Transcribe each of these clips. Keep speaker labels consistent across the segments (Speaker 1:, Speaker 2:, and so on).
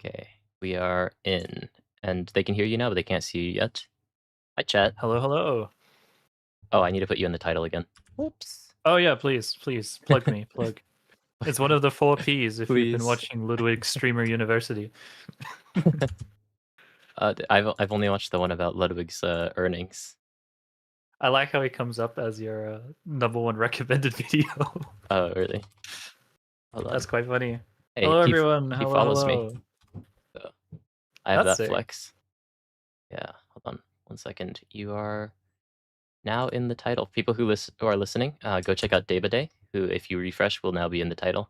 Speaker 1: Okay, we are in, and they can hear you now, but they can't see you yet. Hi, chat.
Speaker 2: Hello, hello.
Speaker 1: Oh, I need to put you in the title again. Whoops.
Speaker 2: Oh yeah, please plug me, plug. It's one of the four P's if you've been
Speaker 1: Please.
Speaker 2: watching Ludwig Streamer University.
Speaker 1: I've only watched the one about Ludwig's earnings.
Speaker 2: I like how it comes up as your number one recommended video.
Speaker 1: Oh, really? Hold
Speaker 2: That's
Speaker 1: on.
Speaker 2: quite funny.
Speaker 1: Hey,
Speaker 2: Hello everyone.
Speaker 1: he
Speaker 2: Hello,
Speaker 1: follows me,
Speaker 2: hello.
Speaker 1: so I have
Speaker 2: That's
Speaker 1: that
Speaker 2: sick.
Speaker 1: flex. Yeah, hold on 1 second. You are now in the title. People who are listening, go check out Day, who, if you refresh, will now be in the title.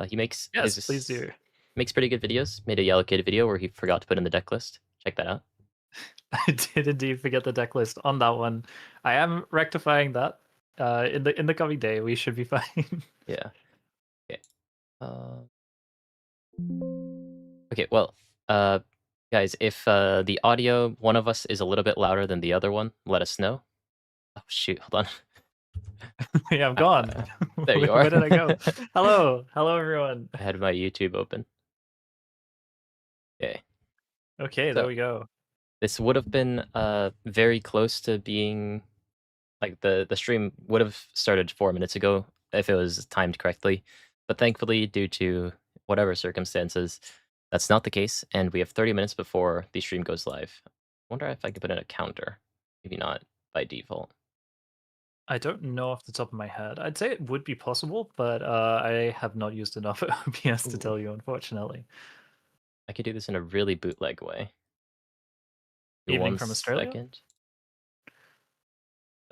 Speaker 1: He
Speaker 2: Yes, please do.
Speaker 1: makes pretty good videos. Made a Yellow Kid video where he forgot to put in the deck list. Check that out.
Speaker 2: I did indeed forget the deck list on that one. I am rectifying that. In the coming day, we should be fine.
Speaker 1: Yeah. Okay. Okay. Well, uh, guys, if the audio one of us is a little bit louder than the other one, let us know. Oh shoot! Hold on.
Speaker 2: Yeah, I'm gone.
Speaker 1: There you are.
Speaker 2: Where did I go? Hello everyone.
Speaker 1: I had my YouTube open. Okay.
Speaker 2: Okay, there
Speaker 1: So
Speaker 2: we go.
Speaker 1: this would have been very close to being like the stream would have started 4 minutes ago if it was timed correctly, but thankfully, due to whatever circumstances, that's not the case, and we have 30 minutes before the stream goes live. Wonder if I could put in a counter. Maybe not by default.
Speaker 2: I don't know off the top of my head. I'd say it would be possible, but I have not used enough OPS to
Speaker 1: Ooh,
Speaker 2: tell you, unfortunately.
Speaker 1: I could do this in a really bootleg way.
Speaker 2: Evening
Speaker 1: One
Speaker 2: from Australia.
Speaker 1: second.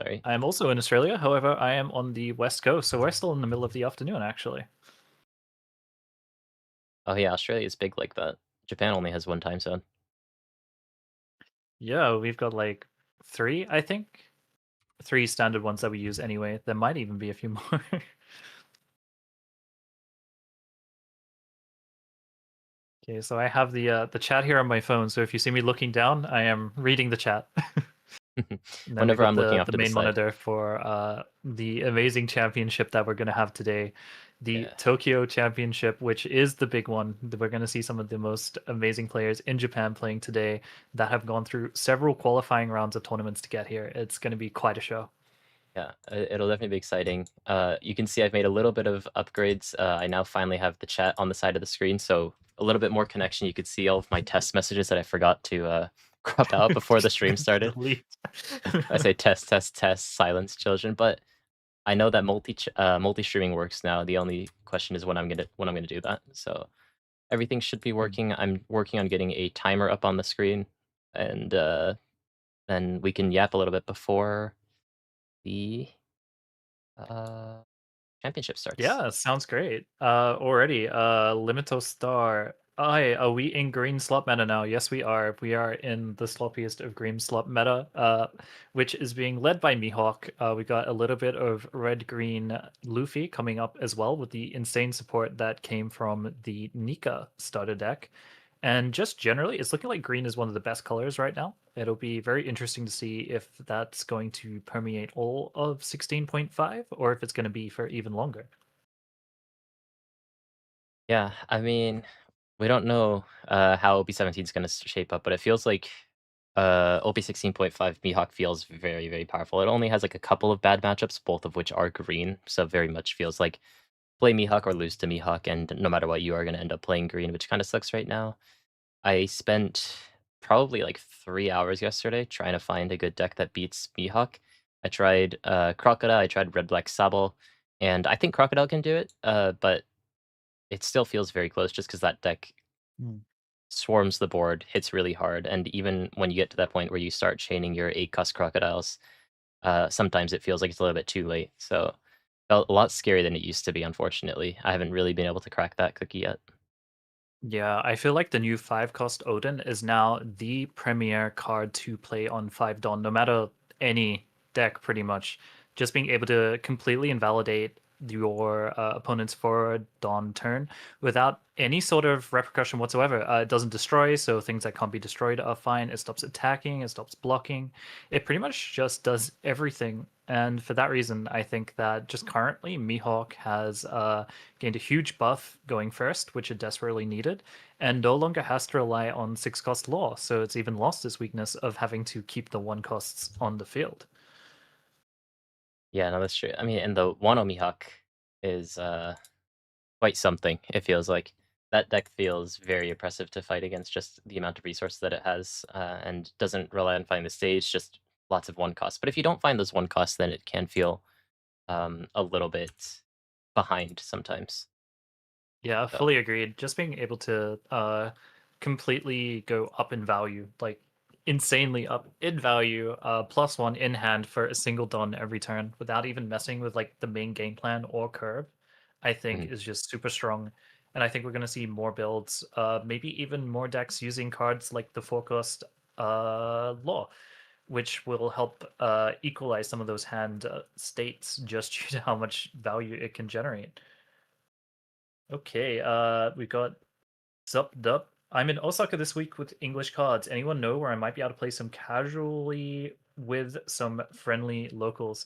Speaker 1: Sorry.
Speaker 2: I am also in Australia. However, I am on the west coast, so we're still in the middle of the afternoon, actually.
Speaker 1: Oh yeah, Australia is big like that. Japan only has one time zone.
Speaker 2: Yeah, we've got like three, I think. Three standard ones that we use anyway. There might even be a few more. Okay, so I have the chat here on my phone. So if you see me looking down, I am reading the chat. And then we've
Speaker 1: Whenever
Speaker 2: got
Speaker 1: I'm looking off
Speaker 2: the
Speaker 1: to the
Speaker 2: main
Speaker 1: side.
Speaker 2: monitor for the amazing championship that we're going to have today, the
Speaker 1: Yeah.
Speaker 2: Tokyo Championship, which is the big one. We're going to see some of the most amazing players in Japan playing today that have gone through several qualifying rounds of tournaments to get here. It's going to be quite a show.
Speaker 1: Yeah, it'll definitely be exciting. You can see I've made a little bit of upgrades. I now finally have the chat on the side of the screen, so a little bit more connection. You could see all of my test messages that I forgot to crop out before the stream started.
Speaker 2: Delete.
Speaker 1: I say test, test, test, silence children, but I know that multi streaming works now. The only question is when I'm gonna do that. So everything should be working. I'm working on getting a timer up on the screen, and then we can yap a little bit before the uh, championship starts.
Speaker 2: Yeah, sounds great. Already, Limito Star. Hi, are we in green slot meta now? Yes, we are. We are in the sloppiest of green slot meta, which is being led by Mihawk. We got a little bit of red-green Luffy coming up as well with the insane support that came from the Nika starter deck. And just generally, it's looking like green is one of the best colors right now. It'll be very interesting to see if that's going to permeate all of 16.5 or if it's going to be for even longer.
Speaker 1: Yeah, I mean, we don't know how OP17 is going to shape up, but it feels like OP16.5 Mihawk feels very, very powerful. It only has like a couple of bad matchups, both of which are green, so very much feels like play Mihawk or lose to Mihawk, and no matter what, you are going to end up playing green, which kind of sucks right now. I spent probably like 3 hours yesterday trying to find a good deck that beats Mihawk. I tried Crocodile, I tried Red Black Sable, and I think Crocodile can do it, but it still feels very close just because that deck
Speaker 2: Mm.
Speaker 1: swarms the board, hits really hard, and even when you get to that point where you start chaining your 8 cost crocodiles, sometimes it feels like it's a little bit too late. So felt a lot scarier than it used to be, unfortunately. I haven't really been able to crack that cookie yet.
Speaker 2: Yeah, I feel like the new 5 cost Odin is now the premier card to play on 5 Dawn, no matter any deck, pretty much. Just being able to completely invalidate your opponent's forward Dawn turn without any sort of repercussion whatsoever. It doesn't destroy, so things that can't be destroyed are fine. It stops attacking, it stops blocking. It pretty much just does everything And for that reason, I think that just currently Mihawk has gained a huge buff going first, which it desperately needed, and no longer has to rely on 6 cost law, so it's even lost its weakness of having to keep the 1 costs on the field.
Speaker 1: Yeah, no, that's true. I mean, and the Wano Mihawk is quite something, it feels like. That deck feels very oppressive to fight against, just the amount of resource that it has, and doesn't rely on finding the stage, just lots of one costs. But if you don't find those one costs, then it can feel a little bit behind sometimes.
Speaker 2: Yeah,
Speaker 1: So,
Speaker 2: fully agreed. Just being able to completely go up in value, like insanely up in value, +1 in hand for a single Don every turn without even messing with like the main game plan or curve, I think
Speaker 1: mhm,
Speaker 2: is just super strong. And I think we're gonna see more builds, maybe even more decks using cards like the forecast law, which will help equalize some of those hand states just due to how much value it can generate. Okay, we got Sup Dup. I'm in Osaka this week with English cards. Anyone know where I might be able to play some casually with some friendly locals?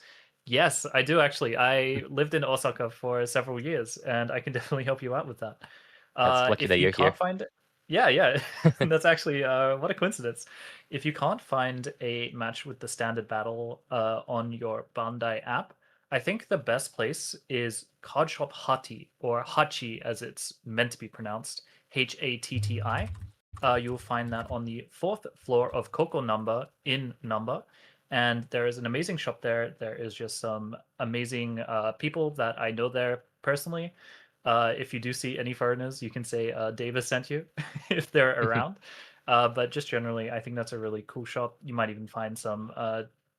Speaker 2: Yes, I do actually. I lived in Osaka for several years, and I can definitely help you out with that.
Speaker 1: that's lucky
Speaker 2: If
Speaker 1: that
Speaker 2: you
Speaker 1: you're
Speaker 2: can't
Speaker 1: here.
Speaker 2: find, yeah, yeah, that's actually what a coincidence. If you can't find a match with the standard battle on your Bandai app, I think the best place is Card Shop Hati, or Hachi as it's meant to be pronounced. Hatti. You'll find that on the fourth floor of Coco Number in Number. And there is an amazing shop there. There is just some amazing people that I know there personally. If you do see any foreigners, you can say Davis sent you if they're around. But just generally, I think that's a really cool shop. You might even find some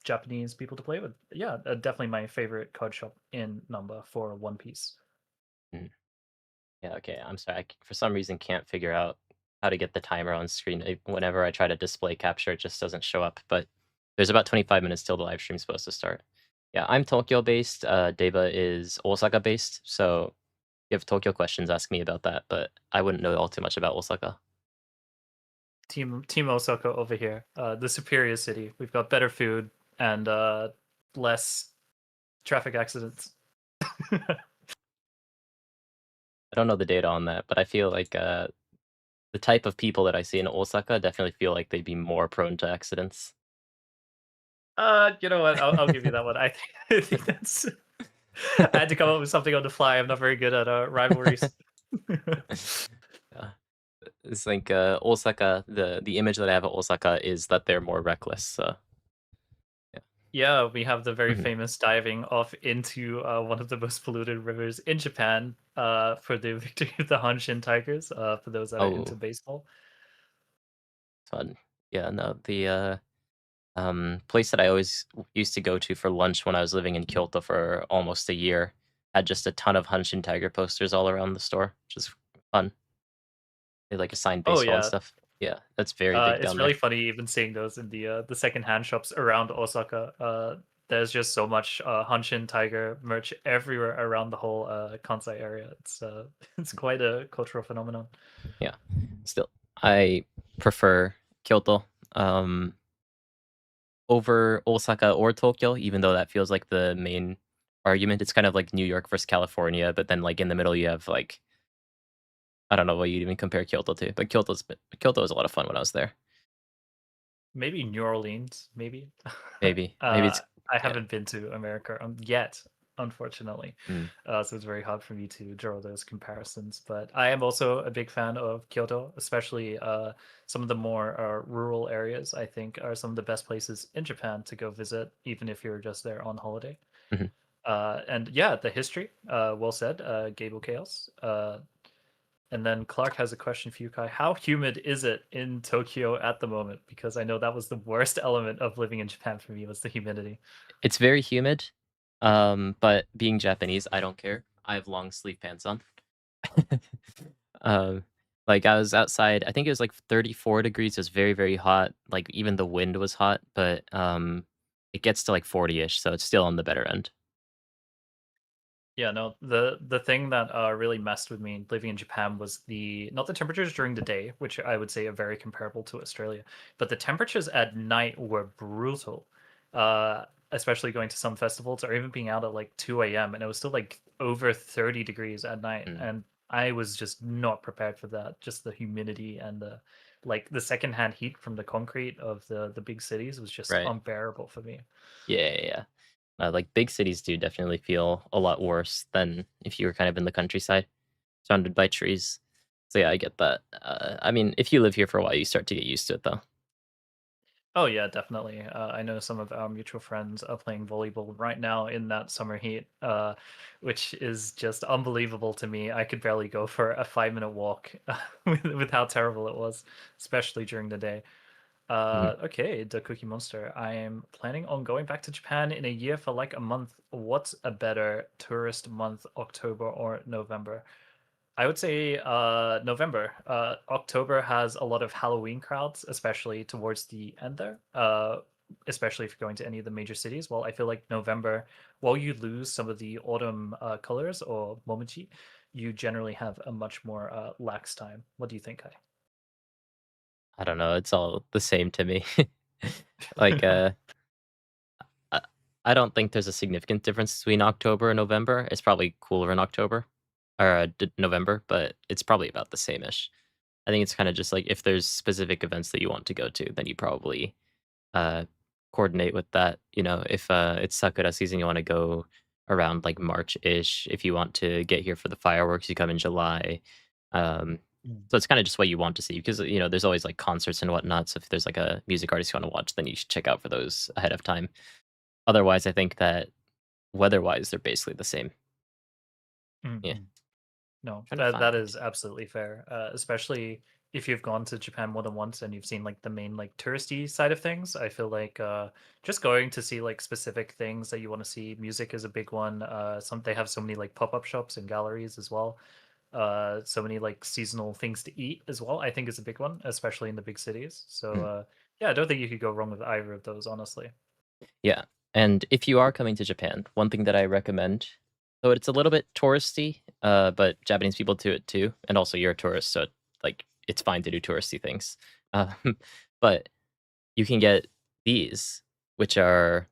Speaker 2: Japanese people to play with. Yeah, definitely my favorite card shop in Number for One Piece.
Speaker 1: Mm. Yeah, okay. I'm sorry. For some reason, can't figure out how to get the timer on screen. Whenever I try to display capture, it just doesn't show up. But there's about 25 minutes till the live stream's supposed to start. Yeah, I'm Tokyo based. Deva is Osaka based. So if you have Tokyo questions, ask me about that. But I wouldn't know all too much about Osaka.
Speaker 2: Team Osaka over here, the superior city. We've got better food and less traffic accidents.
Speaker 1: I don't know the data on that, but I feel like the type of people that I see in Osaka definitely feel like they'd be more prone to accidents.
Speaker 2: You know what? I'll give you that one. I think that's. I had to come up with something on the fly. I'm not very good at rivalries.
Speaker 1: Yeah. It's like Osaka. The image that I have of Osaka is that they're more reckless. So yeah.
Speaker 2: Yeah, we have the very
Speaker 1: Mhm.
Speaker 2: famous diving off into one of the most polluted rivers in Japan for the victory of the Hanshin Tigers. For those that are into
Speaker 1: Oh,
Speaker 2: baseball.
Speaker 1: fun. Yeah. No, the place that I always used to go to for lunch when I was living in Kyoto for almost a year had just a ton of Hanshin Tiger posters all around the store, which is fun. They like assigned
Speaker 2: Oh
Speaker 1: baseball and
Speaker 2: yeah,
Speaker 1: stuff. Yeah, that's very big
Speaker 2: it's
Speaker 1: down
Speaker 2: really
Speaker 1: there.
Speaker 2: funny even seeing those in the secondhand shops around Osaka. There's just so much Hanshin Tiger merch everywhere around the whole Kansai area. It's it's quite a cultural phenomenon.
Speaker 1: Yeah. Still, I prefer Kyoto um, over Osaka or Tokyo, even though that feels like the main argument. It's kind of like New York versus California, but then like in the middle you have like I don't know what you'd even compare Kyoto to, but Kyoto was a lot of fun when I was there.
Speaker 2: Maybe New Orleans, maybe.
Speaker 1: Maybe it's
Speaker 2: I
Speaker 1: yeah.
Speaker 2: haven't been to America yet, unfortunately.
Speaker 1: Mm,
Speaker 2: So it's very hard for me to draw those comparisons. But I am also a big fan of Kyoto, especially some of the more rural areas, I think, are some of the best places in Japan to go visit, even if you're just there on holiday.
Speaker 1: mhm.
Speaker 2: And yeah, the history, well said, Gable Chaos. And then Clark has a question for you, Kai. How humid is it in Tokyo at the moment? Because I know that was the worst element of living in Japan for me was the humidity.
Speaker 1: It's very humid, but being Japanese, I don't care. I have long sleeve pants on. Um, like I was outside, I think it was like 34 degrees. It was very, very hot. Like even the wind was hot, but it gets to like 40-ish, so it's still on the better end.
Speaker 2: Yeah, no, the thing that really messed with me living in Japan was the not the temperatures during the day, which I would say are very comparable to Australia, but the temperatures at night were brutal. especially going to some festivals or even being out at like 2 a.m. and it was still like over 30 degrees at night.
Speaker 1: Mm,
Speaker 2: And I was just not prepared for that. Just the humidity and the like the secondhand heat from the concrete of the big cities was just
Speaker 1: right.
Speaker 2: unbearable for me.
Speaker 1: Yeah, yeah, yeah. Like, big cities do definitely feel a lot worse than if you were kind of in the countryside, surrounded by trees. So, yeah, I get that. I mean, if you live here for a while, you start to get used to it, though.
Speaker 2: Oh yeah, definitely. I know some of our mutual friends are playing volleyball right now in that summer heat, which is just unbelievable to me. I could barely go for a 5 minute walk with how terrible it was, especially during the day.
Speaker 1: Mhm.
Speaker 2: Okay, the Cookie Monster. I am planning on going back to Japan in a year for like a month. What's a better tourist month, October or November? I would say November. October has a lot of Halloween crowds, especially towards the end there. Especially if you're going to any of the major cities. Well, I feel like November, while you lose some of the autumn colors or momochi, you generally have a much more lax time. What do you think,
Speaker 1: I don't know, it's all the same to me. Like,
Speaker 2: Kai?
Speaker 1: I I don't think there's a significant difference between October and November. It's probably cooler in October or, November, but it's probably about the same-ish. I think it's kinda just, like, if there's specific events that you want to go to, then you probably, uh, coordinate with that, if, it's sakura season, you wanna go around, like, March-ish. If you want to get here for the fireworks, you come in July. Um,
Speaker 2: Mm.
Speaker 1: so it's kinda just what you want to see because, there's always, like, concerts and whatnot, so if there's, like, a music artist you wanna watch, then you should check out for those ahead of time. Otherwise, I think that weather-wise, they're basically the same. Yeah.
Speaker 2: Mhm. No,
Speaker 1: Trying to
Speaker 2: that
Speaker 1: find
Speaker 2: is absolutely fair. Especially if you've gone to Japan more than once and you've seen like the main like touristy side of things. I feel like just going to see like specific things that you want to see. Music is a big one. Some they have so many like pop-up shops and galleries as well. So many like seasonal things to eat as well. I think is a big one, especially in the big cities. So
Speaker 1: mm.
Speaker 2: yeah, I don't think you could go wrong with either of those, honestly.
Speaker 1: Yeah, and if you are coming to Japan, one thing that I recommend so it's a little bit touristy, but Japanese people do it too, and also you're a tourist, so, like, it's fine to do touristy things. Um, but you can get these, which are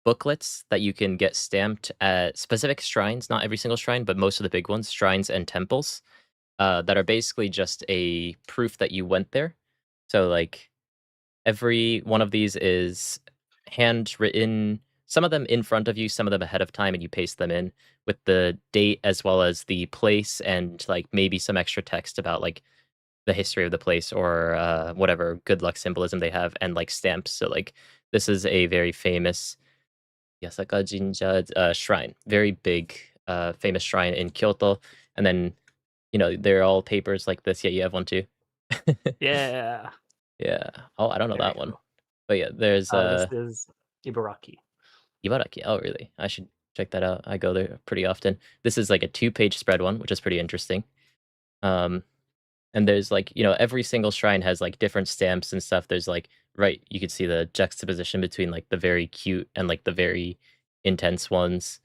Speaker 1: booklets that you can get stamped at specific shrines, not every single shrine, but most of the big ones, shrines and temples, that are basically just a proof that you went there. So, like, every one of these is handwritten, some of them in front of you, some of them ahead of time, and you paste them in with the date as well as the place and, like, maybe some extra text about, like, the history of the place or, whatever good luck symbolism they have and, like, stamps. So, like, this is a very famous Yasaka Jinja, shrine, very big, famous shrine in Kyoto, and then, they're all papers like this. Yeah, you have one too?
Speaker 2: Yeah,
Speaker 1: Yeah. Oh, I don't know
Speaker 2: very
Speaker 1: that one.
Speaker 2: cool.
Speaker 1: But yeah, there's,
Speaker 2: This is Ibaraki.
Speaker 1: Ibaraki. Oh, really? I should check that out. I go there pretty often. This is like a two-page spread one, which is pretty interesting. Um, and there's like, every single shrine has like different stamps and stuff. There's like, right, you could see the juxtaposition between like the very cute and like the very intense ones.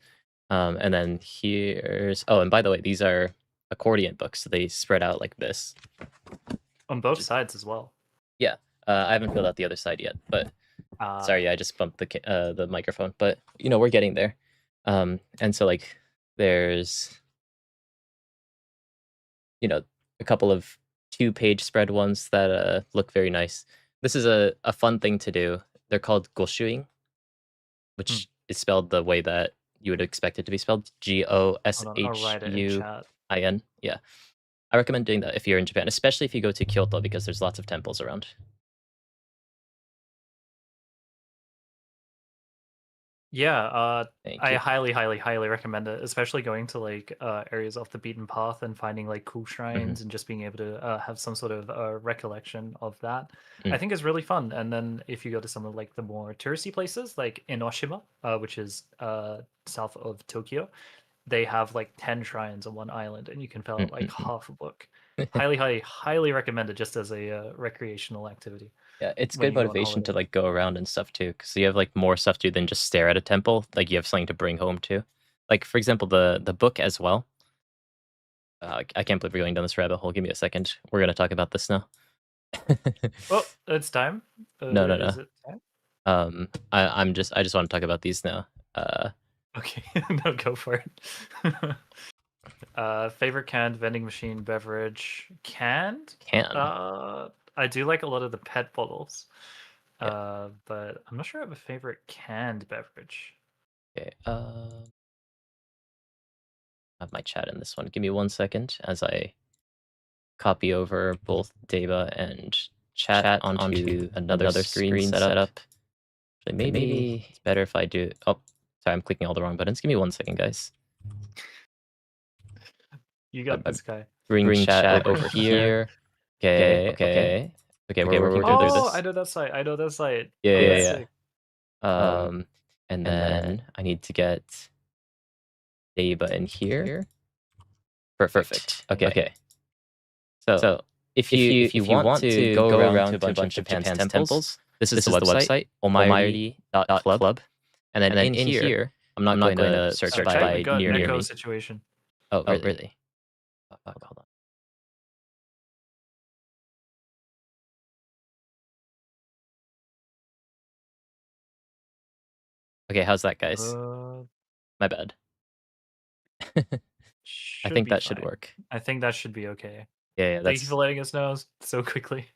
Speaker 1: And then oh, and by the way, these are accordion books. So they spread out like this.
Speaker 2: On
Speaker 1: Which
Speaker 2: both
Speaker 1: is,
Speaker 2: sides as well.
Speaker 1: yeah. I haven't filled out the other side yet, but
Speaker 2: Uh,
Speaker 1: sorry, yeah, I just bumped the microphone, but, we're getting there. And so, like, there's, you know, a couple of two-page spread ones that, look very nice. This is a fun thing to do. They're called goshuin,
Speaker 2: hmm,
Speaker 1: which is spelled the way that you would expect it to be spelled,
Speaker 2: hold on, I'll write it in
Speaker 1: Goshun.
Speaker 2: chat.
Speaker 1: Yeah. I recommend doing that if you're in Japan, especially if you go to Kyoto because there's lots of temples around.
Speaker 2: Yeah,
Speaker 1: Thank
Speaker 2: I
Speaker 1: you.
Speaker 2: highly, highly, highly recommend it, especially going to like areas off the beaten path and finding like cool
Speaker 1: Mhm.
Speaker 2: shrines and just being able to have some sort of recollection of that. I
Speaker 1: Mm.
Speaker 2: think is really fun. And then if you go to some of like the more touristy places, like Enoshima, which is south of Tokyo, they have like 10 shrines on one island, and you can fill out like
Speaker 1: Mm-mm-mm.
Speaker 2: half a book. Highly, highly, highly recommend it just as a recreational activity
Speaker 1: Yeah, it's
Speaker 2: when
Speaker 1: good
Speaker 2: you go on
Speaker 1: motivation to,
Speaker 2: holiday.
Speaker 1: like, go around and stuff too, because you have, like, more stuff to do than just stare at a temple, like, you have something to bring home too. Like, for example, the book as well. I can't believe we're going down this rabbit hole, give me a second. We're gonna talk about this now.
Speaker 2: Oh, it's time.
Speaker 1: No, no,
Speaker 2: Is
Speaker 1: no.
Speaker 2: it time?
Speaker 1: I just wanna talk about these now.
Speaker 2: Okay, no, go for it. Favorite canned vending machine beverage? Canned?
Speaker 1: Can.
Speaker 2: I do like a lot of the pet bottles.
Speaker 1: Yeah,
Speaker 2: But I'm not sure I have a favorite canned beverage.
Speaker 1: okay, I have my chat in this one. Give me 1 second as I copy over both Deva and chat
Speaker 2: Chat
Speaker 1: onto
Speaker 2: onto
Speaker 1: another
Speaker 2: another
Speaker 1: screen
Speaker 2: screen
Speaker 1: setup.
Speaker 2: setup.
Speaker 1: So
Speaker 2: So
Speaker 1: maybe
Speaker 2: maybe
Speaker 1: it's better if I do oh, sorry, I'm clicking all the wrong buttons. Give me 1 second, guys.
Speaker 2: you
Speaker 1: I
Speaker 2: got this guy.
Speaker 1: bring
Speaker 2: Bring
Speaker 1: chat
Speaker 2: chat
Speaker 1: over
Speaker 2: over
Speaker 1: here.
Speaker 2: here. Okay,
Speaker 1: Okay,
Speaker 2: okay.
Speaker 1: okay. Okay, we're
Speaker 2: Okay, we're
Speaker 1: working
Speaker 2: working
Speaker 1: through
Speaker 2: through
Speaker 1: this.
Speaker 2: I know that site. I know that site.
Speaker 1: Yeah,
Speaker 2: Oh,
Speaker 1: yeah,
Speaker 2: that's
Speaker 1: yeah.
Speaker 2: sick.
Speaker 1: Um, and
Speaker 2: And then
Speaker 1: then I need to get Deva in here. Perfect.
Speaker 2: perfect.
Speaker 1: Okay.
Speaker 2: Okay.
Speaker 1: So
Speaker 2: So
Speaker 1: if you want to go around to a bunch of Japan's temples, this is
Speaker 2: this
Speaker 1: the
Speaker 2: is the
Speaker 1: website,
Speaker 2: website,
Speaker 1: almighty.club.
Speaker 2: almighty.club.
Speaker 1: And then
Speaker 2: And then
Speaker 1: in
Speaker 2: in
Speaker 1: here,
Speaker 2: here,
Speaker 1: I'm not
Speaker 2: I'm not
Speaker 1: going
Speaker 2: going
Speaker 1: to
Speaker 2: to
Speaker 1: search
Speaker 2: search
Speaker 1: by
Speaker 2: by
Speaker 1: near
Speaker 2: got an
Speaker 1: me.
Speaker 2: echo situation.
Speaker 1: Oh,
Speaker 2: Oh,
Speaker 1: really?
Speaker 2: really?
Speaker 1: Oh, fuck, hold on. Okay, how's that, guys?
Speaker 2: Uh,
Speaker 1: My bad. I
Speaker 2: should
Speaker 1: think
Speaker 2: be
Speaker 1: that should
Speaker 2: fine.
Speaker 1: work.
Speaker 2: I think that should be okay.
Speaker 1: Yeah, yeah,
Speaker 2: Thank you for
Speaker 1: that's
Speaker 2: letting us know so quickly.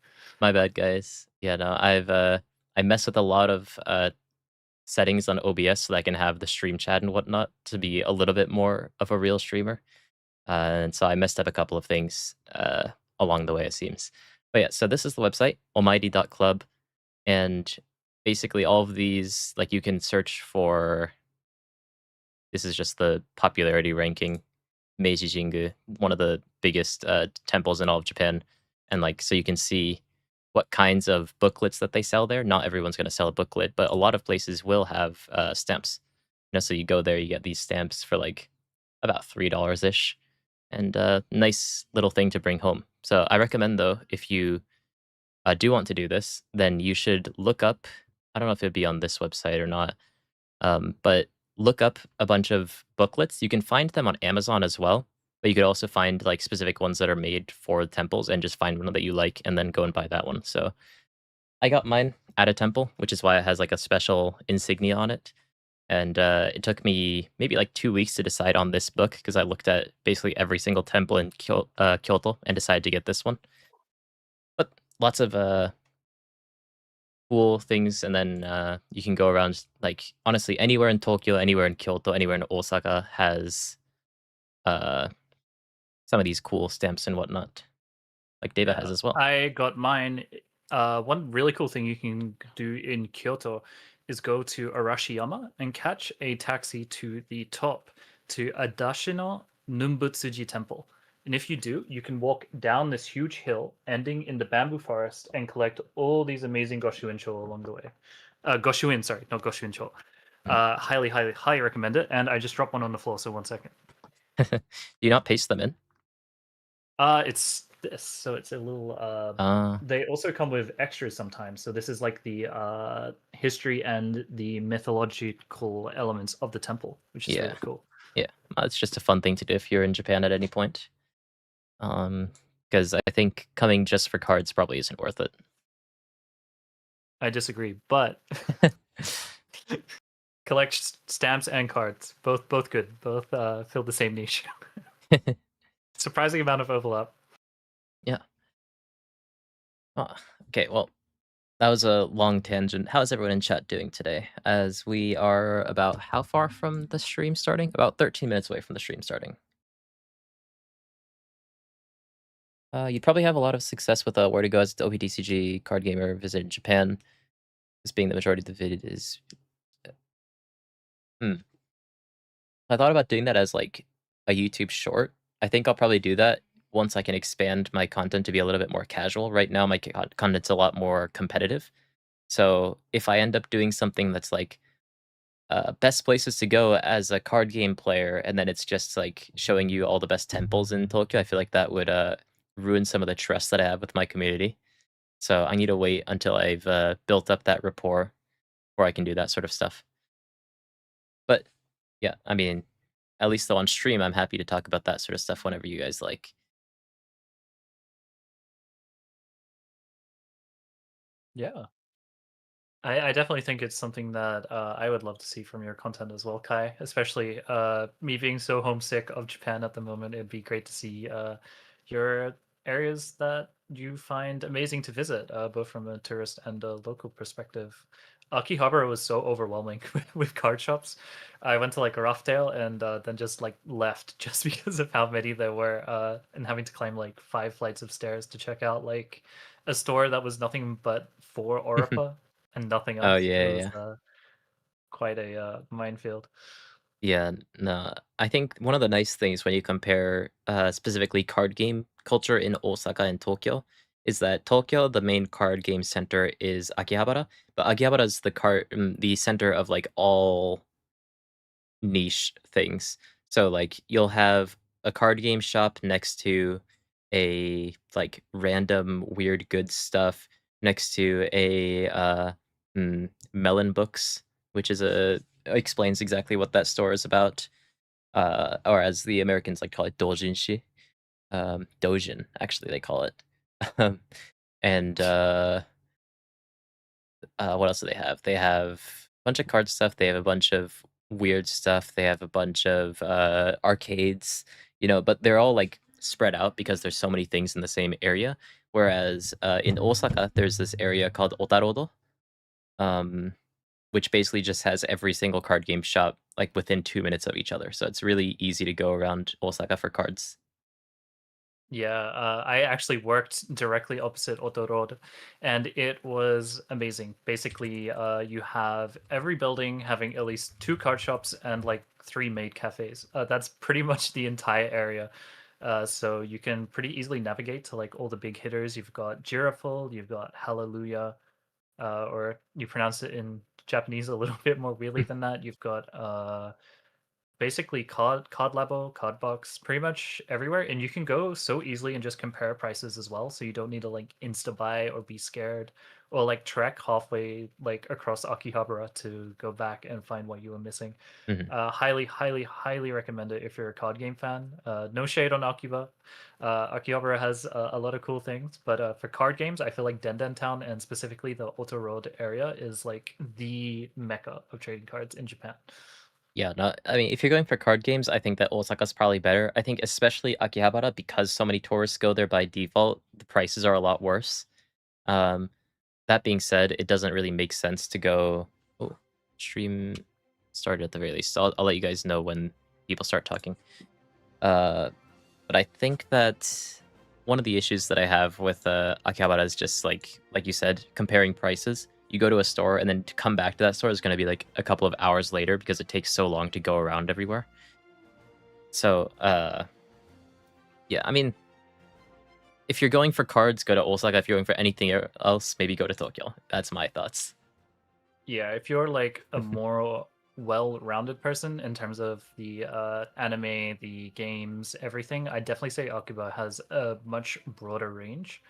Speaker 1: my bad, guys. Yeah, no, I mess with a lot of settings on OBS so that I can have the stream chat and whatnot to be a little bit more of a real streamer. And so I messed up a couple of things along the way, it seems. But yeah, so this is the website, almighty.club. And basically all of these, like you can search for, this is just the popularity ranking, Meiji Jingu, one of the biggest temples in all of Japan. And like, so you can see what kinds of booklets that they sell there. Not everyone's going to sell a booklet, but a lot of places will have stamps. You know, so you go there, you get these stamps for like about $3 ish, and a nice little thing to bring home. So I recommend though, if you do want to do this, then you should look up. I don't know if it'd be on this website or not, but look up a bunch of booklets. You can find them on Amazon as well, but you could also find like specific ones that are made for temples and just find one that you like and then go and buy that one. So I got mine at a temple, which is why it has like a special insignia on it. And it took me maybe like 2 weeks to decide on this book because I looked at basically every single temple in Kyoto and decided to get this one. But lots of cool things, and then you can go around like honestly anywhere in Tokyo, anywhere in Kyoto, anywhere in Osaka has uh, some of these cool stamps and whatnot, like Deva has
Speaker 2: Yeah,
Speaker 1: as well.
Speaker 2: I got mine. One really cool thing you can do in Kyoto is go to Arashiyama and catch a taxi to the top to Adashino Numbutsuji Temple. And if you do, you can walk down this huge hill, ending in the bamboo forest, and collect all these amazing Goshuin-cho along the way. Goshuin, sorry, not Goshuin-cho.
Speaker 1: Mm.
Speaker 2: Highly, highly, highly recommend it. And I just dropped one on the floor, so 1 second.
Speaker 1: Do you not paste them in?
Speaker 2: It's this, so it's a little.
Speaker 1: Uh,
Speaker 2: They also come with extras sometimes. So this is like the history and the mythological elements of the temple, which is
Speaker 1: yeah,
Speaker 2: really cool.
Speaker 1: yeah. It's just a fun thing to do if you're in Japan at any point. Because I think coming just for cards probably isn't worth it.
Speaker 2: I disagree, but collect stamps and cards, both good, both fill the same niche. Surprising amount of overlap.
Speaker 1: Yeah. Oh, okay, well, that was a long tangent. How's everyone in chat doing today? As we are about how far from the stream starting? About 13 minutes away from the stream starting. You'd probably have a lot of success with where to go as the OPTCG card gamer visit Japan. This being the majority of the vid is. Hmm. I thought about doing that as like a YouTube short. I think I'll probably do that once I can expand my content to be a little bit more casual. Right now, my content's a lot more competitive. So if I end up doing something that's like best places to go as a card game player, and then it's just like showing you all the best temples in Tokyo, I feel like that would ruin some of the trust that I have with my community. So I need to wait until I've built up that rapport before I can do that sort of stuff. But yeah, I mean, at least though on stream, I'm happy to talk about that sort of stuff whenever you guys like.
Speaker 2: Yeah. I definitely think it's something that I would love to see from your content as well, Kai. Especially me being so homesick of Japan at the moment, it'd be great to see your areas that you find amazing to visit, both from a tourist and a local perspective. Akihabara was so overwhelming with card shops. I went to like Raftail and then just like left just because of how many there were, and having to climb like 5 flights of stairs to check out like a store that was nothing but for Oripa and nothing
Speaker 1: Oh,
Speaker 2: else. It
Speaker 1: yeah,
Speaker 2: was
Speaker 1: yeah.
Speaker 2: quite a minefield.
Speaker 1: Yeah, no. I think one of the nice things when you compare, specifically card game culture in Osaka and Tokyo is that Tokyo, the main card game center is Akihabara, but Akihabara is the center of, like, all niche things. So, like, you'll have a card game shop next to a, like, random weird good stuff next to Melon Books, which is a explains exactly what that store is about, or as the Americans like to call it, doujinshi. Dojin, actually, they call it. Um, and, what else do they have? They have a bunch of card stuff, they have a bunch of weird stuff, they have a bunch of, arcades, but they're all, like, spread out because there's so many things in the same area, whereas, in Osaka, there's this area called Otarodo, um, which basically just has every single card game shop, like, within 2 minutes of each other, so it's really easy to go around Osaka for cards.
Speaker 2: Yeah, I actually worked directly opposite Oto Road, and it was amazing. Basically, you have every building having at least 2 card shops and like 3 maid cafes. That's pretty much the entire area. So you can pretty easily navigate to like all the big hitters. You've got Giraful, you've got Hallelujah, or you pronounce it in Japanese a little bit more weirdly than that. You've got basically COD Labo, COD Box, pretty much everywhere, and you can go so easily and just compare prices as well. So you don't need to like insta buy or be scared or like trek halfway like across Akihabara to go back and find what you were missing.
Speaker 1: Mhm.
Speaker 2: Highly, highly, highly recommend it if you're a COD game fan. No shade on Akiba. Akihabara has a lot of cool things, but for card games, I feel like Denden Town and specifically the Oto Road area is like the mecca of trading cards in Japan.
Speaker 1: Yeah, no, I mean, if you're going for card games, I think that Osaka's probably better. I think especially Akihabara, because so many tourists go there by default, the prices are a lot worse. Um, that being said, it doesn't really make sense to go. Oh, stream started at the very least. I'll let you guys know when people start talking. Uh, but I think that one of the issues that I have with Akihabara is just like you said, comparing prices. You go to a store and then to come back to that store is going to be like a couple of hours later because it takes so long to go around everywhere. So, yeah, I mean, if you're going for cards, go to Osaka. If you're going for anything else, maybe go to Tokyo. That's my thoughts.
Speaker 2: Yeah, if you're like a more well-rounded person in terms of the anime, the games, everything, I definitely say Akiba has a much broader range.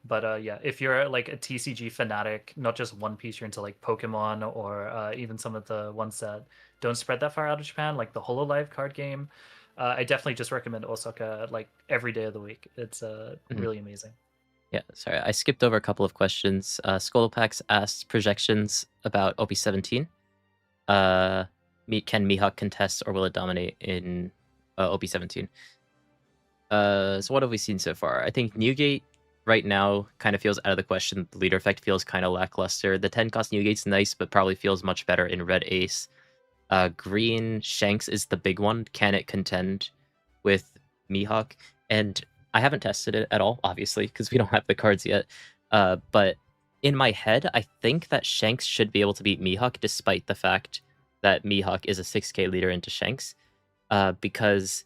Speaker 2: But yeah, if you're like a TCG fanatic, not just One Piece, you're into like Pokemon or even some of the ones that don't spread that far out of Japan, like the Hololive card game, I definitely just recommend Osaka like every day of the week. It's
Speaker 1: Mhm.
Speaker 2: really amazing.
Speaker 1: Yeah, sorry, I skipped over a couple of questions. Skolopax asked projections about OP17. Uh, can Mihawk contest or will it dominate in OP17? So what have we seen so far? I think Newgate right now kind of feels out of the question. The leader effect feels kind of lackluster. The 10 cost Newgate's nice, but probably feels much better in Red Ace. Green Shanks is the big one. Can it contend with Mihawk? And I haven't tested it at all, obviously, because we don't have the cards yet. But in my head, I think that Shanks should be able to beat Mihawk, despite the fact that Mihawk is a 6k leader into Shanks. Because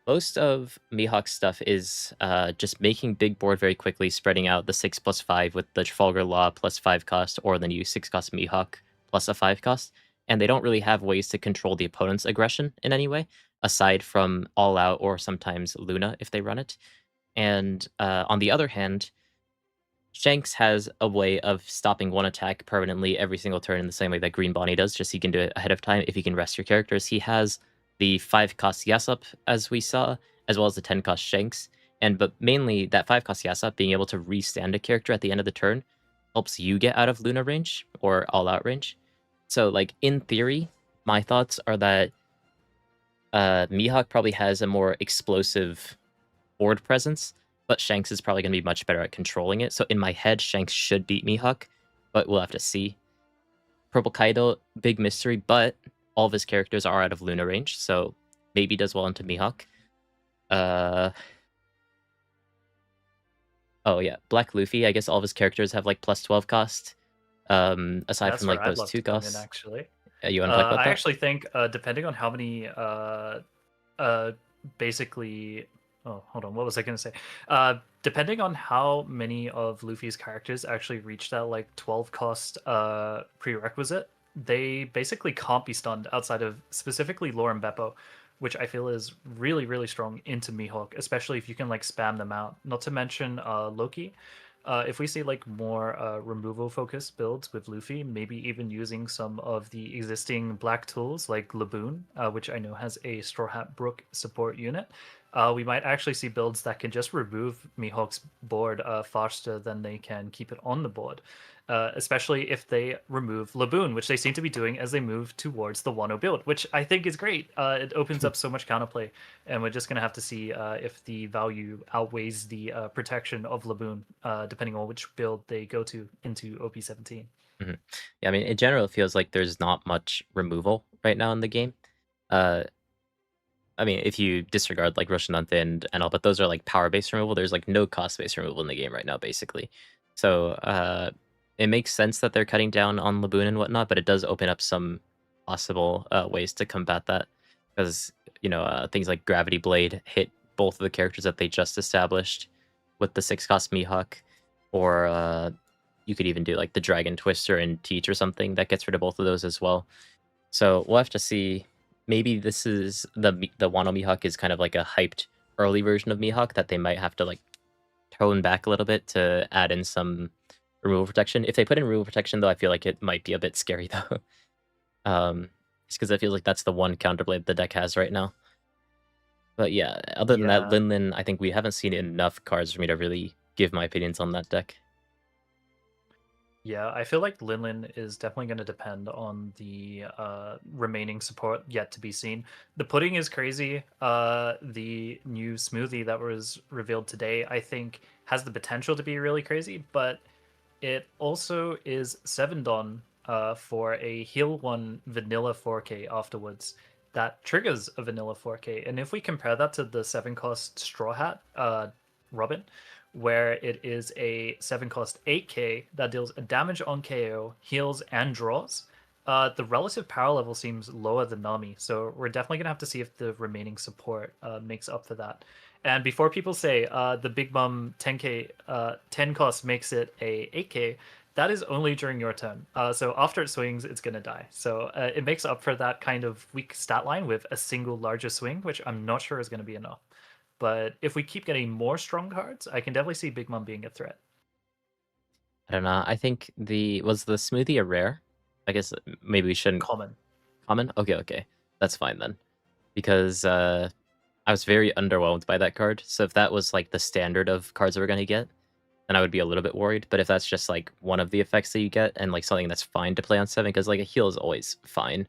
Speaker 1: most of Mihawk's stuff is just making big board very quickly, spreading out the 6+5 with the Trafalgar Law plus 5 cost, or then use 6 cost Mihawk plus a 5 cost. And they don't really have ways to control the opponent's aggression in any way, aside from All Out or sometimes Luna if they run it. And on the other hand, Shanks has a way of stopping one attack permanently every single turn in the same way that Green Bonnie does, just so you can do it ahead of time if you can rest your characters. He has the 5 cost Yasup, as we saw, as well as the 10 cost Shanks. But mainly that 5 cost Yasup being able to restand a character at the end of the turn helps you get out of Luna range or all out range. So like in theory, my thoughts are that Mihawk probably has a more explosive board presence, but Shanks is probably going to be much better at controlling it. So in my head, Shanks should beat Mihawk, but we'll have to see. Purple Kaido, big mystery, but all of his characters are out of Luna range, so maybe does well into Mihawk. Oh yeah, Black Luffy, I guess all of his characters have like plus 12 cost. Aside
Speaker 2: That's
Speaker 1: from
Speaker 2: where
Speaker 1: like
Speaker 2: I'd
Speaker 1: those
Speaker 2: love
Speaker 1: two
Speaker 2: to come in,
Speaker 1: costs.
Speaker 2: actually.
Speaker 1: You want to talk about
Speaker 2: I
Speaker 1: that?
Speaker 2: actually think, depending on how many, uh, basically, oh, hold on, what was I gonna say? Depending on how many of Luffy's characters actually reach that like 12 cost prerequisite, they basically can't be stunned outside of specifically Lore and Beppo, which I feel is really, really strong into Mihawk, especially if you can like spam them out. Not to mention Loki. If we see like more removal focused builds with Luffy, maybe even using some of the existing black tools like Laboon, which I know has a Straw Hat Brook support unit, we might actually see builds that can just remove Mihawk's board faster than they can keep it on the board. Especially if they remove Laboon, which they seem to be doing as they move towards the Wano build, which I think is great. It opens up so much counterplay, and we're just going to have to see if the value outweighs the protection of Laboon, depending on which build they go to into OP17.
Speaker 1: Mhm. Yeah, I mean, in general, it feels like there's not much removal right now in the game. Uh, I mean, if you disregard like Roshinante and all, but those are like power-based removal. There's like no cost-based removal in the game right now, basically. So it makes sense that they're cutting down on Laboon and whatnot, but it does open up some possible ways to combat that, because things like Gravity Blade hit both of the characters that they just established with the 6-cost Mihawk, or you could even do like the Dragon Twister and Teach or something that gets rid of both of those as well. So we'll have to see. Maybe this is the Wano Mihawk is kind of like a hyped early version of Mihawk that they might have to like tone back a little bit to add in some removal protection. If they put in removal protection, though, I feel like it might be a bit scary though. Just because I feel like that's the one counterblade the deck has right now. But yeah, other than that,
Speaker 2: Yeah,
Speaker 1: Linlin, I think we haven't seen enough cards for me to really give my opinions on that deck.
Speaker 2: yeah, I feel like Linlin is definitely going to depend on the remaining support yet to be seen. The pudding is crazy. The new smoothie that was revealed today, I think, has the potential to be really crazy, but it also is 7 Don for a heal 1 vanilla 4K afterwards. That triggers a vanilla 4K. And if we compare that to the 7 cost Straw Hat Robin, where it is a 7 cost 8K that deals a damage on KO, heals, and draws, the relative power level seems lower than Nami. So we're definitely going to have to see if the remaining support makes up for that. And before people say the Big Mom 10K 10 cost makes it a 8K, that is only during your turn. So after it swings, it's gonna die. So it makes up for that kind of weak stat line with a single larger swing, which I'm not sure is gonna be enough. But if we keep getting more strong cards, I can definitely see Big Mom being a threat.
Speaker 1: I don't know. I think was the smoothie a rare? I guess maybe we shouldn't.
Speaker 2: Common.
Speaker 1: Common? Okay, okay. That's fine then. Because I was very underwhelmed by that card. So if that was like the standard of cards that we're gonna get, then I would be a little bit worried. But if that's just like one of the effects that you get and like something that's fine to play on 7, because like a heal is always fine.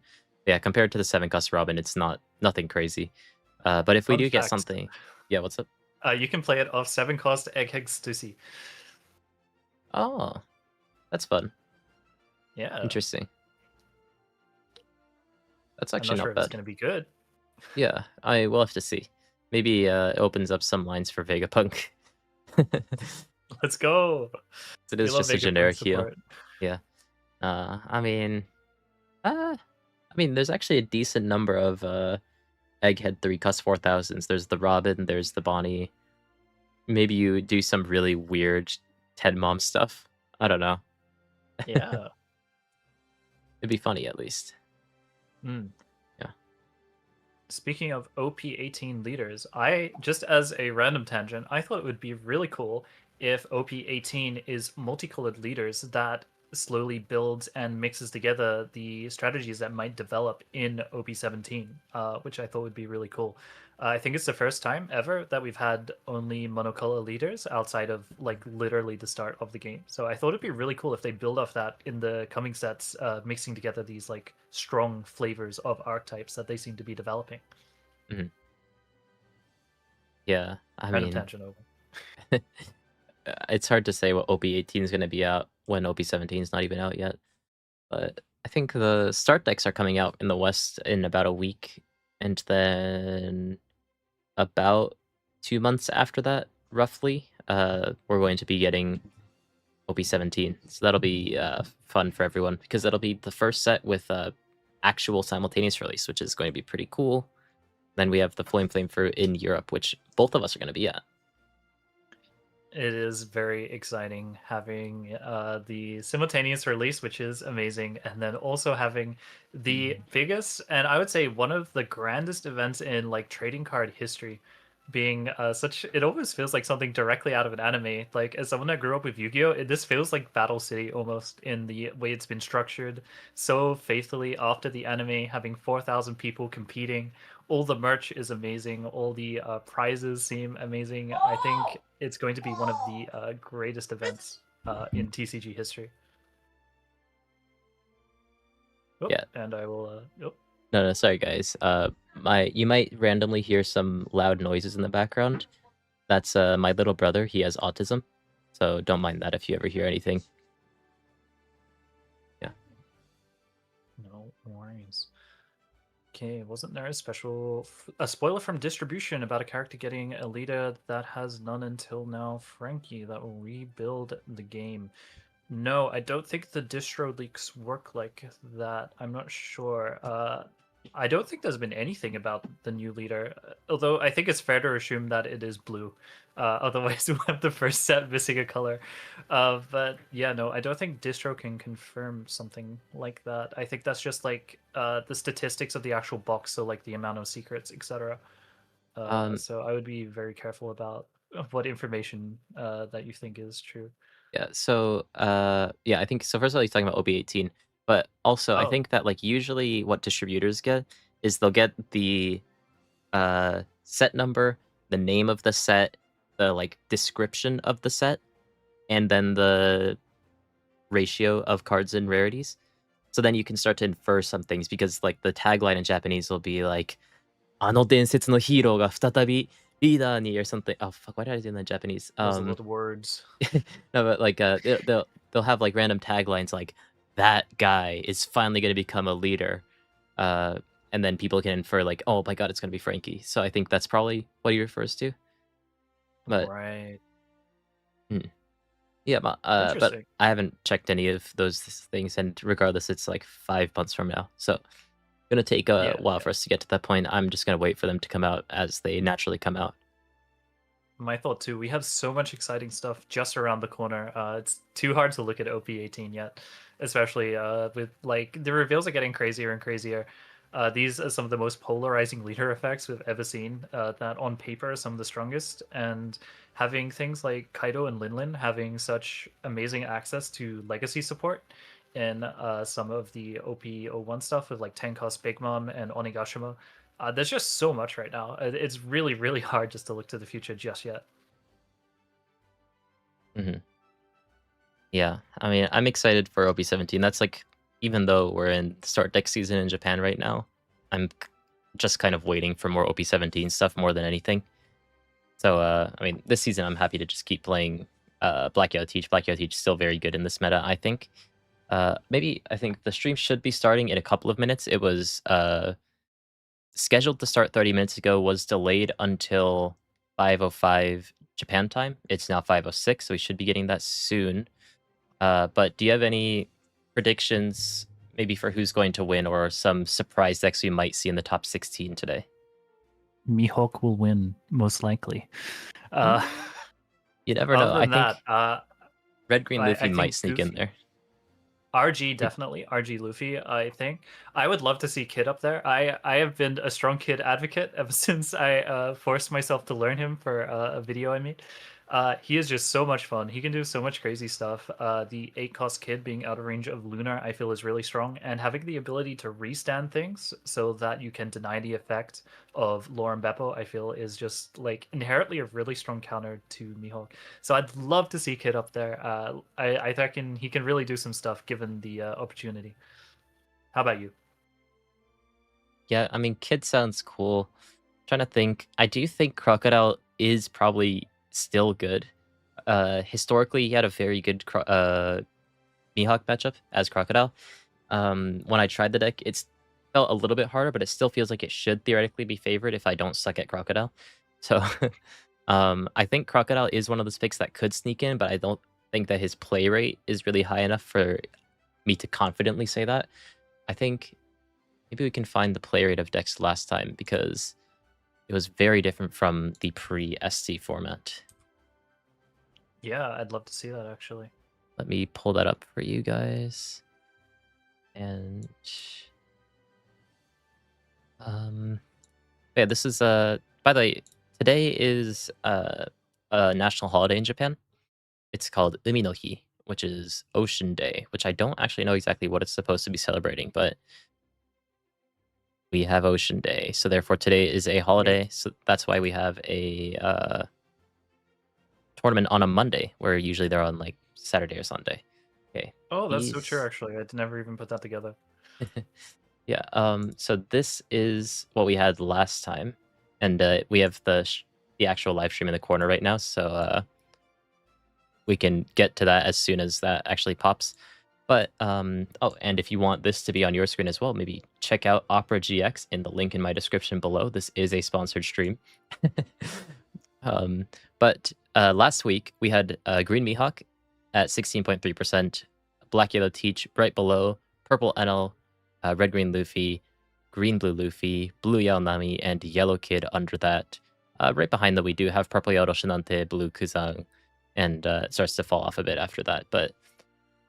Speaker 1: Yeah, compared to the 7 cost Robin, it's nothing crazy. But if we
Speaker 2: Fun
Speaker 1: do get
Speaker 2: fact.
Speaker 1: something, yeah, what's up?
Speaker 2: You can play it off 7 cost Egghead Stussy.
Speaker 1: Oh, that's fun.
Speaker 2: Yeah.
Speaker 1: Interesting. That's
Speaker 2: I'm
Speaker 1: actually
Speaker 2: not sure
Speaker 1: not
Speaker 2: if it's
Speaker 1: bad.
Speaker 2: gonna be good.
Speaker 1: Yeah, I will have to see. Maybe it opens up some lines for Vegapunk.
Speaker 2: Let's go.
Speaker 1: It
Speaker 2: We
Speaker 1: is
Speaker 2: love
Speaker 1: just a
Speaker 2: Vegapunk
Speaker 1: generic heal.
Speaker 2: support.
Speaker 1: Yeah. I mean, there's actually a decent number of Egghead 3 cost 4,000s. There's the Robin, there's the Bonnie. Maybe you do some really weird 10 mom stuff. I don't know.
Speaker 2: Yeah.
Speaker 1: It'd be funny at least.
Speaker 2: Mm.
Speaker 1: Yeah.
Speaker 2: Speaking of OP18 leaders, I just as a random tangent, I thought it would be really cool if OP18 is multicolored leaders that slowly builds and mixes together the strategies that might develop in OP17, which I thought would be really cool. I think it's the first time ever that we've had only monocolor leaders outside of like literally the start of the game. So I thought it'd be really cool if they build off that in the coming sets, mixing together these like strong flavors of archetypes that they seem to be developing.
Speaker 1: Mhm. Yeah, I
Speaker 2: Random
Speaker 1: mean,
Speaker 2: tangent over.
Speaker 1: it's hard to say what OP18 is gonna be out when OP17 is not even out yet, but I think the start decks are coming out in the West in about a week, and then about 2 months after that, roughly, we're going to be getting OP17. So that'll be fun for everyone because that'll be the first set with actual simultaneous release, which is going to be pretty cool. Then we have the Flame Fruit in Europe, which both of us are going to be at.
Speaker 2: It is very exciting having the simultaneous release, which is amazing, and then also having the biggest and I would say one of the grandest events in like trading card history, being such. It almost feels like something directly out of an anime. Like as someone that grew up with Yu-Gi-Oh, this feels like Battle City almost in the way it's been structured so faithfully after the anime, having 4,000 people competing. All the merch is amazing. All the prizes seem amazing. I think it's going to be one of the greatest events in TCG history. Oh,
Speaker 1: Yeah.
Speaker 2: and I will. Oh,
Speaker 1: No, no, sorry guys. You might randomly hear some loud noises in the background. That's my little brother. He has autism, so don't mind that if you ever hear anything. Yeah.
Speaker 2: no worries. Okay, wasn't there a spoiler from distribution about a character getting a leader that has none until now? Frankie, that will rebuild the game. No, I don't think the distro leaks work like that. I'm not sure. I don't think there's been anything about the new leader, although I think it's fair to assume that it is blue. Otherwise, we'll have the first set missing a color. But yeah, no, I don't think distro can confirm something like that. I think that's just like the statistics of the actual box, so like the amount of secrets, etc.
Speaker 1: Um.
Speaker 2: So I would be very careful about what information that you think is true.
Speaker 1: Yeah. So. Yeah. I think so. First of all, he's talking about OB18, but also I
Speaker 2: Oh,
Speaker 1: think that like usually what distributors get is they'll get the set number, the name of the set, the like description of the set, and then the ratio of cards and rarities. So then you can start to infer some things because like the tagline in Japanese will be like あの伝説のヒーローが再びリーダーに or something. Oh fuck, why did I do that in Japanese?
Speaker 2: those are the words.
Speaker 1: No, but like they'll have like random taglines like that guy is finally going to become a leader. And then people can infer like, oh my god, it's going to be Frankie. So I think that's probably what he refers to. But
Speaker 2: Right.
Speaker 1: hmm, yeah, but
Speaker 2: Interesting.
Speaker 1: I haven't checked any of those things, and regardless, it's like 5 months from now. So gonna take a
Speaker 2: Yeah,
Speaker 1: while
Speaker 2: yeah.
Speaker 1: for us to get to that point. I'm just gonna wait for them to come out as they naturally come out.
Speaker 2: My thought too. We have so much exciting stuff just around the corner. It's too hard to look at OP18 yet, especially with like the reveals are getting crazier and crazier. These are some of the most polarizing leader effects we've ever seen. That on paper are some of the strongest, and having things like Kaido and Linlin having such amazing access to legacy support in some of the OP01 stuff with like Tenkos, Big Mom, and Onigashima. There's just so much right now. It's really, really hard just to look to the future just yet.
Speaker 1: Hmm. Yeah, I mean, I'm excited for OP17. That's like, even though we're in start deck season in Japan right now, just kind of waiting for more OP17 stuff more than anything. So, I mean, this season I'm happy to just keep playing Black Yellow Teach. Black Yellow Teach is still very good in this meta, I think. Maybe I think the stream should be starting in a couple of minutes. It was scheduled to start 30 minutes ago, was delayed until 5:05 Japan time. It's now 5:06, so we should be getting that soon. But do you have any predictions, maybe for who's going to win, or some surprise decks we might see in the top 16 today?
Speaker 2: Mihawk will win, most likely. Uh,
Speaker 1: Mm, you never know.
Speaker 2: other
Speaker 1: I
Speaker 2: than that,
Speaker 1: think Red Green
Speaker 2: I
Speaker 1: Luffy might
Speaker 2: think
Speaker 1: sneak in
Speaker 2: Goofy,
Speaker 1: there.
Speaker 2: RG
Speaker 1: It-
Speaker 2: definitely, RG Luffy. I think I would love to see Kid up there. I have been a strong Kid advocate ever since I forced myself to learn him for a video I made. He is just so much fun. He can do so much crazy stuff. The 8 cost kid being out of range of Lunar, I feel is really strong, and having the ability to restand things so that you can deny the effect of Lorem Beppo, I feel is just like inherently a really strong counter to Mihawk. So I'd love to see Kid up there. I reckon he can really do some stuff given the opportunity. How about you?
Speaker 1: Yeah, I mean, Kid sounds cool. Trying to think. I do think Crocodile is probably still good. Historically, he had a very good Mihawk matchup as Crocodile. When I tried the deck, it's felt a little bit harder, but it still feels like it should theoretically be favored if I don't suck at Crocodile. So, I think Crocodile is one of those picks that could sneak in, but I don't think that his play rate is really high enough for me to confidently say that. I think maybe we can find the play rate of decks last time because it was very different from the pre-SC format.
Speaker 2: Yeah, I'd love to see that actually.
Speaker 1: Let me pull that up for you guys. And yeah, this is by the way, today is a national holiday in Japan. It's called Umi no Hi, which is Ocean Day, which I don't actually know exactly what it's supposed to be celebrating, but we have Ocean Day. So therefore today is a
Speaker 2: Wait.
Speaker 1: holiday. So that's why we have a tournament on a Monday, where usually they're on like Saturday or Sunday. Okay.
Speaker 2: Oh, that's so true
Speaker 1: These
Speaker 2: actually. I'd never even put that together.
Speaker 1: Yeah, so this is what we had last time, and we have the actual live stream in the corner right now, so we can get to that as soon as that actually pops. But oh, and if you want this to be on your screen as well, maybe check out Opera GX in the link in my description below. This is a sponsored stream. um, but last week we had Green Mihawk at 16.3%, Black Yellow Teach right below, Purple Enel, Red Green Luffy, Green Blue Luffy, Blue Yaonami, and Yellow Kid under that. Right behind that we do have Purple Yellow Shinante, Blue Kuzang, and it starts to fall off a bit after that. But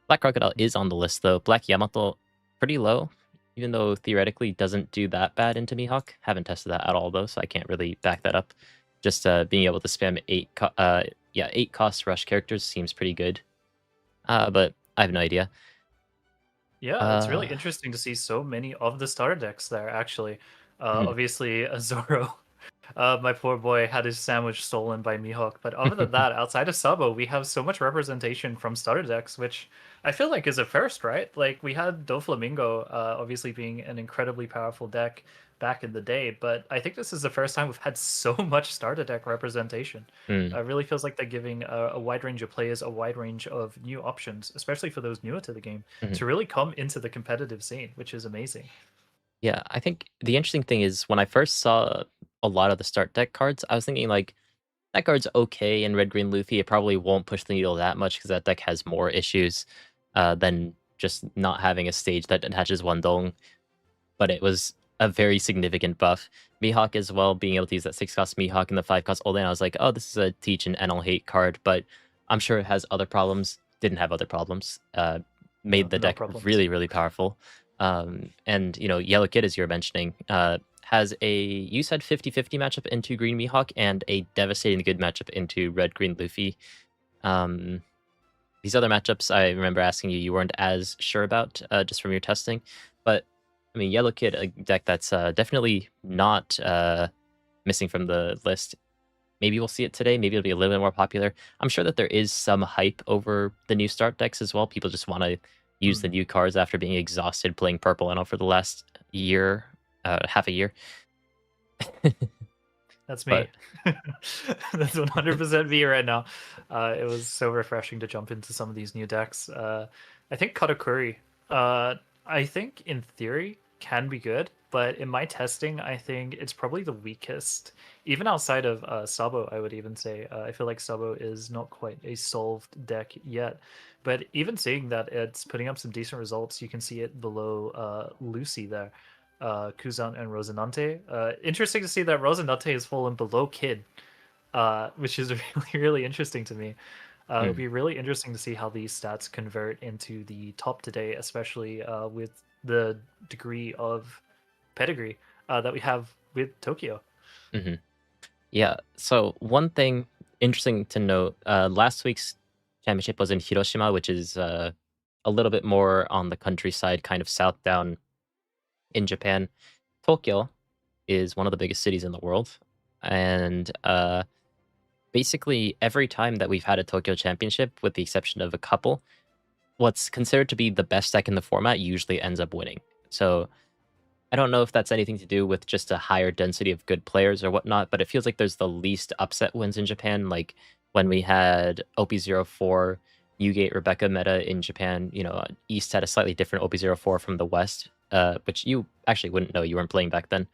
Speaker 1: Black Crocodile is on the list though. Black Yamato pretty low, even though theoretically doesn't do that bad into Mihawk. Haven't tested that at all though, so I can't really back that up. Just being able to spam 8 cost rush characters seems pretty good. But I have no idea.
Speaker 2: Yeah, it's really
Speaker 1: Uh,
Speaker 2: interesting to see so many of the starter decks there, actually.
Speaker 1: mhm,
Speaker 2: Obviously, Zoro, my poor boy, had his sandwich stolen by Mihawk. But other than that, outside of Sabo, we have so much representation from starter decks, which I feel like is a first, right? Like, we had Doflamingo, obviously being an incredibly powerful deck back in the day, but I think this is the first time we've had so much starter deck representation.
Speaker 1: mm,
Speaker 2: It really feels like they're giving a wide range of players a wide range of new options, especially for those newer to the game,
Speaker 1: mhm.
Speaker 2: to really come into the competitive scene, which is amazing.
Speaker 1: Yeah, I think the interesting thing is when I first saw a lot of the start deck cards, I was thinking like that card's okay in Red Green Luffy. It probably won't push the needle that much because that deck has more issues than just not having a stage that attaches one dong. But it was a very significant buff. Mihawk as well, being able to use that 6 cost Mihawk and the 5 cost Olden, I was like, oh, this is a Teach and Enel hate card, but I'm sure it has other problems. Didn't have other problems. Made
Speaker 2: No,
Speaker 1: the
Speaker 2: no
Speaker 1: deck
Speaker 2: problems.
Speaker 1: really, really powerful. And, you know, Yellow Kid, as you're mentioning, has a, you said 50-50 matchup into Green Mihawk and a devastating good matchup into Red Green Luffy. Um, these other matchups, I remember asking you, you weren't as sure about just from your testing. But I mean, Yellow Kid, a deck that's definitely not missing from the list. Maybe we'll see it today. Maybe it'll be a little bit more popular. I'm sure that there is some hype over the new start decks as well. People just want to use the
Speaker 2: Hmm.
Speaker 1: new cards after being exhausted playing Purple Enel for the last year, half a year.
Speaker 2: That's
Speaker 1: But
Speaker 2: me. That's 100% me right now. It was so refreshing to jump into some of these new decks. I think Katakuri, I think in theory can be good, but in my testing, I think it's probably the weakest. Even outside of Sabo, I would even say. I feel like Sabo is not quite a solved deck yet. But even seeing that it's putting up some decent results, you can see it below Lucy there, Kuzan and Rosinante. Interesting to see that Rosinante has fallen below Kid, which is really, really interesting to me. It'll
Speaker 1: mm,
Speaker 2: be really interesting to see how these stats convert into the top today, especially with the degree of pedigree that we have with Tokyo.
Speaker 1: mhm. Yeah. So one thing. interesting to note, last week's championship was in Hiroshima, which is a little bit more on the countryside, kind of south down in Japan. Tokyo is one of the biggest cities in the world, and basically every time that we've had a Tokyo Championship, with the exception of a couple, what's considered to be the best deck in the format usually ends up winning. So I don't know if that's anything to do with just a higher density of good players or whatnot, but it feels like there's the least upset wins in Japan. Like when we had OP04 Ugate Rebecca meta in Japan, East had a slightly different OP04 from the West, which you actually wouldn't know. You weren't playing back then.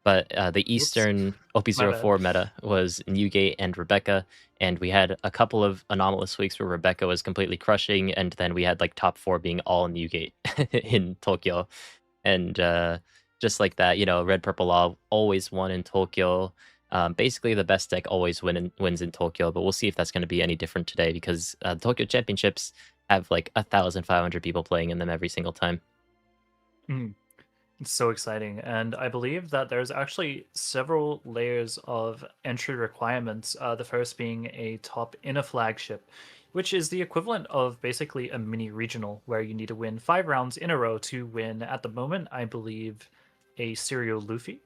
Speaker 1: But the
Speaker 2: Whoops,
Speaker 1: Eastern
Speaker 2: my bad.
Speaker 1: OP04 meta was Newgate and Rebecca, and we had a couple of anomalous weeks where Rebecca was completely crushing, and then we had like top four being all Newgate in Tokyo. And just like that, Red Purple Law always won in Tokyo. Basically, the best deck always wins in Tokyo, but we'll see if that's going to be any different today because the Tokyo Championships have like 1,500 people playing in them every single time.
Speaker 2: Mm. It's so exciting. And I believe that there's actually several layers of entry requirements. The first being a top in a flagship, which is the equivalent of basically a mini regional where you need to win 5 rounds in a row to win, at the moment, I believe, a serial Luffy.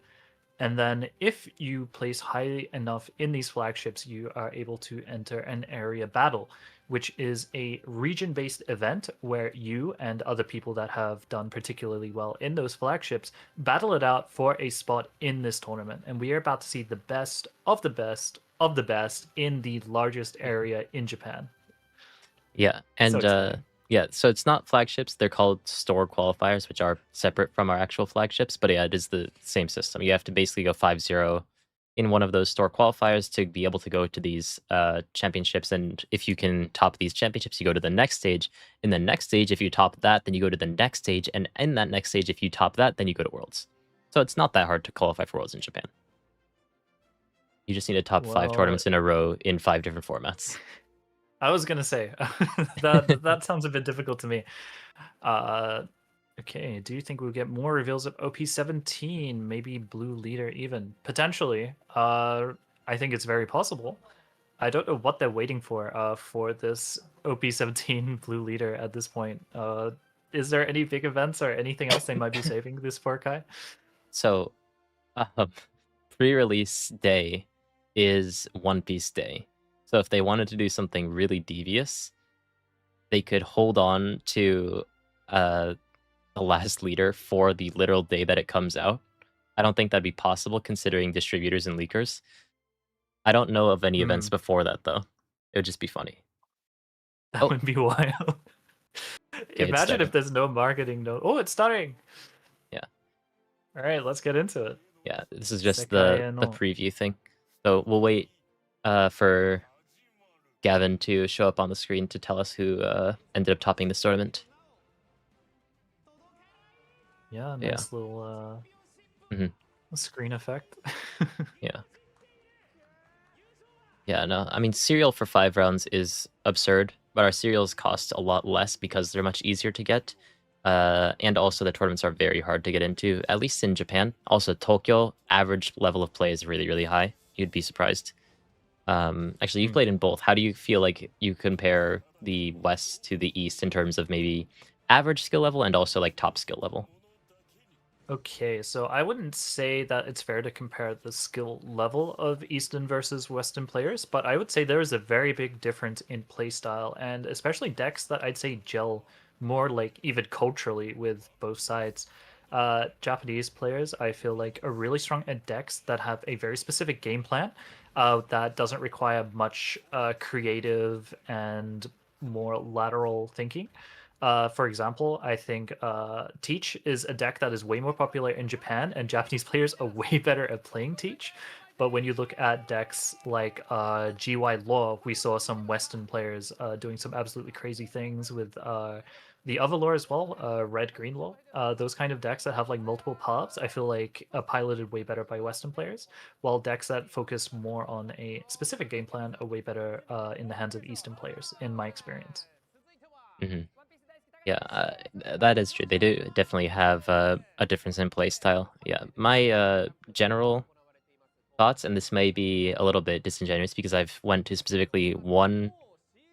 Speaker 2: And then if you place high enough in these flagships, you are able to enter an area battle, which is a region-based event where you and other people that have done particularly well in those flagships battle it out for a spot in this tournament. And we are about to see the best of the best of the best in the largest area in Japan.
Speaker 1: Yeah,
Speaker 2: So
Speaker 1: and
Speaker 2: exciting.
Speaker 1: yeah, so it's not flagships. They're called store qualifiers, which are separate from our actual flagships. But yeah, it is the same system. You have to basically go 5-0 in one of those store qualifiers to be able to go to these championships. And if you can top these championships, you go to the next stage. In the next stage, if you top that, then you go to the next stage. And in that next stage, if you top that, then you go to Worlds. So it's not that hard to qualify for Worlds in Japan. You just need to top 5 tournaments
Speaker 2: Well,
Speaker 1: in a row in 5 different formats.
Speaker 2: I was gonna say that sounds a bit difficult to me. Uh, okay, do you think we'll get more reveals of OP17? Maybe Blue Leader even potentially. I think it's very possible. I don't know what they're waiting for this OP17 Blue Leader at this point. Is there any big events or anything else they might be saving this for, Kai?
Speaker 1: So um, pre-release day is One Piece Day. So if they wanted to do something really devious, they could hold on to uh, the last leader for the literal day that it comes out. I don't think that'd be possible considering distributors and leakers. I don't know of any events
Speaker 2: Hmm,
Speaker 1: before that though. It would just be funny.
Speaker 2: that
Speaker 1: Oh,
Speaker 2: would be wild.
Speaker 1: okay, it's
Speaker 2: Imagine if
Speaker 1: starting.
Speaker 2: there's no marketing. No, oh, it's starting.
Speaker 1: Yeah,
Speaker 2: All right, let's get into it.
Speaker 1: yeah. This is just the
Speaker 2: Sekai
Speaker 1: the
Speaker 2: no.
Speaker 1: preview thing. So we'll wait for Gavin to show up on the screen to tell us who ended up topping this tournament.
Speaker 2: Yeah,
Speaker 1: Yeah.
Speaker 2: nice little
Speaker 1: Hmm.
Speaker 2: screen effect.
Speaker 1: Yeah. Yeah, no. I mean, cereal for 5 rounds is absurd, but our cereals cost a lot less because they're much easier to get. And also the tournaments are very hard to get into, at least in Japan. Also, Tokyo, average level of play is really, really high. You'd be surprised. Actually, you've
Speaker 2: Hmm.
Speaker 1: played in both. How do you feel like you compare the West to the East in terms of maybe average skill level and also like top skill level?
Speaker 2: Okay, so I wouldn't say that it's fair to compare the skill level of Eastern versus Western players, but I would say there is a very big difference in playstyle, and especially decks that I'd say gel more like even culturally with both sides. Japanese players, I feel like, are really strong at decks that have a very specific game plan that doesn't require much creative and more lateral thinking. For example, I think Teach is a deck that is way more popular in Japan, and Japanese players are way better at playing Teach. But when you look at decks like GY Law, we saw some Western players doing some absolutely crazy things with the other lore as well, Red Green Law. Those kind of decks that have like multiple paths, I feel like are piloted way better by Western players, while decks that focus more on a specific game plan are way better in the hands of Eastern players, in my experience.
Speaker 1: Hmm. Yeah, that is true. They do definitely have a difference in play style. Yeah, my general thoughts, and this may be a little bit disingenuous because I've went to specifically one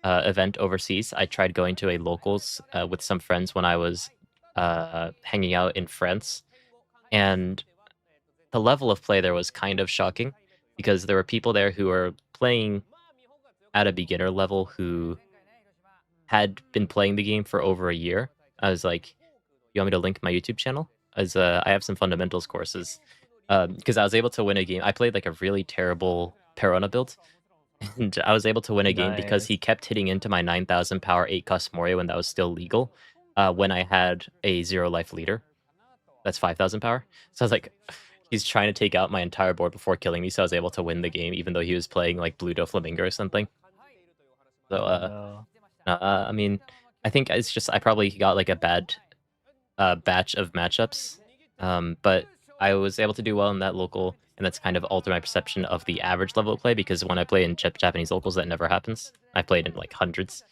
Speaker 1: event overseas. I tried going to a locals with some friends when I was hanging out in France, and the level of play there was kind of shocking because there were people there who were playing at a beginner level who had been playing the game for over a year. I was like, "You want me to link my YouTube channel?" As I have some fundamentals courses because I was able to win a game. I played like a really terrible Perona build, and I was able to win a game because
Speaker 2: Nice.
Speaker 1: he kept hitting into my 9,000 power 8 cost Moria when that was still legal. When I had a 0 life leader, that's 5,000 power. So I was like, he's trying to take out my entire board before killing me, so I was able to win the game, even though he was playing like Blue Doflamingo or something. So,
Speaker 2: Oh no.
Speaker 1: I mean, I think it's just I probably got like a bad batch of matchups, but I was able to do well in that local, and that's kind of altered my perception of the average level of play because when I play in Japanese locals, that never happens. I played in like hundreds.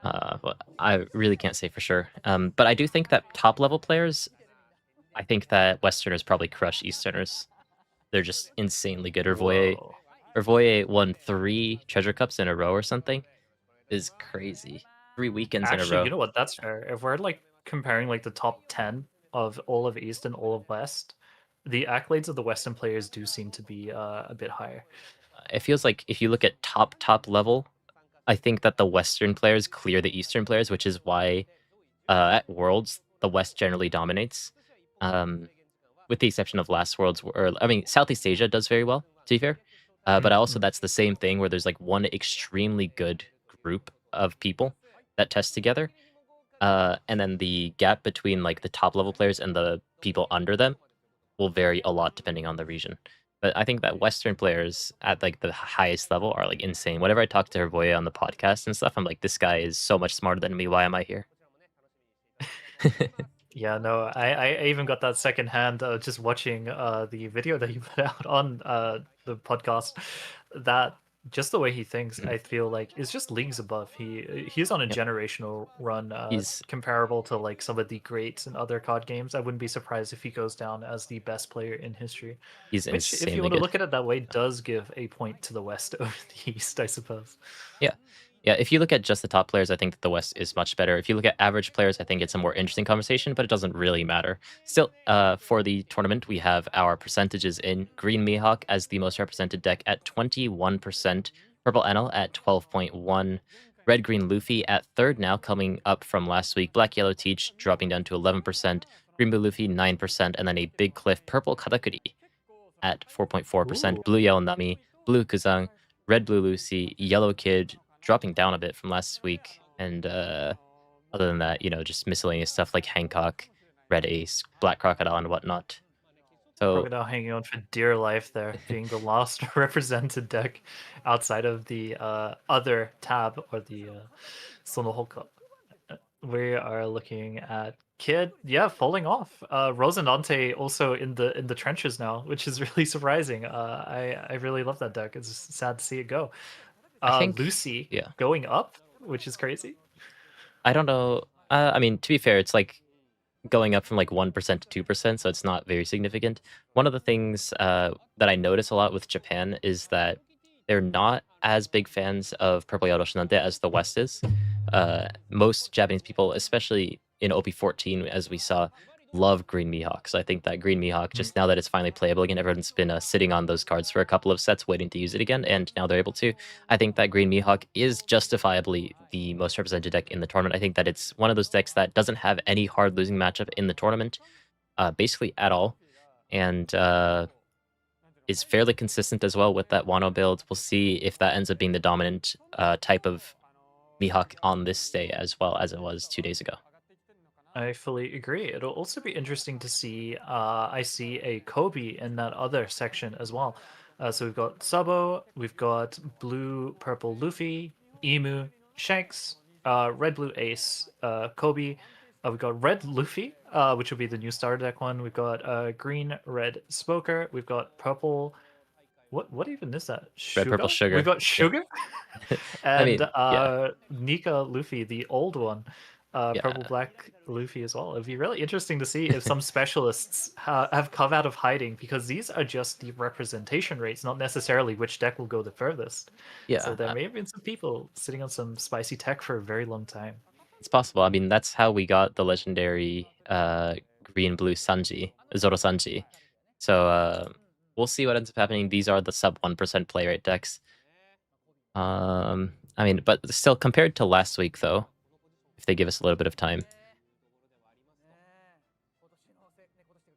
Speaker 1: But I really can't say for sure. But I do think that top level players, I think that Westerners probably crush Easterners. They're just insanely good.
Speaker 2: Whoa.
Speaker 1: Hervoye won 3 treasure cups in a row or something. Is crazy. 3 weekends in a
Speaker 2: Actually,
Speaker 1: row.
Speaker 2: you know what? That's fair. If we're like comparing like the top 10 of all of East and all of West, the accolades of the Western players do seem to be a bit higher.
Speaker 1: It feels like if you look at top level, I think that the Western players clear the Eastern players, which is why at Worlds the West generally dominates. Um, with the exception of last Worlds, or I mean, Southeast Asia does very well, to be fair. But also,
Speaker 2: Mm-mm.
Speaker 1: that's the same thing where there's like one extremely good group of people that test together, and then the gap between like the top level players and the people under them will vary a lot depending on the region. But I think that Western players at like the highest level are like insane. Whenever I talk to Hervoya on the podcast and stuff, I'm like, this guy is so much smarter than me. Why am I here?
Speaker 2: Yeah, no, I even got that secondhand just watching the video that you put out on the podcast. That just the way he thinks,
Speaker 1: Mhm.
Speaker 2: I feel like is just leagues above. He's on a
Speaker 1: Yep.
Speaker 2: generational run,
Speaker 1: He's
Speaker 2: comparable to like some of the greats in other COD games. I wouldn't be surprised if he goes down as the best player in history.
Speaker 1: he's
Speaker 2: Which, if you
Speaker 1: insanely
Speaker 2: want to
Speaker 1: good.
Speaker 2: look at it that way, does give a point to the West over the East, I suppose.
Speaker 1: Yeah. Yeah, if you look at just the top players, I think that the West is much better. If you look at average players, I think it's a more interesting conversation, but it doesn't really matter. Still, for the tournament, we have our percentages in Green Mihawk as the most represented deck at 21%, Purple Enel at 12.1, Red Green Luffy at third now, coming up from last week, Black Yellow Teach dropping down to 11%, Green Blue Luffy 9%, and then a big cliff, Purple Katakuri at 4.4%,
Speaker 2: Ooh,
Speaker 1: Blue Yellow Nami, Blue Kazang, Red Blue Lucy, Yellow Kid, dropping down a bit from last week. And other than that, just miscellaneous stuff like Hancock, Red Ace, Black Crocodile, and whatnot. So
Speaker 2: Crocodile hanging on for dear life there, being the last represented deck outside of the other tab or the Sonohoka. We are looking at Kid, yeah, falling off. Rosinante also in the trenches now, which is really surprising. I really love that deck. It's just sad to see it go.
Speaker 1: I think,
Speaker 2: Lucy
Speaker 1: yeah,
Speaker 2: going up, which is crazy.
Speaker 1: I don't know. I mean, to be fair, it's like going up from like 1% to 2%, so it's not very significant. One of the things that I notice a lot with Japan is that they're not as big fans of Purple Yellow Shinante as the West is. Most Japanese people, especially in OP14, as we saw, love Green Mihawk. So I think that Green Mihawk,
Speaker 2: Mm.
Speaker 1: just now that it's finally playable again, everyone's been sitting on those cards for a couple of sets waiting to use it again, and now they're able to. I think that Green Mihawk is justifiably the most represented deck in the tournament. I think that it's one of those decks that doesn't have any hard losing matchup in the tournament, basically at all, and is fairly consistent as well with that Wano build. We'll see if that ends up being the dominant type of Mihawk on this day as well as it was 2 days ago.
Speaker 2: I fully agree. It'll also be interesting to see. I see a Kobe in that other section as well. So we've got Sabo, we've got blue, purple Luffy, Emu, Shanks, red, blue Ace, Kobe. We've got red Luffy, which will be the new starter deck one. We've got green, red Smoker. We've got purple. What even is that?
Speaker 1: Red, purple,
Speaker 2: Sugar? We've
Speaker 1: sugar.
Speaker 2: got
Speaker 1: Yeah.
Speaker 2: Sugar
Speaker 1: I
Speaker 2: and
Speaker 1: mean, yeah.
Speaker 2: Nika Luffy, the old one. purple
Speaker 1: Yeah.
Speaker 2: black Luffy as well. It'd be really interesting to see if some specialists have come out of hiding because these are just the representation rates, not necessarily which deck will go the furthest. So
Speaker 1: Yeah,
Speaker 2: there may have been some people sitting on some spicy tech for a very long time.
Speaker 1: it's possible. I mean, that's how we got the legendary, green blue Sanji, Zoro Sanji. So, we'll see what ends up happening. These are the sub 1% play rate decks. I mean, but still, compared to last week, though, if they give us a little bit of time,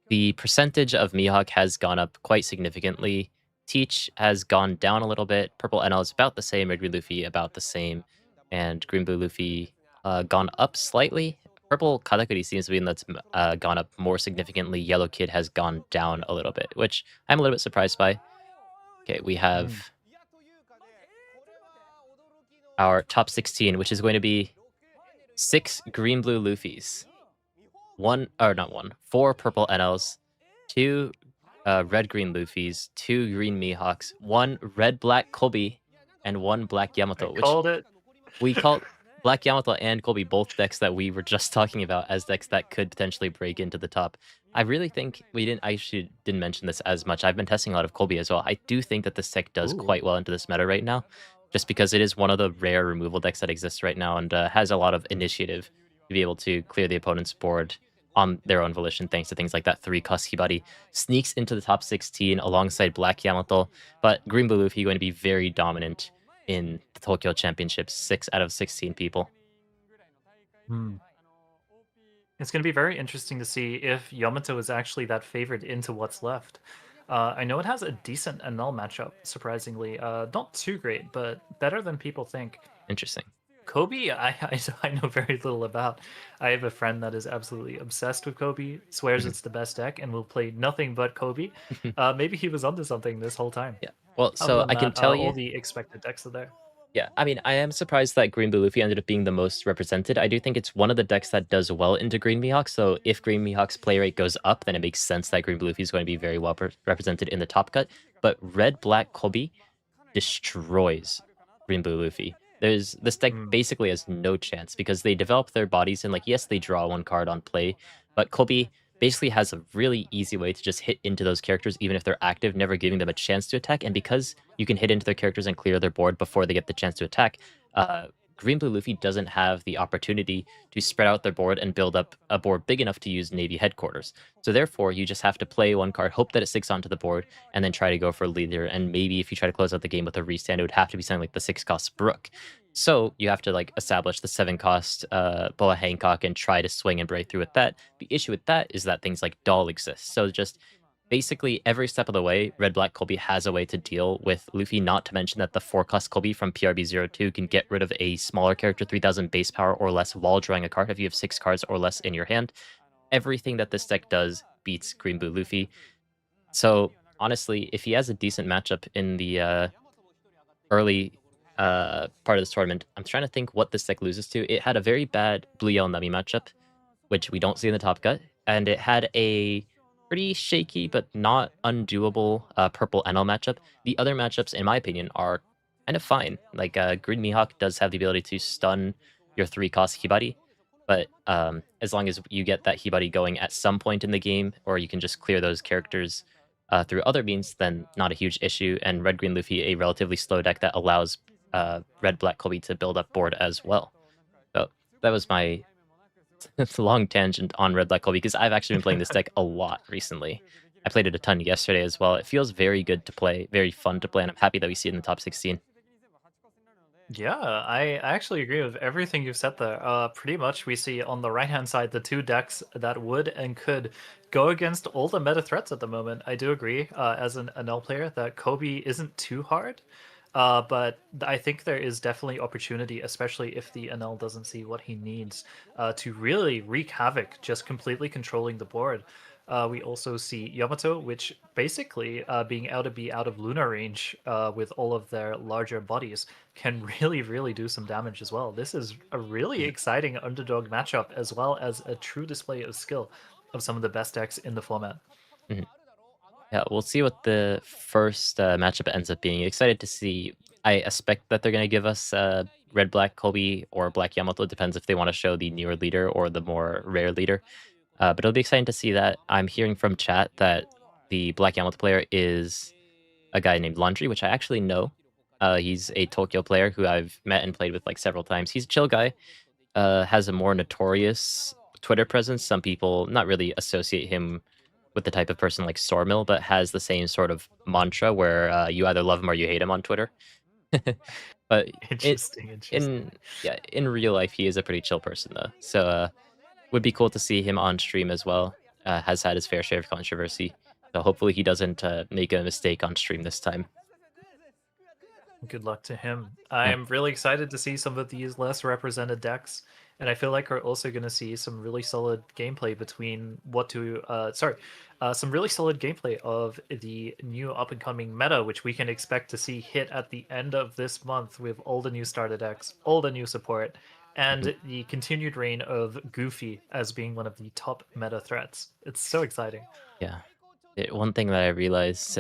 Speaker 1: the percentage of Mihawk has gone up quite significantly. Teach has gone down a little bit. Purple NL is about the same. Red Blue Luffy about the same, and Green Blue Luffy gone up slightly. Purple Katakuri seems to be that's gone up more significantly. Yellow Kid has gone down a little bit, which I'm a little bit surprised by. Okay, we have
Speaker 2: Mm.
Speaker 1: our top 16, which is going to be 6 Green Blue Luffys, one or not one, 4 purple NLs, 2 red green Luffys, 2 green Mihawks, 1 red black Kobe, and 1 black
Speaker 2: I
Speaker 1: Yamato, which
Speaker 2: called it.
Speaker 1: we call Black Yamato and Kobe both decks that we were just talking about as decks that could potentially break into the top. I really think I actually didn't mention this as much. I've been testing a lot of Kobe as well. I do think that this deck does
Speaker 2: Ooh.
Speaker 1: quite well into this meta right now, just because it is one of the rare removal decks that exists right now and has a lot of initiative to be able to clear the opponent's board on their own volition, thanks to things like that 3 cost Hibari. Sneaks into the top 16 alongside Black Yamato, but Green Blue Luffy going to be very dominant in the Tokyo Championships, 6 out of 16 people.
Speaker 2: Hmm. It's going to be very interesting to see if Yamato is actually that favored into what's left. I know it has a decent NL matchup, surprisingly. Not too great, but better than people think.
Speaker 1: Interesting.
Speaker 2: Kobe, I know very little about. I have a friend that is absolutely obsessed with Kobe, swears
Speaker 1: Mhm.
Speaker 2: it's the best deck, and will play nothing but Kobe. Maybe he was onto something this whole time.
Speaker 1: Yeah. Well,
Speaker 2: Other
Speaker 1: so
Speaker 2: than
Speaker 1: I can
Speaker 2: that,
Speaker 1: tell
Speaker 2: all
Speaker 1: you,
Speaker 2: the expected decks are there.
Speaker 1: yeah, I mean, I am surprised that Green Blue Luffy ended up being the most represented. I do think it's one of the decks that does well into Green Mihawk, so if Green Mihawk's play rate goes up, then it makes sense that Green Blue Luffy is going to be very well represented in the top cut. But Red Black Kobe destroys Green Blue Luffy. This deck
Speaker 2: Hmm.
Speaker 1: basically has no chance because they develop their bodies and like yes, they draw one card on play, but Kobe basically has a really easy way to just hit into those characters even if they're active, never giving them a chance to attack. And because you can hit into their characters and clear their board before they get the chance to attack, uh, Green Blue Luffy doesn't have the opportunity to spread out their board and build up a board big enough to use Navy headquarters. So therefore, you just have to play one card, hope that it sticks onto the board, and then try to go for leader. And maybe if you try to close out the game with a restand, it would have to be something like the 6 cost Brook. So you have to like establish the 7 cost Boa Hancock and try to swing and break through with that. The issue with that is that things like Doll exist. So just basically every step of the way, Red Black Kobe has a way to deal with Luffy, not to mention that the 4 cost Kobe from PRB02 can get rid of a smaller character 3000 base power or less while drawing a card if you have 6 cards or less in your hand. Everything that this deck does beats Green Blue Luffy. So honestly, if he has a decent matchup in the early part of this tournament, I'm trying to think what this deck loses to. It had a very bad Blue Yell Nami matchup, which we don't see in the top cut, and it had a pretty shaky but not undoable purple NL matchup. The other matchups, in my opinion, are kind of fine. Like Green Mihawk does have the ability to stun your 3 cost Hibari, but as long as you get that Hibari going at some point in the game, or you can just clear those characters through other means, then not a huge issue. And Red Green Luffy, a relatively slow deck that allows Red Black Kobe to build up board as well. So that was my long tangent on Red Black Kobe because I've actually been playing this deck a lot recently. I played it a ton yesterday as well. It feels very good to play, very fun to play, and I'm happy that we see it in the top 16.
Speaker 2: Yeah, I actually agree with everything you've said there. Pretty much we see on the right hand side the two decks that would and could go against all the meta threats at the moment. I do agree, as an NL player, that Kobe isn't too hard. But I think there is definitely opportunity, especially if the NL doesn't see what he needs, to really wreak havoc, just completely controlling the board. We also see Yamato, which basically being able to be out of Luna range with all of their larger bodies can really, really do some damage as well. This is a really
Speaker 1: Mhm,
Speaker 2: exciting underdog matchup, as well as a true display of skill of some of the best decks in the format.
Speaker 1: mhm. Yeah, we'll see what the first matchup ends up being. Excited to see. I expect that they're going to give us red black Kobe or black Yamato. It depends if they want to show the newer leader or the more rare leader. But it'll be exciting to see that. I'm hearing from chat that the black Yamato player is a guy named Laundry, which I actually know. He's a Tokyo player who I've met and played with like several times. He's a chill guy. Has a more notorious Twitter presence. Some people not really associate him with the type of person like Sawmill, but has the same sort of mantra where you either love him or you hate him on Twitter. But it
Speaker 2: Interesting, interesting.
Speaker 1: in yeah, in real life he is a pretty chill person though. So would be cool to see him on stream as well. Has had his fair share of controversy. So hopefully he doesn't make a mistake on stream this time.
Speaker 2: Good luck to him.
Speaker 1: Yeah.
Speaker 2: I'm really excited to see some of these less represented decks, and I feel like we're also going to see some really solid gameplay between some really solid gameplay of the new up and coming meta, which we can expect to see hit at the end of this month with all the new starter decks, all the new support,
Speaker 1: Mhm.
Speaker 2: and the continued reign of Goofy as being one of the top meta threats. It's so exciting.
Speaker 1: Yeah. One thing that I realized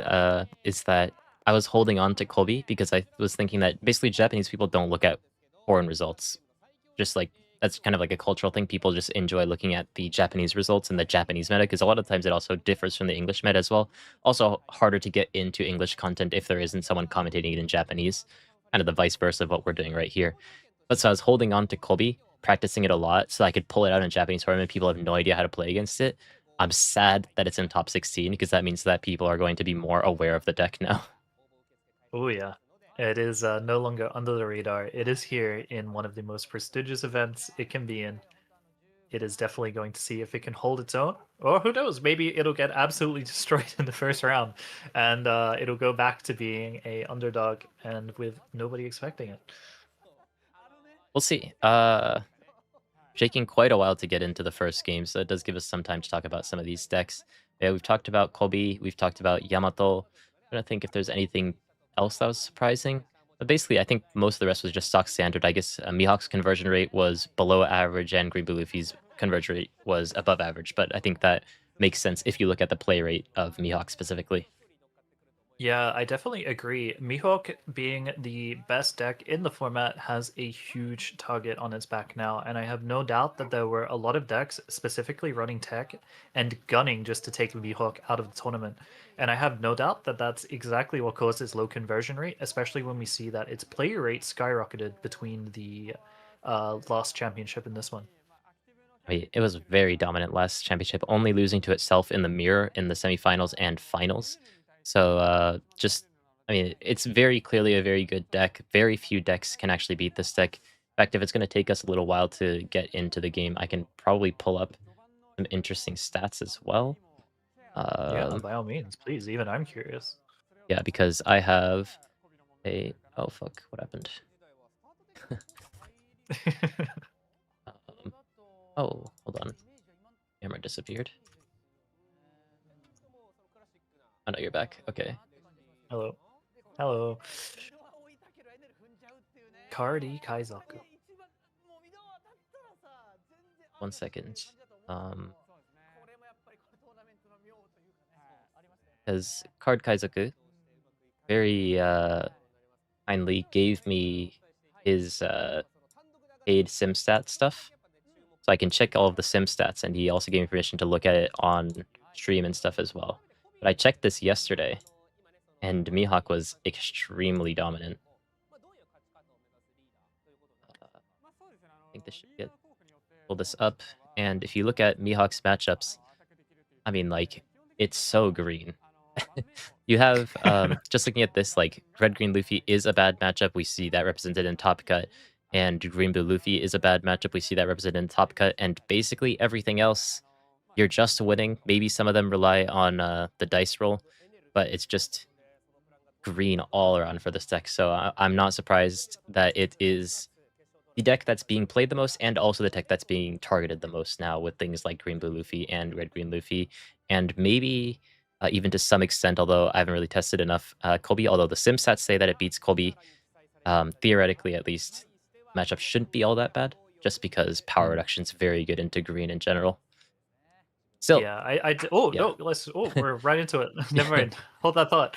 Speaker 1: is that I was holding on to Kobe because I was thinking that basically Japanese people don't look at foreign results. Just like that's kind of like a cultural thing. People just enjoy looking at the Japanese results and the Japanese meta because a lot of times it also differs from the English meta as well. Also, harder to get into English content if there isn't someone commentating it in Japanese. Kind of the vice versa of what we're doing right here. But so I was holding on to Kobe, practicing it a lot so I could pull it out in a Japanese tournament. People have no idea how to play against it. I'm sad that it's in top 16 because that means that people are going to be more aware of the deck now.
Speaker 2: Oh yeah. It is no longer under the radar. It is here in one of the most prestigious events it can be in. It is definitely going to see if it can hold its own, or who knows, maybe it'll get absolutely destroyed in the first round, and it'll go back to being a underdog and with nobody expecting it.
Speaker 1: We'll see. Taking quite a while to get into the first game, so it does give us some time to talk about some of these decks. Yeah, we've talked about Kobe, we've talked about Yamato. I don't think if there's anything else that was surprising. But basically, I think most of the rest was just stock standard. I guess Mihawk's conversion rate was below average, and Green Blue Luffy's conversion rate was above average. But I think that makes sense if you look at the play rate of Mihawk specifically.
Speaker 2: Yeah, I definitely agree. Mihawk being the best deck in the format has a huge target on its back now, and I have no doubt that there were a lot of decks specifically running tech and gunning just to take Mihawk out of the tournament. And I have no doubt that that's exactly what caused its low conversion rate, especially when we see that its play rate skyrocketed between the last championship and this one.
Speaker 1: I mean, it was very dominant last championship, only losing to itself in the mirror in the semifinals and finals. So I mean, it's very clearly a very good deck. Very few decks can actually beat this deck. In fact, if it's going to take us a little while to get into the game, I can probably pull up some interesting stats as well.
Speaker 2: Yeah,
Speaker 1: Um,
Speaker 2: by all means, please. Even I'm curious.
Speaker 1: yeah, because I have a oh fuck, what happened? Um, oh, hold on, camera disappeared. Oh no, you're back. Okay,
Speaker 2: Hello. Hello. Cardi Kaizoku.
Speaker 1: 1 second. Um, because Card Kaizoku very kindly gave me his paid SimStat stuff. So I can check all of the sim stats, and he also gave me permission to look at it on stream and stuff as well. But I checked this yesterday, and Mihawk was extremely dominant. I think this should get pull this up, and if you look at Mihawk's matchups, I mean, like, it's so green. You have, just looking at this, like, Red Green Luffy is a bad matchup. We see that represented in Top Cut, and Green Blue Luffy is a bad matchup. We see that represented in Top Cut, and basically everything else, you're just winning. Maybe some of them rely on the dice roll, but it's just green all around for this deck. So I'm not surprised that it is the deck that's being played the most, and also the deck that's being targeted the most now with things like Green Blue Luffy and Red Green Luffy, and maybe even to some extent, although I haven't really tested enough, Kobe. Although the sim stats say that it beats Kobe, theoretically at least, matchup shouldn't be all that bad, just because power
Speaker 2: Hmm.
Speaker 1: reduction's very good into green in general. Still,
Speaker 2: Yeah, oh
Speaker 1: yeah,
Speaker 2: no, we're right into it. Never mind. Hold that thought.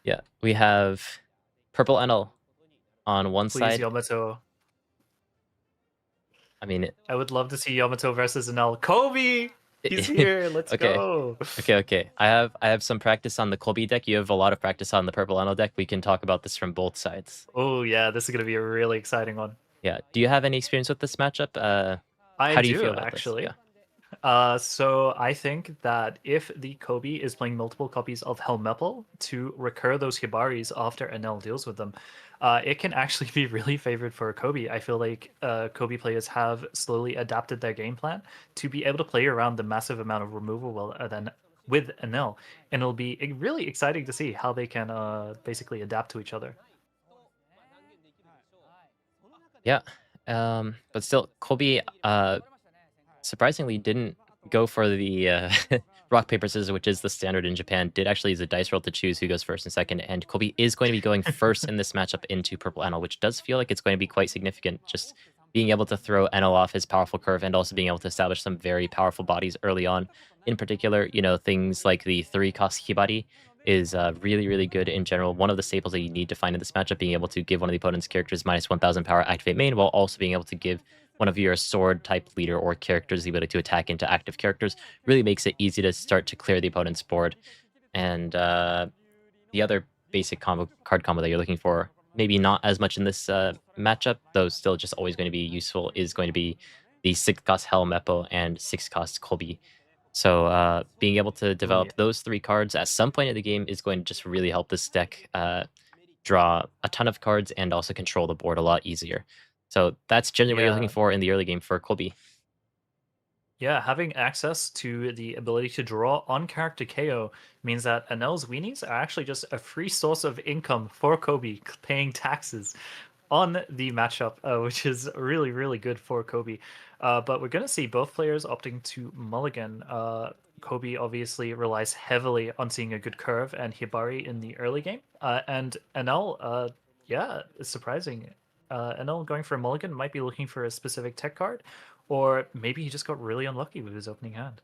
Speaker 1: yeah, we have Purple NL on one
Speaker 2: Please,
Speaker 1: side.
Speaker 2: Yamato.
Speaker 1: I mean,
Speaker 2: I would love to see Yamato versus Anel. Kobe! He's here. Let's
Speaker 1: okay.
Speaker 2: go.
Speaker 1: Okay. I have some practice on the Colby deck. You have a lot of practice on the Purple Anno deck. We can talk about this from both sides.
Speaker 2: Oh, yeah, this is going to be a really exciting one.
Speaker 1: Yeah. Do you have any experience with this matchup?
Speaker 2: I
Speaker 1: How do you feel
Speaker 2: do,
Speaker 1: about this?
Speaker 2: actually.
Speaker 1: Yeah.
Speaker 2: So I think that if the Kobe is playing multiple copies of Helmeppel to recur those Hibaris after Enel deals with them, it can actually be really favored for Kobe. I feel like Kobe players have slowly adapted their game plan to be able to play around the massive amount of removal then with Enel, and it'll be really exciting to see how they can basically adapt to each other.
Speaker 1: Yeah. But still, Colby surprisingly didn't go for the rock paper scissors, which is the standard in Japan. Did actually use a dice roll to choose who goes first and second, and Colby is going to be going first in this matchup into Purple Enel, which does feel like it's going to be quite significant. Just being able to throw Enel off his powerful curve and also being able to establish some very powerful bodies early on. In particular, things like the 3-cost Hibari is really good in general. One of the staples that you need to find in this matchup, being able to give one of the opponent's characters minus 1000 power activate main, while also being able to give one of your sword type leader or characters the ability to attack into active characters, really makes it easy to start to clear the opponent's board. And the other basic card combo that you're looking for, maybe not as much in this matchup, though still just always going to be useful, is going to be the 6-cost Helm Eppo and 6-cost Colby. So being able to
Speaker 2: Oh yeah,
Speaker 1: develop those 3 cards at some point in the game is going to just really help this deck draw a ton of cards and also control the board a lot easier. So that's generally what you're looking
Speaker 2: yeah.
Speaker 1: for in the early game for Colby.
Speaker 2: Yeah, having access to the ability to draw on character KO means that Anel's weenies are actually just a free source of income for Kobe, paying taxes on the matchup, which is really good for Kobe. But we're going to see both players opting to mulligan. Kobe obviously relies heavily on seeing a good curve and Hibari in the early game. And Anel, yeah, it's surprising. Enel going for a mulligan might be looking for a specific tech card, or maybe he just got really unlucky with his opening hand.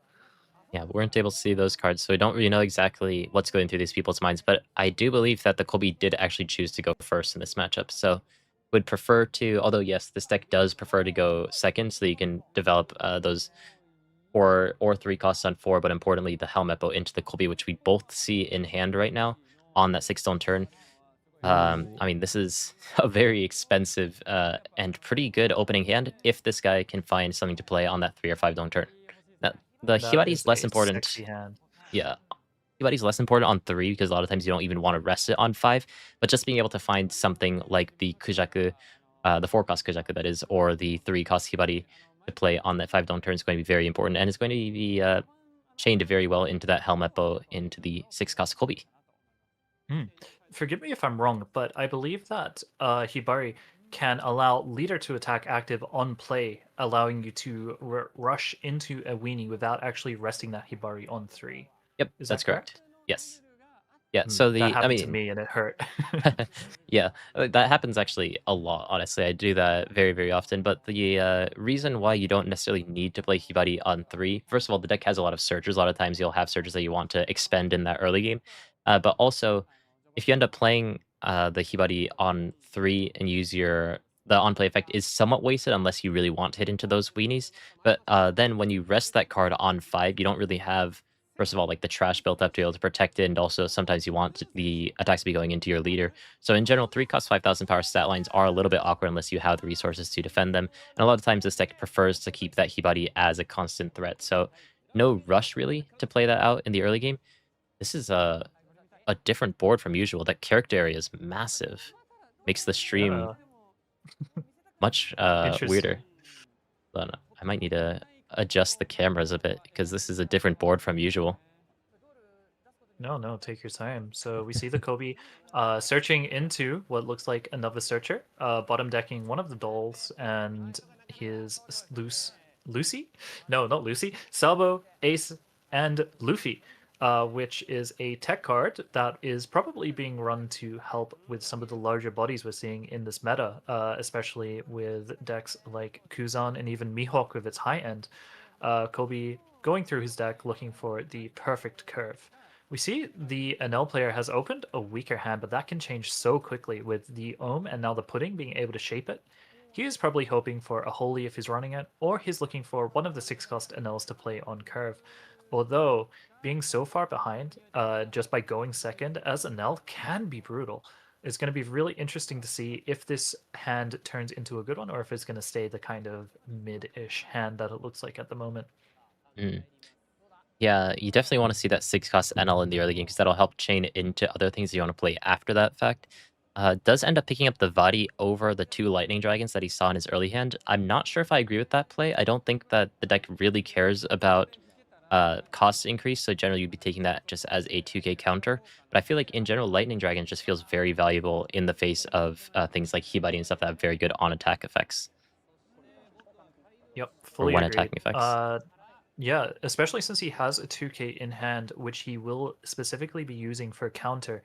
Speaker 1: Yeah, we weren't able to see those cards, so we don't really know exactly what's going through these people's minds. But I do believe that the Colby did actually choose to go first in this matchup. So would prefer to, although yes, this deck does prefer to go second, so that you can develop those 4 or 3 costs on 4, but importantly the Helm Eppo into the Colby, which we both see in hand right now on that 6-stone turn.
Speaker 2: Ooh,
Speaker 1: I mean, this is a very expensive and pretty good opening hand if this guy can find something to play on that 3 or 5 don't turn. Now, the
Speaker 2: that
Speaker 1: Hibari
Speaker 2: is
Speaker 1: is less
Speaker 2: a
Speaker 1: important.
Speaker 2: sexy hand.
Speaker 1: Yeah, Hibari is less important on 3 because a lot of times you don't even want to rest it on 5. But just being able to find something like the Kujaku, the 4-cost Kujaku that is, or the 3-cost Hibari to play on that 5 don't turn is going to be very important, and it's going to be chained very well into that Helm Eppo into the 6-cost Kobe.
Speaker 2: Hmm. Forgive me if I'm wrong, but I believe that Hibari can allow leader to attack active on play, allowing you to rush into a weenie without actually resting that Hibari on 3.
Speaker 1: Yep,
Speaker 2: Is that
Speaker 1: that's correct.
Speaker 2: correct?
Speaker 1: Yes. Yeah,
Speaker 2: Hmm.
Speaker 1: so
Speaker 2: That
Speaker 1: I
Speaker 2: happened to
Speaker 1: mean,
Speaker 2: me and it hurt.
Speaker 1: yeah, that happens actually a lot, honestly. I do that very often, but the reason why you don't necessarily need to play Hibari on 3, first of all, the deck has a lot of searchers. A lot of times you'll have searchers that you want to expend in that early game. But also, if you end up playing the Hibari on 3 and use the on-play effect is somewhat wasted unless you really want to hit into those weenies. But then when you rest that card on 5, you don't really have, first of all, like the trash built up to be able to protect it, and also sometimes you want the attacks to be going into your leader. So in general, 3 cost 5,000 power stat lines are a little bit awkward unless you have the resources to defend them. And a lot of times this deck prefers to keep that Hibari as a constant threat. So no rush really to play that out in the early game. This is a different board from usual. That character area is massive. Makes the stream
Speaker 2: Yeah,
Speaker 1: much weirder.
Speaker 2: interesting.
Speaker 1: But I might need to adjust the cameras a bit because this is a different board from usual.
Speaker 2: No, no, take your time. So we see the Kobe searching into what looks like another searcher, bottom decking one of the dolls and his Lucy? No, not Lucy. Salvo, Ace, and Luffy, which is a tech card that is probably being run to help with some of the larger bodies we're seeing in this meta, especially with decks like Kuzan and even Mihawk with its high end. Kobe going through his deck looking for the perfect curve. We see the Enel player has opened a weaker hand, but that can change so quickly with the Ohm and now the Pudding being able to shape it. He is probably hoping for a Holy if he's running it, or he's looking for one of the 6-cost Enels to play on curve. Although, being so far behind, just by going second as Enel can be brutal. It's going to be really interesting to see if this hand turns into a good one or if it's going to stay the kind of mid-ish hand that it looks like at the moment.
Speaker 1: Mm. Yeah, you definitely want to see that 6-cost NL in the early game because that'll help chain into other things you want to play after that fact. Does end up picking up the Vadi over the 2 Lightning Dragons that he saw in his early hand. I'm not sure if I agree with that play. I don't think that the deck really cares about cost increase, so generally you'd be taking that just as a 2k counter. But I feel like in general, Lightning Dragon just feels very valuable in the face of things like Hibari and stuff that have very good on-attack effects,
Speaker 2: Yep,
Speaker 1: or
Speaker 2: fully agreed.
Speaker 1: one-attacking effects.
Speaker 2: Yeah, especially since he has a 2k in hand, which he will specifically be using for counter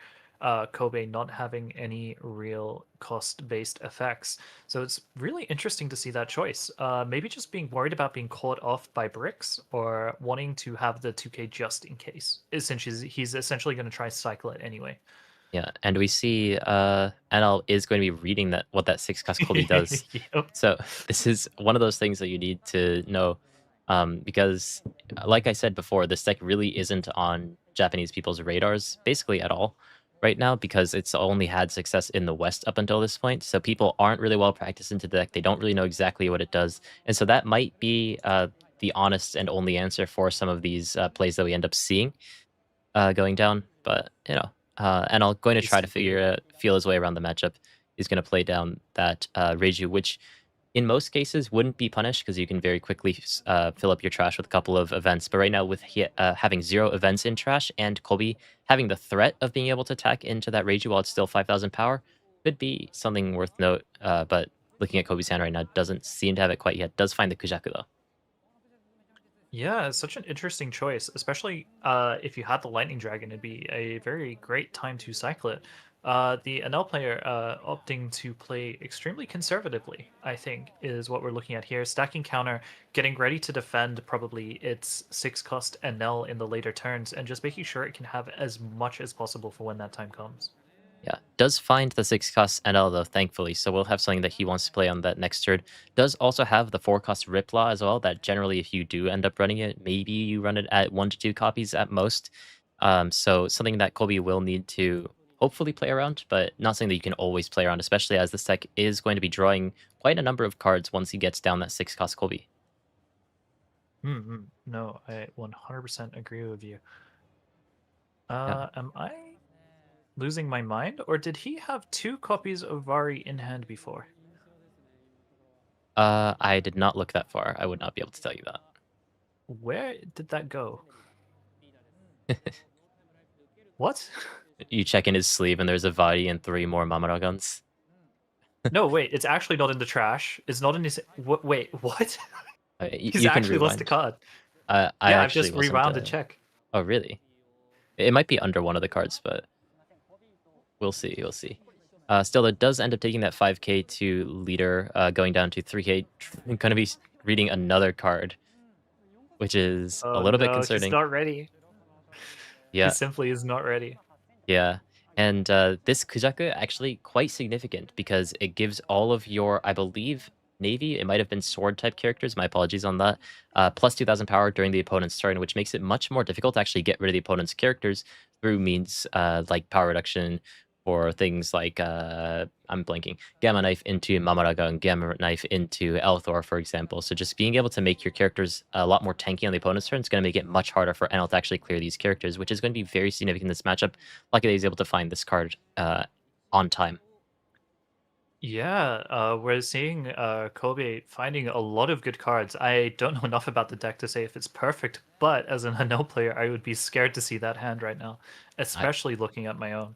Speaker 2: Kobe not having any real cost-based effects. So it's really interesting to see that choice. Maybe just being worried about being caught off by bricks or wanting to have the 2k just in case. Essentially, he's essentially going to try cycle it anyway.
Speaker 1: Yeah, and we see NL is going to be reading that what that 6-cost Colby does.
Speaker 2: Yep.
Speaker 1: So this is one of those things that you need to know, because, like I said before, this deck really isn't on Japanese people's radars basically at all right now because it's only had success in the West up until this point. So people aren't really well practiced into the deck. They don't really know exactly what it does, and so that might be the honest and only answer for some of these plays that we end up seeing going down. But and I'll going to try to
Speaker 2: Basically.
Speaker 1: feel his way around the matchup. He's going to play down that Reiju, which in most cases wouldn't be punished because you can very quickly fill up your trash with a couple of events. But right now, with having 0 events in trash and Kobe having the threat of being able to attack into that Reiju while it's still 5,000 power, could be something worth note. But looking at Kobe's hand right now, doesn't seem to have it quite yet. Does find the Kujaku though.
Speaker 2: Yeah, it's such an interesting choice, especially if you had the Lightning Dragon, it'd be a very great time to cycle it. The NL player opting to play extremely conservatively, I think, is what we're looking at here. Stacking counter, getting ready to defend probably its 6-cost NL in the later turns, and just making sure it can have as much as possible for when that time comes.
Speaker 1: Yeah, does find the 6-cost NL though, thankfully, so we'll have something that he wants to play on that next turn. Does also have the 4-cost Riplaw as well, that generally if you do end up running it, maybe you run it at 1 to 2 copies at most. So something that Colby will need to hopefully play around, but not something that you can always play around, especially as this deck is going to be drawing quite a number of cards once he gets down that 6-cost Colby.
Speaker 2: No, I 100% agree with you.
Speaker 1: Yeah.
Speaker 2: Am I losing my mind, or did he have 2 copies of Vari in hand before?
Speaker 1: I did not look that far. I would not be able to tell you that.
Speaker 2: Where did that go? What?
Speaker 1: You check in his sleeve and there's a Vadi and 3 more Mamara guns.
Speaker 2: No, wait, it's actually not in the trash. It's not in his. Wait, what? He's
Speaker 1: You can
Speaker 2: actually lost a
Speaker 1: rewind.
Speaker 2: card.
Speaker 1: I
Speaker 2: Yeah, I've
Speaker 1: actually
Speaker 2: just
Speaker 1: wasn't.
Speaker 2: rewound to check.
Speaker 1: Oh, really? It might be under one of the cards, but we'll see. We'll see. Still, it does end up taking that 5k to leader, going down to 3k. Going to be reading another card, which is a
Speaker 2: Oh
Speaker 1: little bit
Speaker 2: no, he's
Speaker 1: concerning.
Speaker 2: not ready. He
Speaker 1: Yeah,
Speaker 2: simply is not ready.
Speaker 1: yeah. And this Kujaku actually quite significant because it gives all of your, I believe, Navy, it might have been sword type characters, my apologies on that, plus 2,000 power during the opponent's turn, which makes it much more difficult to actually get rid of the opponent's characters through means like power reduction or things like, I'm blanking, Gamma Knife into Mamaraga and Gamma Knife into Elthor, for example. So just being able to make your characters a lot more tanky on the opponent's turn is going to make it much harder for NL to actually clear these characters, which is going to be very significant in this matchup. Lucky that he's able to find this card on time.
Speaker 2: Yeah, we're seeing Kobe finding a lot of good cards. I don't know enough about the deck to say if it's perfect, but as an Hanel player, I would be scared to see that hand right now,
Speaker 1: I,
Speaker 2: especially looking at my own.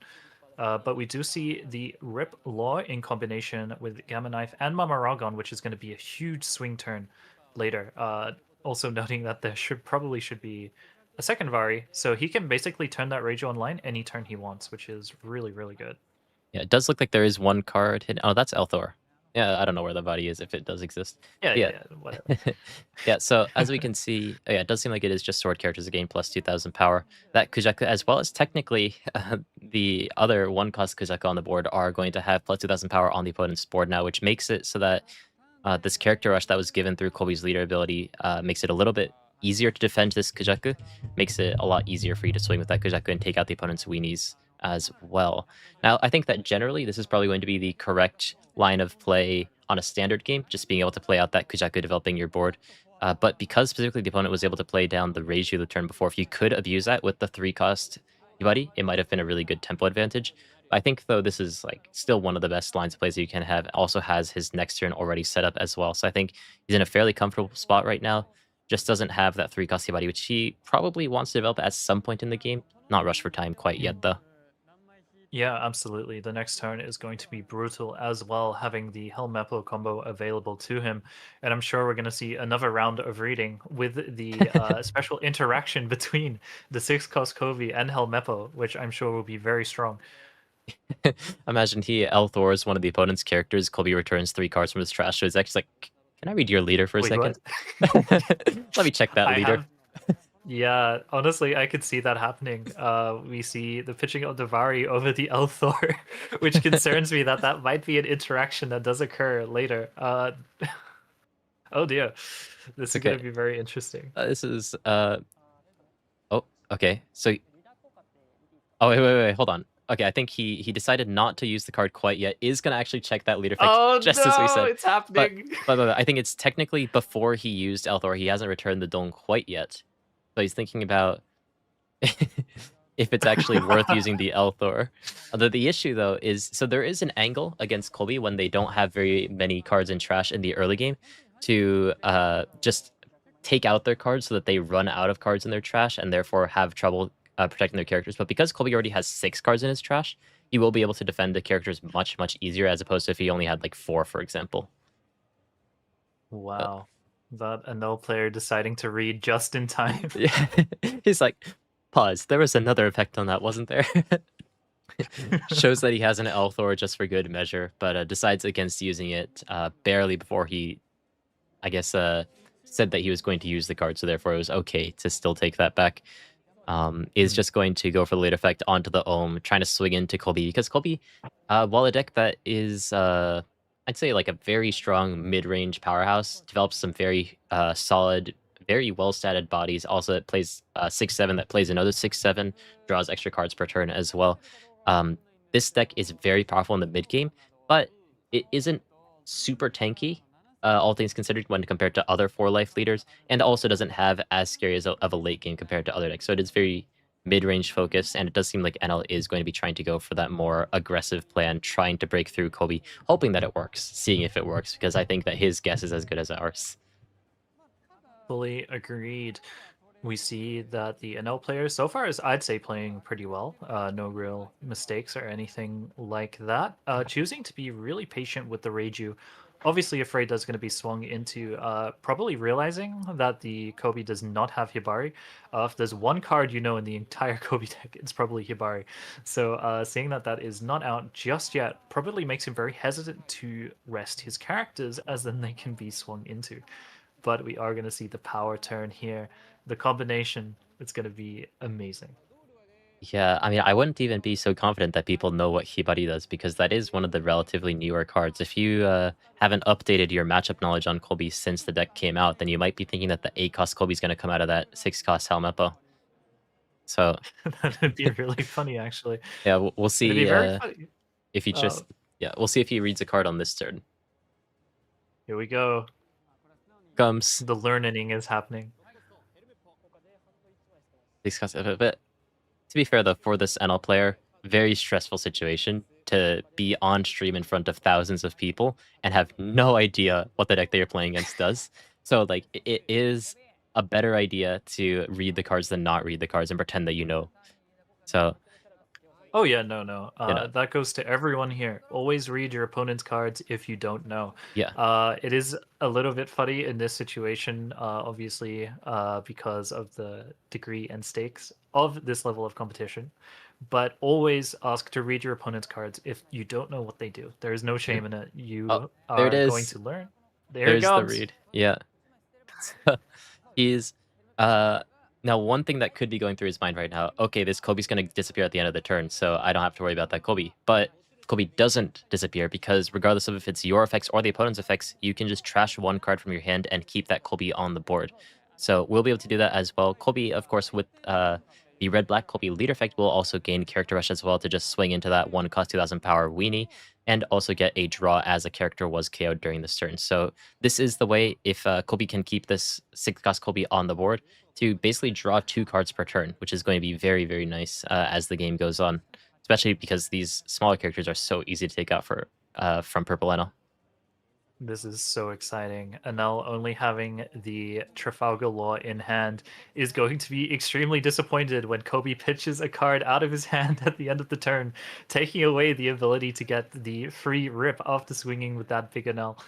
Speaker 2: But we do see the Rip Law in combination with Gamma Knife and Mamaragon, which is going to be a huge swing turn later. Also noting that there should be a second Vari, so he can basically turn that Rage online any turn he wants, which is really, really good.
Speaker 1: yeah, it does look like there is one card hidden. Oh, that's Elthor. Yeah, I don't know where the body is if it does exist.
Speaker 2: Yeah,
Speaker 1: Yeah.
Speaker 2: yeah, yeah, whatever.
Speaker 1: Yeah, so as we can see, yeah, it does seem like it is just sword characters again plus 2,000 power. That Kujaku, as well as technically the other one cost Kujaku on the board, are going to have plus 2,000 power on the opponent's board now, which makes it so that this character rush that was given through Kobe's leader ability makes it a little bit easier to defend this Kujaku. Makes it a lot easier for you to swing with that Kujaku and take out the opponent's weenies as well. Now, I think that generally this is probably going to be the correct line of play on a standard game, just being able to play out that Kujaku developing your board. But because specifically the opponent was able to play down the Reiju the turn before, if you could abuse that with the 3-cost buddy, it might have been a really good tempo advantage. I think though this is like still one of the best lines of plays that you can have. Also has his next turn already set up as well. So I think he's in a fairly comfortable spot right now. Just doesn't have that 3-cost body, which he probably wants to develop at some point in the game. Not rush for time quite yet
Speaker 2: Mm.
Speaker 1: though.
Speaker 2: Yeah, absolutely. The next turn is going to be brutal as well, having the Helmeppo combo available to him. And I'm sure we're going to see another round of reading with the special interaction between the 6-cost Covey and Helmeppo, which I'm sure will be very strong.
Speaker 1: Imagine he Elthor one of the opponent's characters. Colby returns 3 cards from his trash. So he's actually like, can I read your leader for a
Speaker 2: Wait,
Speaker 1: second?
Speaker 2: what?
Speaker 1: Let me check that
Speaker 2: I
Speaker 1: leader.
Speaker 2: have, yeah, honestly, I could see that happening. We see the pitching of Davari over the Elthor, which concerns me that that might be an interaction that does occur later. Oh dear, this is going
Speaker 1: Okay.
Speaker 2: to be very interesting.
Speaker 1: This is oh, okay. So oh wait, hold on. Okay, I think he decided not to use the card quite yet. Is gonna actually check that leader effect
Speaker 2: Oh
Speaker 1: just as we
Speaker 2: no,
Speaker 1: said.
Speaker 2: it's
Speaker 1: But
Speaker 2: happening.
Speaker 1: I think it's technically before he used Elthor. He hasn't returned the Dong quite yet. So he's thinking about if it's actually worth using the Elthor. The issue though is so there is an angle against Colby when they don't have very many cards in trash in the early game to just take out their cards so that they run out of cards in their trash and therefore have trouble protecting their characters. But because Colby already has 6 cards in his trash, he will be able to defend the characters much easier as opposed to if he only had like 4, for example. Uh,
Speaker 2: Wow, that a no player deciding to read just in time.
Speaker 1: yeah, he's like, pause. There was another effect on that, wasn't there? Shows that he has an Elthor just for good measure, but decides against using it barely before he, I guess, said that he was going to use the card, so therefore it was okay to still take that back. Is
Speaker 2: Mm,
Speaker 1: just going to go for the late effect onto the Ohm, trying to swing into Colby, because Colby, while a deck that is, I'd say, like a very strong mid-range powerhouse, develops some very solid, very well-statted bodies. Also, it plays 6/7 that plays another 6/7, draws extra cards per turn as well. Um, this deck is very powerful in the mid game, but it isn't super tanky, all things considered, when compared to other 4-life leaders, and also doesn't have as scary as of a late game compared to other decks. So it is very mid-range focused, and it does seem like NL is going to be trying to go for that more aggressive plan, trying to break through Kobe, hoping that it works, seeing if it works, because I think that his guess is as good as ours.
Speaker 2: fully agreed. We see that the NL players so far is I'd say playing pretty well. No real mistakes or anything like that. Choosing to be really patient with the Reiju. Obviously, afraid that's going to be swung into. Probably realizing that the Kobe does not have Hibari. If there's one card you know in the entire Kobe deck, it's probably Hibari. So seeing that that is not out just yet probably makes him very hesitant to rest his characters, as then they can be swung into. But we are going to see the power turn here. The combination, it's going to be amazing.
Speaker 1: Yeah, I mean, I wouldn't even be so confident that people know what Hibari does, because that is one of the relatively newer cards. If you haven't updated your matchup knowledge on Colby since the deck came out, then you might be thinking that the 8-cost Colby is going to come out of that 6-cost Helmeppo. So,
Speaker 2: That would be really funny, actually.
Speaker 1: yeah, we'll
Speaker 2: It'd be
Speaker 1: see
Speaker 2: very funny.
Speaker 1: if he
Speaker 2: Uh,
Speaker 1: just... Yeah, we'll see if he reads a card on this turn.
Speaker 2: Here we go.
Speaker 1: Comes
Speaker 2: The learning is happening.
Speaker 1: 6-cost... But to be fair, though, for this NL player, very stressful situation to be on stream in front of thousands of people and have no idea what the deck that you're playing against does. So, like, it is a better idea to read the cards than not read the cards and pretend that you know. So,
Speaker 2: Oh yeah, no, no.
Speaker 1: you know,
Speaker 2: That goes to everyone here. Always read your opponent's cards if you don't know.
Speaker 1: yeah.
Speaker 2: It is a little bit funny in this situation, obviously, because of the degree and stakes of this level of competition. but always ask to read your opponent's cards if you don't know what they do. There is no
Speaker 1: Mhm.
Speaker 2: shame in it.
Speaker 1: Oh,
Speaker 2: You
Speaker 1: there it
Speaker 2: are going
Speaker 1: is.
Speaker 2: to learn. There it
Speaker 1: There's the
Speaker 2: comes.
Speaker 1: read. Yeah. He's uh now one thing that could be going through his mind right now, okay, this Kobe's gonna disappear at the end of the turn, so I don't have to worry about that Kobe. But Kobe doesn't disappear because regardless of if it's your effects or the opponent's effects, you can just trash one card from your hand and keep that Kobe on the board. So we'll be able to do that as well. Kobe, of course, with the red black Kobe leader effect will also gain character rush as well to just swing into that one cost 2000 power weenie and also get a draw as a character was KO'd during this turn. So this is the way if Kobe can keep this 6 cost Kobe on the board to basically draw 2 cards per turn, which is going to be very, very nice as the game goes on, especially because these smaller characters are so easy to take out for from Purple NL.
Speaker 2: This is so exciting. Anel only having the Trafalgar Law in hand is going to be extremely disappointed when Kobe pitches a card out of his hand at the end of the turn, taking away the ability to get the free rip after swinging with that big Anel.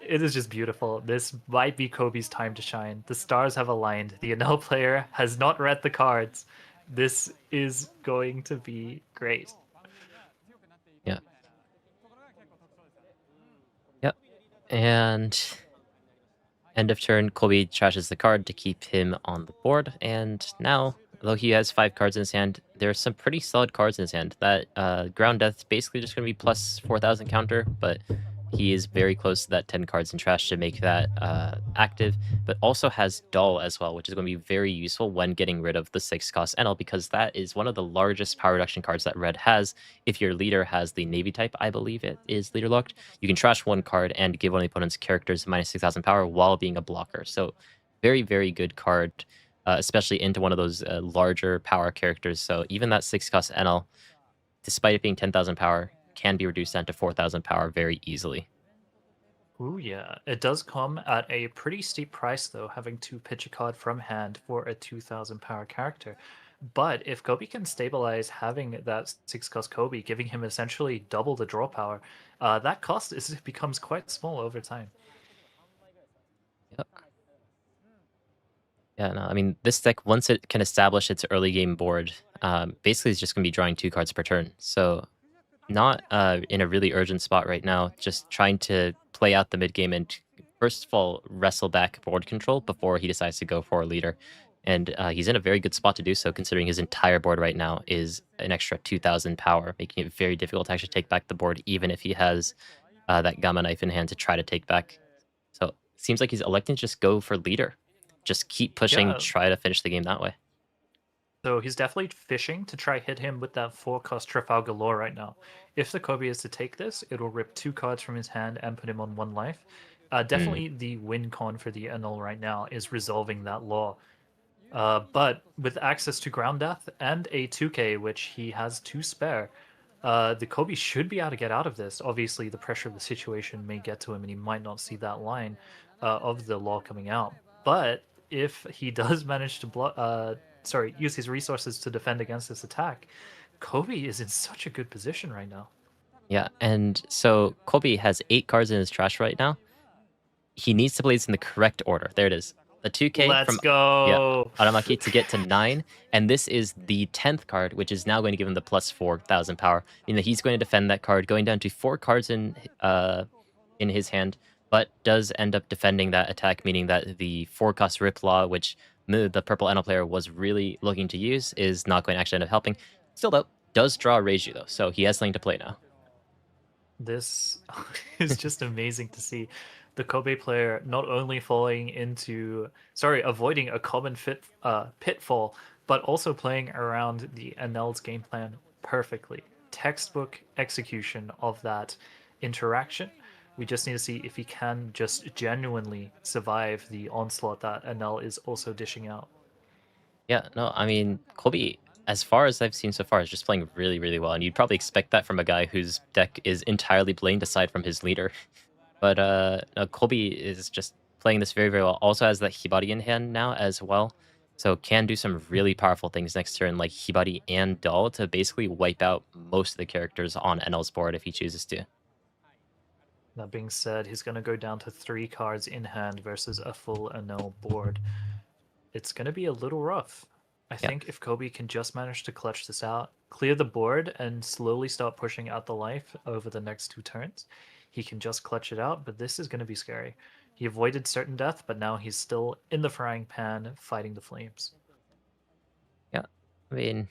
Speaker 2: It is just beautiful. This might be Kobe's time to shine. The stars have aligned. The Anel player has not read the cards. This is going to be great.
Speaker 1: Yeah. Yep. And end of turn, Kobe trashes the card to keep him on the board. And now, though he has 5 cards in his hand, there are some pretty solid cards in his hand. That Ground Death basically just going to be plus 4000 counter, but he is very close to that 10 cards in trash to make that active, but also has Dull as well, which is going to be very useful when getting rid of the 6 cost NL because that is one of the largest power reduction cards that Red has. If your leader has the Navy type, I believe it is leader locked, you can trash one card and give one of the opponent's characters minus 6000 power while being a blocker. So very, very good card, especially into one of those larger power characters. So even that 6 cost NL, despite it being 10,000 power, can be reduced down to 4,000 power very easily.
Speaker 2: Ooh, yeah. It does come at a pretty steep price, though, having to pitch a card from hand for a 2000 power character. But if Kobe can stabilize having that 6 cost Kobe, giving him essentially double the draw power, that cost becomes quite small over time.
Speaker 1: Yep. Yeah, no, I mean, this deck, once it can establish its early game board, basically it's just going to be drawing 2 cards per turn. So not in a really urgent spot right now, just trying to play out the mid game and first of all, wrestle back board control before he decides to go for a leader. And he's in a very good spot to do so, considering his entire board right now is an extra 2000 power, making it very difficult to actually take back the board, even if he has that Gamma Knife in hand to try to take back. So it seems like he's electing to just go for leader. Just keep pushing,
Speaker 2: Yeah,
Speaker 1: try to finish the game that way.
Speaker 2: so he's definitely fishing to try hit him with that 4 cost Trafalgar Law right now. If the Kobe is to take this, it will rip 2 cards from his hand and put him on 1 life.
Speaker 1: Mm,
Speaker 2: Definitely the win con for the Annull right now is resolving that law. But with access to Ground Death and a 2K, which he has to spare, the Kobe should be able to get out of this. Obviously, the pressure of the situation may get to him, and he might not see that line of the law coming out. But if he does manage to use his resources to defend against this attack, Kobe is in such a good position right now.
Speaker 1: yeah, and so Kobe has 8 cards in his trash right now. He needs to play this in the correct order. There it is. The 2K
Speaker 2: Let's
Speaker 1: from yeah,
Speaker 2: go.
Speaker 1: Aramaki to get to 9, and this is the 10th card, which is now going to give him the plus 4000 power. You know, he's going to defend that card, going down to 4 cards in his hand, but does end up defending that attack, meaning that the 4 cost Rip Law, which the purple NL player was really looking to use, is not going to actually end up helping. Still, though, does draw Reiju, though, so he has something to play now.
Speaker 2: This is just amazing to see the Kobe player not only avoiding a common pitfall, but also playing around the Anel's game plan perfectly. Textbook execution of that interaction. We just need to see if he can just genuinely survive the onslaught that Anel is also dishing out.
Speaker 1: Yeah, no, I mean, Colby, as far as I've seen so far, is just playing really, really well. And you'd probably expect that from a guy whose deck is entirely blamed aside from his leader. But no, Colby is just playing this very, very well. Also has that Hibari in hand now as well. So can do some really powerful things next turn, like Hibari and Doll, to basically wipe out most of the characters on NL's board if he chooses to.
Speaker 2: That being said, he's going to go down to 3 cards in hand versus a full Anel board. It's going to be a little rough. I
Speaker 1: Yeah.
Speaker 2: think if Kobe can just manage to clutch this out, clear the board, and slowly start pushing out the life over the next 2 turns, he can just clutch it out, but this is going to be scary. He avoided certain death, but now he's still in the frying pan fighting the flames.
Speaker 1: Yeah. I mean,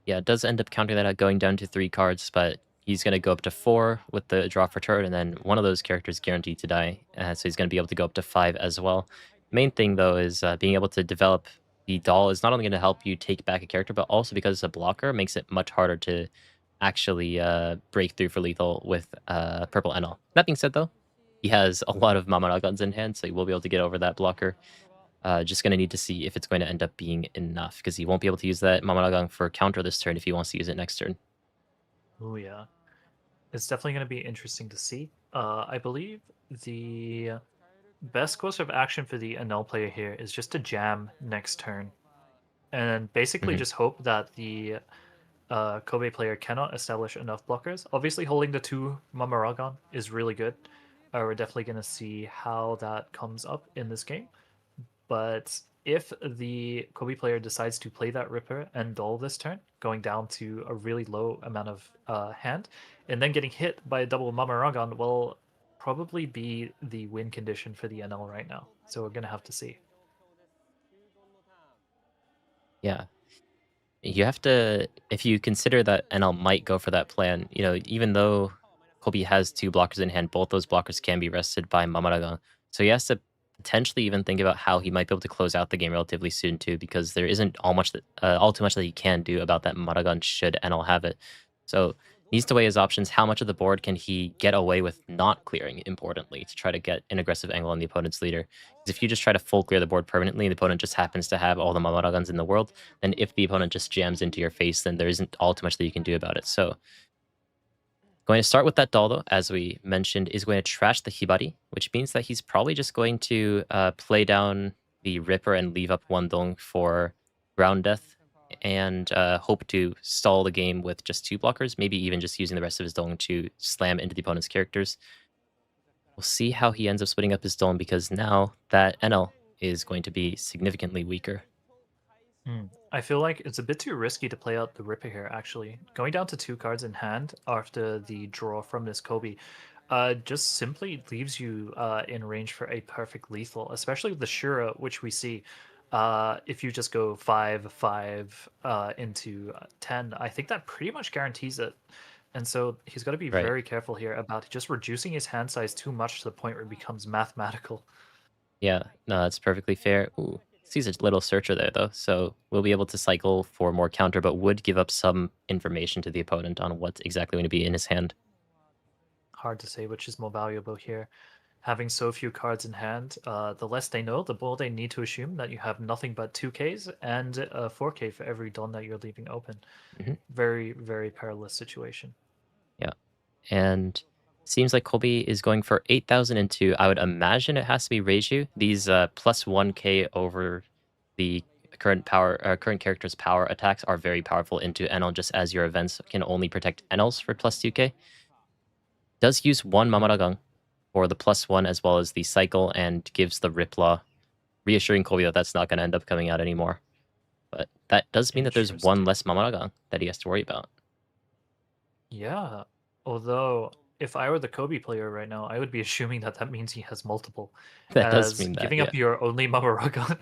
Speaker 1: yeah, it does end up counting that out going down to 3 cards, but he's gonna go up to 4 with the draw for turn, and then one of those characters guaranteed to die, so he's gonna be able to go up to 5 as well. Main thing, though, is, being able to develop the doll is not only gonna help you take back a character, but also because it's a blocker, makes it much harder to actually, break through for lethal with, purple Enel. That being said, though, he has a lot of Mamara guns in hand, so he will be able to get over that blocker. Just gonna need to see if it's going to end up being enough, because he won't be able to use that Mamaragang for counter this turn if he wants to use it next turn.
Speaker 2: Oh yeah, it's definitely going to be interesting to see. I believe the best course of action for the NL player here is just to jam next turn and basically
Speaker 1: Mhm.
Speaker 2: just hope that the Kobe player cannot establish enough blockers. Obviously, holding the 2 Mamaragon is really good. We're definitely going to see how that comes up in this game. But if the Kobe player decides to play that Ripper and Dull this turn, going down to a really low amount of hand, and then getting hit by a double Mamaragon will probably be the win condition for the NL right now. So we're going to have to see.
Speaker 1: Yeah. You have to, if you consider that NL might go for that plan, even though Kobe has 2 blockers in hand, both those blockers can be rested by Mamaragan. So he has to potentially even think about how he might be able to close out the game relatively soon too, because there isn't all too much that he can do about that Mamaragan should NL have it. So needs to weigh his options. How much of the board can he get away with not clearing, importantly, to try to get an aggressive angle on the opponent's leader? Because if you just try to full clear the board permanently, and the opponent just happens to have all the Mamaragans in the world, and if the opponent just jams into your face, then there isn't all too much that you can do about it. So going to start with that doll, though, as we mentioned, is going to trash the Hibari, which means that he's probably just going to play down the Ripper and leave up one dong for ground death, and hope to stall the game with just 2 blockers, maybe even just using the rest of his dong to slam into the opponent's characters. We'll see how he ends up splitting up his dome, because now that NL is going to be significantly weaker.
Speaker 2: I feel like it's a bit too risky to play out the Ripper here, actually. Going down to 2 cards in hand after the draw from this Kobe just simply leaves you in range for a perfect lethal, especially with the Shura, which we see. If you just go 5/5 into 10, I think that pretty much guarantees it. And so he's got to be
Speaker 1: Right.
Speaker 2: very careful here about just reducing his hand size too much to the point where it becomes mathematical.
Speaker 1: Yeah, no, that's perfectly fair. Ooh, sees a little searcher there, though, so we'll be able to cycle for more counter, but would give up some information to the opponent on what's exactly going to be in his hand.
Speaker 2: Hard to say which is more valuable here. Having so few cards in hand, the less they know, the more they need to assume that you have nothing but 2Ks and 4K for every Dawn that you're leaving open.
Speaker 1: Hmm.
Speaker 2: Very, very perilous situation.
Speaker 1: Yeah, and seems like Colby is going for 8,000 into, I would imagine it has to be Reiju. These plus 1k over the current character's power attacks are very powerful into Enel, just as your events can only protect Enels for plus 2k. Does use one
Speaker 2: Mm,
Speaker 1: Mamaragang for the plus 1 as well as the cycle, and gives the Riplaw, reassuring Colby that that's not going to end up coming out anymore. But that does mean that there's one
Speaker 2: interesting.
Speaker 1: less Mamaragang that he has to worry about.
Speaker 2: Yeah. Although, if I were the Kobe player right now, I would be assuming that that means he has multiple,
Speaker 1: That does
Speaker 2: as
Speaker 1: mean that,
Speaker 2: giving
Speaker 1: yeah.
Speaker 2: up your only Mamaragon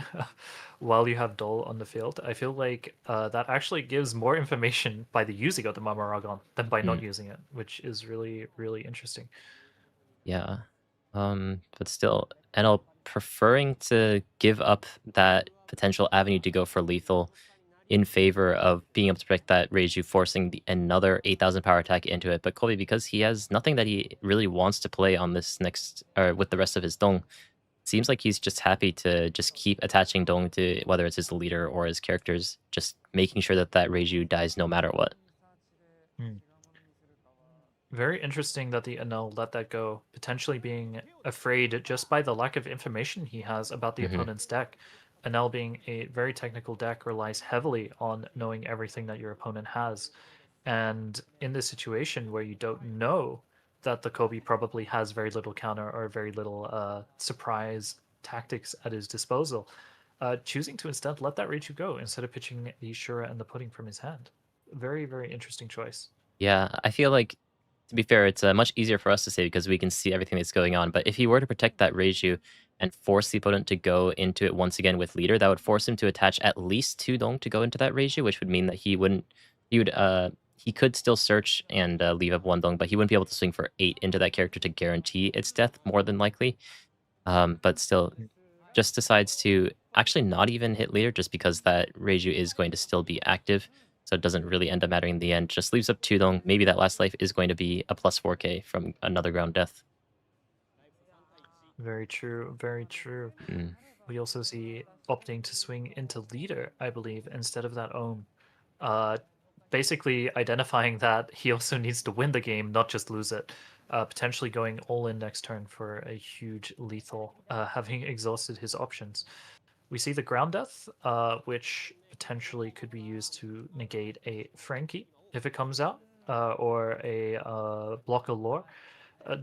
Speaker 2: while you have Dole on the field. I feel like that actually gives more information by the using of the Mamaragon than by
Speaker 1: Mm,
Speaker 2: not using it, which is really, really interesting.
Speaker 1: yeah. But still, NL preferring to give up that potential avenue to go for lethal in favor of being able to protect that Reiju, forcing another 8,000 power attack into it. But Colby, because he has nothing that he really wants to play on this next, or with the rest of his Dong, seems like he's just happy to just keep attaching Dong to whether it's his leader or his characters, just making sure that that Reiju dies no matter what.
Speaker 2: Hmm. Very interesting that the Anel let that go, potentially being afraid just by the lack of information he has about the
Speaker 1: Hmm.
Speaker 2: opponent's deck. Anel being a very technical deck relies heavily on knowing everything that your opponent has. And in this situation where you don't know that the Kobe probably has very little counter or very little surprise tactics at his disposal, choosing to instead let that Raichu go instead of pitching the Shura and the Pudding from his hand. Very, very interesting choice.
Speaker 1: Yeah, I feel like, to be fair, it's much easier for us to say because we can see everything that's going on. But if he were to protect that Reiju and force the opponent to go into it once again with leader, that would force him to attach at least two Dong to go into that Reiju, which would mean that he could still search and leave up one Dong, but he wouldn't be able to swing for 8 into that character to guarantee its death more than likely. But still,
Speaker 2: Mm.
Speaker 1: just decides to actually not even hit leader just because that Reiju is going to still be active. So it doesn't really end up mattering in the end. Just leaves up 2 Dong. Maybe that last life is going to be a plus 4k from another ground death.
Speaker 2: Very true. Very true.
Speaker 1: Mm.
Speaker 2: We also see opting to swing into leader, I believe, instead of that ohm. Uh, Basically identifying that he also needs to win the game, not just lose it. Potentially going all in next turn for a huge lethal, having exhausted his options. We see the ground death, which potentially could be used to negate a Frankie if it comes out, or a blocker lore, uh,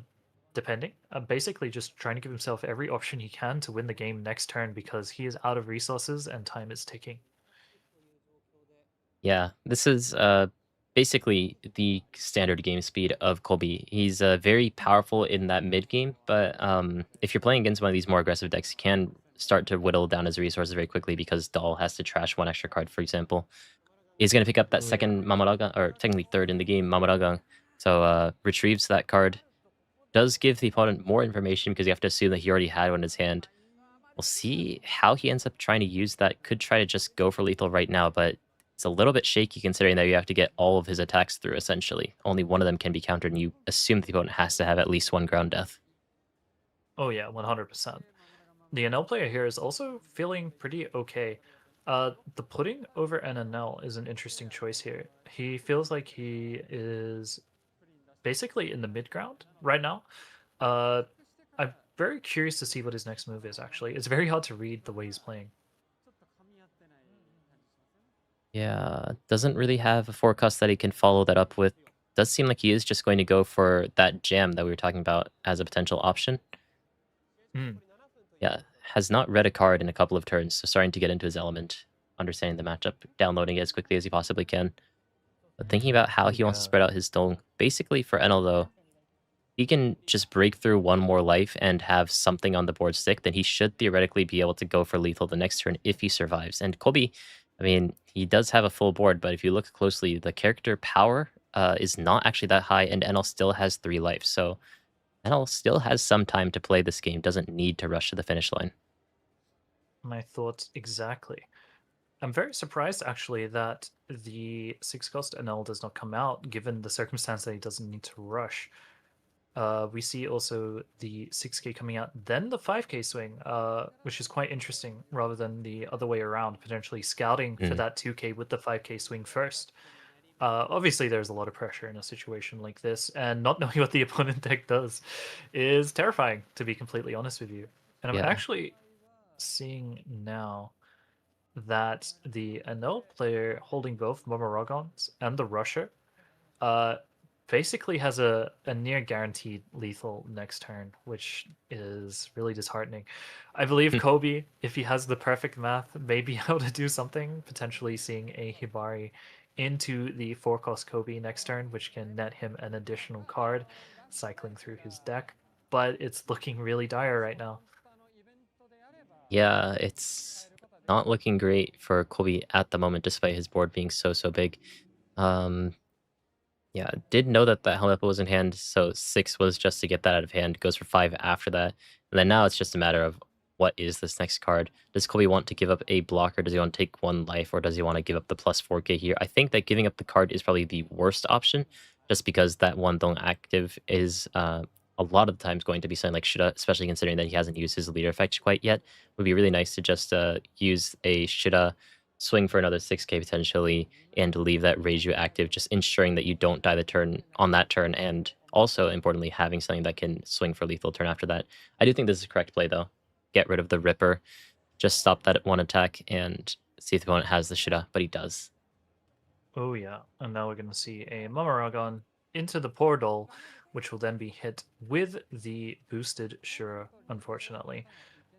Speaker 2: depending. Basically, just trying to give himself every option he can to win the game next turn because he is out of resources and time is ticking.
Speaker 1: Yeah, this is basically the standard game speed of Colby. He's very powerful in that mid game, but if you're playing against one of these more aggressive decks, he can start to whittle down his resources very quickly because Doll has to trash one extra card, for example. He's going to pick up that
Speaker 2: Oh yeah.
Speaker 1: second Mamaraga, or technically third in the game, Mamaraga. So retrieves that card. Does give the opponent more information because you have to assume that he already had one in his hand. We'll see how he ends up trying to use that. Could try to just go for lethal right now, but it's a little bit shaky considering that you have to get all of his attacks through, essentially. Only one of them can be countered, and you assume the opponent has to have at least one ground death.
Speaker 2: Oh yeah, 100%. The NL player here is also feeling pretty okay. The pudding over an NL is an interesting choice here. He feels like he is basically in the mid ground right now. Uh, I'm very curious to see what his next move is, actually. It's very hard to read the way he's playing.
Speaker 1: Yeah, doesn't really have a forecast that he can follow that up with. Does seem like he is just going to go for that jam that we were talking about as a potential option.
Speaker 2: Mm,
Speaker 1: Yeah, has not read a card in a couple of turns, so starting to get into his element, understanding the matchup, downloading it as quickly as he possibly can. But thinking about how he wants to
Speaker 2: yeah.
Speaker 1: spread out his dong. Basically, for Enel, though, he can just break through one more life and have something on the board stick, then he should theoretically be able to go for lethal the next turn if he survives. And Kobe, I mean, he does have a full board, but if you look closely, the character power is not actually that high, and Enel still has 3 lives. So Enel still has some time to play this game, doesn't need to rush to the finish line.
Speaker 2: My thoughts exactly. I'm very surprised actually that the 6 cost NL does not come out given the circumstance that he doesn't need to rush. We see also the 6K coming out, then the 5K swing, which is quite interesting rather than the other way around, potentially scouting for
Speaker 1: Mm,
Speaker 2: that 2K with the 5K swing first. Obviously, there's a lot of pressure in a situation like this, and not knowing what the opponent deck does is terrifying, to be completely honest with you. And I'm
Speaker 1: yeah.
Speaker 2: actually seeing now that the NL player holding both Momorogons and the Rusher uh, basically has a near guaranteed lethal next turn, which is really disheartening. I believe
Speaker 1: Hmm.
Speaker 2: Kobe, if he has the perfect math, may be able to do something, potentially seeing a Hibari into the 4 cost Kobe next turn, which can net him an additional card, cycling through his deck. But it's looking really dire right now.
Speaker 1: Yeah, it's not looking great for Kobe at the moment, despite his board being so big. Um, Yeah, did know that that helmet was in hand, so 6 was just to get that out of hand, goes for 5 after that, and then now it's just a matter of what is this next card? Does Kobe want to give up a blocker? Does he want to take 1 life, or does he want to give up the plus 4k here? I think that giving up the card is probably the worst option, just because that 1 Dong active is a lot of the times going to be something like Shida, especially considering that he hasn't used his leader effect quite yet. Would be really nice to just use a Shida, swing for another 6k potentially, and leave that Reiju active, just ensuring that you don't die the turn on that turn, and also importantly having something that can swing for lethal turn after that. I do think this is a correct play though. Get rid of the Ripper, just stop that at 1 attack, and see if the opponent has the Shida, but he does.
Speaker 2: Oh yeah, and now we're going to see a Momorogon into the portal, which will then be hit with the boosted Shura, unfortunately.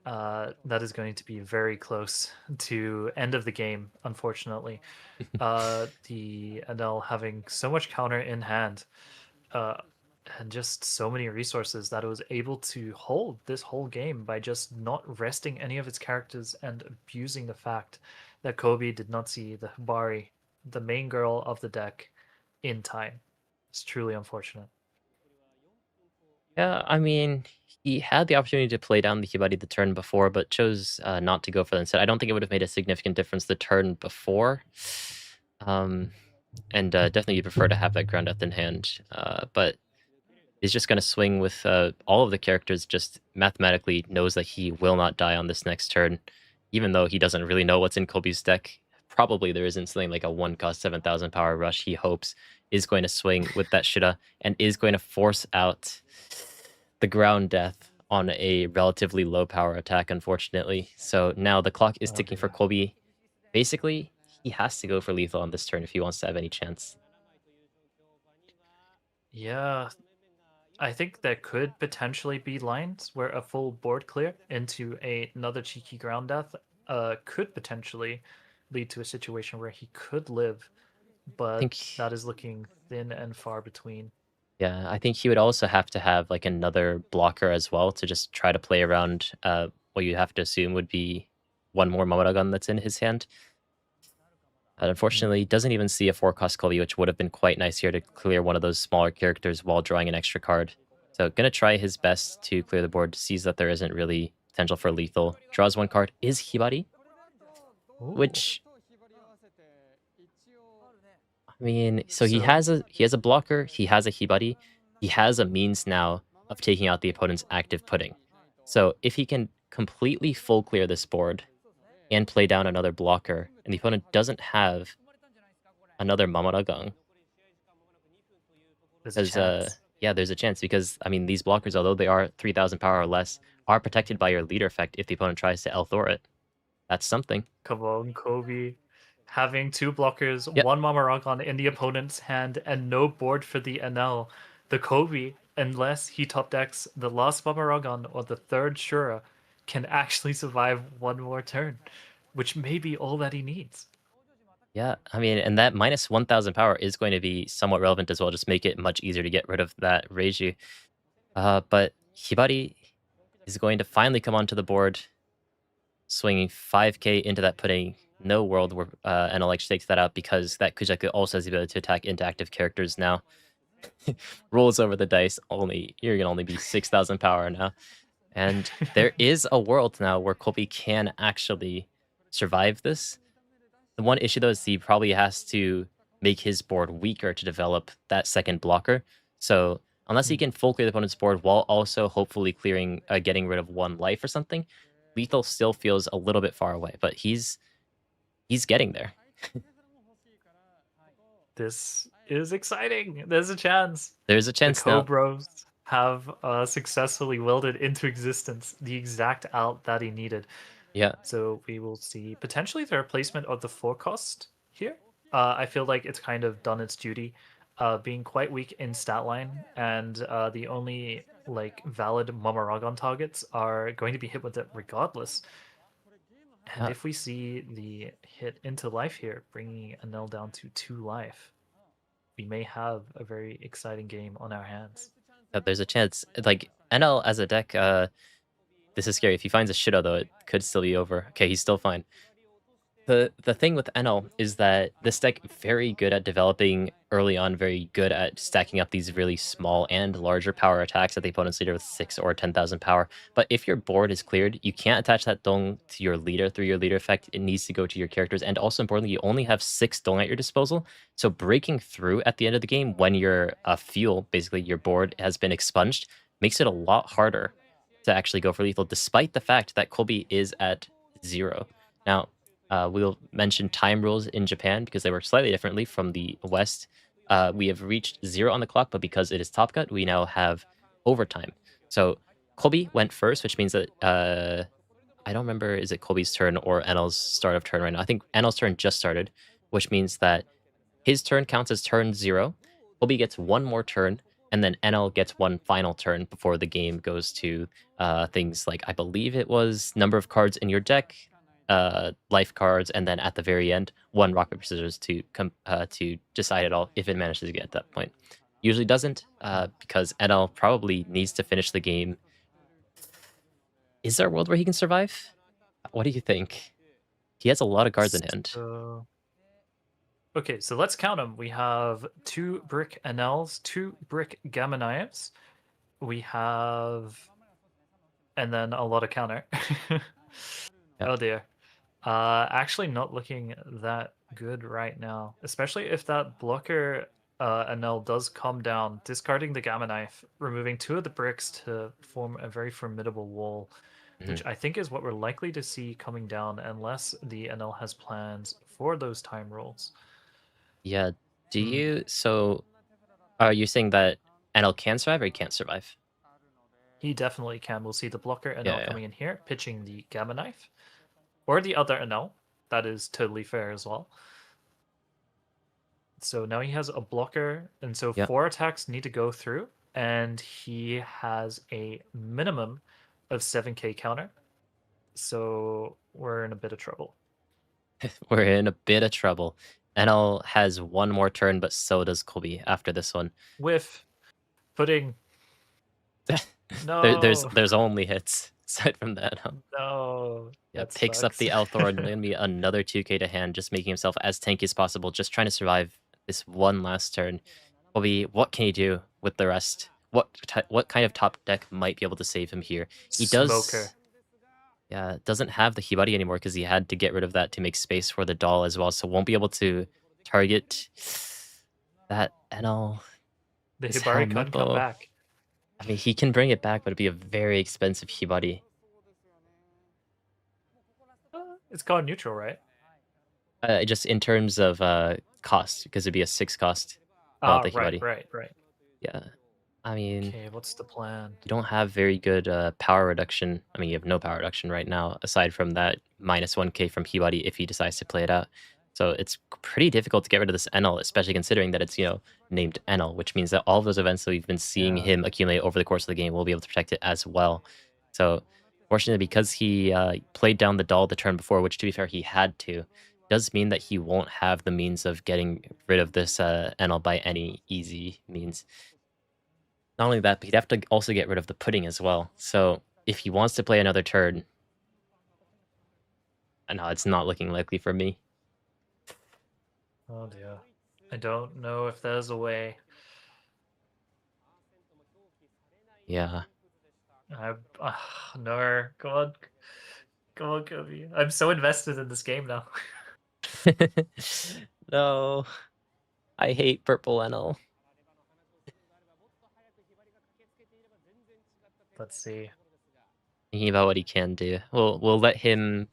Speaker 2: That is going to be very close to end of the game, unfortunately. The Adele having so much counter in hand, uh, and just so many resources that it was able to hold this whole game by just not resting any of its characters and abusing the fact that Kobe did not see the Hibari, the main girl of the deck, in time. It's truly unfortunate.
Speaker 1: Yeah, I mean, he had the opportunity to play down the Hibari the turn before, but chose not to go for that instead. I don't think it would have made a significant difference the turn before. Um, and definitely you prefer to have that ground death in hand. But he's just going to swing with all of the characters, just mathematically knows that he will not die on this next turn, even though he doesn't really know what's in Kobe's deck. Probably there isn't something like a 1-cost 7,000 power rush he hopes is going to swing with that Shida and is going to force out the ground death on a relatively low power attack, unfortunately. So now the clock is
Speaker 2: Oh
Speaker 1: ticking for
Speaker 2: dear.
Speaker 1: Kobe. Basically, he has to go for lethal on this turn if he wants to have any chance.
Speaker 2: Yeah, I think there could potentially be lines where a full board clear into another cheeky ground death could potentially lead to a situation where he could live,
Speaker 1: I
Speaker 2: but
Speaker 1: think
Speaker 2: that is looking thin and far between.
Speaker 1: Yeah, I think he would also have to have like another blocker as well to just try to play around what you have to assume would be one more Momota gun that's in his hand. And
Speaker 2: Mm.
Speaker 1: unfortunately, he doesn't even see a 4-cost Kully, which would have been quite nice here to clear one of those smaller characters while drawing an extra card. So gonna try his best to clear the board, sees that there isn't really potential for lethal. Draws one card, is Hibari,
Speaker 2: Ooh.
Speaker 1: which I mean, so
Speaker 2: So
Speaker 1: he has a blocker, he has a Hibari, he has a means now of taking out the opponent's active pudding. So if he can completely full clear this board and play down another blocker, and the opponent doesn't have another Mamaragang,
Speaker 2: there's a
Speaker 1: because
Speaker 2: chance.
Speaker 1: yeah, there's a chance because I mean these blockers, although they are 3,000 power or less, are protected by your leader effect if the opponent tries to Elthor it. That's something.
Speaker 2: Come on, Kobe. Having two blockers,
Speaker 1: Yep.
Speaker 2: one Mamaragon in the opponent's hand, and no board for the NL. The Kobe, unless he top decks the last Mamaragon or the third Shura, can actually survive one more turn, which may be all that he needs.
Speaker 1: Yeah, I mean, and that minus 1,000 power is going to be somewhat relevant as well. Just make it much easier to get rid of that Reiju. But Hibari is going to finally come onto the board, swinging 5k into that pudding. No world where NLX takes that out because that Kujaku also has the ability to attack into active characters now. Rolls over the dice, you're gonna only be 6,000 power now. And there is a world now where Kobe can actually survive this. The one issue though is he probably has to make his board weaker to develop that second blocker. So unless he
Speaker 2: Mm.
Speaker 1: can full clear the opponent's board while also hopefully getting rid of one life or something, lethal still feels a little bit far away. But he's getting there.
Speaker 2: This is exciting. There's a chance.
Speaker 1: There's a
Speaker 2: The
Speaker 1: chance now.
Speaker 2: Cobros have successfully willed into existence the exact alt that he needed.
Speaker 1: Yeah,
Speaker 2: So we will see potentially the replacement of the forecast here. I feel like it's kind of done its duty, being quite weak in stat line, and the only like valid Momaragon targets are going to be hit with it regardless. And
Speaker 1: uh,
Speaker 2: if we see the hit into life here, bringing Anel down to 2 life, we may have a very exciting game on our hands.
Speaker 1: there's a chance. Like NL as a deck, this is scary. If he finds a Shido though, it could still be over. Okay, he's still fine. The thing with NL is that this deck very good at developing early on, very good at stacking up these really small and larger power attacks at the opponent's leader with 6 or 10,000 power. But if your board is cleared, you can't attach that Dong to your leader through your leader effect. It needs to go to your characters. And also importantly, you only have 6 Dong at your disposal. So breaking through at the end of the game when your fuel, basically your board, has been expunged, makes it a lot harder to actually go for lethal, despite the fact that Colby is at 0. Now, we'll mention time rules in Japan because they work slightly differently from the West. We have reached 0 on the clock, but because it is Top Cut, we now have overtime. So Kobe went first, which means that I don't remember, is it Kobe's turn or Enel's start of turn right now? I think Enel's turn just started, which means that his turn counts as turn 0. Kobe gets one more turn, and then NL gets one final turn before the game goes to things like I believe it was number of cards in your deck, life cards, and then at the very end, one rock paper scissors to decide it all if it manages to get at that point. Usually doesn't because NL probably needs to finish the game. Is there a world where he can survive? What do you think? He has a lot of cards in hand.
Speaker 2: So okay, so let's count them. We have 2 brick NLs, 2 brick Gamma Knives. We have and then a lot of counter.
Speaker 1: Yeah.
Speaker 2: Oh dear. Actually not looking that good right now, especially if that blocker NL does come down, discarding the Gamma Knife, removing 2 of the bricks to form a very formidable wall,
Speaker 1: Mhm.
Speaker 2: which I think is what we're likely to see coming down unless the NL has plans for those time rolls.
Speaker 1: Yeah. Do
Speaker 2: Hmm.
Speaker 1: you so are you saying that NL can survive or he can't survive?
Speaker 2: He definitely can. We'll see the blocker
Speaker 1: Yeah,
Speaker 2: NL
Speaker 1: yeah.
Speaker 2: coming in here, pitching the Gamma Knife, or the other NL. That is totally fair as well. So now he has a blocker, and so
Speaker 1: Yeah.
Speaker 2: 4 attacks need to go through, and he has a minimum of 7k counter. So we're in a bit of trouble.
Speaker 1: We're in a bit of trouble. NL has one more turn, but so does Kobe after this one.
Speaker 2: With putting
Speaker 1: There's
Speaker 2: no,
Speaker 1: there's only hits aside from that.
Speaker 2: no,
Speaker 1: Yeah,
Speaker 2: that
Speaker 1: picks up
Speaker 2: sucks.
Speaker 1: the Elthor and maybe another 2k to hand, just making himself as tanky as possible, just trying to survive this one last turn. Kobe, what can he do with the rest? What kind of top deck might be able to save him here? He
Speaker 2: Smoker.
Speaker 1: doesn't have the Hibari anymore because he had to get rid of that to make space for the doll as well, so won't be able to target that NL.
Speaker 2: The
Speaker 1: This
Speaker 2: Hibari couldn't come
Speaker 1: Helmeppo.
Speaker 2: back.
Speaker 1: I mean, he can bring it back, but it'd be a very expensive Hibari.
Speaker 2: It's gone neutral, right?
Speaker 1: Just in terms of cost, because it'd be a 6 cost without
Speaker 2: Ah,
Speaker 1: the
Speaker 2: right,
Speaker 1: Hibari.
Speaker 2: right, right.
Speaker 1: Yeah. I mean,
Speaker 2: Okay, what's the plan?
Speaker 1: you don't have very good power reduction. I mean, you have no power reduction right now, aside from that minus 1k from Hibari if he decides to play it out. So it's pretty difficult to get rid of this NL, especially considering that it's, named NL, which means that all of those events that we've been seeing
Speaker 2: Yeah.
Speaker 1: him accumulate over the course of the game will be able to protect it as well. So, fortunately, because he played down the doll the turn before, which to be fair, he had to, does mean that he won't have the means of getting rid of this NL by any easy means. Not only that, but he'd have to also get rid of the pudding as well. So if he wants to play another turn, no, it's not looking likely for me.
Speaker 2: Oh dear. I don't know if there's a way.
Speaker 1: Yeah.
Speaker 2: I no, come on, come on, Kobe. I'm so invested in this game now.
Speaker 1: No, I hate purple NL.
Speaker 2: Let's see.
Speaker 1: Thinking about what he can do. We'll let him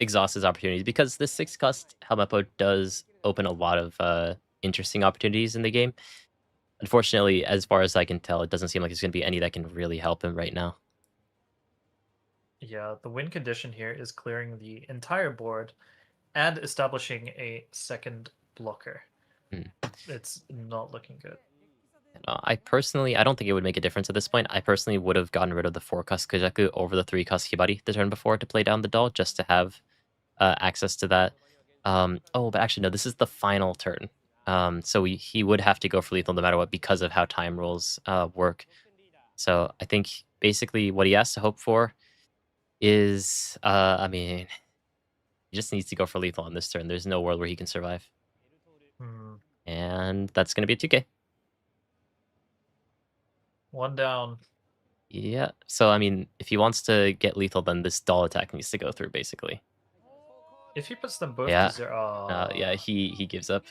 Speaker 1: exhaust his opportunities because this 6 cost Helmeppo does open a lot of interesting opportunities in the game. Unfortunately, as far as I can tell, it doesn't seem like there's going to be any that can really help him right now.
Speaker 2: Yeah, the win condition here is clearing the entire board and establishing a second blocker.
Speaker 1: Hmm.
Speaker 2: It's not looking good.
Speaker 1: I don't think it would make a difference at this point. I personally would have gotten rid of the 4 cost Kajaku over the 3 cost Hibari the turn before to play down the doll just to have access to that. But actually, no, this is the final turn. So he would have to go for lethal no matter what because of how time rules work. So I think basically what he has to hope for is, I mean, he just needs to go for lethal on this turn. There's no world where he can survive.
Speaker 2: Hmm.
Speaker 1: And that's going to be a 2k.
Speaker 2: One down.
Speaker 1: Yeah. So, I mean, if he wants to get lethal, then this doll attack needs to go through, basically.
Speaker 2: If he puts them both to
Speaker 1: Yeah.
Speaker 2: zero,
Speaker 1: Yeah, he gives up.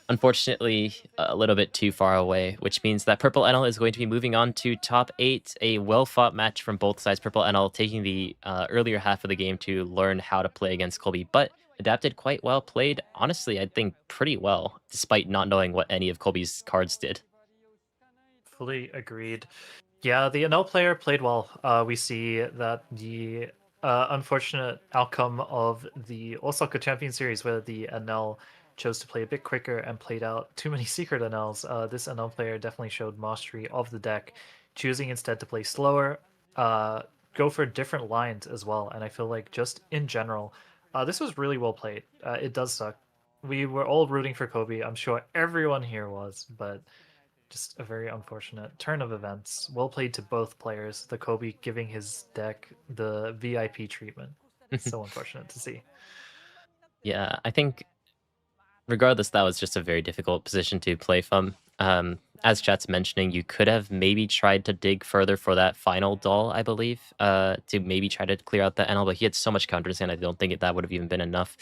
Speaker 1: Unfortunately, a little bit too far away, which means that Purple NL is going to be moving on to top 8. A well-fought match from both sides. Purple NL taking the earlier half of the game to learn how to play against Colby, but adapted quite well. Played, honestly, I think pretty well, despite not knowing what any of Colby's cards did.
Speaker 2: fully agreed. Yeah, the NL player played well. We see that the unfortunate outcome of the Osaka Champion Series, where the NL chose to play a bit quicker and played out too many secret NLs. This NL player definitely showed mastery of the deck, choosing instead to play slower, uh, go for different lines as well. And I feel like just in general, this was really well played. It does suck. We were all rooting for Kobe. I'm sure everyone here was, but just a very unfortunate turn of events. Well played to both players. The Kobe giving his deck the VIP treatment. So unfortunate to see.
Speaker 1: Yeah, I think regardless, that was just a very difficult position to play from. As chat's mentioning, you could have maybe tried to dig further for that final doll, I believe, to maybe try to clear out the NL, but he had so much counters, and I don't think that would have even been enough.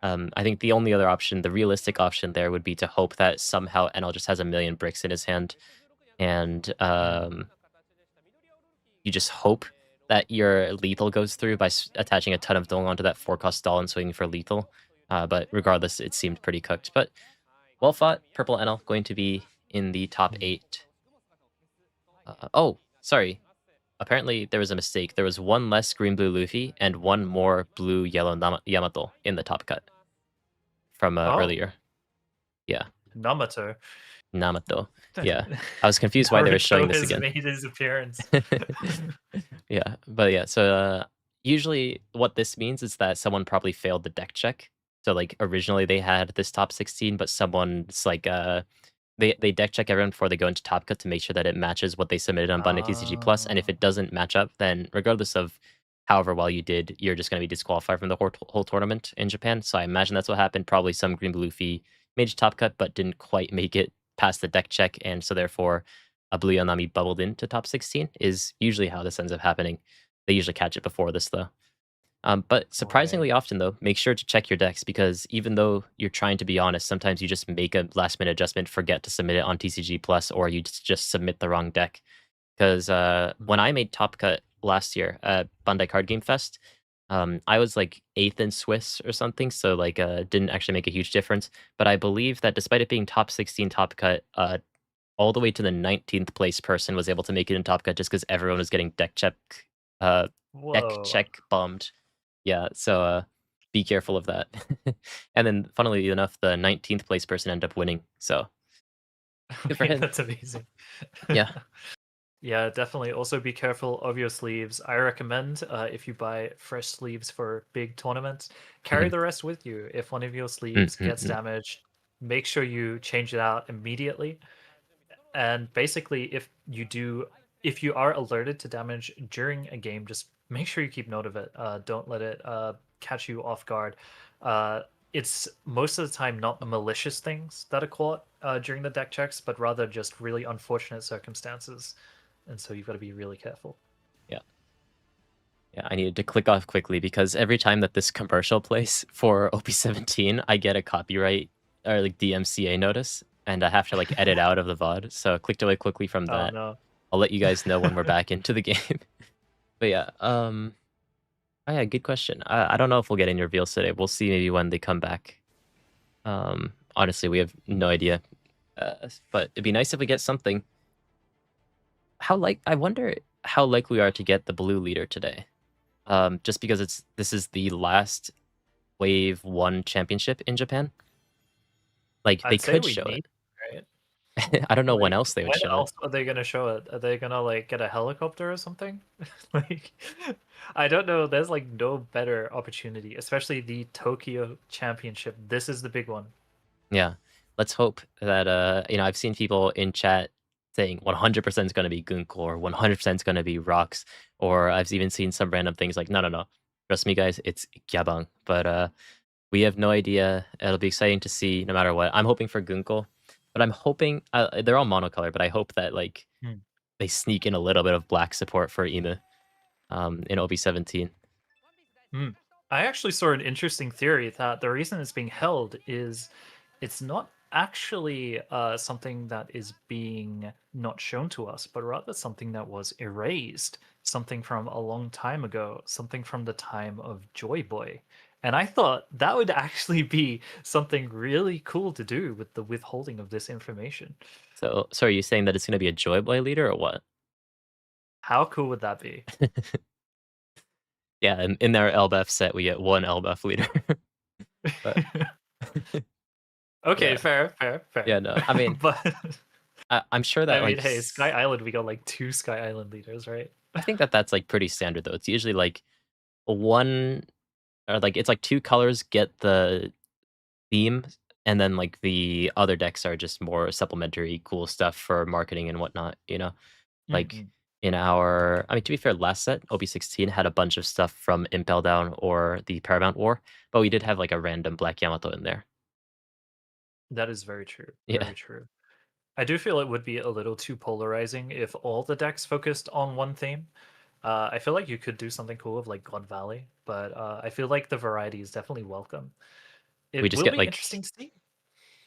Speaker 1: I think the only other option, the realistic option there, would be to hope that somehow NL just has a million bricks in his hand, and
Speaker 2: Mm.
Speaker 1: you just hope that your lethal goes through by attaching a ton of dong onto that 4-cost doll and swinging for lethal. But regardless, it seemed pretty cooked. But well fought. Purple NL going to be in the top
Speaker 2: Mm.
Speaker 1: 8. Oh, sorry. Apparently, there was a mistake. There was one less green-blue Luffy and one more blue-yellow Yamato in the top cut from
Speaker 2: Oh,
Speaker 1: earlier. Yeah,
Speaker 2: Namato.
Speaker 1: Namato. Yeah. I was confused why they were showing
Speaker 2: Naruto
Speaker 1: this
Speaker 2: has
Speaker 1: again.
Speaker 2: made his appearance.
Speaker 1: Yeah, but yeah, so, usually what this means is that someone probably failed the deck check. So, like, originally they had this top 16, but someone's like, they deck check everyone before they go into Top Cut to make sure that it matches what they submitted on Bundle TCG Plus, and if
Speaker 2: Ah,
Speaker 1: it doesn't match up, then regardless of however well you did, you're just gonna be disqualified from the whole tournament in Japan, so I imagine that's what happened. Probably some Green Blue Luffy made it Top Cut, but didn't quite make it past the deck check, and so therefore, a Blue Yanami bubbled into top 16 is usually how this ends up happening. They usually catch it before this, though. But
Speaker 2: right.
Speaker 1: surprisingly often, though, make sure to check your decks because even though you're trying to be honest, sometimes you just make a last minute adjustment, forget to submit it on TCG Plus, or you just submit the wrong deck. Because when
Speaker 2: Mm.
Speaker 1: I made Top Cut last year at Bandai Card Game Fest, I was like eighth in Swiss or something, so like didn't actually make a huge difference. But I believe that despite it being top 16 Top Cut, all the way to the 19th place person was able to make it in Top Cut just because everyone was getting uh, deck
Speaker 2: Whoa.
Speaker 1: check bombed. Yeah, so, be careful of that. And then, funnily enough, the 19th place person ended up winning, so good for
Speaker 2: Wait,
Speaker 1: him.
Speaker 2: that's amazing.
Speaker 1: Yeah.
Speaker 2: Yeah, definitely. Also, be careful of your sleeves. I recommend if you buy fresh sleeves for big tournaments, carry
Speaker 1: Mhm.
Speaker 2: the rest with you. If one of your
Speaker 1: Mm,
Speaker 2: sleeves
Speaker 1: mm,
Speaker 2: gets
Speaker 1: mm.
Speaker 2: damaged, make sure you change it out immediately. And basically, if you are alerted to damage during a game, just make sure you keep note of it. Don't let it catch you off guard. Uh, it's most of the time not malicious things that are caught during the deck checks, but rather just really unfortunate circumstances. And so you've got to be really careful.
Speaker 1: Yeah. Yeah, I needed to click off quickly because every time that this commercial plays for OP17, I get a copyright or, like, DMCA notice, and I have to, like, edit out of the VOD, so I clicked away quickly from
Speaker 2: Oh
Speaker 1: that.
Speaker 2: no.
Speaker 1: I'll let you guys know when we're back into the game. But yeah, oh yeah, good question. I don't know if we'll get any reveals today. We'll see maybe when they come back. Honestly, we have no idea. But it'd be nice if we get something. I wonder how likely we are to get the blue leader today. Just because this is the last Wave 1 championship in Japan. Like, they
Speaker 2: I'd say
Speaker 1: could
Speaker 2: we
Speaker 1: show
Speaker 2: need,
Speaker 1: it.
Speaker 2: right?
Speaker 1: I don't know when
Speaker 2: Like,
Speaker 1: else they would
Speaker 2: when
Speaker 1: show it.
Speaker 2: else are they gonna show it? Are they gonna like get a helicopter or something? Like, I don't know. There's like no better opportunity, especially the Tokyo Championship. This is the big one.
Speaker 1: Yeah. Let's hope that, I've seen people in chat saying 100% is gonna be Gunko or 100% is gonna be Rocks, or I've even seen some random things like, "No, no, no. Trust me, guys, it's Gyabang." But, we have no idea. It'll be exciting to see no matter what. I'm hoping for Gunko, but I'm hoping they're all monocolor, but I hope that, like,
Speaker 2: Hmm.
Speaker 1: they sneak in a little bit of black support for Inu, in OB17.
Speaker 2: Hmm. I actually saw an interesting theory that the reason it's being held is it's not actually something that is being not shown to us, but rather something that was erased, something from a long time ago, something from the time of Joy Boy. And I thought that would actually be something really cool to do with the withholding of this information.
Speaker 1: So are you saying that it's gonna be a Joy Boy leader or what?
Speaker 2: How cool would that be?
Speaker 1: Yeah, in our LBF set, we get one LBF leader. But
Speaker 2: Okay,
Speaker 1: Yeah.
Speaker 2: fair, fair,
Speaker 1: Yeah,
Speaker 2: fair.
Speaker 1: no, I mean,
Speaker 2: But
Speaker 1: I'm sure
Speaker 2: I
Speaker 1: that,
Speaker 2: mean,
Speaker 1: like,
Speaker 2: hey, Sky Island, we got like 2 Sky Island leaders, right?
Speaker 1: I think that that's, like, pretty standard, though. It's usually, like, 1 or, like, it's, like, 2 colors get the theme, and then, like, the other decks are just more supplementary cool stuff for marketing and whatnot, you know? Like,
Speaker 2: Mhm.
Speaker 1: in our I mean, to be fair, last set, OP16 had a bunch of stuff from Impel Down or the Paramount War, but we did have, like, a random Black Yamato in there.
Speaker 2: That is very true,
Speaker 1: Yeah.
Speaker 2: very true. I do feel it would be a little too polarizing if all the decks focused on one theme. I feel like you could do something cool with like God Valley, but I feel like the variety is definitely welcome.
Speaker 1: We
Speaker 2: It
Speaker 1: just
Speaker 2: will
Speaker 1: get,
Speaker 2: be interesting to see.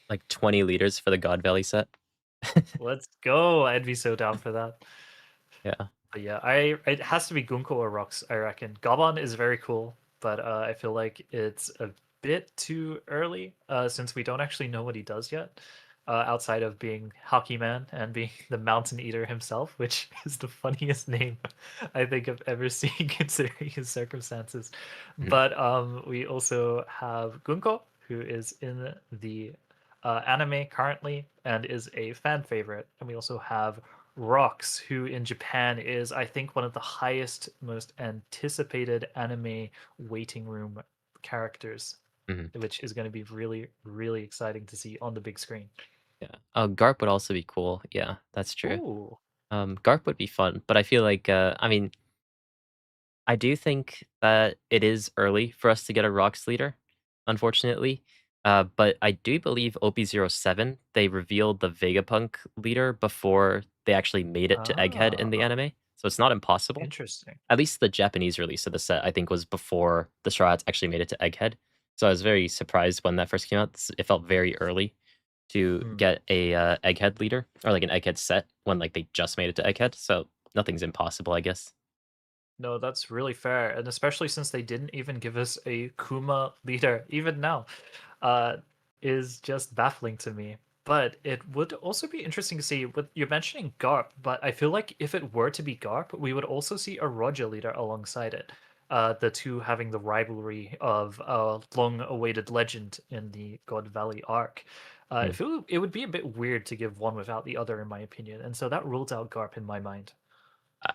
Speaker 1: like, 20 liters for the God Valley set.
Speaker 2: Let's go. I'd be so down for that.
Speaker 1: Yeah.
Speaker 2: But yeah, I it has to be Gunko or Rocks, I reckon. Gabon is very cool, but I feel like it's a bit too early since we don't actually know what he does yet. Outside of being Hockey Man and being the Mountain Eater himself, which is the funniest name I think I've ever seen considering his circumstances.
Speaker 1: Mhm,
Speaker 2: But we also have Gunko, who is in the anime currently and is a fan favorite. And we also have Rocks, who in Japan is, I think, one of the highest, most anticipated anime waiting room characters,
Speaker 1: mhm.
Speaker 2: which is going to be really, really exciting to see on the big screen.
Speaker 1: Yeah. Garp would also be cool. Yeah, that's true.
Speaker 2: Ooh.
Speaker 1: Garp would be fun, but I feel like, I mean, I do think that it is early for us to get a Rocks leader, unfortunately. But I do believe OP07, they revealed the Vegapunk leader before they actually made it to Egghead in the
Speaker 2: Ah,
Speaker 1: anime. So it's not impossible.
Speaker 2: interesting.
Speaker 1: At least the Japanese release of the set, I think, was before the Straw Hats actually made it to Egghead. So I was very surprised when that first came out. It felt very early to
Speaker 2: Hmm.
Speaker 1: get a Egghead leader or like an Egghead set when like they just made it to Egghead. So nothing's impossible, I guess.
Speaker 2: No, that's really fair, and especially since they didn't even give us a Kuma leader, even now, uh, is just baffling to me. But it would also be interesting to see what you're mentioning Garp, but I feel like if it were to be Garp, we would also see a Roger leader alongside it. The two having the rivalry of a long-awaited legend in the God Valley arc.
Speaker 1: Hmm.
Speaker 2: It would be a bit weird to give one without the other, in my opinion, and so that rules out Garp in my mind.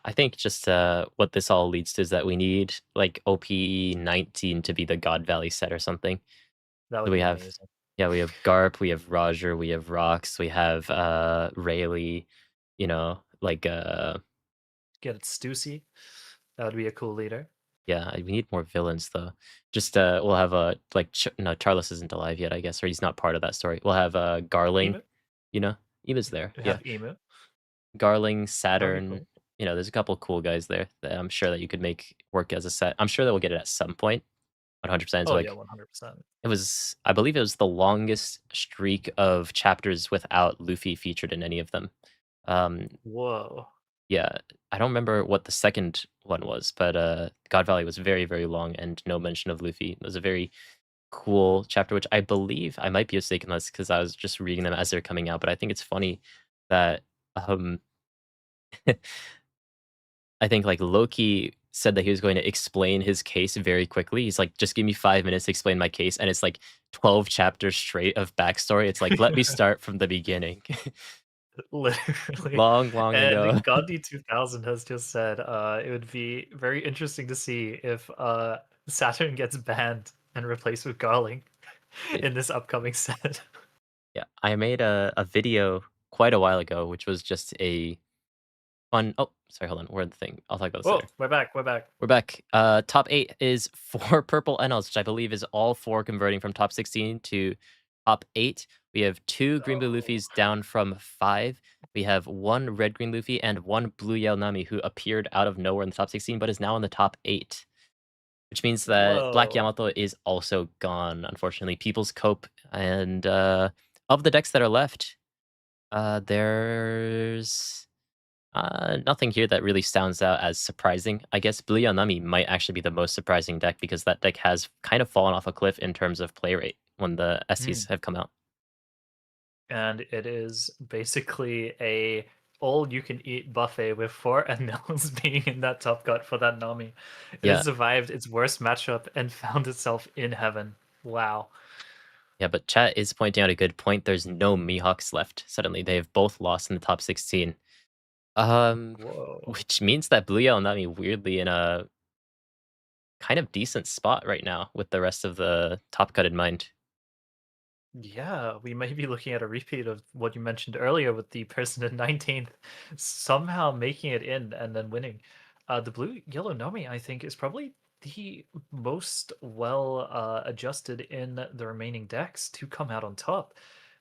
Speaker 1: I think just what this all leads to is that we need like OP19 to be the God Valley set or something.
Speaker 2: That
Speaker 1: So
Speaker 2: would
Speaker 1: we
Speaker 2: be
Speaker 1: have,
Speaker 2: amazing.
Speaker 1: yeah, we have Garp, we have Roger, we have Rox, we have Rayleigh, like
Speaker 2: Get it, Stussy. That would be a cool leader.
Speaker 1: yeah, we need more villains though. Just we'll have like no, Charles isn't alive yet, I guess, or he's not part of that story. We'll have Garling,
Speaker 2: Emu.
Speaker 1: you know, Eva's there.
Speaker 2: We
Speaker 1: Yeah,
Speaker 2: have Emu.
Speaker 1: Garling,
Speaker 2: That would be
Speaker 1: Saturn.
Speaker 2: cool.
Speaker 1: There's a couple cool guys there that I'm sure that you could make work as a set. I'm sure that we'll get it at some point. 100%. It's
Speaker 2: Oh yeah,
Speaker 1: like
Speaker 2: 100%.
Speaker 1: it was, I believe it was the longest streak of chapters without Luffy featured in any of them. Um,
Speaker 2: Whoa.
Speaker 1: yeah, I don't remember what the second one was, but God Valley was very, very long and no mention of Luffy. It was a very cool chapter, which I believe I might be mistaken on this because I was just reading them as they're coming out. But I think it's funny that I think like Loki said that he was going to explain his case very quickly. He's like, just give me 5 minutes to explain my case. And it's like 12 chapters straight of backstory. It's like, let me start from the beginning.
Speaker 2: Literally.
Speaker 1: Long, long
Speaker 2: And
Speaker 1: ago.
Speaker 2: Gandhi 2000 has just said it would be very interesting to see if Saturn gets banned and replaced with Garling
Speaker 1: Yeah.
Speaker 2: in this upcoming set.
Speaker 1: Yeah. I made a video quite a while ago, which was just a fun. Oh, sorry, hold on. Where the thing? I'll talk about this
Speaker 2: Oh,
Speaker 1: later.
Speaker 2: we're back. We're back.
Speaker 1: We're back. Top 8 is 4 purple NLs, which I believe is all 4 converting from top 16 to top 8. We have 2 green blue
Speaker 2: Oh.
Speaker 1: Luffys down from 5. We have 1 red green Luffy and 1 blue yell Nami who appeared out of nowhere in the top 16 but is now in the top 8, which means that Black
Speaker 2: Whoa.
Speaker 1: Yamato is also gone, unfortunately. People's Cope and of the decks that are left, there's nothing here that really stands out as surprising. I guess Blue Yanami might actually be the most surprising deck because that deck has kind of fallen off a cliff in terms of play rate when the SCs
Speaker 2: Hmm.
Speaker 1: have come out.
Speaker 2: And it is basically a all you can eat buffet with 4 NLs being in that top cut for that Nami. It has
Speaker 1: Yeah,
Speaker 2: survived its worst matchup and found itself in heaven. Wow.
Speaker 1: Yeah, but chat is pointing out a good point. There's no Mihawks left. Suddenly, they have both lost in the top 16.
Speaker 2: Whoa.
Speaker 1: Which means that Blue Yell and Nami weirdly in a kind of decent spot right now with the rest of the top cut in mind.
Speaker 2: Yeah, we may be looking at a repeat of what you mentioned earlier with the person in 19th somehow making it in and then winning. The blue yellow Nomi, I think, is probably the most well adjusted in the remaining decks to come out on top,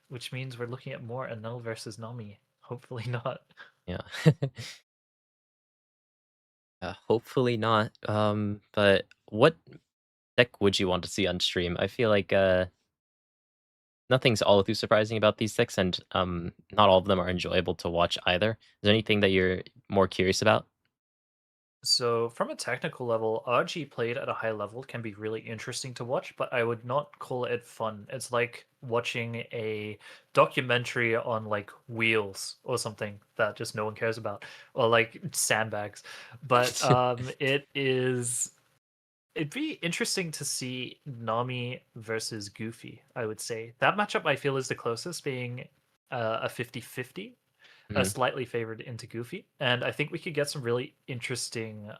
Speaker 2: which means we're looking at more Anil versus Nomi. Hopefully not.
Speaker 1: Yeah. Hopefully not. But what deck would you want to see on stream? I feel like nothing's all too surprising about these decks, and not all of them are enjoyable to watch either. Is there anything that you're more curious about?
Speaker 2: So, from a technical level, RG played at a high level can be really interesting to watch, but I would not call it fun. It's like watching a documentary on like wheels or something that just no one cares about, or like sandbags. But it'd be interesting to see Nami versus Goofy, I would say. That matchup I feel is the closest, being a 50-50,
Speaker 1: Mhm.
Speaker 2: slightly favored into Goofy, and I think we could get some really interesting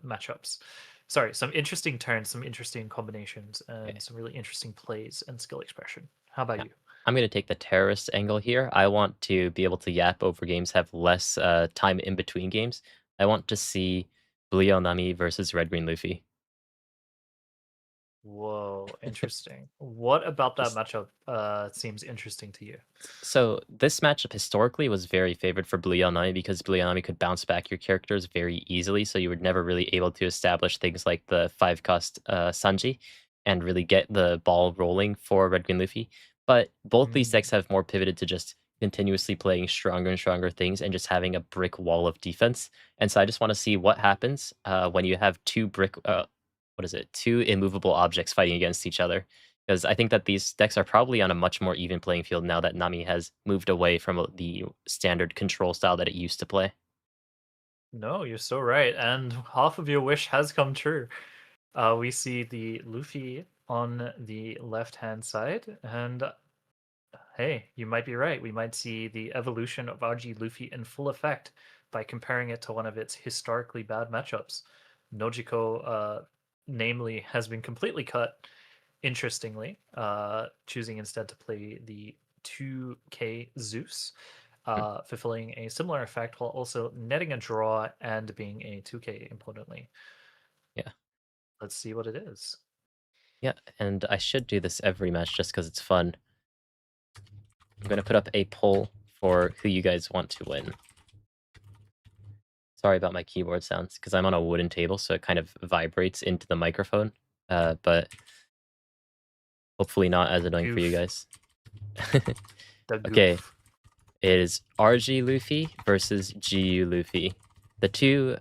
Speaker 2: matchups. Sorry, some interesting turns, some interesting combinations, and
Speaker 1: Okay.
Speaker 2: some really interesting plays and skill expression. How about
Speaker 1: Yeah.
Speaker 2: you?
Speaker 1: I'm gonna take the terrorist angle here. I want to be able to yap over games, have less time in between games. I want to see Blue Nami versus Red Green Luffy.
Speaker 2: Whoa, interesting. What about that
Speaker 1: Just
Speaker 2: matchup seems interesting to you?
Speaker 1: so this matchup historically was very favored for Blue Nami because Blue Nami could bounce back your characters very easily, so you were never really able to establish things like the 5 cost Sanji and really get the ball rolling for Red Green Luffy. But both these decks
Speaker 2: Mm.
Speaker 1: have more pivoted to just continuously playing stronger and stronger things and just having a brick wall of defense. And so I just want to see what happens when you have what is it, two immovable objects fighting against each other. Because I think that these decks are probably on a much more even playing field now that Nami has moved away from the standard control style that it used to play.
Speaker 2: No, you're so right, and half of your wish has come true. We see the Luffy on the left-hand side, and hey, you might be right. We might see the evolution of RG Luffy in full effect by comparing it to one of its historically bad matchups. Nojiko, namely, has been completely cut, interestingly, choosing instead to play the 2K Zeus,
Speaker 1: Mm,
Speaker 2: fulfilling a similar effect while also netting a draw and being a 2K, importantly.
Speaker 1: yeah.
Speaker 2: Let's see what it is.
Speaker 1: Yeah, and I should do this every match just because it's fun. I'm gonna put up a poll for who you guys want to win. Sorry about my keyboard sounds, because I'm on a wooden table, so it kind of vibrates into the microphone. But hopefully not as annoying for you
Speaker 2: Goof.
Speaker 1: guys.
Speaker 2: The
Speaker 1: Okay,
Speaker 2: goof.
Speaker 1: it is RG Luffy versus GU Luffy. The two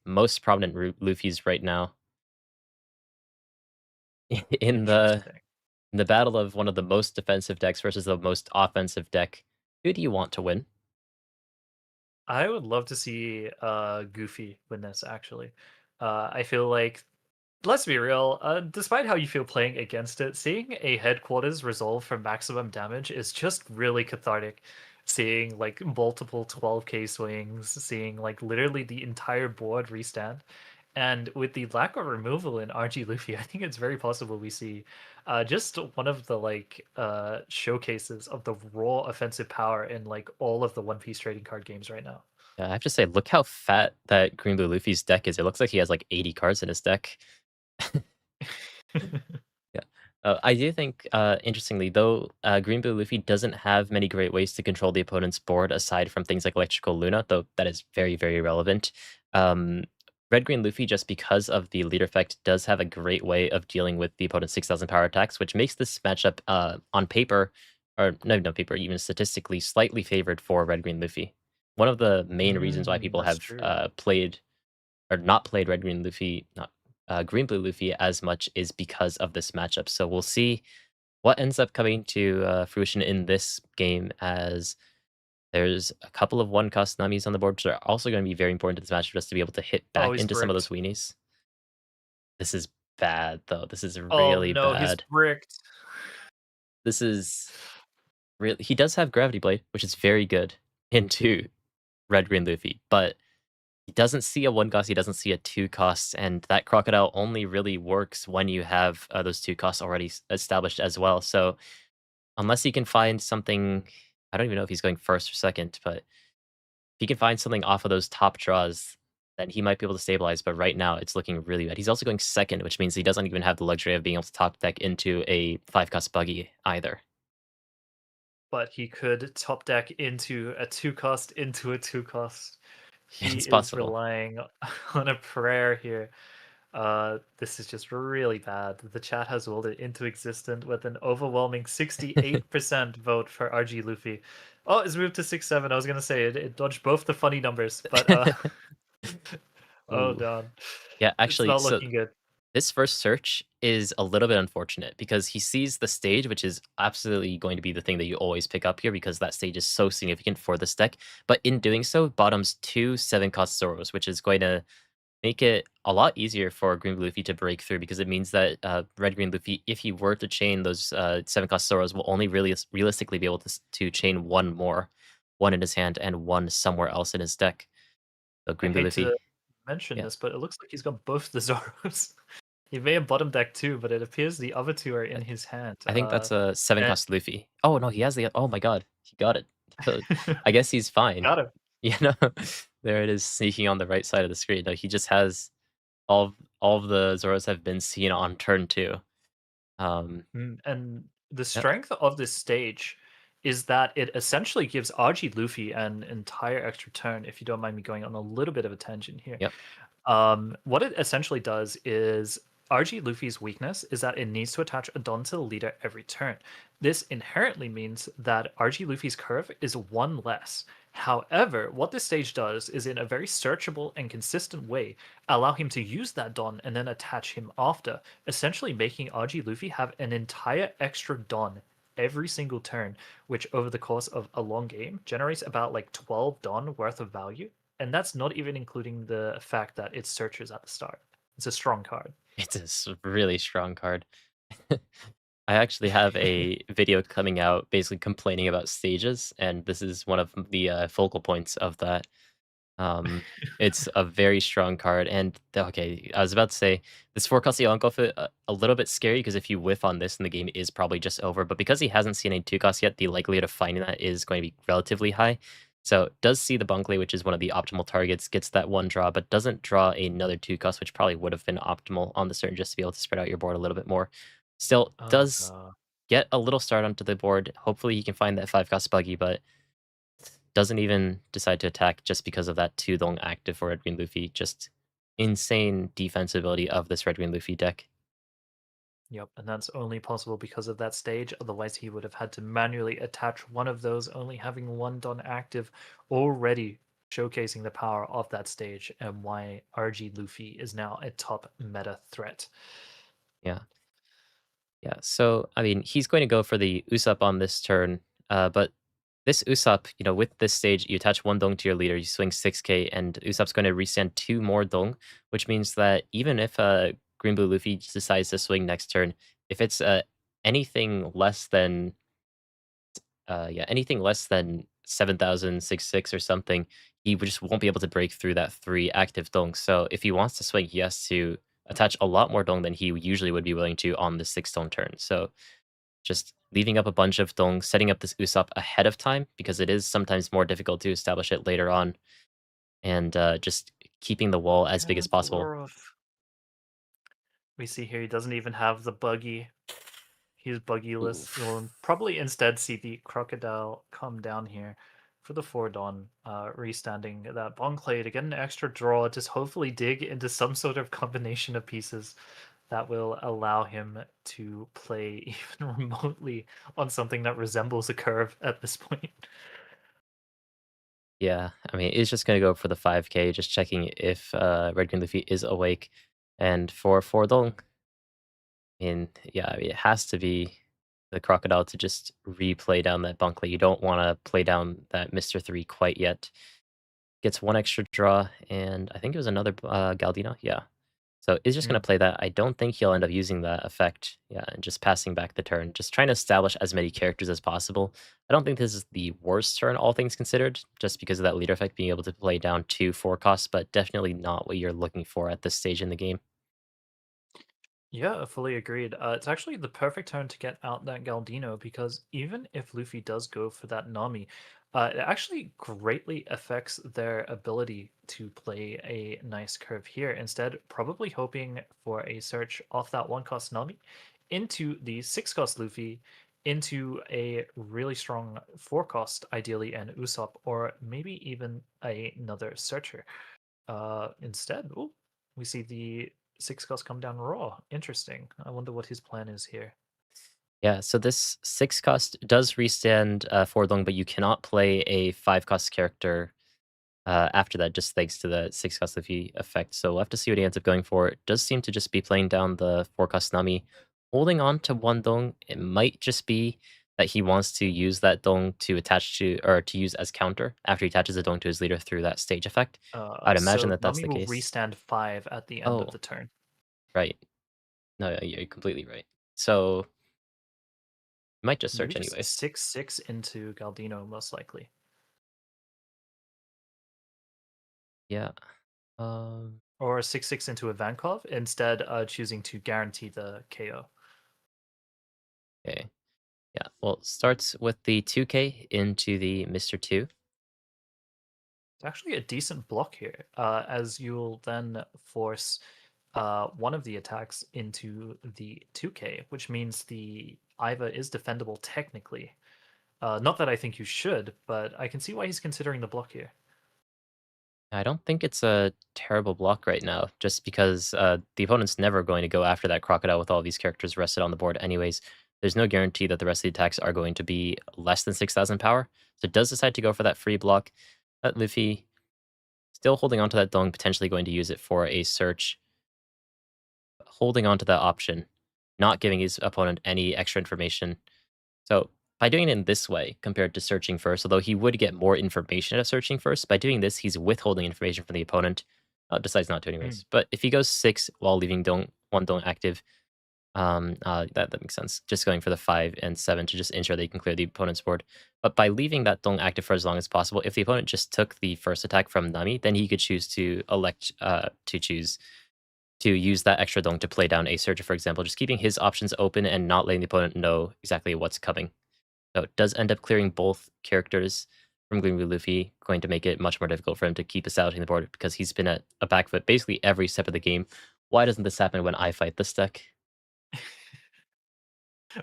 Speaker 1: most prominent Luffys right now in the
Speaker 2: Interesting.
Speaker 1: in the battle of one of the most defensive decks versus the most offensive deck. Who do you want to win?
Speaker 2: I would love to see Goofy win this actually. I feel like, let's be real, despite how you feel playing against it, seeing a headquarters resolve for maximum damage is just really cathartic. Seeing like multiple 12k swings, seeing like literally the entire board restand. And with the lack of removal in RG Luffy, I think it's very possible we see just one of the like showcases of the raw offensive power in like all of the One Piece trading card games right now.
Speaker 1: I have to say, look how fat that Green Blue Luffy's deck is. It looks like he has like 80 cards in his deck. Yeah. I do think, interestingly, though, Green Blue Luffy doesn't have many great ways to control the opponent's board aside from things like Electrical Luna, though that is very, very relevant. Um, Red Green Luffy, just because of the lead effect, does have a great way of dealing with the opponent's 6,000 power attacks, which makes this matchup on paper, or no paper, even statistically, slightly favored for Red Green Luffy. One of the main reasons why people
Speaker 2: That's
Speaker 1: have
Speaker 2: true.
Speaker 1: played or not played Red Green Luffy, not Green Blue Luffy as much is because of this matchup. So we'll see what ends up coming to fruition in this game as there's a couple of one cost Namis on the board, which are also going to be very important to this matchup just to be able to hit
Speaker 2: Oh,
Speaker 1: back
Speaker 2: he's
Speaker 1: into some of those
Speaker 2: bricked.
Speaker 1: weenies. This is bad though. This is
Speaker 2: Oh
Speaker 1: really
Speaker 2: no, he's
Speaker 1: bad.
Speaker 2: bricked.
Speaker 1: This is really he does have Gravity Blade, which is very good into Red Green Luffy, but he doesn't see a 1 cost, he doesn't see a 2 cost, and that Crocodile only really works when you have, those 2 costs already established as well, so unless he can find something I don't even know if he's going 1st or 2nd, but if he can find something off of those top draws, then he might be able to stabilize, but right now, it's looking really bad. He's also going 2nd, which means he doesn't even have the luxury of being able to top deck into a 5 cost buggy either.
Speaker 2: But he could top deck into a 2 cost into a 2 cost. He
Speaker 1: It's
Speaker 2: is
Speaker 1: possible.
Speaker 2: relying on a prayer here. This is just really bad. The chat has willed it into existence with an overwhelming 68% vote for RG Luffy. Oh, it's moved to 6-7. I was gonna say it dodged both the funny numbers, but oh
Speaker 1: Ooh.
Speaker 2: god.
Speaker 1: Yeah,
Speaker 2: It's
Speaker 1: actually,
Speaker 2: not
Speaker 1: so
Speaker 2: looking good.
Speaker 1: this first search is a little bit unfortunate because he sees the stage, which is absolutely going to be the thing that you always pick up here because that stage is so significant for this deck. But in doing so, bottoms 2 7-cost Zoros, which is going to make it a lot easier for Green Blue Luffy to break through because it means that Red Green Luffy, if he were to chain those 7-cost Zoros, will only really realistically be able to chain one more, one in his hand and one somewhere else in his deck. So
Speaker 2: I
Speaker 1: Green Blue
Speaker 2: hate to
Speaker 1: Luffy,
Speaker 2: mention
Speaker 1: yeah.
Speaker 2: this, but it looks like he's got both the Zoros. He may have bottom deck too, but it appears the other two are in his hand.
Speaker 1: I think that's a 7
Speaker 2: And
Speaker 1: cost Luffy. Oh, no, he has the oh my god, he got it. So, I guess he's fine.
Speaker 2: got him.
Speaker 1: You know? There it is sneaking on the right side of the screen. No, he just has all of the Zoros have been seen on turn 2.
Speaker 2: And the
Speaker 1: Yep,
Speaker 2: strength of this stage is that it essentially gives RG Luffy an entire extra turn, if you don't mind me going on a little bit of a tangent here.
Speaker 1: yep.
Speaker 2: What it essentially does is RG Luffy's weakness is that it needs to attach a Don to the leader every turn. This inherently means that RG Luffy's curve is one less. However, what this stage does is in a very searchable and consistent way allow him to use that Don and then attach him after, essentially making RG Luffy have an entire extra Don every single turn, which over the course of a long game generates about like 12 Don worth of value, and that's not even including the fact that it searches at the start. It's a strong card.
Speaker 1: It's a really strong card. I actually have a video coming out basically complaining about stages, and this is one of the, focal points of that. Um, it's a very strong card, and okay, I was about to say this forecast Yonkofu a little bit scary because if you whiff on this, then the game is probably just over. But because he hasn't seen any 2 costs yet, the likelihood of finding that is going to be relatively high. So does see the Bunkley, which is one of the optimal targets, gets that 1 draw, but doesn't draw another 2 cost, which probably would have been optimal on the turn just to be able to spread out your board a little bit more. Still
Speaker 2: Oh
Speaker 1: does
Speaker 2: god.
Speaker 1: get a little start onto the board. Hopefully he can find that 5 cost buggy, but doesn't even decide to attack just because of that 2 long active for Red Green Luffy. Just insane defensibility of this Red Green Luffy deck.
Speaker 2: Yep, and that's only possible because of that stage. Otherwise, he would have had to manually attach one of those, only having one Don active, already showcasing the power of that stage and why RG Luffy is now a top meta threat.
Speaker 1: Yeah. Yeah. So, I mean, he's going to go for the Usopp on this turn. But this Usopp, with this stage, you attach 1 Dong to your leader, you swing 6k, and Usopp's going to resend 2 more Dong, which means that even if Green Blue Luffy decides to swing next turn, if it's anything less than anything less than 7,066 or something, he just won't be able to break through that 3 active dong. So if he wants to swing, he has to attach a lot more dong than he usually would be willing to on the 6 dong turn. So just leaving up a bunch of dong, setting up this Usopp ahead of time because it is sometimes more difficult to establish it later on, and just keeping the wall as big as possible.
Speaker 2: Ganondorf. We see here he doesn't even have the buggy. He's buggyless. We'll
Speaker 1: Oof.
Speaker 2: probably instead see the crocodile come down here for the 4 Dawn, restanding that Bonclay to get an extra draw, just hopefully dig into some sort of combination of pieces that will allow him to play even remotely on something that resembles a curve at this point.
Speaker 1: Yeah, I mean, it's just gonna go for the 5k, just checking if Red Green Luffy is awake. And for Dong, and yeah, I mean, it has to be the crocodile to just replay down that Bunkley. You don't want to play down that Mr. 3 quite yet. Gets 1 extra draw, and I think it was another Galdino. Yeah. So he's just gonna
Speaker 2: Mm.
Speaker 1: play that. I don't think he'll end up using that effect, yeah, and just passing back the turn, just trying to establish as many characters as possible. I don't think this is the worst turn, all things considered, just because of that leader effect being able to play down 2 4 costs, but definitely not what you're looking for at this stage in the game.
Speaker 2: Yeah, fully agreed. It's actually the perfect time to get out that Galdino because even if Luffy does go for that Nami, it actually greatly affects their ability to play a nice curve here. Instead, probably hoping for a search off that one cost Nami into the six cost Luffy into a really strong four cost, ideally, and Usopp, or maybe even another searcher. Instead, ooh, we see the six cost come down raw. Interesting. I wonder what his plan is here.
Speaker 1: Yeah, so this 6 cost does restand, Fordlong, but you cannot play a 5 cost character after that, just thanks to the 6 cost Luffy effect. So we'll have to see what he ends up going for. It does seem to just be playing down the 4 cost Nami, holding on to 1 Dong. It might just be that he wants to use that Dong to attach to, or to use as counter after he attaches a Dong to his leader through that stage effect. I'd imagine
Speaker 2: So
Speaker 1: that that's
Speaker 2: Nami
Speaker 1: the
Speaker 2: will
Speaker 1: case.
Speaker 2: restand 5 at the end of
Speaker 1: Oh,
Speaker 2: the turn.
Speaker 1: right. No, yeah, you're completely right. So might just
Speaker 2: Maybe
Speaker 1: search
Speaker 2: just
Speaker 1: anyway.
Speaker 2: 6/6 into Galdino, most likely.
Speaker 1: Yeah. Um,
Speaker 2: Or 6/6 into a Vankov, instead choosing to guarantee the KO.
Speaker 1: okay. Yeah. Well, starts with the 2K into the Mr. 2.
Speaker 2: It's actually a decent block here, as you'll then force one of the attacks into the 2K, which means the Iva is defendable technically. Not that I think you should, but I can see why he's considering the block here.
Speaker 1: I don't think it's a terrible block right now, just because the opponent's never going to go after that crocodile with all these characters rested on the board anyways. There's no guarantee that the rest of the attacks are going to be less than 6,000 power. So it does decide to go for that free block. That Luffy still holding on to that Dong, potentially going to use it for a search, holding on to that option, not giving his opponent any extra information. So by doing it in this way, compared to searching first, although he would get more information out of searching first, by doing this, he's withholding information from the opponent. Decides not to
Speaker 2: Mm.
Speaker 1: anyways. But if he goes 6 while leaving don't one don't active, that makes sense. Just going for the 5 and 7 to just ensure they can clear the opponent's board. But by leaving that don't active for as long as possible, if the opponent just took the first attack from Nami, then he could choose to elect to choose to use that extra dong to play down a searcher, for example, just keeping his options open and not letting the opponent know exactly what's coming. So it does end up clearing both characters from Green Blue Luffy, going to make it much more difficult for him to keep establishing the board because he's been at a back foot basically every step of the game. Why doesn't this happen when I fight this deck?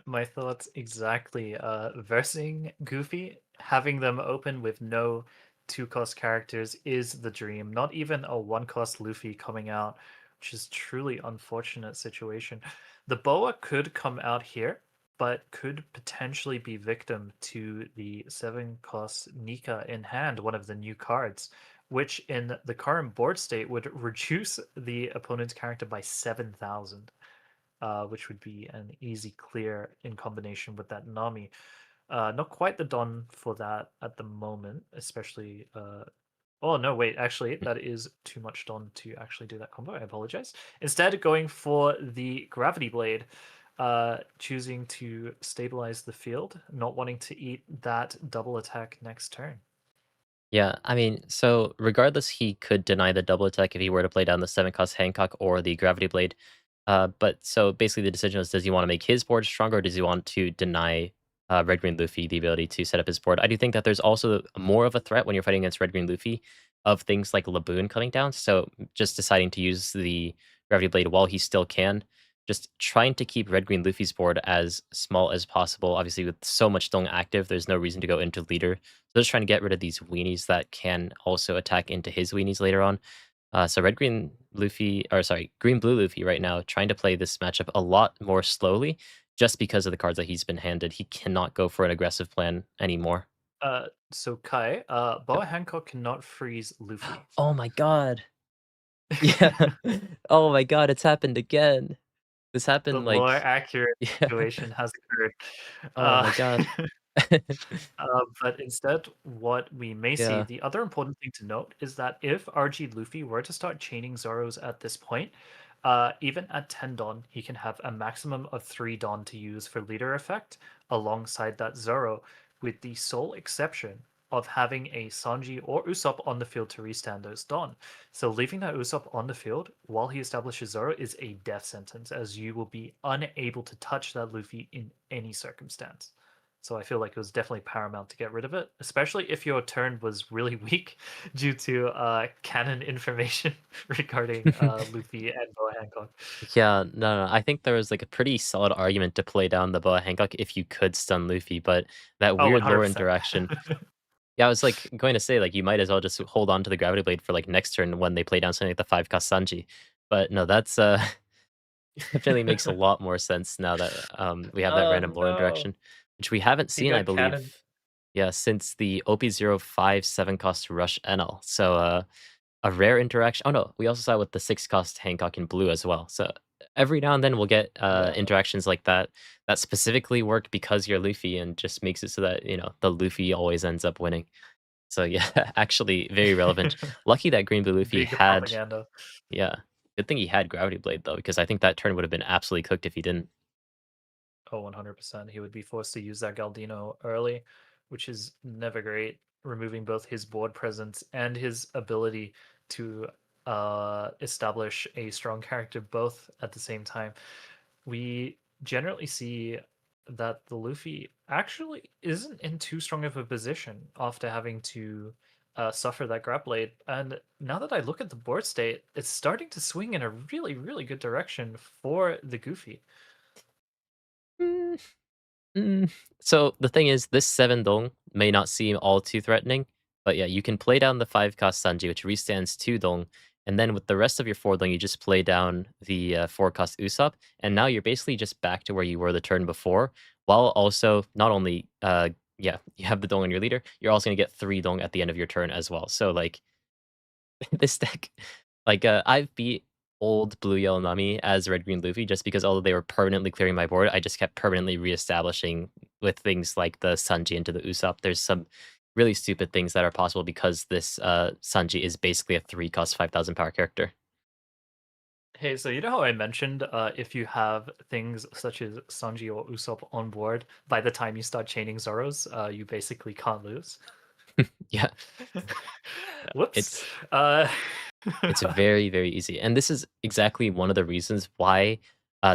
Speaker 2: My thoughts exactly. Versing Goofy, having them open with no two cost characters is the dream. Not even a one cost Luffy coming out, which is truly unfortunate situation. The Boa could come out here, but could potentially be victim to the seven cost Nika in hand, one of the new cards, which in the current board state would reduce the opponent's character by 7,000, which would be an easy clear in combination with that Nami. Not quite the Don for that at the moment, especially. Oh no, wait, actually, that is too much Don to actually do that combo. I apologize. Instead, going for the Gravity Blade, choosing to stabilize the field, not wanting to eat that double attack next turn.
Speaker 1: Yeah, I mean, so regardless, he could deny the double attack if he were to play down the 7 cost Hancock or the Gravity Blade. But so basically, the decision was: does he want to make his board stronger, or does he want to deny Red Green Luffy the ability to set up his board? I do think that there's also more of a threat when you're fighting against Red Green Luffy of things like Laboon coming down. So just deciding to use the Gravity Blade while he still can, just trying to keep Red Green Luffy's board as small as possible. Obviously, with so much Dong active, there's no reason to go into leader. So just trying to get rid of these weenies that can also attack into his weenies later on. So red green Luffy, or sorry, green blue Luffy right now trying to play this matchup a lot more slowly, just because of the cards that he's been handed. He cannot go for an aggressive plan anymore.
Speaker 2: So Kai,
Speaker 1: Yep.
Speaker 2: Boa Hancock cannot freeze Luffy.
Speaker 1: Oh my god. Yeah. Oh my god, it's happened again. This
Speaker 2: The
Speaker 1: happened like
Speaker 2: more accurate
Speaker 1: yeah.
Speaker 2: situation has occurred.
Speaker 1: Oh
Speaker 2: Uh,
Speaker 1: my god.
Speaker 2: but instead, what we may see,
Speaker 1: Yeah.
Speaker 2: the other important thing to note is that if RG Luffy were to start chaining Zoros at this point, Even at 10 Don, he can have a maximum of 3 Don to use for leader effect alongside that Zoro, with the sole exception of having a Sanji or Usopp on the field to restand those Don. So leaving that Usopp on the field while he establishes Zoro is a death sentence, as you will be unable to touch that Luffy in any circumstance. So I feel like it was definitely paramount to get rid of it, especially if your turn was really weak due to canon information regarding Luffy and Boa Hancock.
Speaker 1: Yeah, no, I think there was, like, a pretty solid argument to play down the Boa Hancock if you could stun Luffy, but that
Speaker 2: Oh,
Speaker 1: weird lore
Speaker 2: 100%.
Speaker 1: interaction. Yeah, I was, like, going to say, like, you might as well just hold on to the Gravity Blade for, like, next turn when they play down something like the 5-cost Sanji. But no, that's, definitely makes a lot more sense now that, we have that
Speaker 2: Oh
Speaker 1: random lore
Speaker 2: no.
Speaker 1: interaction, which we haven't
Speaker 2: He
Speaker 1: seen, I
Speaker 2: got
Speaker 1: believe,
Speaker 2: canon.
Speaker 1: yeah, since the OP05 7-cost Rush NL. So, a rare interaction. Oh no, we also saw it with the 6-cost Hancock in blue as well. So every now and then we'll get
Speaker 2: Yeah.
Speaker 1: interactions like that that specifically work because you're Luffy and just makes it so that the Luffy always ends up winning. So yeah, actually very relevant. Lucky that Green Blue Luffy
Speaker 2: Big
Speaker 1: had,
Speaker 2: propaganda.
Speaker 1: yeah. Good thing he had Gravity Blade though, because I think that turn would have been absolutely cooked if he didn't.
Speaker 2: Oh, 100%. He would be forced to use that Galdino early, which is never great, removing both his board presence and his ability to establish a strong character both at the same time. We generally see that the Luffy actually isn't in too strong of a position after having to suffer that grab blade. And now that I look at the board state, it's starting to swing in a really, really good direction for the Goofy.
Speaker 1: Mm, Mm, so the thing is, this 7 Dong may not seem all too threatening, but yeah, you can play down the 5-cost Sanji, which restands 2 Dong, and then with the rest of your 4 Dong, you just play down the 4-cost Usopp, and now you're basically just back to where you were the turn before, while also not only, yeah, you have the Dong on your leader, you're also going to get 3 Dong at the end of your turn as well. So, like, this deck, like, I've beat old Blue Yellow Nami as Red Green Luffy just because although they were permanently clearing my board, I just kept permanently reestablishing with things like the Sanji into the Usopp. There's some really stupid things that are possible because this Sanji is basically a 3-cost 5,000 power character.
Speaker 2: Hey, so you know how I mentioned if you have things such as Sanji or Usopp on board, by the time you start chaining Zoros, you basically can't lose?
Speaker 1: Yeah,
Speaker 2: Whoops.
Speaker 1: it's
Speaker 2: Uh,
Speaker 1: It's very, very easy, and this is exactly one of the reasons why,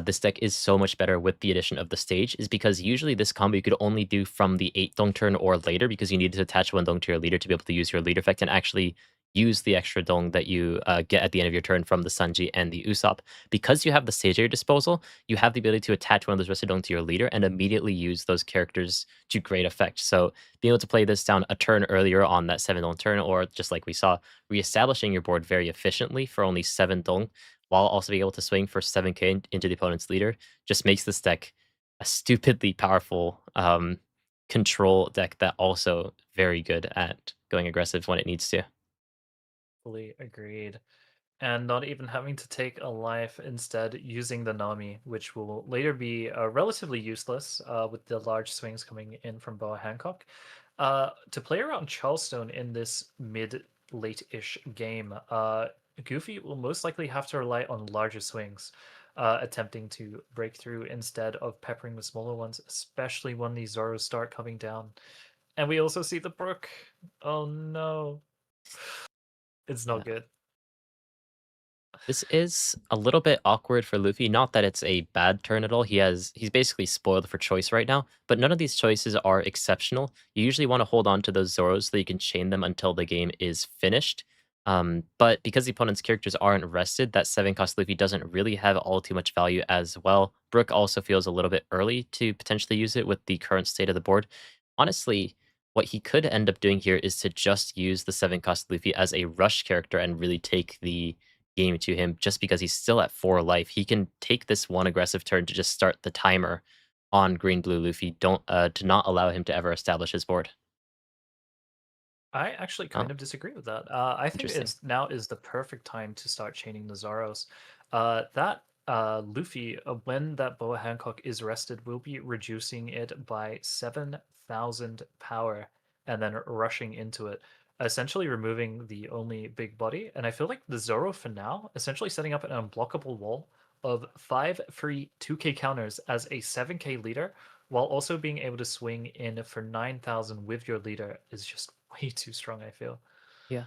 Speaker 1: this deck is so much better with the addition of the stage, is because usually this combo you could only do from the 8 Dong turn or later because you needed to attach 1 Dong to your leader to be able to use your leader effect and actually use the extra Dong that you, get at the end of your turn from the Sanji and the Usopp. Because you have the stage at your disposal, you have the ability to attach one of those rested Dong to your leader and immediately use those characters to great effect. So, being able to play this down a turn earlier on that 7 Dong turn, or just like we saw, reestablishing your board very efficiently for only 7 Dong, while also being able to swing for 7k into the opponent's leader, just makes this deck a stupidly powerful control deck that also very good at going aggressive when it needs to.
Speaker 2: fully agreed. And not even having to take a life, instead using the Nami, which will later be relatively useless with the large swings coming in from Boa Hancock. To play around Charleston in this mid-late-ish game, Goofy will most likely have to rely on larger swings, attempting to break through instead of peppering the smaller ones, especially when these Zoros start coming down. And we also see the Brook. Oh no, it's not
Speaker 1: Yeah.
Speaker 2: good.
Speaker 1: This is a little bit awkward for Luffy. Not that it's a bad turn at all. He's basically spoiled for choice right now, but none of these choices are exceptional. You usually want to hold on to those Zoros so that you can chain them until the game is finished. But because the opponent's characters aren't rested, that 7-cost Luffy doesn't really have all too much value as well. Brook also feels a little bit early to potentially use it with the current state of the board. Honestly, what he could end up doing here is to just use the 7-cost Luffy as a rush character and really take the game to him just because he's still at 4 life. He can take this one aggressive turn to just start the timer on green blue Luffy, don't to not allow him to ever establish his board.
Speaker 2: I actually
Speaker 1: Oh,
Speaker 2: kind of disagree with that. I think
Speaker 1: interesting.
Speaker 2: it's now is the perfect time to start chaining the Zaros. That Luffy, when that Boa Hancock is rested, will be reducing it by 7,000 power and then rushing into it. essentially removing the only big body. And I feel like the Zoro for now, essentially setting up an unblockable wall of 5 free 2k counters as a 7k leader, while also being able to swing in for 9,000 with your leader is just way too strong, I feel.
Speaker 1: Yeah.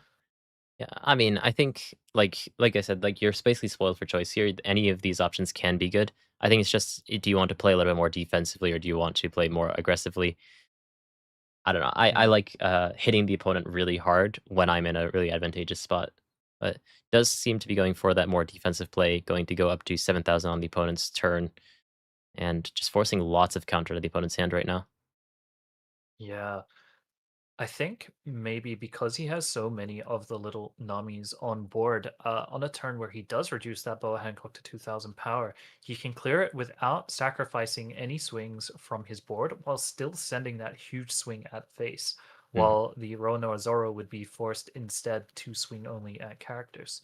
Speaker 1: Yeah, I mean, I think, like I said, like, you're basically spoiled for choice here. Any of these options can be good. I think it's just, do you want to play a little bit more defensively or do you want to play more aggressively? I don't know. I
Speaker 2: Mm,
Speaker 1: like, hitting the opponent really hard when I'm in a really advantageous spot, but does seem to be going for that more defensive play, going to go up to 7,000 on the opponent's turn, and just forcing lots of counter to the opponent's hand right now.
Speaker 2: yeah. I think maybe because he has so many of the little Namis on board, on a turn where he does reduce that Boa Hancock to 2,000 power, he can clear it without sacrificing any swings from his board while still sending that huge swing at face,
Speaker 1: Mhm.
Speaker 2: while the Rono Zoro would be forced instead to swing only at characters.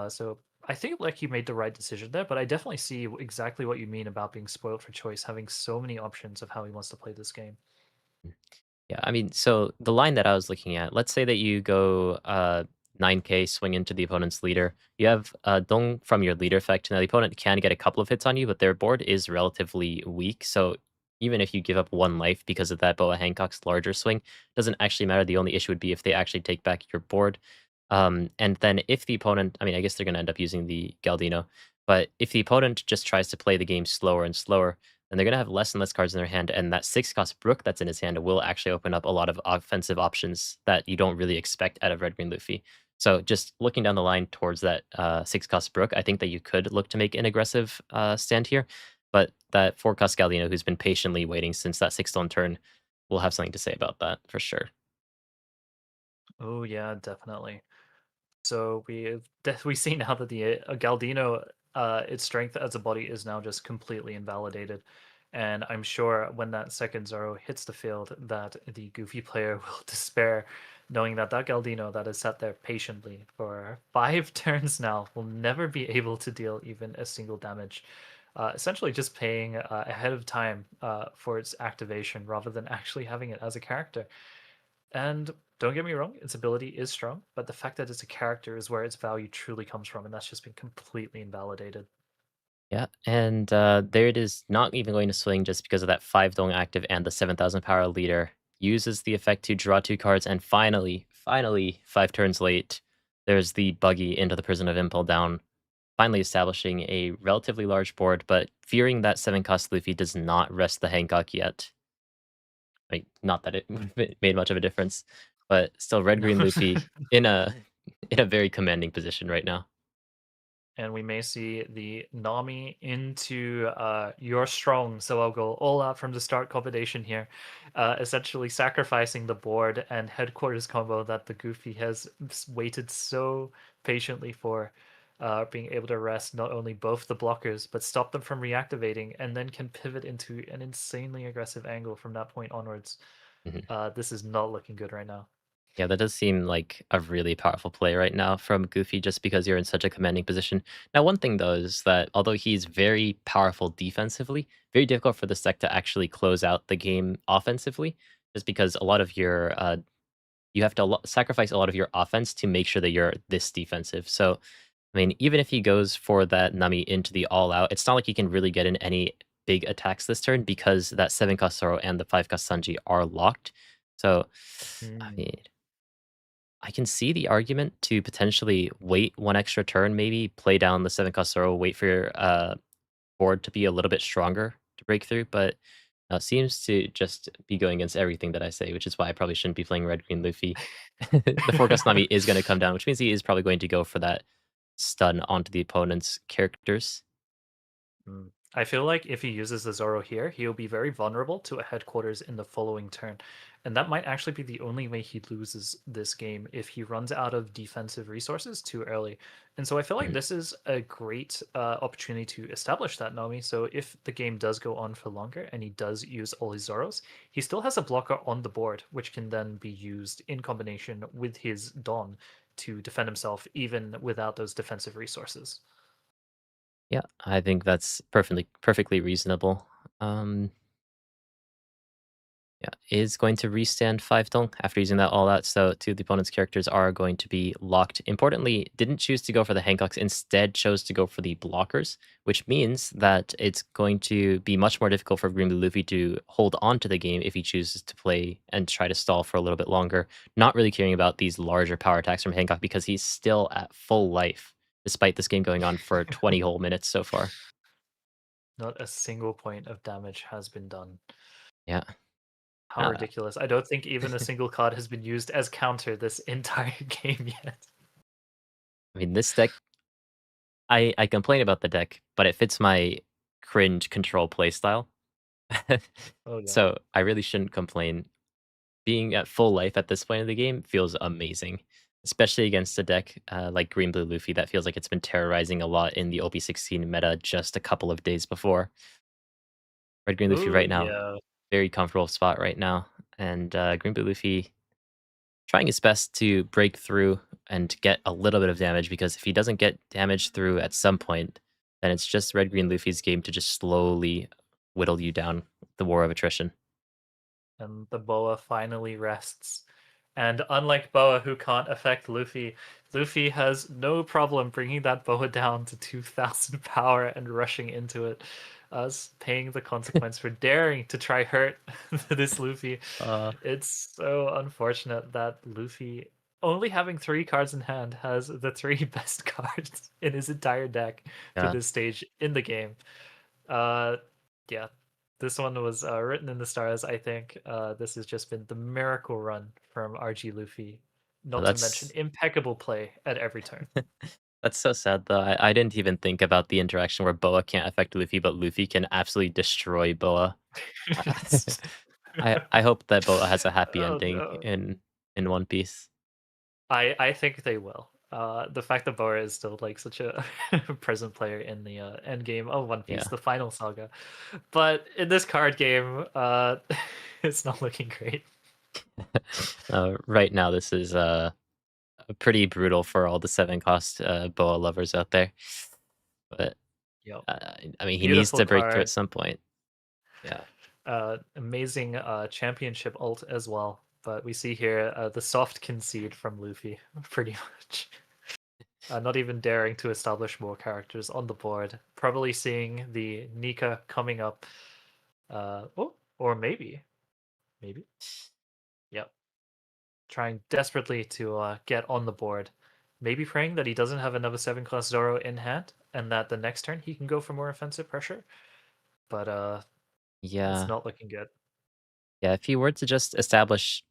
Speaker 2: So I think like he made the right decision there, but I definitely see exactly what you mean about being spoiled for choice, having so many options of how he wants to play this game.
Speaker 1: Yeah, I mean, so the line that I was looking at, let's say that you go 9k, swing into the opponent's leader. You have Dong from your leader effect. Now, the opponent can get a couple of hits on you, but their board is relatively weak. So even if you give up one life because of that Boa Hancock's larger swing, doesn't actually matter. The only issue would be if they actually take back your board. And then if the opponent, I mean, I guess they're going to end up using the Galdino, but if the opponent just tries to play the game slower and slower, and they're going to have less and less cards in their hand, and that 6 cost Brook that's in his hand will actually open up a lot of offensive options that you don't really expect out of Red Green Luffy. So just looking down the line towards that 6 cost Brook, I think that you could look to make an aggressive stand here, but that 4 cost Galdino, who's been patiently waiting since that 6 stone turn, will have something to say about that for sure.
Speaker 2: Oh yeah, definitely. So we see now that the Galdino, its strength as a body is now just completely invalidated, and I'm sure when that second Zoro hits the field, that the Goofy player will despair, knowing that that Galdino that has sat there patiently for 5 turns now will never be able to deal even a single damage. Essentially, just paying ahead of time for its activation rather than actually having it as a character. And don't get me wrong, its ability is strong, but the fact that it's a character is where its value truly comes from, and that's just been completely invalidated.
Speaker 1: Yeah, and there it is, not even going to swing just because of that 5 dong active and the 7,000 power leader. Uses the effect to draw 2 cards, and finally, 5 turns late, there's the buggy into the Prison of Impel down, finally establishing a relatively large board, but fearing that 7 cost Luffy does not rest the Hancock yet. Like, not that it would have made much of a difference, but still Red
Speaker 2: No.
Speaker 1: Green Luffy in a in a very commanding position right now.
Speaker 2: And we may see the Nami into You're Strong, so I'll go all out from the start combination here, essentially sacrificing the board and headquarters combo that the Goofy has waited so patiently for, being able to rest not only both the blockers, but stop them from reactivating, and then can pivot into an insanely aggressive angle from that point onwards.
Speaker 1: Mhm.
Speaker 2: This is not looking good right now.
Speaker 1: Yeah, that does seem like a really powerful play right now from Goofy just because you're in such a commanding position. Now, one thing though is that although he's very powerful defensively, very difficult for this deck to actually close out the game offensively, just because a lot of your you have to sacrifice a lot of your offense to make sure that you're this defensive. So, I mean, even if he goes for that Nami into the all out, it's not like he can really get in any big attacks this turn because that 7 cost Zoro and the 5 cost Sanji are locked. So, I
Speaker 2: Mm.
Speaker 1: mean, I can see the argument to potentially wait one extra turn, maybe play down the 7 cost Zoro, wait for your board to be a little bit stronger to break through, but seems to just be going against everything that I say, which is why I probably shouldn't be playing Red Green Luffy. The 4 cost Nami is going to come down, which means he is probably going to go for that stun onto the opponent's characters.
Speaker 2: Mm. I feel like if he uses the Zoro here, he'll be very vulnerable to a headquarters in the following turn. And that might actually be the only way he loses this game if he runs out of defensive resources too early. And so I feel like
Speaker 1: Mhm.
Speaker 2: this is a great opportunity to establish that Nami. So if the game does go on for longer and he does use all his Zoros, he still has a blocker on the board, which can then be used in combination with his Dawn to defend himself even without those defensive resources.
Speaker 1: Yeah, I think that's perfectly reasonable. Um, Yeah, is going to restand 5 dong after using that all out, so 2 of the opponent's characters are going to be locked. Importantly, didn't choose to go for the Hancocks, instead chose to go for the blockers, which means that it's going to be much more difficult for Green Blue Luffy to hold on to the game if he chooses to play and try to stall for a little bit longer, not really caring about these larger power attacks from Hancock because he's still at full life, despite this game going on for 20 whole minutes so far.
Speaker 2: Not a single point of damage has been done.
Speaker 1: Yeah.
Speaker 2: How
Speaker 1: Uh,
Speaker 2: ridiculous. I don't think even a single card has been used as counter this entire game yet.
Speaker 1: I mean, this deck I complain about the deck, but it fits my cringe control playstyle.
Speaker 2: Oh, yeah.
Speaker 1: So, I really shouldn't complain. Being at full life at this point of the game feels amazing, especially against a deck, like Green Blue Luffy that feels like it's been terrorizing a lot in the OP16 meta just a couple of days before. Red Green Luffy
Speaker 2: Ooh,
Speaker 1: right now,
Speaker 2: yeah.
Speaker 1: very comfortable spot right now, and, Green Blue Luffy trying his best to break through and get a little bit of damage, because if he doesn't get damage through at some point, then it's just Red Green Luffy's game to just slowly whittle you down the war of attrition.
Speaker 2: And the boa finally rests. And unlike Boa, who can't affect Luffy, Luffy has no problem bringing that Boa down to 2,000 power and rushing into it, us paying the consequence for daring to try hurt this Luffy.
Speaker 1: Uh,
Speaker 2: It's so unfortunate that Luffy, only having 3 cards in hand, has the 3 best cards in his entire deck for
Speaker 1: yeah,
Speaker 2: this stage in the game. Uh, yeah, this one was written in the stars. I think this has just been the miracle run from RG Luffy. Not to mention
Speaker 1: that's
Speaker 2: impeccable play at every turn.
Speaker 1: that's so sad though. I didn't even think about the interaction where Boa can't affect Luffy, but Luffy can absolutely destroy Boa.
Speaker 2: It's-
Speaker 1: I hope that Boa has a happy
Speaker 2: oh
Speaker 1: ending
Speaker 2: no.
Speaker 1: in One Piece.
Speaker 2: I think they will. The fact that Bora is still like such a present player in the end game of One Piece,
Speaker 1: Yeah.
Speaker 2: the final saga, but in this card game, it's not looking great.
Speaker 1: Right now, this is pretty brutal for all the 7 cost Boa lovers out there. But
Speaker 2: Yep.
Speaker 1: I mean, he needs
Speaker 2: Beautiful
Speaker 1: to break through at
Speaker 2: card.
Speaker 1: some point. Yeah.
Speaker 2: Amazing championship ult as well. But we see here the soft concede from Luffy, pretty much. Not even daring to establish more characters on the board. Probably seeing the Nika coming up. Oh, or maybe. Yep. Trying desperately to get on the board. Maybe praying that he doesn't have another 7 class Zoro in hand, and that the next turn he can go for more offensive pressure. But it's
Speaker 1: Yeah.
Speaker 2: not looking good.
Speaker 1: Yeah, if he were to just establish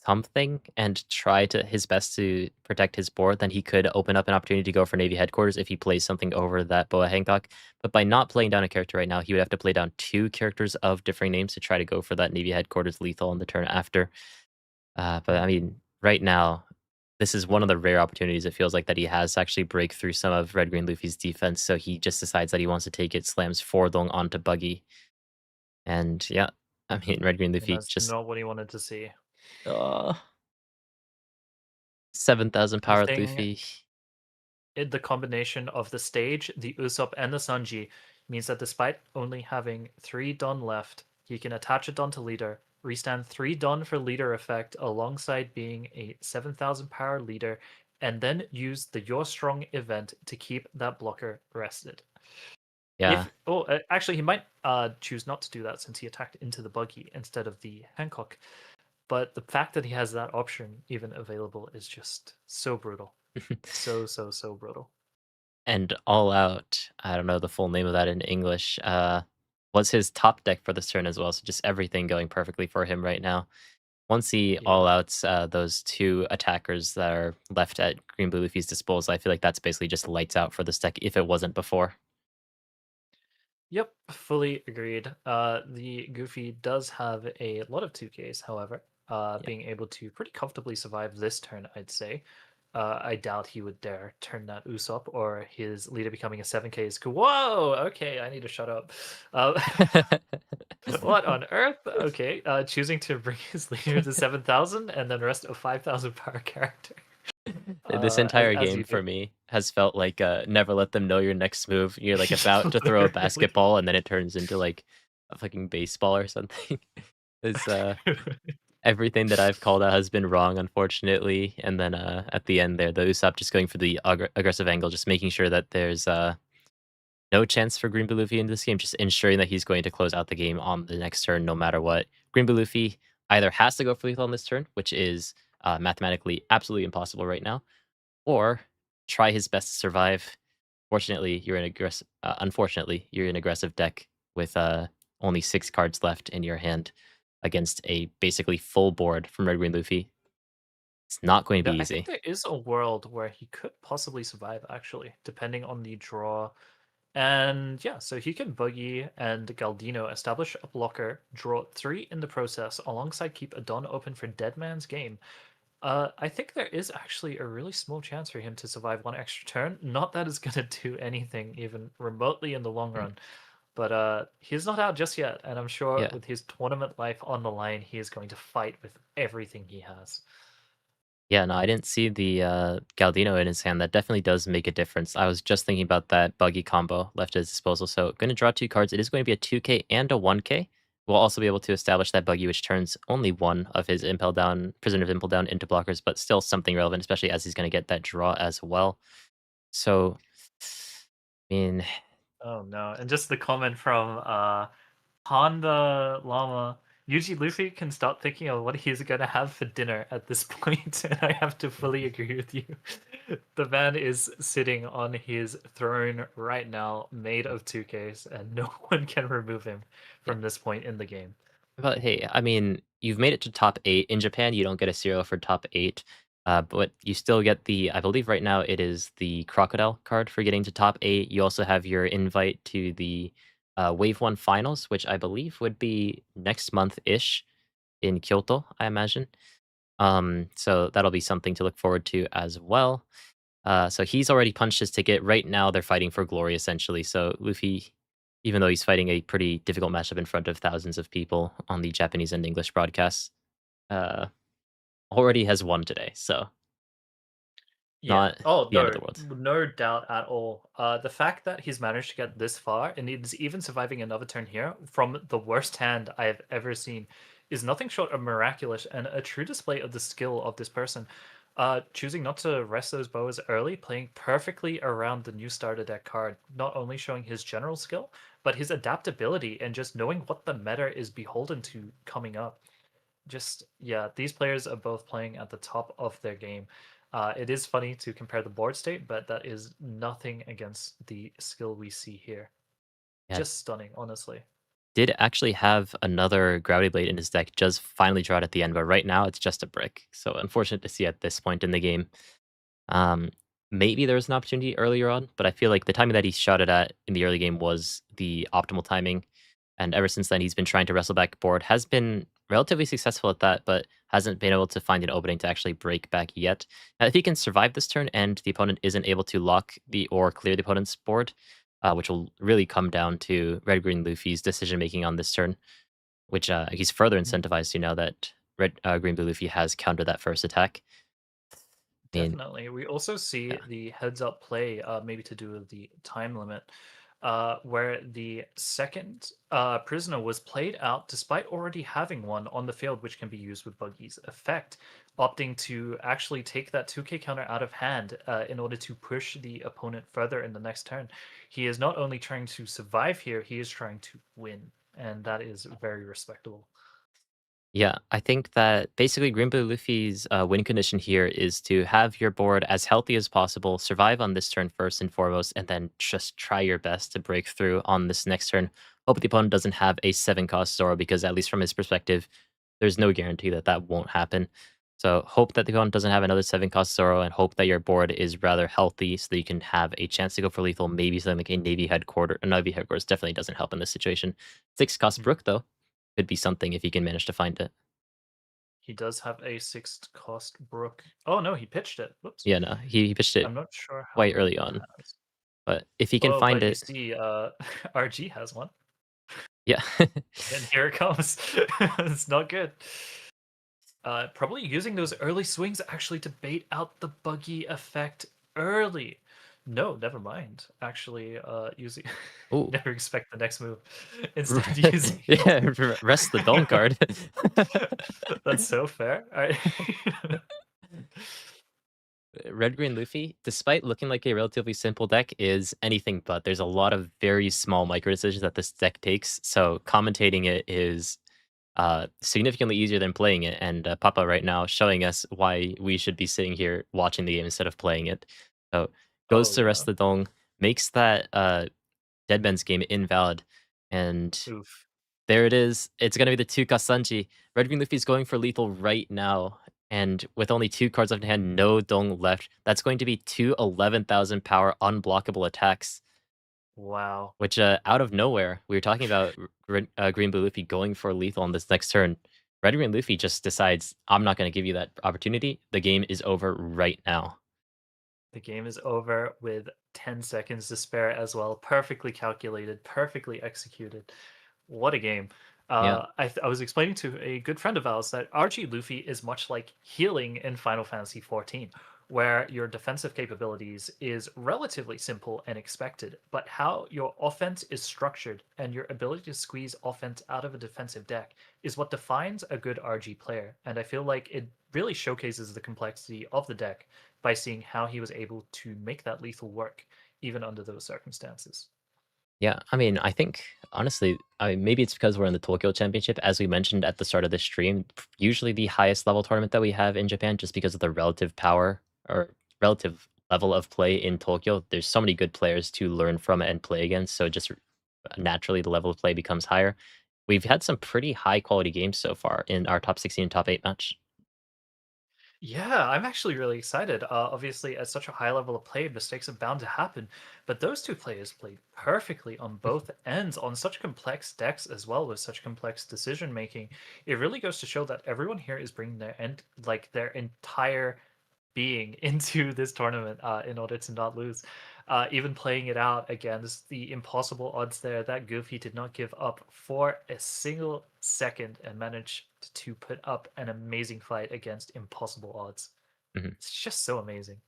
Speaker 1: something and try to his best to protect his board, then he could open up an opportunity to go for Navy headquarters if he plays something over that Boa Hancock. But by not playing down a character right now, he would have to play down 2 characters of differing names to try to go for that Navy headquarters lethal on the turn after. But I
Speaker 2: Mm.
Speaker 1: mean, right now, this is one of the rare opportunities it feels like that he has to actually break through some of Red Green Luffy's defense. So he just decides that he wants to take it, slams 4 Dong onto Buggy. And yeah, I mean, Red Green
Speaker 2: And
Speaker 1: Luffy
Speaker 2: that's
Speaker 1: just
Speaker 2: not what he wanted to see.
Speaker 1: uh, 7,000
Speaker 2: The
Speaker 1: power
Speaker 2: thing,
Speaker 1: Luffy.
Speaker 2: the combination of the stage, the Usopp, and the Sanji means that despite only having 3 Don left, he can attach a Don to leader, restand 3 Don for leader effect alongside being a 7,000 power leader, and then use the Your Strong event to keep that blocker rested.
Speaker 1: Yeah.
Speaker 2: Actually, he might choose not to do that since he attacked into the buggy instead of the Hancock. But the fact that he has that option even available is just so brutal. So brutal.
Speaker 1: And All Out, I don't know the full name of that in English, was his top deck for this turn as well. So just everything going perfectly for him right now. Once he
Speaker 2: Yeah.
Speaker 1: all outs those 2 attackers that are left at Green Blue Luffy's disposal, I feel like that's basically just lights out for this deck if it wasn't before.
Speaker 2: Yep, fully agreed. The Goofy does have a lot of 2Ks, however,
Speaker 1: Yeah.
Speaker 2: being able to pretty comfortably survive this turn, I'd say. I doubt he would dare turn that Usopp or his leader becoming a 7K is cool. Whoa! Okay, I need to shut up. Uh, what on earth? Okay, choosing to bring his leader to 7,000 and then rest a 5,000 power character.
Speaker 1: This
Speaker 2: As
Speaker 1: entire
Speaker 2: as
Speaker 1: game
Speaker 2: you do.
Speaker 1: for me has felt like never let them know your next move. You're like about to throw a
Speaker 2: Literally.
Speaker 1: basketball and then it turns into like a fucking baseball or something. Is everything that I've called out has been wrong, unfortunately. And then at the end there, the Usopp just going for the aggressive angle, just making sure that there's no chance for Green Blue Luffy in this game, just ensuring that he's going to close out the game on the next turn no matter what. Green Blue Luffy either has to go for lethal on this turn, which is mathematically absolutely impossible right now, or try his best to survive. Unfortunately, you're an aggressive deck with only 6 cards left in your hand against a basically full board from Red Green Luffy. It's not going to be
Speaker 2: Yeah, I think
Speaker 1: easy.
Speaker 2: there is a world where he could possibly survive, actually, depending on the draw. And yeah, so he can Boogie and Galdino establish a blocker, draw 3 in the process, alongside keep a Don open for Dead Man's Game. I think there is actually a really small chance for him to survive one extra turn. Not that it's gonna do anything even remotely in the long
Speaker 1: Mm,
Speaker 2: run, but he's not out just yet, and I'm sure
Speaker 1: yeah.
Speaker 2: with his tournament life on the line, he is going to fight with everything he has.
Speaker 1: Yeah, no, I didn't see the Galdino in his hand. That definitely does make a difference. I was just thinking about that buggy combo left at his disposal. So going to draw 2 cards. It is going to be a 2K and a 1K. We'll also be able to establish that buggy, which turns only one of his impel down, prisoner of impel down into blockers, but still something relevant, especially as he's going to get that draw as well. So, I mean,
Speaker 2: Oh no! And just the comment from Honda Llama. Yuji Luffy can start thinking of what he's gonna have for dinner at this point, and I have to fully agree with you. The man is sitting on his throne right now, made of 2Ks, and no one can remove him
Speaker 1: yeah.
Speaker 2: from this point in the game.
Speaker 1: But hey, I mean, you've made it to top 8. In Japan, you don't get a cereal for top 8, but you still get the I believe right now it is the crocodile card for getting to top 8. You also have your invite to the Wave 1 finals, which I believe would be next month-ish in Kyoto, I imagine. So that'll be something to look forward to as well. So he's already punched his ticket. Right now, they're fighting for glory, essentially. So Luffy, even though he's fighting a pretty difficult matchup in front of thousands of people on the Japanese and English broadcasts, uh, already has won today. So
Speaker 2: Yeah.
Speaker 1: not
Speaker 2: Oh
Speaker 1: the end of
Speaker 2: no,
Speaker 1: the world.
Speaker 2: no doubt at all. The fact that he's managed to get this far and is even surviving another turn here from the worst hand I have ever seen is nothing short of miraculous and a true display of the skill of this person. Choosing not to rest those bows early, playing perfectly around the new starter deck card, not only showing his general skill, but his adaptability and just knowing what the meta is beholden to coming up. Just yeah, these players are both playing at the top of their game. It is funny to compare the board state, but that is nothing against the skill we see here.
Speaker 1: Yeah,
Speaker 2: Just stunning, honestly.
Speaker 1: did actually have another Gravity Blade in his deck, just finally draw it at the end, but right now it's just a brick. So unfortunate to see at this point in the game. Um, Maybe there was an opportunity earlier on, but I feel like the timing that he shot it at in the early game was the optimal timing. And ever since then, he's been trying to wrestle back board, has been relatively successful at that, but hasn't been able to find an opening to actually break back yet. Now, if he can survive this turn and the opponent isn't able to lock the or clear the opponent's board, which will really come down to Red Green Luffy's decision making on this turn, which he's further
Speaker 2: Mm,
Speaker 1: incentivized to now that Red Green Blue Luffy has countered that first attack. I mean,
Speaker 2: definitely. We also see
Speaker 1: yeah.
Speaker 2: the heads up play, maybe to do with the time limit, where the second prisoner was played out despite already having one on the field, which can be used with Buggy's effect, opting to actually take that 2K counter out of hand in order to push the opponent further in the next turn. He is not only trying to survive here, he is trying to win, and that is very respectable.
Speaker 1: Yeah, I think that basically Green Blue Luffy's win condition here is to have your board as healthy as possible, survive on this turn first and foremost, and then just try your best to break through on this next turn. Hope the opponent doesn't have a 7 cost Zoro because at least from his perspective, there's no guarantee that that won't happen. So hope that the opponent doesn't have another 7 cost Zoro and hope that your board is rather healthy so that you can have a chance to go for lethal, maybe something like a Navy headquarter. A Navy headquarters definitely doesn't help in this situation. 6 cost
Speaker 2: Mm.
Speaker 1: Brook, though, could be something if he can manage to find it.
Speaker 2: He does have a sixth cost Brook. Oh no, he pitched it. Whoops.
Speaker 1: Yeah, no, he pitched it
Speaker 2: I'm not sure how
Speaker 1: quite
Speaker 2: many
Speaker 1: early
Speaker 2: he
Speaker 1: on,
Speaker 2: has.
Speaker 1: but if he can
Speaker 2: Oh,
Speaker 1: find
Speaker 2: but you
Speaker 1: it,
Speaker 2: see, RG has one,
Speaker 1: yeah.
Speaker 2: and here it comes. It's not good. Probably using those early swings actually to bait out the buggy effect early. No, never mind. Actually, using
Speaker 1: Ooh.
Speaker 2: never expect the next move. Instead using
Speaker 1: Yeah, rest the Dong card.
Speaker 2: That's so fair. Alright.
Speaker 1: Red Green Luffy, despite looking like a relatively simple deck, is anything but. There's a lot of very small micro decisions that this deck takes, so commentating it is significantly easier than playing it. And Papa right now showing us why we should be sitting here watching the game instead of playing it. So goes
Speaker 2: Oh,
Speaker 1: to
Speaker 2: yeah.
Speaker 1: rest the Dong, makes that Deadman's game invalid, and
Speaker 2: Oof.
Speaker 1: there it is. It's gonna be the 2 Kasanji. Red Green Luffy's going for lethal right now, and with only 2 cards left in hand, no Dong left. That's going to be 2 11,000 power unblockable attacks,
Speaker 2: Wow.
Speaker 1: which, out of nowhere, we were talking about Green Blue Luffy going for lethal on this next turn. Red Green Luffy just decides, "I'm not gonna give you that opportunity. The game is over right now."
Speaker 2: The game is over with 10 seconds to spare as well. Perfectly calculated, perfectly executed. What a game.
Speaker 1: Yeah.
Speaker 2: I was explaining to a good friend of ours that RG Luffy is much like healing in Final Fantasy XIV, where your defensive capabilities is relatively simple and expected, but how your offense is structured and your ability to squeeze offense out of a defensive deck is what defines a good RG player. And I feel like it really showcases the complexity of the deck by seeing how he was able to make that lethal work, even under those circumstances.
Speaker 1: Yeah, I mean, I think honestly, I mean, maybe it's because we're in the Tokyo Championship, as we mentioned at the start of the stream. Usually, the highest level tournament that we have in Japan, just because of the relative power or relative level of play in Tokyo. There's so many good players to learn from and play against, so just naturally the level of play becomes higher. We've had some pretty high quality games so far in our top 16 and top 8 match.
Speaker 2: Yeah, I'm actually really excited. Obviously, at such a high level of play, mistakes are bound to happen. But those two players played perfectly on both ends on such complex decks as well with such complex decision making. It really goes to show that everyone here is bringing their entire being into this tournament in order to not lose. Even playing it out against the impossible odds there, that Goofy did not give up for a single second and managed to put up an amazing fight against impossible odds.
Speaker 1: Mhm.
Speaker 2: It's just so amazing.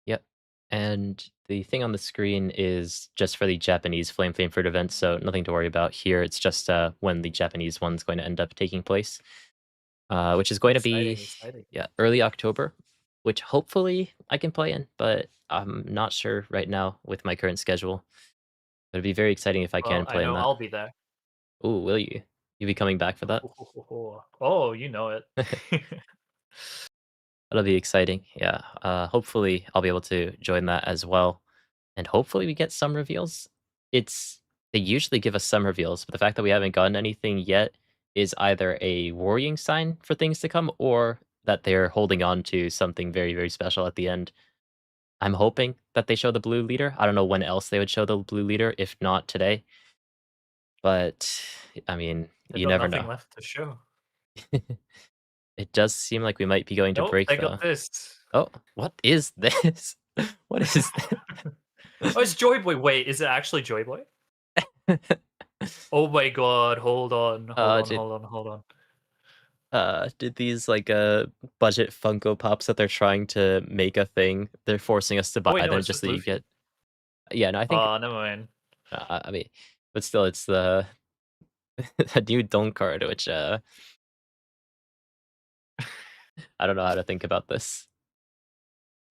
Speaker 1: Yep. And the thing on the screen is just for the Japanese Flame Fruit event, so nothing to worry about here. It's just when the Japanese one's going to end up taking place, which is going to be,
Speaker 2: Exciting, exciting.
Speaker 1: yeah, early October, which hopefully I can play in, but I'm not sure right now with my current schedule. It'd be very exciting if I
Speaker 2: Well,
Speaker 1: can
Speaker 2: I
Speaker 1: play in
Speaker 2: know
Speaker 1: that.
Speaker 2: I'll be there.
Speaker 1: Ooh, will you? You be coming back for that?
Speaker 2: Oh, you know it.
Speaker 1: That'll be exciting. Yeah. Hopefully I'll be able to join that as well. And hopefully we get some reveals. It's they usually give us some reveals, but the fact that we haven't gotten anything yet is either a worrying sign for things to come or that they're holding on to something very, very special at the end. I'm hoping that they show the blue leader. I don't know when else they would show the blue leader, if not today. But I mean,
Speaker 2: They've
Speaker 1: you
Speaker 2: got
Speaker 1: never
Speaker 2: nothing
Speaker 1: know.
Speaker 2: left to show.
Speaker 1: It does seem like we might be going to
Speaker 2: Nope,
Speaker 1: break
Speaker 2: they got
Speaker 1: though.
Speaker 2: this.
Speaker 1: Oh, what is this? What is
Speaker 2: Oh, it's Joy Boy. Wait, is it actually Joy Boy?
Speaker 1: that?
Speaker 2: Oh my god, hold on, hold on,
Speaker 1: Did
Speaker 2: hold on, hold on.
Speaker 1: did these like budget Funko Pops that they're trying to make a thing? They're forcing us to
Speaker 2: Oh
Speaker 1: buy
Speaker 2: wait, no,
Speaker 1: them
Speaker 2: it's
Speaker 1: just
Speaker 2: just
Speaker 1: so you
Speaker 2: Luffy.
Speaker 1: get. Yeah, no, I think.
Speaker 2: Oh, never mind.
Speaker 1: I mean, but still, it's the a new Don card, which I don't know how to think about this.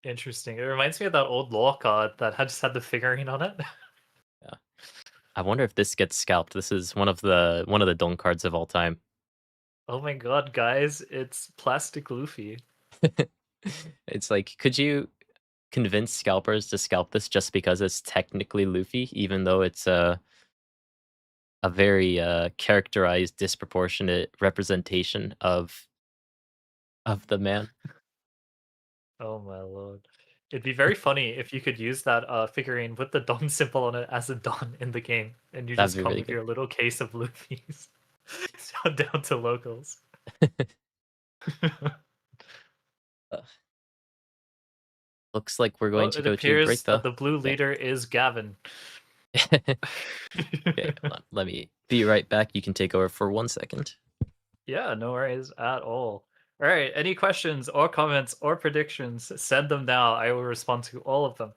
Speaker 2: Interesting. It reminds me of that old law card that had just had the figurine on it.
Speaker 1: Yeah, I wonder if this gets scalped. This is one of the Don cards of all time.
Speaker 2: Oh my god, guys, it's plastic Luffy.
Speaker 1: It's like, could you convince scalpers to scalp this just because it's technically Luffy, even though it's a very characterized, disproportionate representation of the man?
Speaker 2: Oh my lord. It'd be very funny if you could use that figurine with the Don symbol on it as a Don in the game, and you
Speaker 1: That'd
Speaker 2: just
Speaker 1: be
Speaker 2: come
Speaker 1: really
Speaker 2: with
Speaker 1: good.
Speaker 2: your little case of Luffy's down to locals.
Speaker 1: Ugh. Looks like we're going
Speaker 2: Well,
Speaker 1: to
Speaker 2: it
Speaker 1: go to break
Speaker 2: appears that
Speaker 1: though.
Speaker 2: the blue
Speaker 1: Yeah.
Speaker 2: leader is Gavin.
Speaker 1: Okay, hold on. Let me be right back. You can take over for 1 second.
Speaker 2: Yeah, no worries at all. All right. Any questions or comments or predictions? Send them now. I will respond to all of them.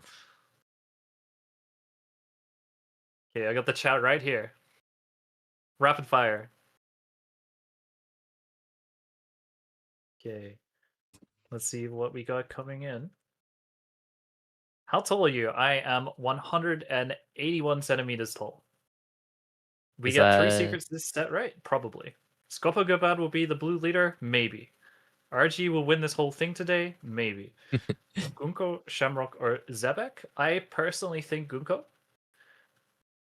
Speaker 2: Okay, I got the chat right here. Rapid fire. Okay, let's see what we got coming in. How tall are you? I am 181 centimeters tall. We
Speaker 1: Is
Speaker 2: get three
Speaker 1: that
Speaker 2: secrets this set right? Probably. Scopo Gobad will be the blue leader? Maybe. RG will win this whole thing today? Maybe. Gunko, Shamrock, or Zebek? I personally think Gunko.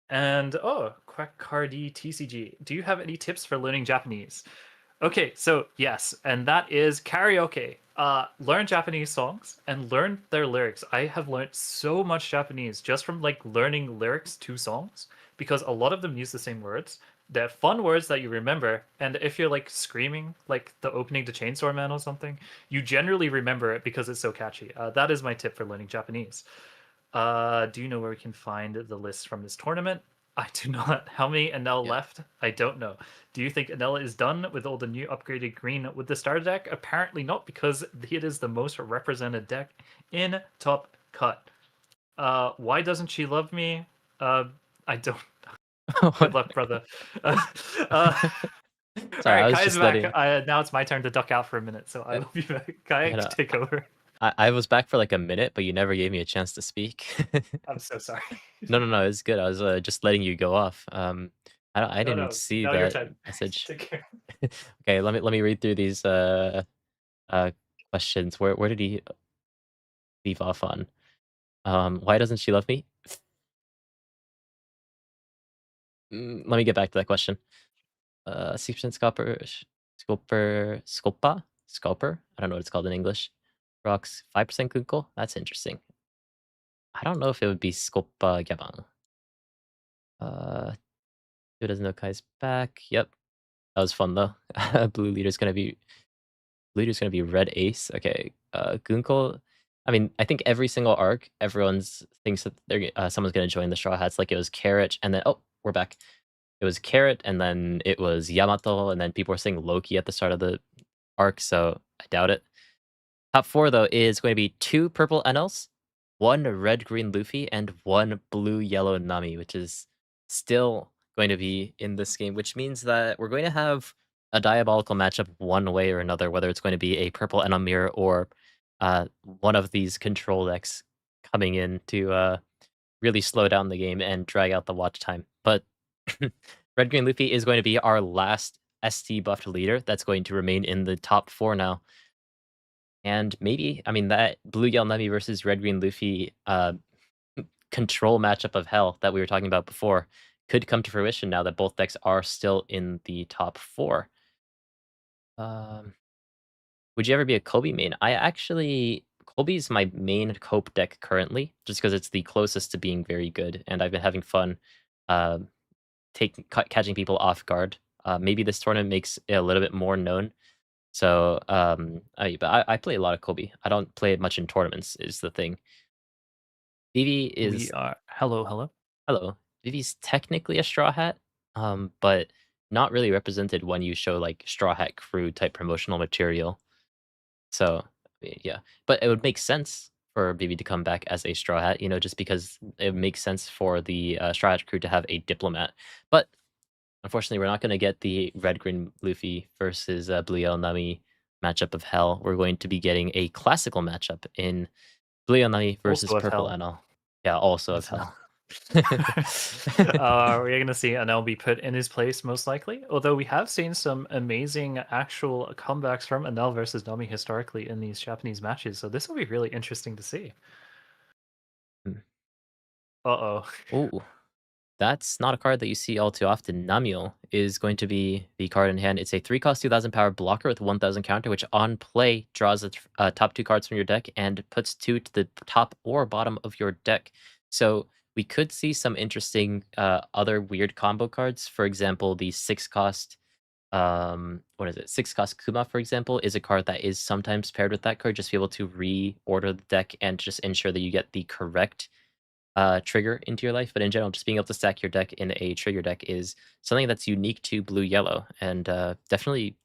Speaker 2: And oh, Quackcardi TCG. Do you have any tips for learning Japanese? Okay, so yes, and that is karaoke. Learn Japanese songs and learn their lyrics. I have learned so much Japanese just from like learning lyrics to songs because a lot of them use the same words. They're fun words that you remember, and if you're like screaming like the opening to Chainsaw Man or something, you generally remember it because it's so catchy. That is my tip for learning Japanese. Do you know where we can find the list from this tournament? I do not. How many Enel
Speaker 1: yeah?
Speaker 2: left? I don't know. Do you think Enel is done with all the new upgraded green with the starter deck? Apparently not, because it is the most represented deck in Top Cut. Why doesn't she love me? Uh, I don't. Good
Speaker 1: What?
Speaker 2: luck, brother. Uh, uh, all
Speaker 1: Sorry, I
Speaker 2: right,
Speaker 1: was
Speaker 2: Kai's
Speaker 1: just
Speaker 2: back.
Speaker 1: letting.
Speaker 2: Now it's my turn to duck out for a minute, so I
Speaker 1: Uh,
Speaker 2: will be back. Kai,
Speaker 1: and,
Speaker 2: take over.
Speaker 1: I was back for like a minute, but you never gave me a chance to speak.
Speaker 2: I'm so sorry.
Speaker 1: No, no, no, it's good. I was just letting you go off. I
Speaker 2: No,
Speaker 1: didn't
Speaker 2: no.
Speaker 1: see
Speaker 2: Now your
Speaker 1: that
Speaker 2: turn.
Speaker 1: message.
Speaker 2: Take care.
Speaker 1: Okay, let me read through these uh questions. Where did he leave off on? Why doesn't she love me? Let me get back to that question. 6% Sculper. I don't know what it's called in English. Rocks 5% Kunkle. That's interesting. I don't know if it would be Sculpa Gabang. Uh, who doesn't know Kai's back? Yep, that was fun though. Blue leader's gonna be red ace. Okay, Gunko. I mean, I think every single arc, everyone's thinks that someone's gonna join the Straw Hats. Like it was Carrot, and then oh, we're back. It was Carrot, and then it was Yamato, and then people were saying Loki at the start of the arc. So I doubt it. Top four though is going to be 2 purple NLs, 1 red green Luffy, and 1 blue yellow Nami, which is still going to be in this game, which means that we're going to have a diabolical matchup one way or another, whether it's going to be a purple NL mirror or one of these control decks coming in to really slow down the game and drag out the watch time. But red green Luffy is going to be our last ST buffed leader that's going to remain in the top 4 now. And maybe, I mean, that Blue Yell Nami versus Red Green Luffy control matchup of hell that we were talking about before could come to fruition now that both decks are still in the top 4. Um, would you ever be a Kobe main? Kobe's my main cope deck currently, just because it's the closest to being very good, and I've been having fun uh, catching people off guard. Maybe this tournament makes it a little bit more known. So, I play a lot of Kobe. I don't play it much in tournaments is the thing. Vivi
Speaker 2: We
Speaker 1: is
Speaker 2: are. Hello, hello.
Speaker 1: hello. Vivi's technically a Straw Hat, but not really represented when you show, like, Straw Hat Crew type promotional material. So, yeah. But it would make sense for Vivi to come back as a Straw Hat, just because it makes sense for the, Straw Hat Crew to have a Diplomat. But unfortunately, we're not gonna get the red green Luffy versus Blue Yell Nami matchup of hell. We're going to be getting a classical matchup in Blue Yell Nami versus
Speaker 2: Also of
Speaker 1: Purple
Speaker 2: hell.
Speaker 1: NL. Yeah, also of
Speaker 2: That's hell.
Speaker 1: hell.
Speaker 2: We're going to see Anel be put in his place, most likely. Although we have seen some amazing actual comebacks from Anel versus Nami historically in these Japanese matches. So this will be really interesting to see. Uh oh.
Speaker 1: Oh, that's not a card that you see all too often. Namiel is going to be the card in hand. It's a 3 cost 2000 power blocker with 1000 counter, which on play draws the top 2 cards from your deck and puts 2 to the top or bottom of your deck. So we could see some interesting other weird combo cards. For example, the 6 cost, what is it? 6 cost Kuma, for example, is a card that is sometimes paired with that card, just to be able to reorder the deck and just ensure that you get the correct trigger into your life, but in general, just being able to stack your deck in a trigger deck is something that's unique to blue yellow, and definitely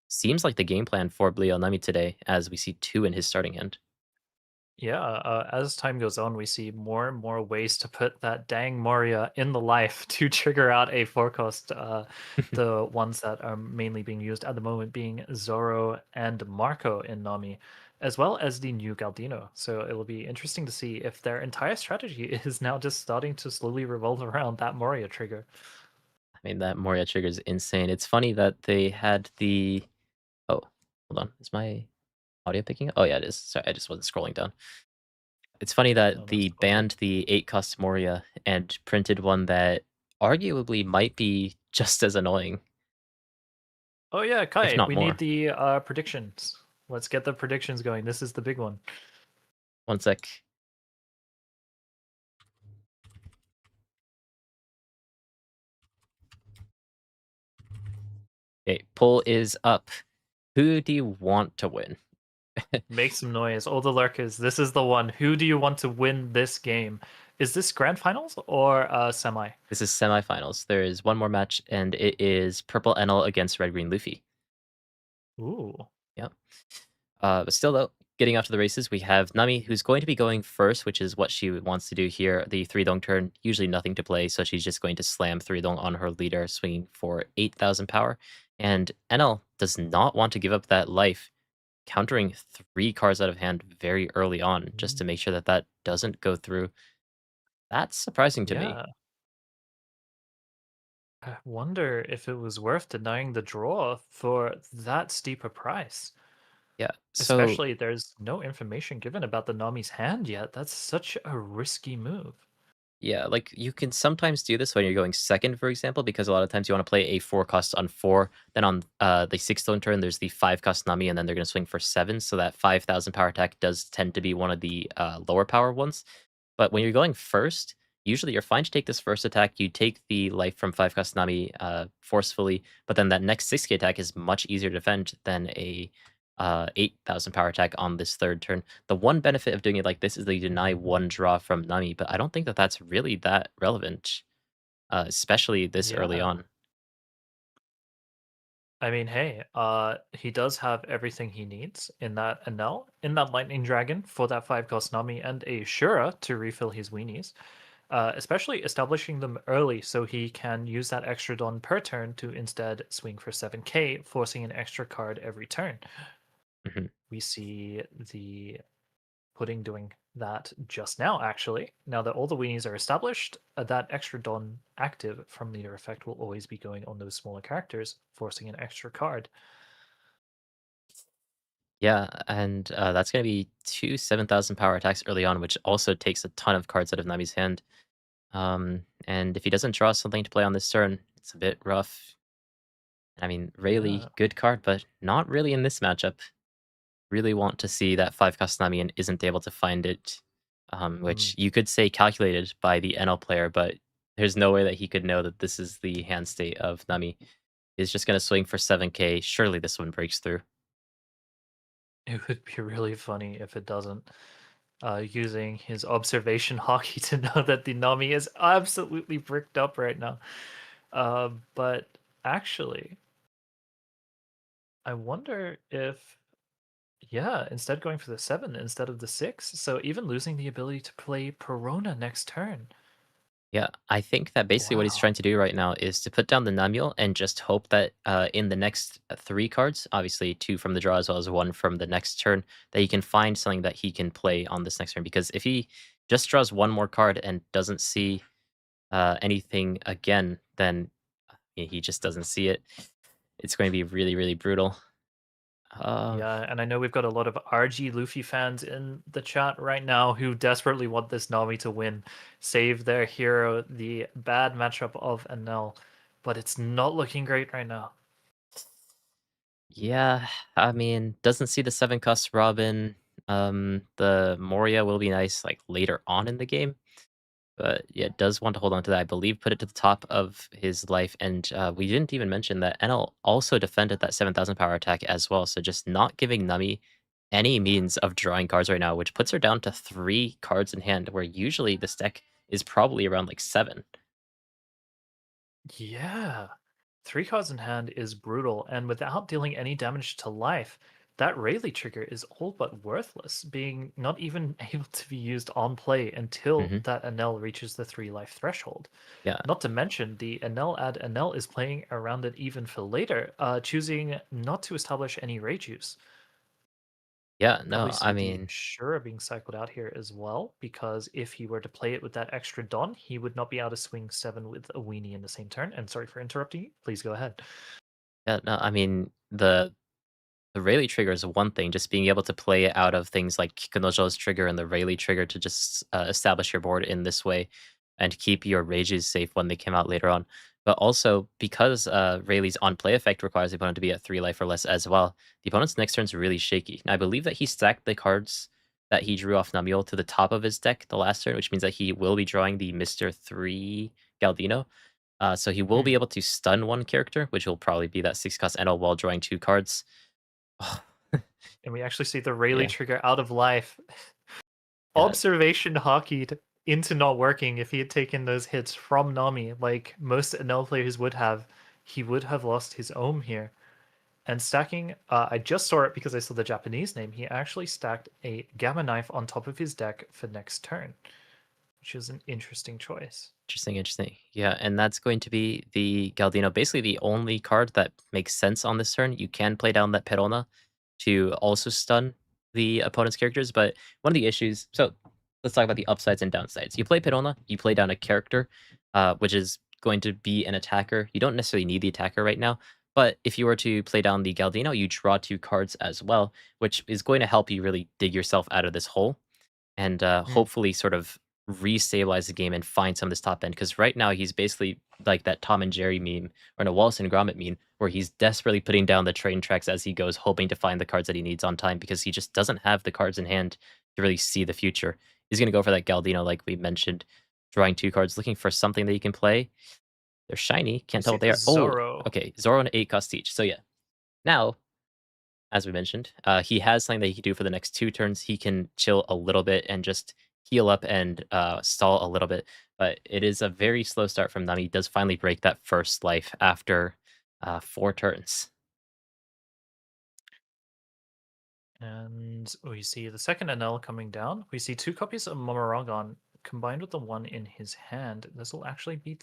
Speaker 1: seems like the game plan for Nami today, as we see 2 in his starting hand.
Speaker 2: Yeah, as time goes on, we see more and more ways to put that dang Moria in the life to trigger out a forecast. The ones that are mainly being used at the moment being Zoro and Marco in Nami, as well as the new Galdino. So it'll be interesting to see if their entire strategy is now just starting to slowly revolve around that Moria trigger.
Speaker 1: I mean, that Moria trigger is insane. It's funny that they had the oh, hold on. Is my audio picking up? Oh, yeah, it is. Sorry, I just wasn't scrolling down. It's funny that
Speaker 2: No,
Speaker 1: the
Speaker 2: that's all good.
Speaker 1: banned the 8 cost Moria and printed one that arguably might be just as annoying,
Speaker 2: Oh yeah,
Speaker 1: if
Speaker 2: Kai,
Speaker 1: not
Speaker 2: we need
Speaker 1: more.
Speaker 2: the predictions. Let's get the predictions going. This is the big one.
Speaker 1: One sec. Okay, poll is up. Who do you want to win?
Speaker 2: Make some noise. All the lurkers, this is the one. Who do you want to win this game? Is this grand finals or semi?
Speaker 1: This is semifinals. There is one more match, and it is Purple Enel against Red Green Luffy.
Speaker 2: Ooh.
Speaker 1: Yep. But still, though, getting off to the races, we have Nami, who's going to be going first, which is what she wants to do here. The three dong turn, usually nothing to play, so she's just going to slam three dong on her leader, swinging for 8,000 power. And NL does not want to give up that life, countering 3 cards out of hand very early on, just to
Speaker 2: Mm.
Speaker 1: make sure that that doesn't go through. That's surprising to me.
Speaker 2: Yeah. I wonder if it was worth denying the draw for that steep a price.
Speaker 1: Yeah, so
Speaker 2: Especially there's no information given about the Nami's hand yet. That's such a risky move.
Speaker 1: yeah, like, you can sometimes do this when you're going second, for example, because a lot of times you wanna play a 4 cost on 4, then on, the 6 stone turn, there's the 5 cost Nami, and then they're gonna swing for 7, so that 5,000 power attack does tend to be one of the, lower power ones. But when you're going first, usually you're fine to take this first attack, you take the life from 5 cost Nami, forcefully, but then that next 6k attack is much easier to defend than a, 8,000 power attack on this 3rd turn. The one benefit of doing it like this is that you deny 1 draw from Nami, but I don't think that that's really that relevant, especially this early
Speaker 2: Yeah.
Speaker 1: on.
Speaker 2: I mean, hey, he does have everything he needs in that Enel, in that Lightning Dragon for that 5 cost Nami and a Shura to refill his weenies. Especially establishing them early so he can use that extra Don per turn to instead swing for 7k, forcing an extra card every turn.
Speaker 1: Mhm.
Speaker 2: We see the Pudding doing that just now, actually. Now that all the weenies are established, that extra Don active from leader effect will always be going on those smaller characters, forcing an extra card.
Speaker 1: Yeah, and, that's gonna be 2 7,000 power attacks early on, which also takes a ton of cards out of Nami's hand. And if he doesn't draw something to play on this turn, it's a bit rough. I mean, Rayleigh,
Speaker 2: Yeah.
Speaker 1: good card, but not really in this matchup. Really want to see that 5 cost Nami and isn't able to find it,
Speaker 2: Hmm.
Speaker 1: which you could say calculated by the NL player, but there's no way that he could know that this is the hand state of Nami. He's just gonna swing for 7k. Surely this one breaks through.
Speaker 2: It would be really funny if it doesn't. Using his observation hockey to know that the Nami is absolutely bricked up right now. But actually, I wonder if, yeah, instead going for the 7 instead of the 6, so even losing the ability to play Perona next turn.
Speaker 1: Yeah, I think that basically what he's
Speaker 2: Wow.
Speaker 1: trying to do right now is to put down the Namiel and just hope that in the next 3 cards, obviously 2 from the draw as well as 1 from the next turn, that he can find something that he can play on this next turn. Because if he just draws 1 more card and doesn't see anything again, then he just doesn't see it. It's going to be really, really brutal. Uh,
Speaker 2: Yeah, and I know we've got a lot of RG Luffy fans in the chat right now who desperately want this Nami to win, save their hero, the bad matchup of Enel, but it's not looking great right now.
Speaker 1: yeah, I mean, doesn't see the 7 cost Robin. The Moria will be nice like later on in the game. But yeah, does want to hold on to that. I believe put it to the top of his life, and we didn't even mention that Enel also defended that 7,000 power attack as well. So just not giving Nami any means of drawing cards right now, which puts her down to 3 cards in hand, where usually this deck is probably around like 7.
Speaker 2: Yeah. Three cards in hand is brutal, and without dealing any damage to life, that Rayleigh trigger is all but worthless, being not even able to be used on play until
Speaker 1: Mhm.
Speaker 2: that Enel reaches the 3 life threshold.
Speaker 1: Yeah.
Speaker 2: Not to mention, the Enel ad Enel is playing around it even for later, choosing not to establish any Rage use.
Speaker 1: Yeah,
Speaker 2: Probably
Speaker 1: no, I
Speaker 2: see the
Speaker 1: mean
Speaker 2: Shura being cycled out here as well, because if he were to play it with that extra Don, he would not be able to swing 7 with a Weenie in the same turn. And sorry for interrupting you. Please go ahead.
Speaker 1: yeah, no, I mean, the Rayleigh trigger is one thing, just being able to play out of things like Kikunojo's trigger and the Rayleigh trigger to just, establish your board in this way and keep your rages safe when they come out later on. But also, because, Rayleigh's on-play effect requires the opponent to be at 3 life or less as well, the opponent's next turn's really shaky. Now, I believe that he stacked the cards that he drew off Namiel to the top of his deck the last turn, which means that he will be drawing the Mr. 3 Galdino. So he will be
Speaker 2: Mm.
Speaker 1: able to stun one character, which will probably be that 6-cost Enel while drawing 2 cards.
Speaker 2: And we actually see the Rayleigh
Speaker 1: Yeah,
Speaker 2: trigger out of life.
Speaker 1: yeah,
Speaker 2: Observation hockeyed into not working if he had taken those hits from Nami, like most Enel players would have. He would have lost his Ohm here. And stacking, I just saw it because I saw the Japanese name. He actually stacked a Gamma Knife on top of his deck for next turn, which is an interesting choice.
Speaker 1: interesting, interesting. Yeah, and that's going to be the Galdino, basically the only card that makes sense on this turn. You can play down that Perona to also stun the opponent's characters, but one of the issues. So let's talk about the upsides and downsides. You play Perona, you play down a character, which is going to be an attacker. You don't necessarily need the attacker right now, but if you were to play down the Galdino, you draw 2 cards as well, which is going to help you really dig yourself out of this hole and
Speaker 2: Mm.
Speaker 1: hopefully sort of restabilize the game and find some of this top end. Because right now he's basically like that Tom and Jerry meme or no Wallace and Gromit meme, where he's desperately putting down the train tracks as he goes, hoping to find the cards that he needs on time because he just doesn't have the cards in hand to really see the future. He's going to go for that Galdino, like we mentioned, drawing 2 cards, looking for something that he can play. They're shiny,
Speaker 2: We
Speaker 1: can't tell
Speaker 2: see
Speaker 1: what they
Speaker 2: the
Speaker 1: are. Oh,
Speaker 2: Zoro.
Speaker 1: okay, Zoro and 8 cost each. So yeah, now as we mentioned. He has something that he can do for the next 2 turns. He can chill a little bit and just heal up and stall a little bit. But it is a very slow start from them. He does finally break that first life after 4 turns.
Speaker 2: And we see the second Enel coming down. We see 2 copies of Momoragon combined with the one in his hand. This will actually be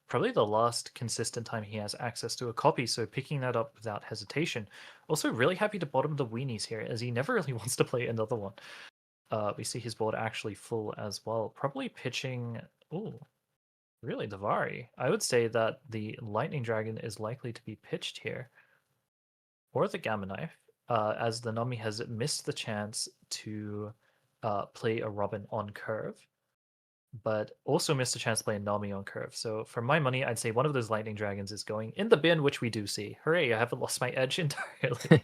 Speaker 2: probably the last consistent time he has access to a copy, so picking that up without hesitation. Also, really happy to bottom the weenies here, as he never really wants to play another one. We see his board actually full as well. Probably pitching. Oh, really, Davari. I would say that the Lightning Dragon is likely to be pitched here, or the Gamma Knife, as the Nami has missed the chance to play a Robin on curve, but also missed a chance to play a Nami on curve. So for my money, I'd say one of those Lightning Dragons is going in the bin, which we do see. Hooray, I haven't lost my edge entirely.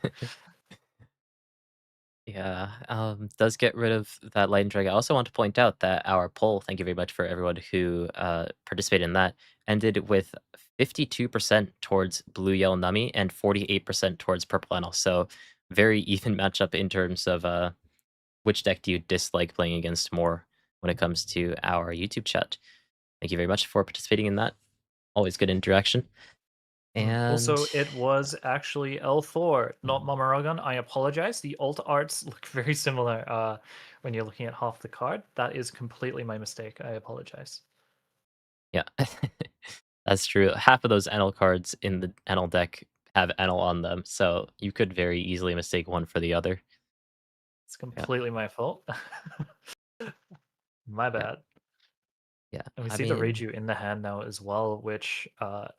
Speaker 1: Yeah, does get rid of that Lightning Drag. I also want to point out that our poll, thank you very much for everyone who participated in that, ended with 52% towards Blue Yellow Nami and 48% towards Purple Enel. So very even matchup in terms of which deck do you dislike playing against more when it comes to our YouTube chat. Thank you very much for participating in that. Always good interaction. And
Speaker 2: Also, it was actually L Thor, not Mamaragon. I apologize. The alt arts look very similar when you're looking at half the card. That is completely my mistake. I apologize.
Speaker 1: yeah, that's true. Half of those Enel cards in the Enel deck have Enel on them, so you could very easily mistake one for the other.
Speaker 2: It's
Speaker 1: Yeah,
Speaker 2: completely my fault. My
Speaker 1: yeah,
Speaker 2: bad.
Speaker 1: yeah.
Speaker 2: And we
Speaker 1: I
Speaker 2: see the
Speaker 1: mean,
Speaker 2: Reiju in the hand now as well, which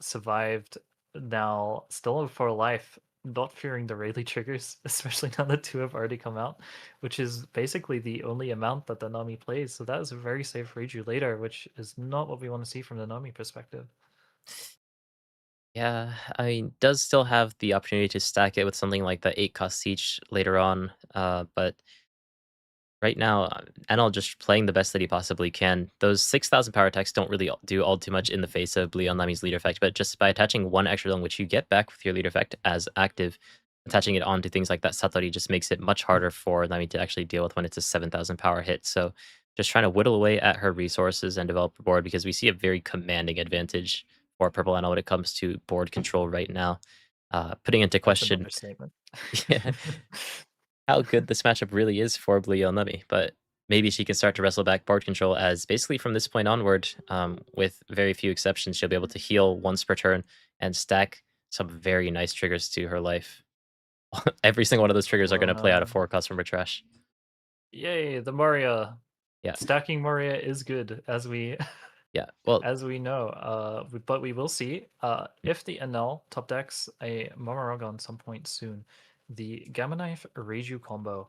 Speaker 2: survived now still for life, not fearing the Rayleigh triggers, especially now that 2 have already come out, which is basically the only amount that the Nami plays. So that is a very safe Reiju later, which is not what we want to see from the Nami perspective.
Speaker 1: yeah, I mean, does still have the opportunity to stack it with something like the 8 cost siege later on, but right now, Enel just playing the best that he possibly can. Those 6,000 power attacks don't really do all too much in the face of Bleon Nami's leader effect, but just by attaching one extra zone, which you get back with your leader effect as active, attaching it onto things like that Satori just makes it much harder for Nami to actually deal with when it's a 7,000 power hit. So just trying to whittle away at her resources and develop the board because we see a very commanding advantage or Purple Anna when it comes to board control right now. Putting into
Speaker 2: That's an
Speaker 1: question
Speaker 2: understatement.
Speaker 1: yeah, how good this matchup really is for Blue Yonami, but maybe she can start to wrestle back board control as basically from this point onward, with very few exceptions, she'll be able to heal once per turn and stack some very nice triggers to her life. Every single one of those triggers are going to play out of
Speaker 2: Wow.
Speaker 1: 4 customer trash.
Speaker 2: Yay, the Moria.
Speaker 1: Yeah,
Speaker 2: Stacking Moria is good, as we
Speaker 1: yeah. Well,
Speaker 2: as we know. But we will see if the NL top decks a Momoraga some point soon. The Gamma Knife Reiju combo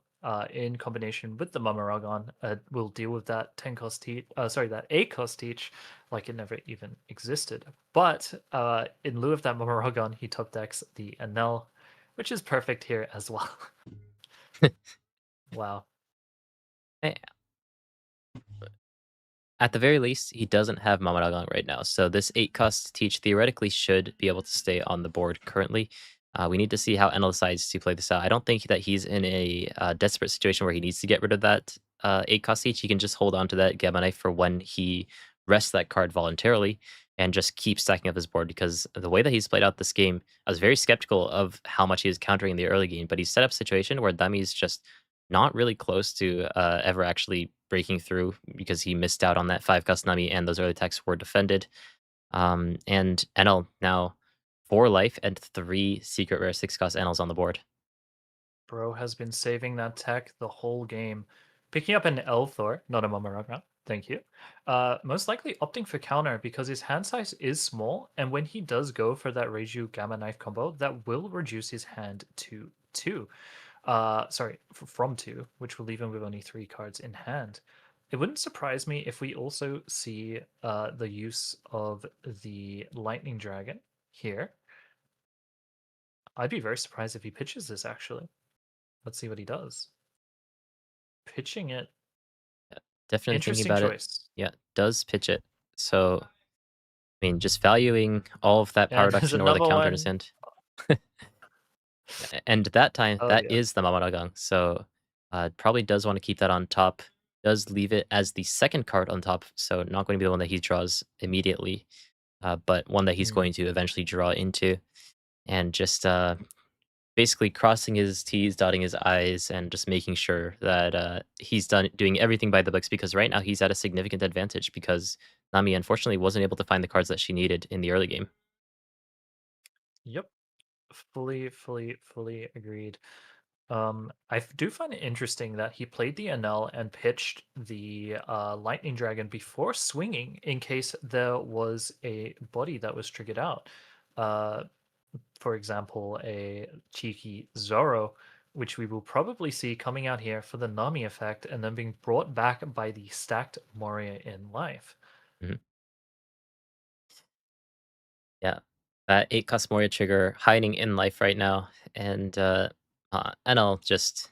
Speaker 2: in combination with the Momoragon will deal with that 10 cost teach, sorry, that 8 cost teach like it never even existed. But in lieu of that Momoragon, he top decks the NL, which is perfect here as well. Wow.
Speaker 1: eh, at the very least, he doesn't have Mamaragang right now, so this 8 cost teach theoretically should be able to stay on the board currently. We need to see how Enel decides to play this out. I don't think that he's in a desperate situation where he needs to get rid of that 8 cost teach. He can just hold on to that Gamma Knife for when he rests that card voluntarily and just keep stacking up his board because the way that he's played out this game, I was very skeptical of how much he was countering in the early game, but he set up a situation where Dummy's just not really close to ever actually breaking through because he missed out on that 5 Gusnami and those early attacks were defended. And Enel now 4 life and 3 secret rare 6 cost Enels on the board.
Speaker 2: Bro has been saving that tech the whole game. Picking up an Elthor, not a Momoraga, thank you. Most likely opting for counter because his hand size is small, and when he does go for that Reiju Gamma Knife combo, that will reduce his hand to 2. Sorry, from 2, which will leave him with only 3 cards in hand. It wouldn't surprise me if we also see the use of the Lightning Dragon here. I'd be very surprised if he pitches this, actually. Let's see what he does. Pitching it.
Speaker 1: Definitely thinking
Speaker 2: Interesting
Speaker 1: about it.
Speaker 2: choice.
Speaker 1: Yeah, does pitch it. So, I mean, just valuing all of that power
Speaker 2: And there's
Speaker 1: reduction or the
Speaker 2: another
Speaker 1: counter in his
Speaker 2: one.
Speaker 1: hand. And that time,
Speaker 2: Oh
Speaker 1: that
Speaker 2: yeah.
Speaker 1: is the Mamaragang. So, probably does want to keep that on top. Does leave it as the second card on top. So, not going to be the one that he draws immediately, but one that he's
Speaker 2: Hmm.
Speaker 1: going to eventually draw into. And just basically crossing his T's, dotting his I's, and just making sure that he's doing everything by the books because right now he's at a significant advantage because Nami unfortunately wasn't able to find the cards that she needed in the early game.
Speaker 2: Yep. Fully agreed. Do find it interesting that he played the NL and pitched the Lightning Dragon before swinging in case there was a body that was triggered out. Uh, for example, a cheeky Zoro, which we will probably see coming out here for the Nami effect and then being brought back by the stacked Moria in life.
Speaker 1: Mhm. Yeah, that 8 cost Moria trigger hiding in life right now, and NL just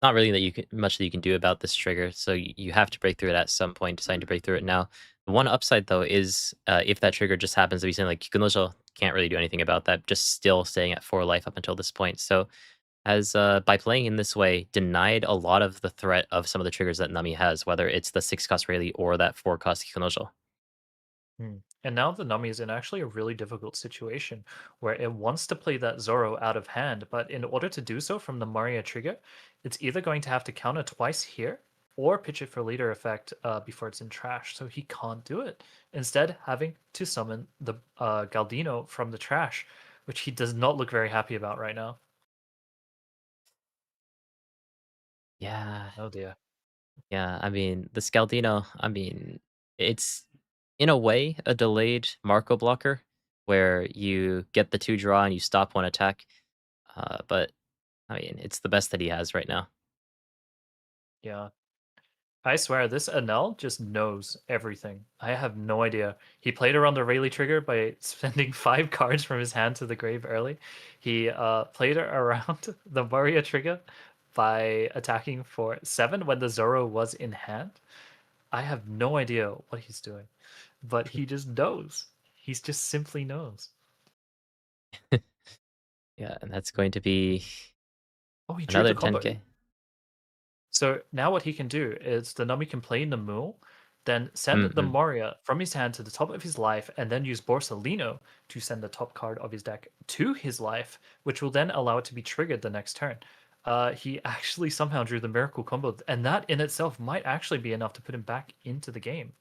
Speaker 1: not really that you can much that you can do about this trigger, so you have to break through it at some point, deciding to break through it now. The one upside, though, is, if that trigger just happens to be something like Kikunojo, can't really do anything about that, just still staying at 4 life up until this point, so has, by playing in this way, denied a lot of the threat of some of the triggers that Nami has, whether it's the 6 cost Rayleigh or that 4 cost Kikunojo.
Speaker 2: Hmm. And now the Nami is in actually a really difficult situation where it wants to play that Zoro out of hand, but in order to do so from the Maria trigger, it's either going to have to counter twice here or pitch it for leader effect before it's in trash. So he can't do it. Instead, having to summon the Galdino from the trash, which he does not look very happy about right now.
Speaker 1: Yeah.
Speaker 2: Oh dear.
Speaker 1: Yeah, I mean, the Scaldino, I mean, it's in a way a delayed Marco blocker where you get the 2 draw and you stop 1 attack. But I mean, it's the best that he has right now.
Speaker 2: Yeah. I swear, this Anel just knows everything. I have no idea. He played around the Rayleigh trigger by sending 5 cards from his hand to the grave early. He played around the Maria trigger by attacking for 7 when the Zoro was in hand. I have no idea what he's doing, but he just knows. He's just simply knows.
Speaker 1: Yeah, and that's going to be
Speaker 2: Oh, he drew
Speaker 1: another
Speaker 2: the combo.
Speaker 1: 10K.
Speaker 2: So now what he can do is the Nami can play Namu, then send the
Speaker 1: Mm-mm.
Speaker 2: Moria from his hand to the top of his life, and then use Borsalino to send the top card of his deck to his life, which will then allow it to be triggered the next turn. He actually somehow drew the miracle combo, and that in itself might actually be enough to put him back into the game.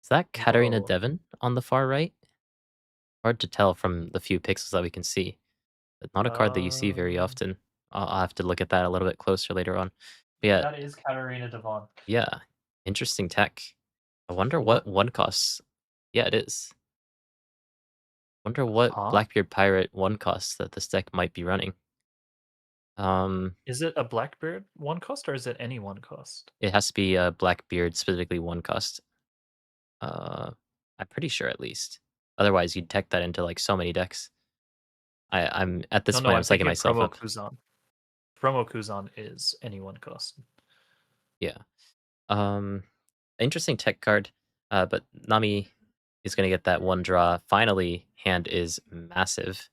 Speaker 1: Is that Katarina
Speaker 2: Whoa.
Speaker 1: Devon on the far right? Hard to tell from the few pixels that we can see. But not a card that you see very
Speaker 2: Um,
Speaker 1: often. I'll have to look at that a little bit closer later on. But yeah,
Speaker 2: that is Katarina Devon.
Speaker 1: yeah, interesting tech. I wonder
Speaker 2: What?
Speaker 1: what one costs. Yeah, it is. Wonder what
Speaker 2: Huh?
Speaker 1: Blackbeard Pirate one costs that this deck might be running. Um,
Speaker 2: Is it a Blackbeard one cost or is it any one cost?
Speaker 1: it has to be a Blackbeard, specifically one cost. Uh, I'm pretty sure at least. Otherwise, you'd tech that into like so many decks. I'm at this
Speaker 2: No, no,
Speaker 1: point, I'm
Speaker 2: I'm
Speaker 1: psyching
Speaker 2: thinking of
Speaker 1: myself
Speaker 2: promo
Speaker 1: up.
Speaker 2: Kuzan. Promo Kuzan is any one cost.
Speaker 1: Yeah. Um, interesting tech card. But Nami is gonna get that one draw. Finally, hand is massive.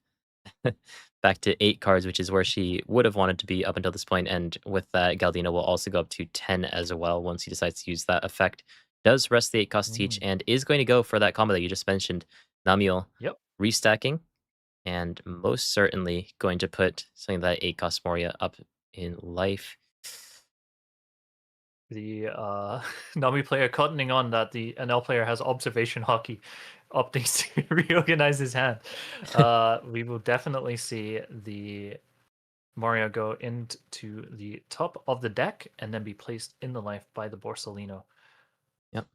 Speaker 1: Back to 8 cards, which is where she would have wanted to be up until this point, and with that, Galdino will also go up to 10 as well once he decides to use that effect. Does rest the 8 cost teach
Speaker 2: Mm.
Speaker 1: and is going to go for that combo that you just mentioned. Namiel
Speaker 2: Yep.
Speaker 1: restacking and most certainly going to put something that 8 cost Moria up in life.
Speaker 2: The Nami player cottoning on that the NL player has observation hockey updates to reorganize his hand. We will definitely see the Mario go into the top of the deck and then be placed in the life by the Borsalino.
Speaker 1: Yep.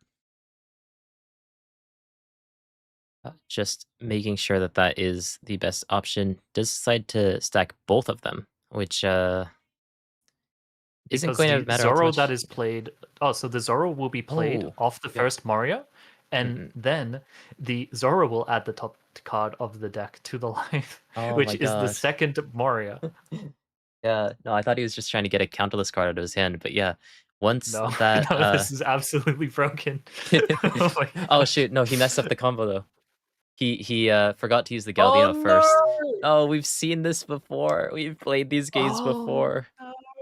Speaker 1: Just making sure that that is the best option. Does decide to stack both of them, which isn't
Speaker 2: Because
Speaker 1: going to
Speaker 2: the
Speaker 1: matter all too
Speaker 2: Zoro that
Speaker 1: much.
Speaker 2: is played, oh, so the Zoro will be played
Speaker 1: Oh,
Speaker 2: off the
Speaker 1: yep.
Speaker 2: first Mario, and
Speaker 1: Mm-mm.
Speaker 2: then the Zoro will add the top card of the deck to the life,
Speaker 1: Oh
Speaker 2: which
Speaker 1: my
Speaker 2: is the
Speaker 1: gosh.
Speaker 2: second Mario.
Speaker 1: Yeah, no, I thought he was just trying to get a counterless card out of his hand, but yeah, once
Speaker 2: No,
Speaker 1: that
Speaker 2: no, this is absolutely broken. Oh my
Speaker 1: oh
Speaker 2: gosh.
Speaker 1: shoot, no, he messed up the combo though. He forgot to use the
Speaker 2: Oh
Speaker 1: Galdino first.
Speaker 2: no!
Speaker 1: Oh, we've seen this before. We've played these games
Speaker 2: Oh
Speaker 1: before.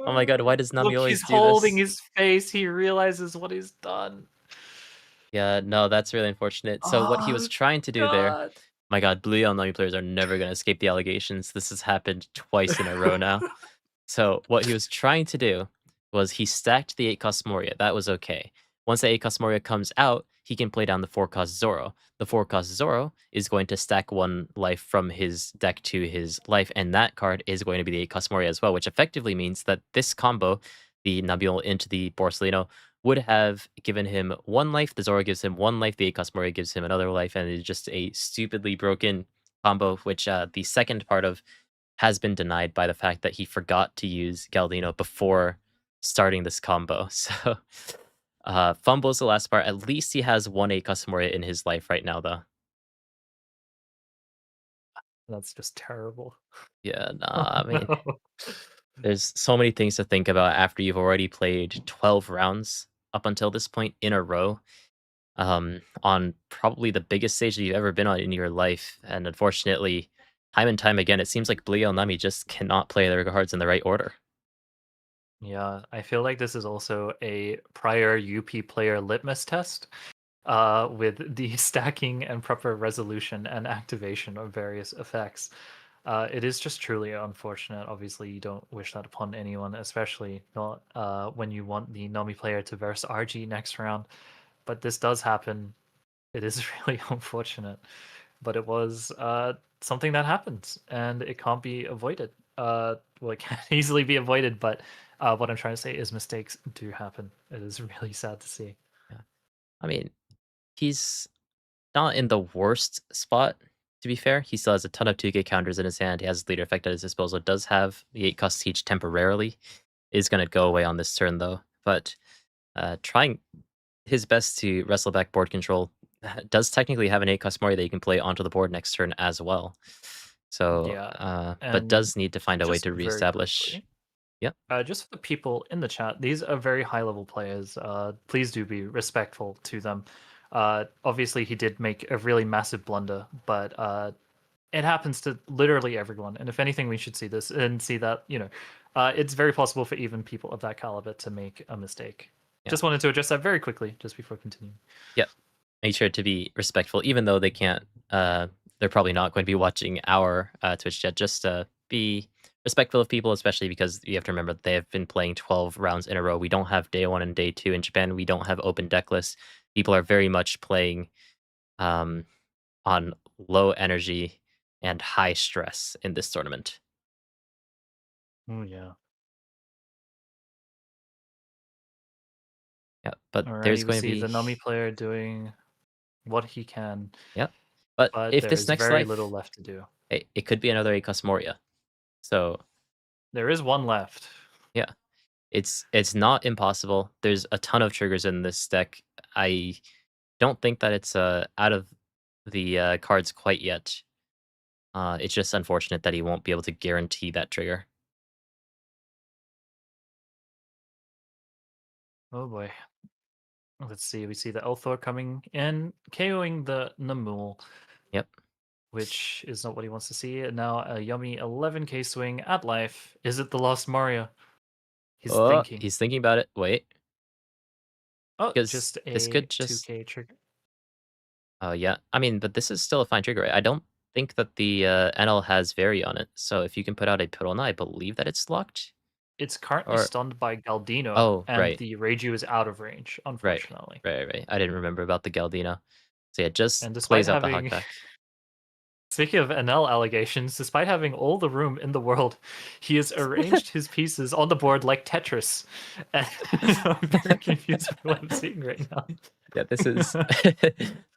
Speaker 1: Oh my god,
Speaker 2: no!
Speaker 1: why does Nami
Speaker 2: Look,
Speaker 1: always
Speaker 2: he's
Speaker 1: do
Speaker 2: holding
Speaker 1: this?
Speaker 2: his face. He realizes what he's done.
Speaker 1: Yeah, no, that's really unfortunate. So what he was
Speaker 2: Oh
Speaker 1: trying to do there,
Speaker 2: god.
Speaker 1: my god, Blue Yell Nami players are never gonna escape the allegations. This has happened twice in a row now. So what he was trying to do was he stacked the 8 cost Moria. That was okay. Once the 8 cost Moria comes out, he can play down the 4 cost Zoro. The 4 cost Zoro is going to stack 1 life from his deck to his life, and that card is going to be the 8 cost Moria as well, which effectively means that this combo, the Nabil into the Borsalino, would have given him 1 life, the Zoro gives him 1 life, the 8 cost Moria gives him another life, and it's just a stupidly broken combo, which the second part of has been denied by the fact that he forgot to use Galdino before starting this combo. So, fumbles the last part. At least he has 1 8 Customer in his life right now, though.
Speaker 2: That's just terrible.
Speaker 1: Yeah,
Speaker 2: Oh
Speaker 1: nah, I mean,
Speaker 2: no.
Speaker 1: there's so many things to think about after you've already played 12 rounds up until this point in a row, on probably the biggest stage that you've ever been on in your life. And unfortunately, time and time again, it seems like Bleo Nami just cannot play their cards in the right order.
Speaker 2: Yeah, I feel like this is also a prior UP player litmus test with the stacking and proper resolution and activation of various effects. It is just truly unfortunate. Obviously, you don't wish that upon anyone, especially not when you want the Nomi player to verse RG next round. But this does happen. It is really unfortunate, but it was something that happens, and it can't be avoided. Well, it can easily be avoided, but what I'm trying to say is mistakes do happen. It is really sad to see.
Speaker 1: Yeah. I mean, he's not in the worst spot, to be fair. He still has a ton of 2K counters in his hand. He has leader effect at his disposal. Does have the 8 cost siege temporarily. Is going to go away on this turn, though. But trying his best to wrestle back board control does technically have an 8 cost Mori that you can play onto the board next turn as well. So,
Speaker 2: Yeah,
Speaker 1: but
Speaker 2: and
Speaker 1: does need to find a way
Speaker 2: just
Speaker 1: to
Speaker 2: very
Speaker 1: reestablish.
Speaker 2: quickly,
Speaker 1: Yep.
Speaker 2: just for the people in the chat, these are very high level players. Please do be respectful to them. Obviously, he did make a really massive blunder, but it happens to literally everyone. And if anything, we should see this and see that it's very possible for even people of that caliber to make a mistake.
Speaker 1: Yeah.
Speaker 2: Just wanted to address that very quickly, just before continuing.
Speaker 1: Yep. Make sure to be respectful, even though they can't. They're probably not going to be watching our Twitch chat. Just be respectful of people, especially because you have to remember they have been playing 12 rounds in a row. We don't have day one and day two in Japan. We don't have open deck lists. People are very much playing um, on low energy and high stress in this tournament.
Speaker 2: Oh yeah.
Speaker 1: Yeah, but there's
Speaker 2: Alrighty, we
Speaker 1: going to
Speaker 2: see
Speaker 1: be
Speaker 2: the Nami player doing what he can,
Speaker 1: yeah. But
Speaker 2: but
Speaker 1: if
Speaker 2: there
Speaker 1: this
Speaker 2: is
Speaker 1: next
Speaker 2: very little
Speaker 1: life,
Speaker 2: left to do.
Speaker 1: it could be another Akos Moria. So
Speaker 2: There is one left.
Speaker 1: yeah. It's not impossible. There's a ton of triggers in this deck. I don't think that it's out of the cards quite yet. It's just unfortunate that he won't be able to guarantee that trigger.
Speaker 2: Oh boy. Let's see. We see the Elthor coming in, KOing the Namul,
Speaker 1: Yep.
Speaker 2: which is not what he wants to see. And now a yummy 11k swing at life. Is it the Lost Mario? He's
Speaker 1: Oh,
Speaker 2: thinking.
Speaker 1: he's thinking about it. Wait,
Speaker 2: Oh,
Speaker 1: because
Speaker 2: just
Speaker 1: this
Speaker 2: a
Speaker 1: could just
Speaker 2: 2k trigger.
Speaker 1: oh yeah. I mean, but this is still a fine trigger. Right? I don't think that the NL has vary on it. So if you can put out a Piranha, I believe that it's locked.
Speaker 2: It's currently
Speaker 1: Or
Speaker 2: stunned by Galdino,
Speaker 1: oh,
Speaker 2: and
Speaker 1: right.
Speaker 2: the Reiju is out of range,
Speaker 1: Right.
Speaker 2: unfortunately.
Speaker 1: Right. I didn't remember about the Galdino. So yeah, just
Speaker 2: And despite
Speaker 1: plays out the hog
Speaker 2: having,
Speaker 1: back.
Speaker 2: speaking of NL allegations, despite having all the room in the world, he has arranged his pieces on the board like Tetris. And I'm very confused by what I'm seeing right now.
Speaker 1: Yeah, this is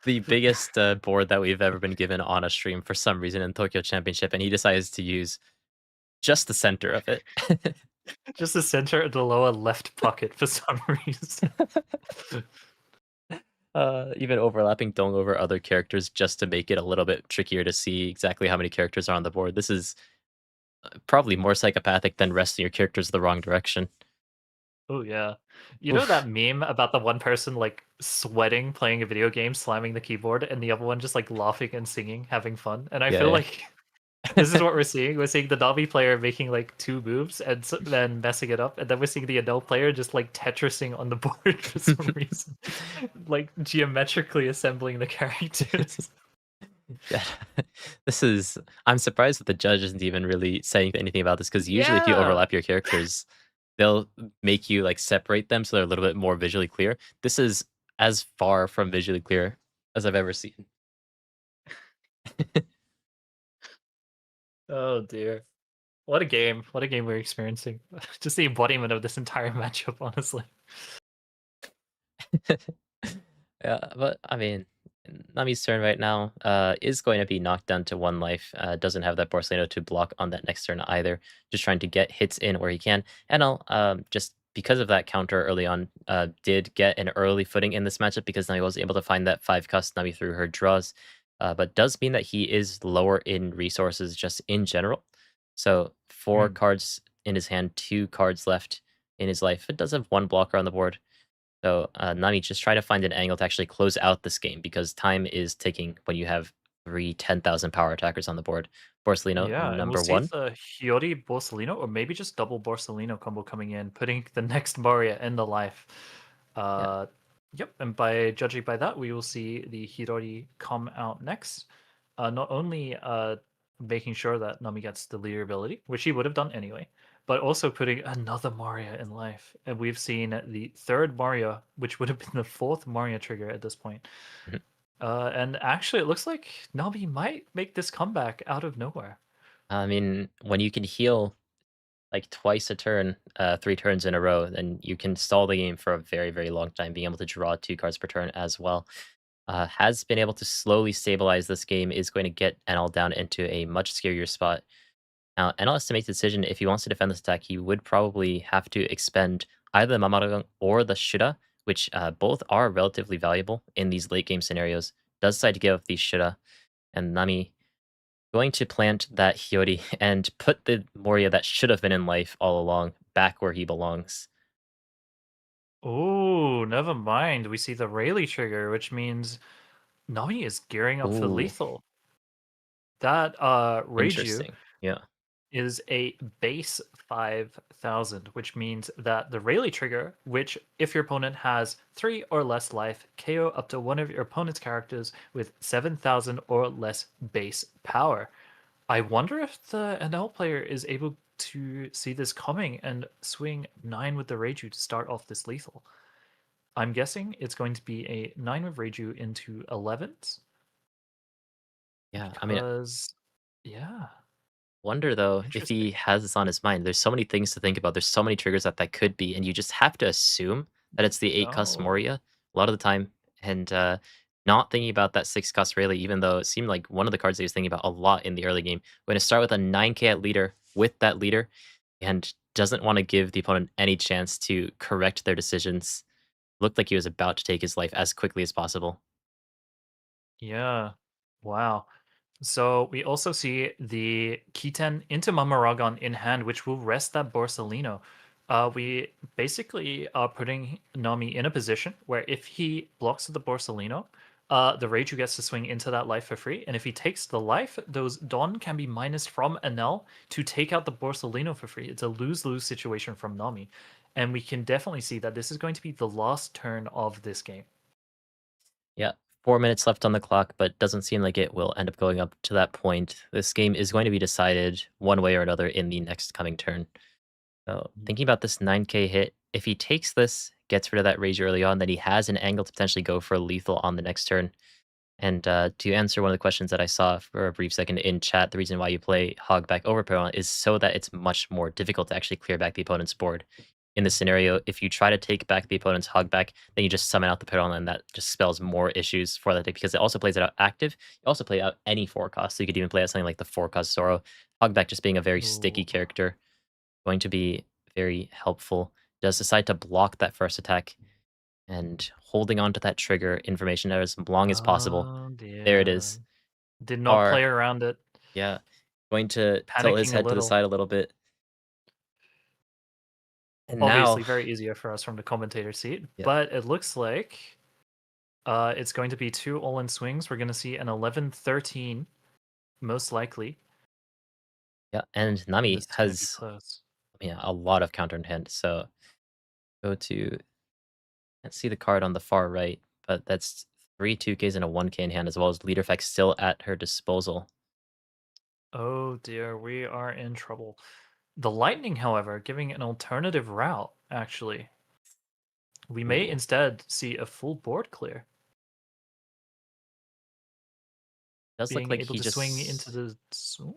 Speaker 1: the biggest board that we've ever been given on a stream for some reason in Tokyo Championship, and he decides to use just the center of it.
Speaker 2: Just the center of the lower left pocket for some reason.
Speaker 1: Even overlapping Dong over other characters just to make it a little bit trickier to see exactly how many characters are on the board. This is probably more psychopathic than resting your characters the wrong direction.
Speaker 2: Oh yeah. You know
Speaker 1: Oof.
Speaker 2: that meme about the one person like sweating playing a video game, slamming the keyboard, and the other one just like laughing and singing, having fun? And I feel
Speaker 1: Yeah,
Speaker 2: like this is what we're seeing. We're seeing the Navi player making like two moves and then messing it up, and then we're seeing the adult player just like Tetrising on the board for
Speaker 1: yeah.
Speaker 2: some reason, like geometrically assembling the characters.
Speaker 1: Yeah, this is. I'm surprised that the judge isn't even really saying anything about this because usually, if you
Speaker 2: Yeah.
Speaker 1: overlap your characters, they'll make you like separate them so they're a little bit more visually clear. This is as far from visually clear as I've ever seen.
Speaker 2: Oh dear. What a game. What a game we're experiencing. Just the embodiment of this entire matchup, honestly.
Speaker 1: Yeah, but I mean, Nami's turn right now is going to be knocked down to one life. Doesn't have that Borsalino to block on that next turn either. Just trying to get hits in where he can. And I'll just because of that counter early on, did get an early footing in this matchup because Nami was able to find that 5 Nami through her draws. But does mean that he is lower in resources just in general. So 4 cards in his hand, 2 cards left in his life. It does have one blocker on the board. So, Nami, just try to find an angle to actually close out this game because time is ticking when you have 10,000 power attackers on the board. Borsalino,
Speaker 2: Yeah, and we'll
Speaker 1: number
Speaker 2: see
Speaker 1: one.
Speaker 2: the Hiyori Borsalino or maybe just double Borsalino combo coming in, putting the next Moria in the life.
Speaker 1: Yeah.
Speaker 2: Uh, yep, and by judging by that, we will see the Hiyori come out next. Not only making sure that Nami gets the leader ability, which he would have done anyway, but also putting another Maria in life. And we've seen the third Maria, which would have been the fourth Maria trigger at this point.
Speaker 1: Mhm.
Speaker 2: And actually, it looks like Nami might make this comeback out of nowhere.
Speaker 1: I mean, when you can heal like twice a turn, 3 turns in a row, then you can stall the game for a very, very long time, being able to draw 2 cards per turn as well. Has been able to slowly stabilize this game, is going to get NL down into a much scarier spot. Now, NL has to make the decision if he wants to defend this attack, he would probably have to expend either the Mamaragon or the Shura, which both are relatively valuable in these late game scenarios. Does decide to give up the Shura, and Nami going to plant that Hiyori and put the Moria that should have been in life all along back where he belongs.
Speaker 2: Oh, never mind. We see the Rayleigh trigger, which means Nami is gearing up for
Speaker 1: Ooh,
Speaker 2: lethal. That Reiju
Speaker 1: interesting. Yeah.
Speaker 2: is a base 5,000, which means that the Rayleigh trigger, which if your opponent has 3 or less life, KO up to one of your opponent's characters with 7,000 or less base power. I wonder if the NL player is able to see this coming and swing 9 with the Reiju to start off this lethal. I'm guessing it's going to be a 9 with Reiju into 11s
Speaker 1: Yeah, I mean,
Speaker 2: because, yeah,
Speaker 1: wonder though if
Speaker 2: interesting.
Speaker 1: he has this on his mind. There's so many things to think about. There's so many triggers that could be, and you just have to assume that it's the 8 cost
Speaker 2: Oh,
Speaker 1: Moria a lot of the time, and not thinking about that 6 cost Rayleigh, even though it seemed like one of the cards that he was thinking about a lot in the early game. We're going to start with a 9k at leader with that leader, and doesn't want to give the opponent any chance to correct their decisions. Looked like he was about to take his life as quickly as possible.
Speaker 2: yeah. Wow. So we also see the Kiten into Mamaragon in hand, which will rest that Borsalino. We basically are putting Nami in a position where if he blocks the Borsalino, the Reiju gets to swing into that life for free. And if he takes the life, those Dawn can be minused from Enel to take out the Borsalino for free. It's a lose-lose situation from Nami. And we can definitely see that this is going to be the last turn of this game.
Speaker 1: Yeah, 4 minutes left on the clock, but doesn't seem like it will end up going up to that point. This game is going to be decided one way or another in the next coming turn. So, thinking about this 9k hit, if he takes this, gets rid of that rage early on, then he has an angle to potentially go for a lethal on the next turn. And to answer one of the questions that I saw for a brief second in chat, the reason why you play Hogback over Peril is so that it's much more difficult to actually clear back the opponent's board. In this scenario, if you try to take back the opponent's Hogback, then you just summon out the Peril, and that just spells more issues for that deck because it also plays it out active. You also play out any 4 cost, so you could even play out something like the 4 cost Zoro. Hogback just being a very sticky
Speaker 2: Ooh.
Speaker 1: character, going to be very helpful. Does decide to block that first attack and holding on to that trigger information as long as possible.
Speaker 2: Oh,
Speaker 1: There it
Speaker 2: dear.
Speaker 1: is.
Speaker 2: Did not
Speaker 1: Are
Speaker 2: play around it,
Speaker 1: yeah, going to tilt his
Speaker 2: panicking a
Speaker 1: head to the
Speaker 2: little.
Speaker 1: side a little bit. And now
Speaker 2: Obviously, very easier for us from the commentator seat,
Speaker 1: yeah,
Speaker 2: but it looks like it's going to be 2 all-in swings. We're going to see an 11-13, most likely.
Speaker 1: yeah, and Nami
Speaker 2: This is going to be
Speaker 1: has,
Speaker 2: close.
Speaker 1: yeah, a lot of counter in hand, so go to let's see the card on the far right, but that's 3 2Ks and a 1K in hand, as well as leader effect still at her disposal.
Speaker 2: Oh dear, we are in trouble. The Lightning, however, giving an alternative route, actually. We may
Speaker 1: Ooh,
Speaker 2: instead see a full board clear,
Speaker 1: does look
Speaker 2: being
Speaker 1: like
Speaker 2: able
Speaker 1: he
Speaker 2: to swing into
Speaker 1: just
Speaker 2: the...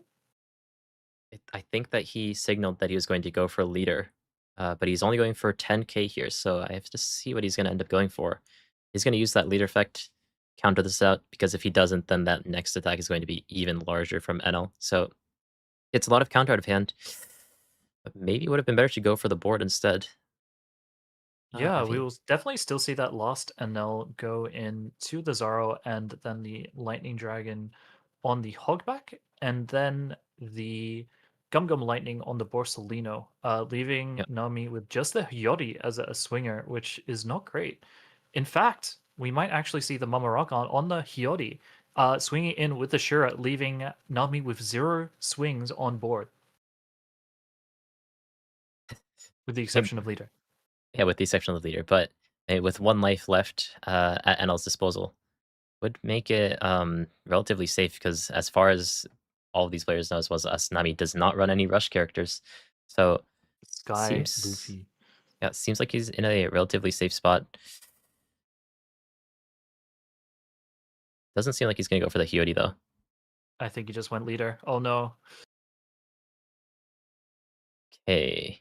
Speaker 1: I think that he signaled that he was going to go for leader, but he's only going for 10k here, so I have to see what he's gonna end up going for. He's gonna use that leader effect, counter this out, because if he doesn't, then that next attack is going to be even larger from Enel. So it's a lot of counter out of hand. But maybe it would have been better to go for the board instead. I
Speaker 2: Yeah, we
Speaker 1: think
Speaker 2: will definitely still see that lost, and they'll go into the Zaro and then the Lightning Dragon on the Hogback, and then the Gum Gum Lightning on the Borsalino, leaving
Speaker 1: yeah,
Speaker 2: Nami with just the Hiyori as a swinger, which is not great. In fact, we might actually see the Mamarakan on the Hiyori, swinging in with the Shura, leaving Nami with 0 swings on board, with the
Speaker 1: maybe,
Speaker 2: exception of leader.
Speaker 1: yeah, with the exception of the leader, but with 1 life left at Enel's disposal, would make it relatively safe because as far as all of these players know, as well as us, Nami does not run any rush characters. So
Speaker 2: Sky
Speaker 1: seems
Speaker 2: Luffy.
Speaker 1: yeah, seems like he's in a relatively safe spot. Doesn't seem like he's gonna go for the Hiyori though.
Speaker 2: I think he just went leader. Oh no.
Speaker 1: Okay.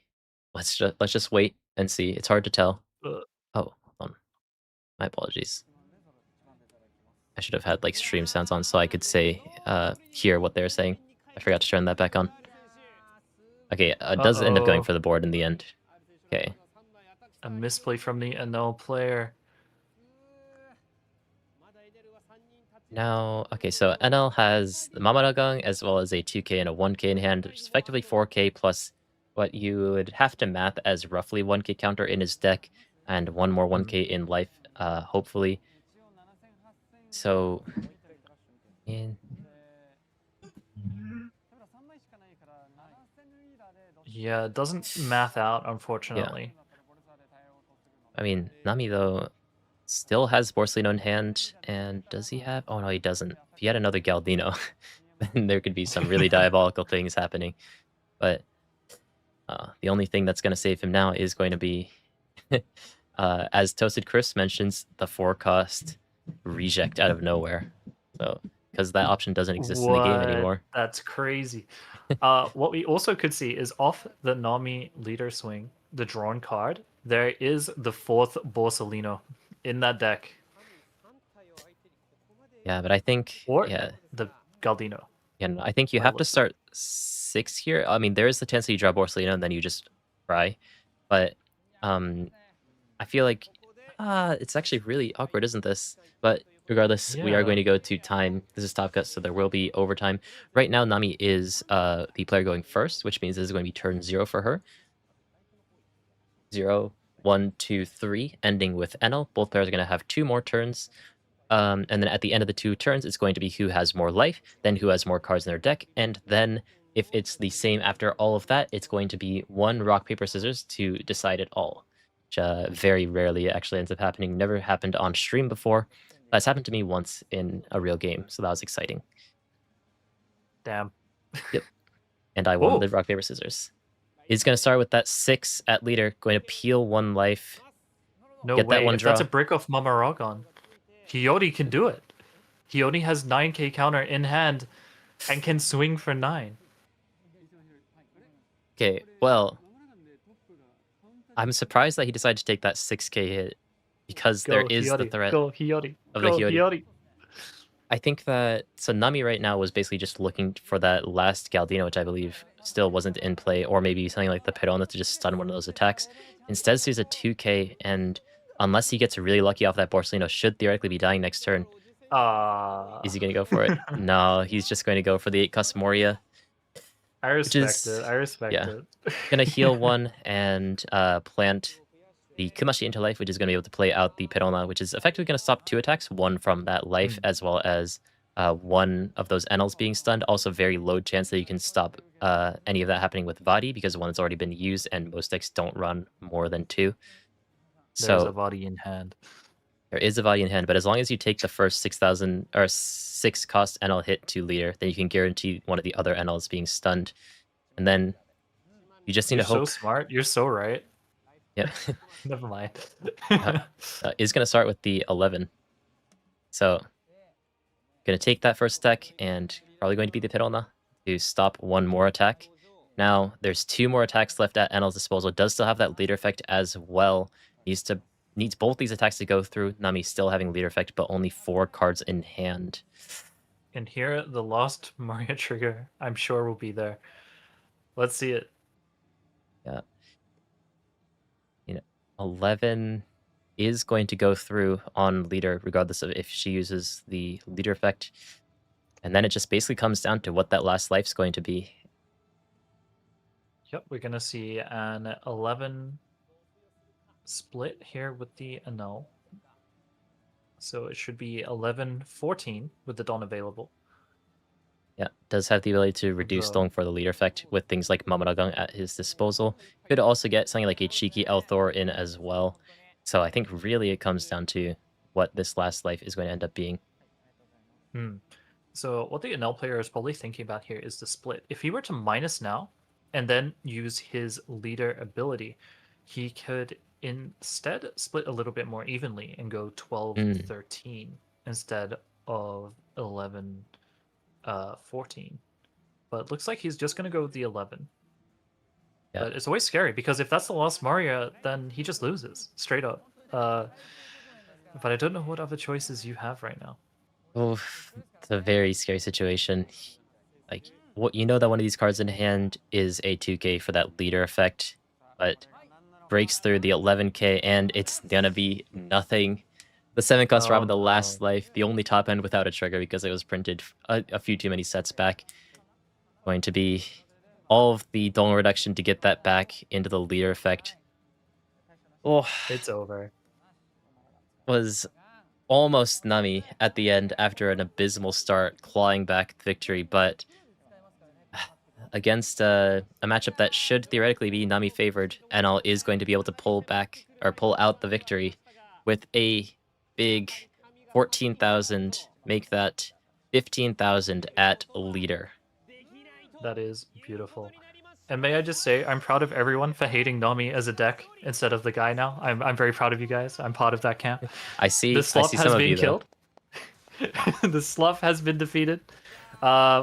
Speaker 1: Let's just wait and see. It's hard to tell. Oh, hold on. My apologies. I should have had like stream sounds on so I could say hear what they're saying. I forgot to turn that back on. Okay, does end up going
Speaker 2: Uh-oh.
Speaker 1: for the board in the end. Okay.
Speaker 2: A misplay from the NL player.
Speaker 1: Now, okay, so NL has the Mamaragang as well as a 2k and a 1k in hand, which is effectively 4k plus what you would have to math as roughly 1k counter in his deck and one more
Speaker 2: Hmm.
Speaker 1: 1k in life, hopefully. So, in
Speaker 2: Yeah, it doesn't math out,
Speaker 1: Yeah.
Speaker 2: unfortunately.
Speaker 1: I mean, Nami, though, still has Borsalino in hand, and does he have oh, no, he doesn't. If he had another Galdino, then there could be some really diabolical things happening, but, the only thing that's gonna save him now is going to be, as Toasted Crisp mentions, the 4-cost reject out of nowhere. So, because that option doesn't exist in the game
Speaker 2: What?
Speaker 1: anymore.
Speaker 2: That's crazy. What we also could see is off the Nami leader swing, the drawn card, there is the fourth Borsalino in that deck,
Speaker 1: Yeah, but I think
Speaker 2: or
Speaker 1: yeah,
Speaker 2: the Galdino.
Speaker 1: and I think you
Speaker 2: Like,
Speaker 1: have to
Speaker 2: what's the
Speaker 1: start 6 here. I mean, there is the chance that you draw Borsalino and then you just fry, but, um, I feel like, it's actually really awkward, isn't this? But regardless, we are going
Speaker 2: yeah?
Speaker 1: to go to time. This is Top Cut, so there will be overtime. Right now, Nami is, the player going first, which means this is going to be turn 0 for her. 0, 1, 2, 3, ending with Enel. Both players are gonna have 2 more turns. And then at the end of the 2 turns, it's going to be who has more life, then who has more cards in their deck, and then if it's the same after all of that, it's going to be 1 rock, paper, scissors to decide it all, which, very rarely actually ends up happening. Never happened on stream before. That's happened to me once in a real game, so that was exciting.
Speaker 2: Damn.
Speaker 1: Yep, and I won
Speaker 2: Oh,
Speaker 1: the rock, paper, scissors. He's gonna start with that 6 at leader, going to peel 1 life,
Speaker 2: no
Speaker 1: get that
Speaker 2: way.
Speaker 1: 1
Speaker 2: If that's a
Speaker 1: draw.
Speaker 2: brick off Mamaragon, Hiyori can do it. Hiyori has 9k counter in hand and can swing for 9.
Speaker 1: Okay, well, I'm surprised that he decided to take that 6K hit because there
Speaker 2: Go
Speaker 1: is the
Speaker 2: Hiyori,
Speaker 1: threat
Speaker 2: go Hiyori,
Speaker 1: of the
Speaker 2: go
Speaker 1: Hiyori.
Speaker 2: Hiyori.
Speaker 1: I think that so Nami right now was basically just looking for that last Galdino, which I believe still wasn't in play, or maybe something like the Perona to just stun one of those attacks. Instead, sees a 2K, and unless he gets really lucky off that Borsalino, should theoretically be dying next turn. Is
Speaker 2: Ah.
Speaker 1: he going to go for it? No, he's just going to go for the 8 cost Moria,
Speaker 2: I
Speaker 1: which
Speaker 2: respect
Speaker 1: is,
Speaker 2: it. I respect
Speaker 1: yeah,
Speaker 2: it.
Speaker 1: going to heal one and plant the Kumashi into life, which is going to be able to play out the Perona, which is effectively going to stop 2 attacks, one from that life,
Speaker 2: Hmm.
Speaker 1: as well as one of those Enels being stunned. Also, very low chance that you can stop any of that happening with Vadi, because one has already been used, and most decks don't run more than 2.
Speaker 2: There's a
Speaker 1: So
Speaker 2: body in hand.
Speaker 1: there is a Vadi in hand, but as long as you take the first 6,000 or 6 cost Enel hit to leader, then you can guarantee one of the other Enels being stunned. And then you just need
Speaker 2: You're
Speaker 1: to
Speaker 2: so
Speaker 1: hope.
Speaker 2: smart. You're so right.
Speaker 1: Yeah.
Speaker 2: Never mind.
Speaker 1: uh, is going to start with the 11. So gonna take that first attack and probably going to be the Perona to stop one more attack. Now, there's 2 more attacks left at Enel's disposal. Does still have that leader effect as well. Needs both these attacks to go through. Nami still having leader effect, but only 4 cards in hand.
Speaker 2: And here, the lost Maria trigger, I'm sure will be there. Let's see it.
Speaker 1: Yeah. 11 is going to go through on leader, regardless of if she uses the leader effect. And then it just basically comes down to what that last life's going to be.
Speaker 2: Yep, we're gonna see an 11 split here with the annul. So it should be 11-14 with the Dawn available.
Speaker 1: Yeah, does have the ability to reduce
Speaker 2: The
Speaker 1: Stone for the leader effect with things like Mamaragang at his disposal. Could also get something like a cheeky Elthor in as well. So I think really it comes down to what this last life is going to end up being.
Speaker 2: hmm. So what the NL player is probably thinking about here is the split. If he were to minus now and then use his leader ability, he could instead split a little bit more evenly and go
Speaker 1: Mm,
Speaker 2: 12-13 instead of 11-14. But it looks like he's just going to go with the 11.
Speaker 1: yeah.
Speaker 2: But it's always scary because if that's the lost Maria, then he just loses straight up. But I don't know what other choices you have right now.
Speaker 1: Oof, it's a very scary situation. Like, what you know that one of these cards in hand is a 2K for that leader effect, but breaks through the 11K and it's gonna be nothing. The 7 cost
Speaker 2: Oh
Speaker 1: Robin, the
Speaker 2: no.
Speaker 1: last life, the only top end without a trigger because it was printed a few too many sets back. Going to be all of the Dong reduction to get that back into the leader effect. Oh,
Speaker 2: It's over.
Speaker 1: was almost Nami at the end after an abysmal start, clawing back victory, but against a matchup that should theoretically be Nami favored, NL is going to be able to pull back or pull out the victory with a big 14,000, make that 15,000 at leader.
Speaker 2: That is beautiful. And may I just say, I'm proud of everyone for hating Nami as a deck instead of the guy now. I'm very proud of you guys. I'm part of that camp. The
Speaker 1: I
Speaker 2: Slop
Speaker 1: see some
Speaker 2: has
Speaker 1: of
Speaker 2: been
Speaker 1: you though.
Speaker 2: killed. The Slough has been defeated.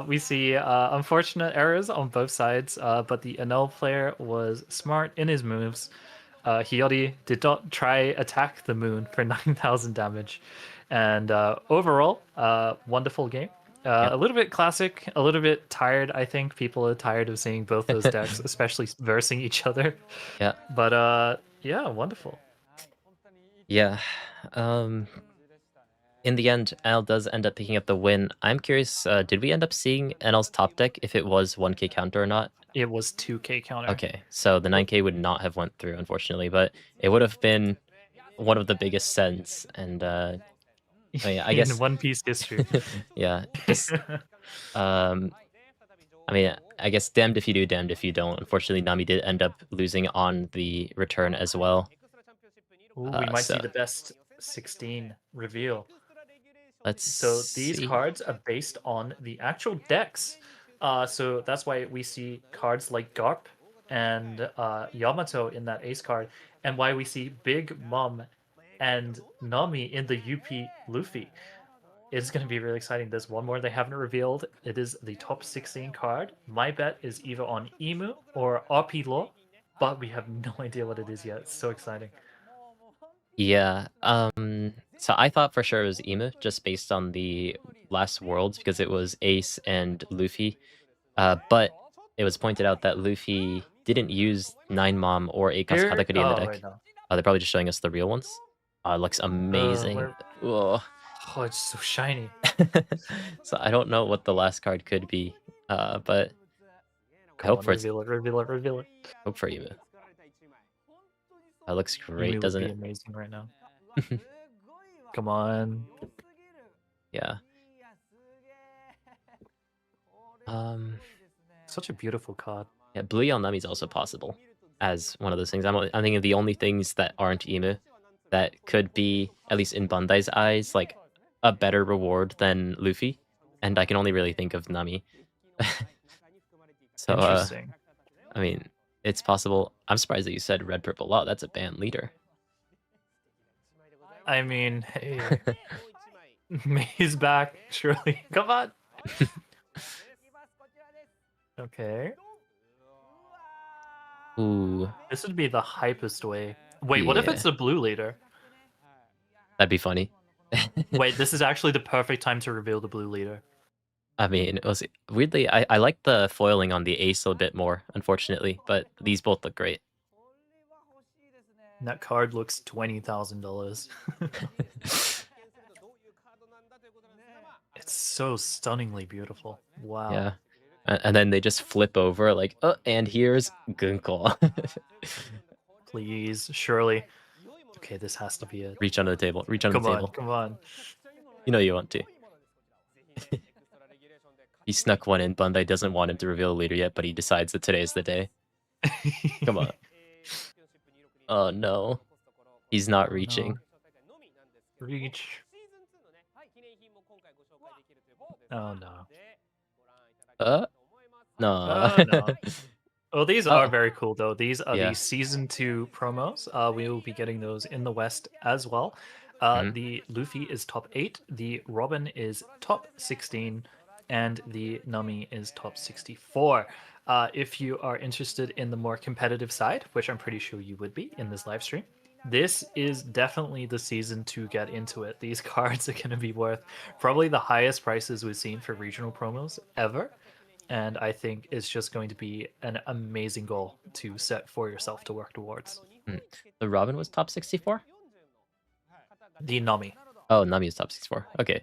Speaker 2: We see unfortunate errors on both sides, but the NL player was smart in his moves. Hiyori did not try attack the moon for 9,000 damage. And overall, wonderful game.
Speaker 1: Yeah.
Speaker 2: A little bit classic, a little bit tired. I think people are tired of seeing both those decks, especially versing each other.
Speaker 1: Yeah.
Speaker 2: But yeah, wonderful.
Speaker 1: Yeah. Um in the end, NL does end up picking up the win. I'm curious, did we end up seeing NL's top deck if it was 1k counter or not?
Speaker 2: It was 2K counter.
Speaker 1: Okay, so the 9k would not have went through, unfortunately, but it would have been one of the biggest sends, and I mean, I
Speaker 2: In
Speaker 1: guess,
Speaker 2: One Piece history.
Speaker 1: yeah, just um, I mean, I guess damned if you do, damned if you don't. Unfortunately, Nami did end up losing on the return as well.
Speaker 2: Ooh, we might
Speaker 1: So
Speaker 2: see the best 16 reveal.
Speaker 1: let's
Speaker 2: So these
Speaker 1: see.
Speaker 2: cards are based on the actual decks. So that's why we see cards like Garp and Yamato in that ace card, and why we see Big Mom and Nami in the UP Luffy. It's going to be really exciting. There's one more they haven't revealed. It is the top 16 card. My bet is either on Emu or RP Law, but we have no idea what it is yet. It's so exciting.
Speaker 1: Yeah. So I thought for sure it was Emu, just based on the last worlds because it was Ace and Luffy. But it was pointed out that Luffy didn't use Nine Mom or 8
Speaker 2: Here,
Speaker 1: Katakuri in the
Speaker 2: oh,
Speaker 1: deck.
Speaker 2: right now.
Speaker 1: They're probably just showing us the real ones. It looks amazing.
Speaker 2: Where?
Speaker 1: Whoa.
Speaker 2: Oh, it's so shiny.
Speaker 1: So I don't know what the last card could be, but I
Speaker 2: Come
Speaker 1: hope
Speaker 2: on,
Speaker 1: for it's
Speaker 2: reveal it, reveal it, reveal it.
Speaker 1: hope for Emu. That looks great,
Speaker 2: Emu would
Speaker 1: doesn't
Speaker 2: be
Speaker 1: it?
Speaker 2: amazing right now. Come on.
Speaker 1: Yeah. Um,
Speaker 2: Such a beautiful card.
Speaker 1: yeah, Blue Yonami is also possible as one of those things. I'm thinking of the only things that aren't Emu that could be, at least in Bandai's eyes, like a better reward than Luffy, and I can only really think of Nami. So,
Speaker 2: Interesting.
Speaker 1: I mean, it's possible. I'm surprised that you said Red Purple Law. That's a band leader.
Speaker 2: I mean, hey, May's back, surely. Come on. Okay.
Speaker 1: Ooh,
Speaker 2: This would be the hypest way. Wait, what if
Speaker 1: yeah,
Speaker 2: it's the blue leader?
Speaker 1: that'd be funny.
Speaker 2: Wait, this is actually the perfect time to reveal the blue leader.
Speaker 1: I mean, it was weirdly, I like the foiling on the ace a bit more, unfortunately, but these both look great.
Speaker 2: And that card looks $20,000. It's so stunningly beautiful. Wow.
Speaker 1: Yeah. And then they just flip over like, oh, and here's Gunkel.
Speaker 2: Please, surely. Okay, this has to be it.
Speaker 1: Reach under the table. Reach under
Speaker 2: Come
Speaker 1: the
Speaker 2: on,
Speaker 1: table.
Speaker 2: come on.
Speaker 1: You know you want to. He snuck one in. Bandai doesn't want him to reveal the leader yet, but he decides that today's the day. Come on. Oh no. He's not reaching.
Speaker 2: No. Reach. Oh no.
Speaker 1: No.
Speaker 2: Oh no. Well, these are
Speaker 1: Oh,
Speaker 2: very cool though. These are
Speaker 1: yeah.
Speaker 2: the season 2 promos. We will be getting those in the West as well.
Speaker 1: Mhm.
Speaker 2: The Luffy is top 8, the Robin is top 16, and the Nami is top 64. If you are interested in the more competitive side, which I'm pretty sure you would be in this live stream, this is definitely the season to get into it. These cards are going to be worth probably the highest prices we've seen for regional promos ever. And I think it's just going to be an amazing goal to set for yourself to work towards.
Speaker 1: The Robin was top 64?
Speaker 2: The Nami.
Speaker 1: Oh, Nami is top 64. Okay.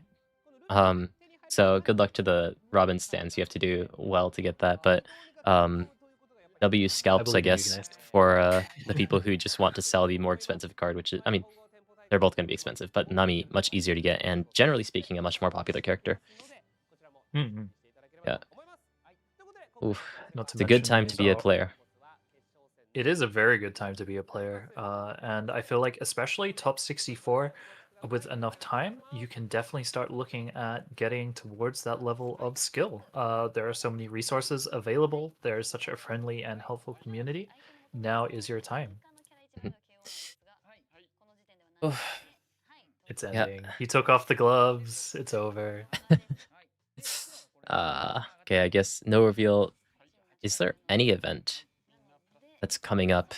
Speaker 1: So good luck to the Robin stands. You have to do well to get that, but W scalps, I
Speaker 2: believe in you
Speaker 1: guess,
Speaker 2: guys.
Speaker 1: for the people who just want to sell the more expensive card, which is, I mean, they're both going to be expensive, but Nami much easier to get, and generally speaking, a much more popular character.
Speaker 2: Mhm.
Speaker 1: Yeah. Oof.
Speaker 2: not to
Speaker 1: It's a good
Speaker 2: mention
Speaker 1: time to
Speaker 2: these
Speaker 1: be a
Speaker 2: are
Speaker 1: player.
Speaker 2: it is a very good time to be a player, and I feel like especially top 64 with enough time, you can definitely start looking at getting towards that level of skill. There are so many resources available. There's such a friendly and helpful community. Now is your time.
Speaker 1: Mhm. Oof.
Speaker 2: It's
Speaker 1: Yeah.
Speaker 2: ending. He took off the gloves. It's over.
Speaker 1: Okay, I guess no reveal. Is there any event that's coming up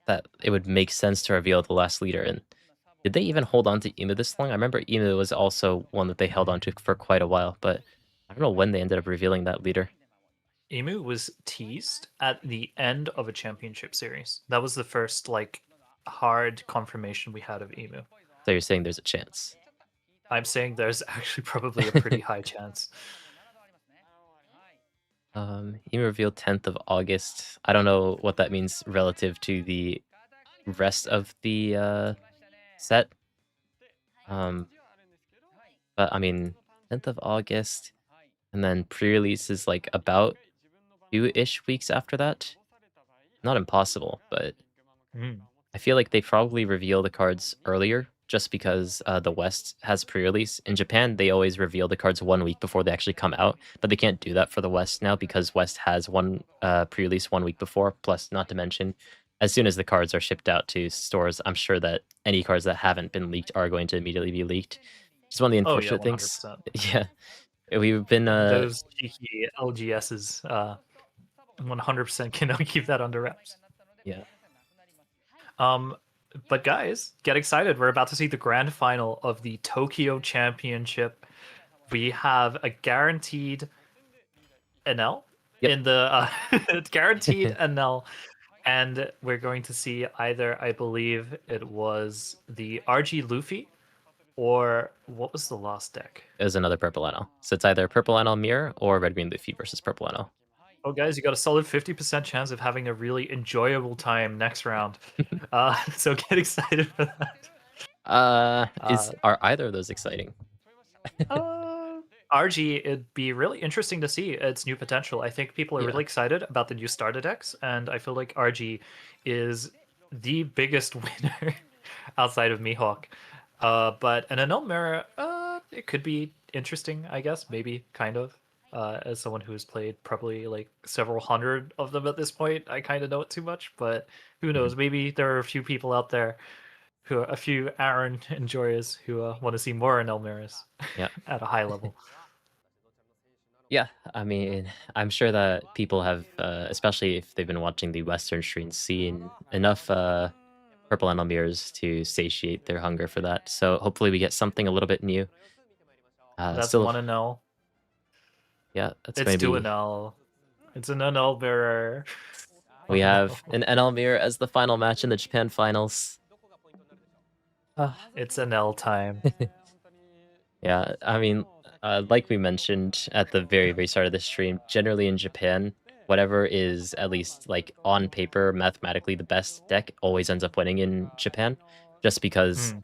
Speaker 1: that it would make sense to reveal the last leader in? Did they even hold on to Emu this long? I remember Emu was also one that they held on to for quite a while, but I don't know when they ended up revealing that leader.
Speaker 2: Emu was teased at the end of a championship series. That was the first like hard confirmation we had of Emu.
Speaker 1: So you're saying there's a chance.
Speaker 2: I'm saying there's actually probably a pretty high chance.
Speaker 1: Emu revealed 10th of August. I don't know what that means relative to the rest of the set. Um, but I mean, 10th of August, and then pre-release is like about 2-ish weeks after that. Not impossible, but
Speaker 2: Mm.
Speaker 1: I feel like they probably reveal the cards earlier just because the West has pre-release. In Japan, they always reveal the cards 1 week before they actually come out, but they can't do that for the West now because West has one pre-release 1 week before. Plus, not to mention, as soon as the cards are shipped out to stores, I'm sure that any cards that haven't been leaked are going to immediately be leaked. Just one of the
Speaker 2: Oh yeah,
Speaker 1: unfortunate things.
Speaker 2: 100%.
Speaker 1: Yeah, we've been
Speaker 2: Those cheeky LGSs 100% cannot keep that under wraps.
Speaker 1: yeah.
Speaker 2: Um, but guys, get excited. We're about to see the grand final of the Tokyo Championship. We have a guaranteed NL
Speaker 1: Yep.
Speaker 2: in the guaranteed NL, and we're going to see either, I believe it was the RG Luffy, or what was the last deck?
Speaker 1: It was another purple NL. So it's either purple NL Mirror or red green Luffy versus purple NL.
Speaker 2: Oh, guys, you got a solid 50% chance of having a really enjoyable time next round. So get excited for that. Uh,
Speaker 1: Are either of those exciting?
Speaker 2: uh, RG, it'd be really interesting to see its new potential. I think people are
Speaker 1: Yeah.
Speaker 2: really excited about the new starter decks, and I feel like RG is the biggest winner outside of Mihawk. But an Enel Mirror, it could be interesting, I guess, maybe, kind of. As someone who has played probably like several hundred of them at this point, I kind of know it too much, but who
Speaker 1: Mhm.
Speaker 2: knows? Maybe there are a few people out there who are a few Aaron enjoyers who want to see more Enel Mirrors
Speaker 1: Yeah.
Speaker 2: at a high level.
Speaker 1: Yeah, I mean, I'm sure that people have, especially if they've been watching the Western streams, seen enough purple animal mirrors to satiate their hunger for that. So hopefully we get something a little bit new.
Speaker 2: That's
Speaker 1: Still,
Speaker 2: one Enel.
Speaker 1: yeah, that's
Speaker 2: It's
Speaker 1: going to
Speaker 2: two
Speaker 1: be.
Speaker 2: Enel. It's an Enel mirror.
Speaker 1: We
Speaker 2: Oh
Speaker 1: have
Speaker 2: no.
Speaker 1: an NL mirror as the final match in the Japan finals. Ah.
Speaker 2: It's Enel time.
Speaker 1: Yeah, I mean, like we mentioned at the very, very start of the stream, generally in Japan, whatever is at least like on paper, mathematically the best deck always ends up winning in Japan, just because
Speaker 2: Hmm.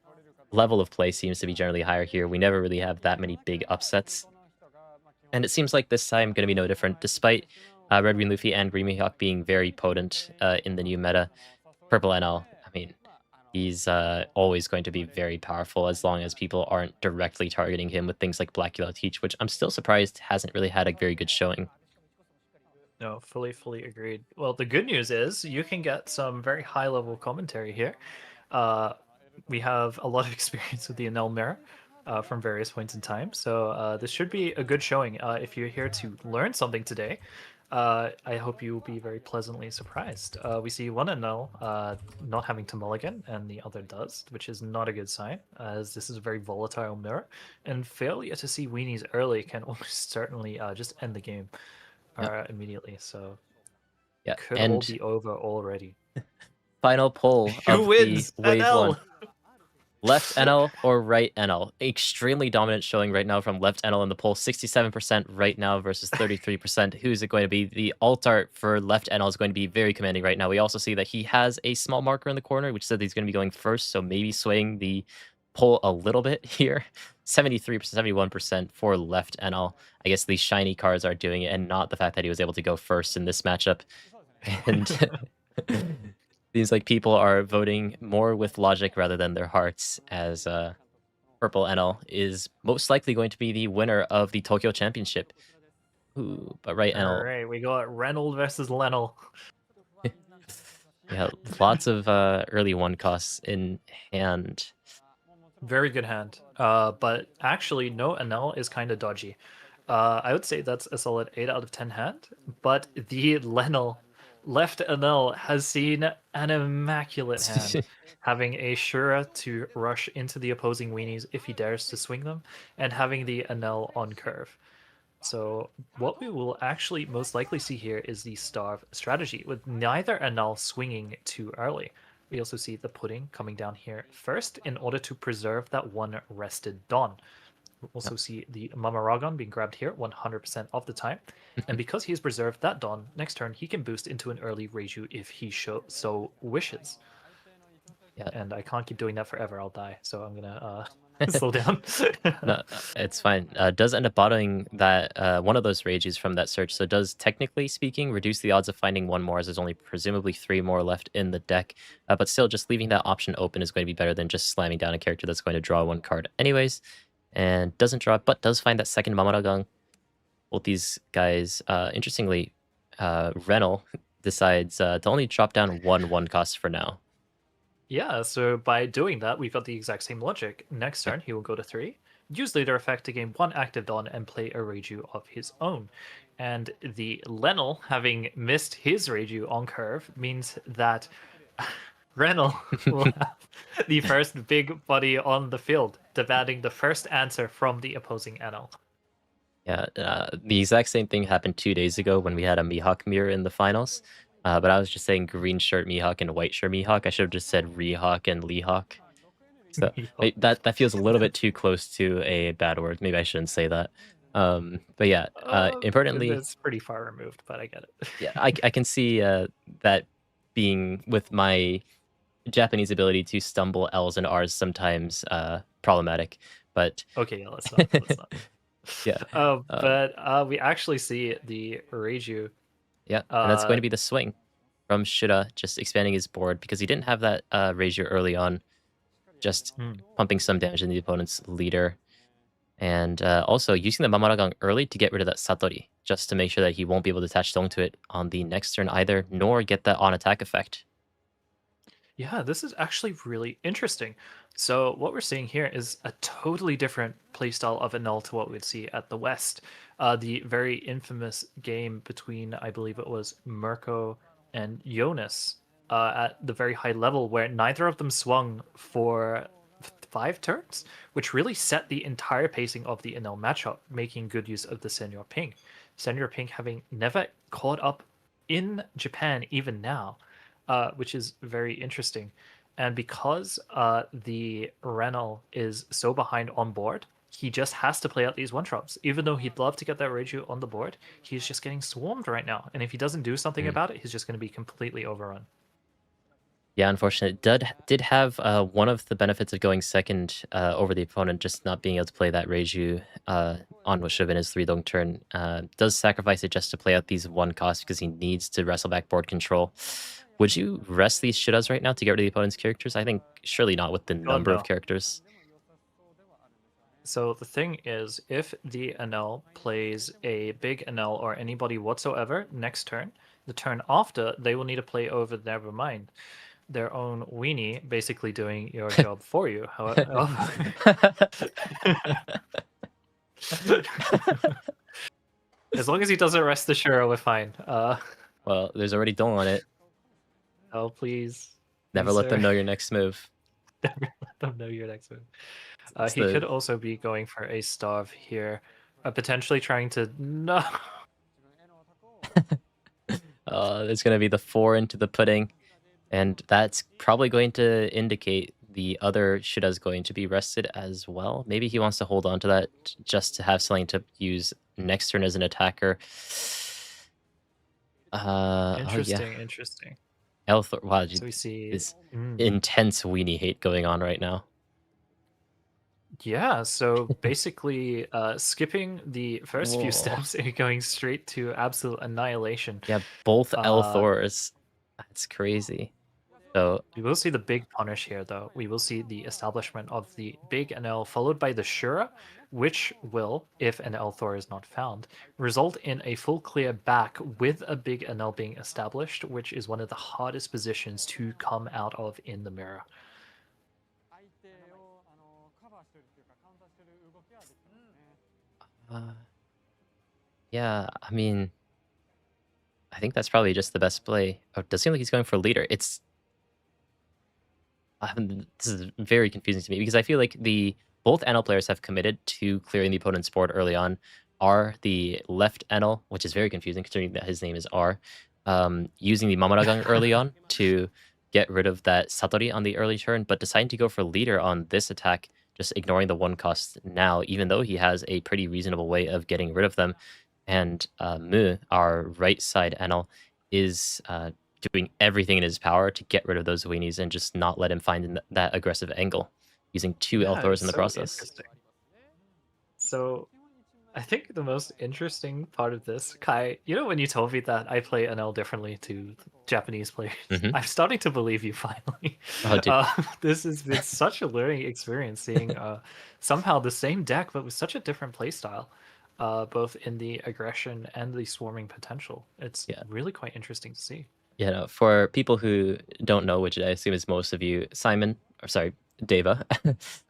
Speaker 1: level of play seems to be generally higher here. We never really have that many big upsets, and it seems like this time going to be no different. Despite Red Green Luffy and Green Mihawk being very potent in the new meta, Purple NL, I mean, he's always going to be very powerful as long as people aren't directly targeting him with things like Black Yellow Teach, which I'm still surprised hasn't really had a very good showing.
Speaker 2: No, fully agreed. Well, the good news is you can get some very high level commentary here. Uh, we have a lot of experience with the Enel Mirror from various points in time, so this should be a good showing. If you're here to learn something today, I hope you will be very pleasantly surprised. We see one Enel not having to mulligan, and the other does, which is not a good sign, as this is a very volatile mirror, and failure to see weenies early can almost certainly just end the game
Speaker 1: Yeah,
Speaker 2: immediately. So
Speaker 1: yeah.
Speaker 2: could all
Speaker 1: And
Speaker 2: be over already.
Speaker 1: final poll
Speaker 2: Who
Speaker 1: of the
Speaker 2: wins?
Speaker 1: Wave 1.
Speaker 2: NL.
Speaker 1: Left NL or right NL? Extremely dominant showing right now from left NL in the poll. 67% right now versus 33%. Who's it going to be? The alt art for left NL is going to be very commanding right now. We also see that he has a small marker in the corner, which said he's going to be going first, so maybe swaying the pull a little bit here. 73%, 71% for left NL. I guess these shiny cards are doing it, and not the fact that he was able to go first in this matchup. And seems like people are voting more with logic rather than their hearts, as purple NL is most likely going to be the winner of the Tokyo Championship. Ooh, but right NL,
Speaker 2: Alright, we got Reynolds versus Lennel.
Speaker 1: yeah, lots of early one costs in hand.
Speaker 2: Very good hand. But actually, no Enel is kind of dodgy. I would say that's a solid 8 out of 10 hand. But the Lenel left Enel has seen an immaculate hand, having a Shura to rush into the opposing weenies if he dares to swing them, and having the Enel on curve. So what we will actually most likely see here is the starve strategy, with neither Anal swinging too early. We also see the pudding coming down here first in order to preserve that one rested Dawn. We also see the Mamaragon being grabbed here 100% of the time. And because he's preserved that Dawn, next turn he can boost into an early Reiju if he so wishes.
Speaker 1: Yeah,
Speaker 2: And I can't keep doing that forever, I'll die. So I'm gonna slow down.
Speaker 1: no, it's fine. Does end up bottoming that one of those rages from that search, so does technically speaking reduce the odds of finding one more, as there's only presumably 3 more left in the deck. But still, just leaving that option open is going to be better than just slamming down a character that's going to draw 1 card anyways. And doesn't draw it, but does find that second Mamaragang. Both these guys, interestingly, Renal decides to only drop down 1 cost for now.
Speaker 2: Yeah, so by doing that, we've got the exact same logic. Next
Speaker 1: Yep.
Speaker 2: turn, he will go to 3, use Leader Effect to gain 1 active Dawn, and play a Reiju of his own. And the Lenel, having missed his Reiju on curve, means that Renal will have the first big buddy on the field, demanding the first answer from the opposing NL.
Speaker 1: Yeah, the exact same thing happened 2 days ago when we had a Mihawk mirror in the finals. But I was just saying green shirt Mihawk and white shirt Mihawk. I should have just said Rehawk and Leehawk. So that feels a little bit too close to a bad word. Maybe I shouldn't say that. But yeah, importantly,
Speaker 2: That's pretty far removed, but I get it.
Speaker 1: yeah, I can see that being with my Japanese ability to stumble L's and R's sometimes problematic. But
Speaker 2: Okay, yeah, let's not. Let's not.
Speaker 1: yeah,
Speaker 2: But we actually see the Reiju.
Speaker 1: yeah, and that's going to be the swing from Shida, just expanding his board because he didn't have that Razor early on, just
Speaker 2: Hmm.
Speaker 1: pumping some damage in the opponent's leader. And also using the Mamaragang early to get rid of that Satori, just to make sure that he won't be able to attach Dong to it on the next turn either, nor get that on-attack effect.
Speaker 2: Yeah, this is actually really interesting. So what we're seeing here is a totally different playstyle of Annull to what we'd see at the West. The very infamous game between, I believe it was Mirko and Jonas at the very high level, where neither of them swung for 5 turns, which really set the entire pacing of the Annull matchup, making good use of the Senor Pink. Senor Pink having never caught up in Japan even now, which is very interesting. And because the Renal is so behind on board, he just has to play out these one drops. Even though he'd love to get that Reiju on the board, he's just getting swarmed right now. And if he doesn't do something
Speaker 1: Mm.
Speaker 2: about it, he's just going to be completely overrun.
Speaker 1: Yeah, unfortunately, did have one of the benefits of going second over the opponent, just not being able to play that Reiju on what should have been his 3 dong turn. Does sacrifice it just to play out these 1 costs because he needs to wrestle back board control. Would you rest these Shidas right now to get rid of the opponent's characters? I think surely not with the
Speaker 2: God,
Speaker 1: number of
Speaker 2: no.
Speaker 1: characters.
Speaker 2: So the thing is, if the Enel plays a big Enel or anybody whatsoever next turn, the turn after, they will need to play over Nevermind, their own weenie, basically doing your job for you. However, as long as he doesn't rest the Shura, we're fine.
Speaker 1: Well, there's already Dong on it.
Speaker 2: Oh, please.
Speaker 1: Never
Speaker 2: Please,
Speaker 1: let them
Speaker 2: sir.
Speaker 1: know your next move.
Speaker 2: Never let them know your next move.
Speaker 1: It's
Speaker 2: He could
Speaker 1: the
Speaker 2: also be going for a starve here, potentially trying to. No.
Speaker 1: it's gonna be the 4 into the pudding. And that's probably going to indicate the other Shida's going to be rested as well. Maybe he wants to hold on to that just to have something to use next turn as an attacker. Oh yeah.
Speaker 2: Interesting, interesting.
Speaker 1: Elthor, wow,
Speaker 2: So we see.
Speaker 1: this intense weenie hate going on right now.
Speaker 2: Yeah, so basically, skipping the first few
Speaker 1: Whoa.
Speaker 2: steps and going straight to absolute annihilation.
Speaker 1: Yeah, both L
Speaker 2: Uh,
Speaker 1: Thors. That's crazy. So
Speaker 2: we will see the big punish here, though. We will see the establishment of the big NL followed by the Shura, which will, if an L Thor is not found, result in a full clear back with a big NL being established, which is one of the hardest positions to come out of in the mirror.
Speaker 1: uh, yeah, I mean, I think that's probably just the best play. Oh, it does seem like he's going for leader. It's this is very confusing to me because I feel like the both NL players have committed to clearing the opponent's board early on. R, the left NL, which is very confusing considering that his name is R, using the Mamaragang early on to get rid of that Satori on the early turn, but deciding to go for leader on this attack, just ignoring the one cost now, even though he has a pretty reasonable way of getting rid of them. And Mu, our right side NL, is doing everything in his power to get rid of those weenies and just not let him find that aggressive angle, using two
Speaker 2: Yeah,
Speaker 1: Elthors
Speaker 2: it's
Speaker 1: in the
Speaker 2: so
Speaker 1: process.
Speaker 2: interesting. So I think the most interesting part of this, Kai, you know, when you told me that I play NL differently to Japanese players,
Speaker 1: Hmm.
Speaker 2: I'm starting to believe you finally.
Speaker 1: Oh, dude.
Speaker 2: This has been such a learning experience seeing somehow the same deck, but with such a different playstyle, both in the aggression and the swarming potential. It's
Speaker 1: Yeah.
Speaker 2: really quite interesting to see.
Speaker 1: You know, for people who don't know, which I assume is most of you, Simon, or sorry, Deva,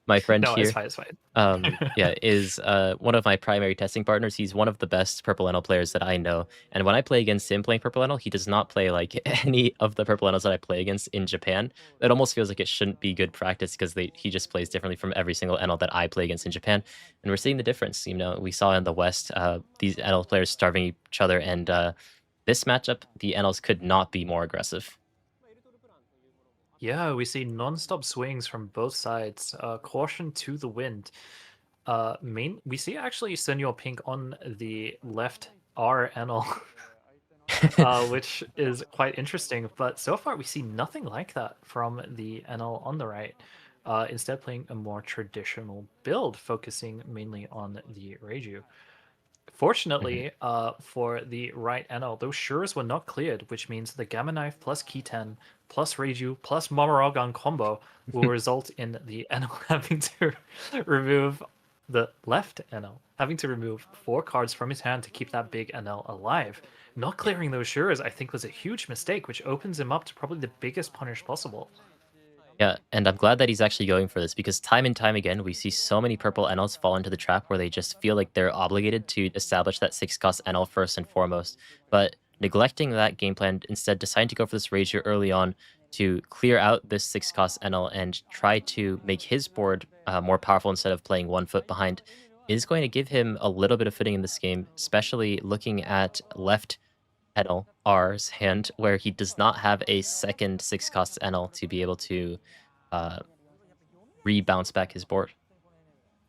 Speaker 1: my friend
Speaker 2: No, it's
Speaker 1: here,
Speaker 2: fine, it's fine.
Speaker 1: yeah, is one of my primary testing partners. He's one of the best Purple Enel players that I know. And when I play against him playing Purple Enel, he does not play like any of the Purple Enels that I play against in Japan. It almost feels like it shouldn't be good practice because he just plays differently from every single Enel that I play against in Japan. And we're seeing the difference. You know, we saw in the West these Enel players starving each other, and this matchup, the Enels could not be more aggressive.
Speaker 2: Yeah, we see non-stop swings from both sides. Caution to the wind. We see actually Senor Pink on the left RNL, which is quite interesting. But so far, we see nothing like that from the NL on the right. Instead, playing a more traditional build, focusing mainly on the Reiju.
Speaker 1: Mhm.
Speaker 2: Fortunately, for the right NL, those Shures were not cleared, which means the Gamma Knife plus Kiten plus Reiju plus Momoragon combo will result in the NL having to remove the left NL, having to remove 4 cards from his hand to keep that big NL alive. Not
Speaker 1: Yeah.
Speaker 2: clearing those Shures, I think, was a huge mistake, which opens him up to probably the biggest punish possible.
Speaker 1: Yeah, and I'm glad that he's actually going for this because time and time again, we see so many purple NLs fall into the trap where they just feel like they're obligated to establish that 6 cost NL first and foremost. But neglecting that game plan, instead deciding to go for this Rager early on to clear out this 6 cost NL and try to make his board more powerful instead of playing 1 foot behind, is going to give him a little bit of footing in this game, especially looking at left Enel, R's hand, where he does not have a second 6 cost Enel to be able to uh, rebounce back his board.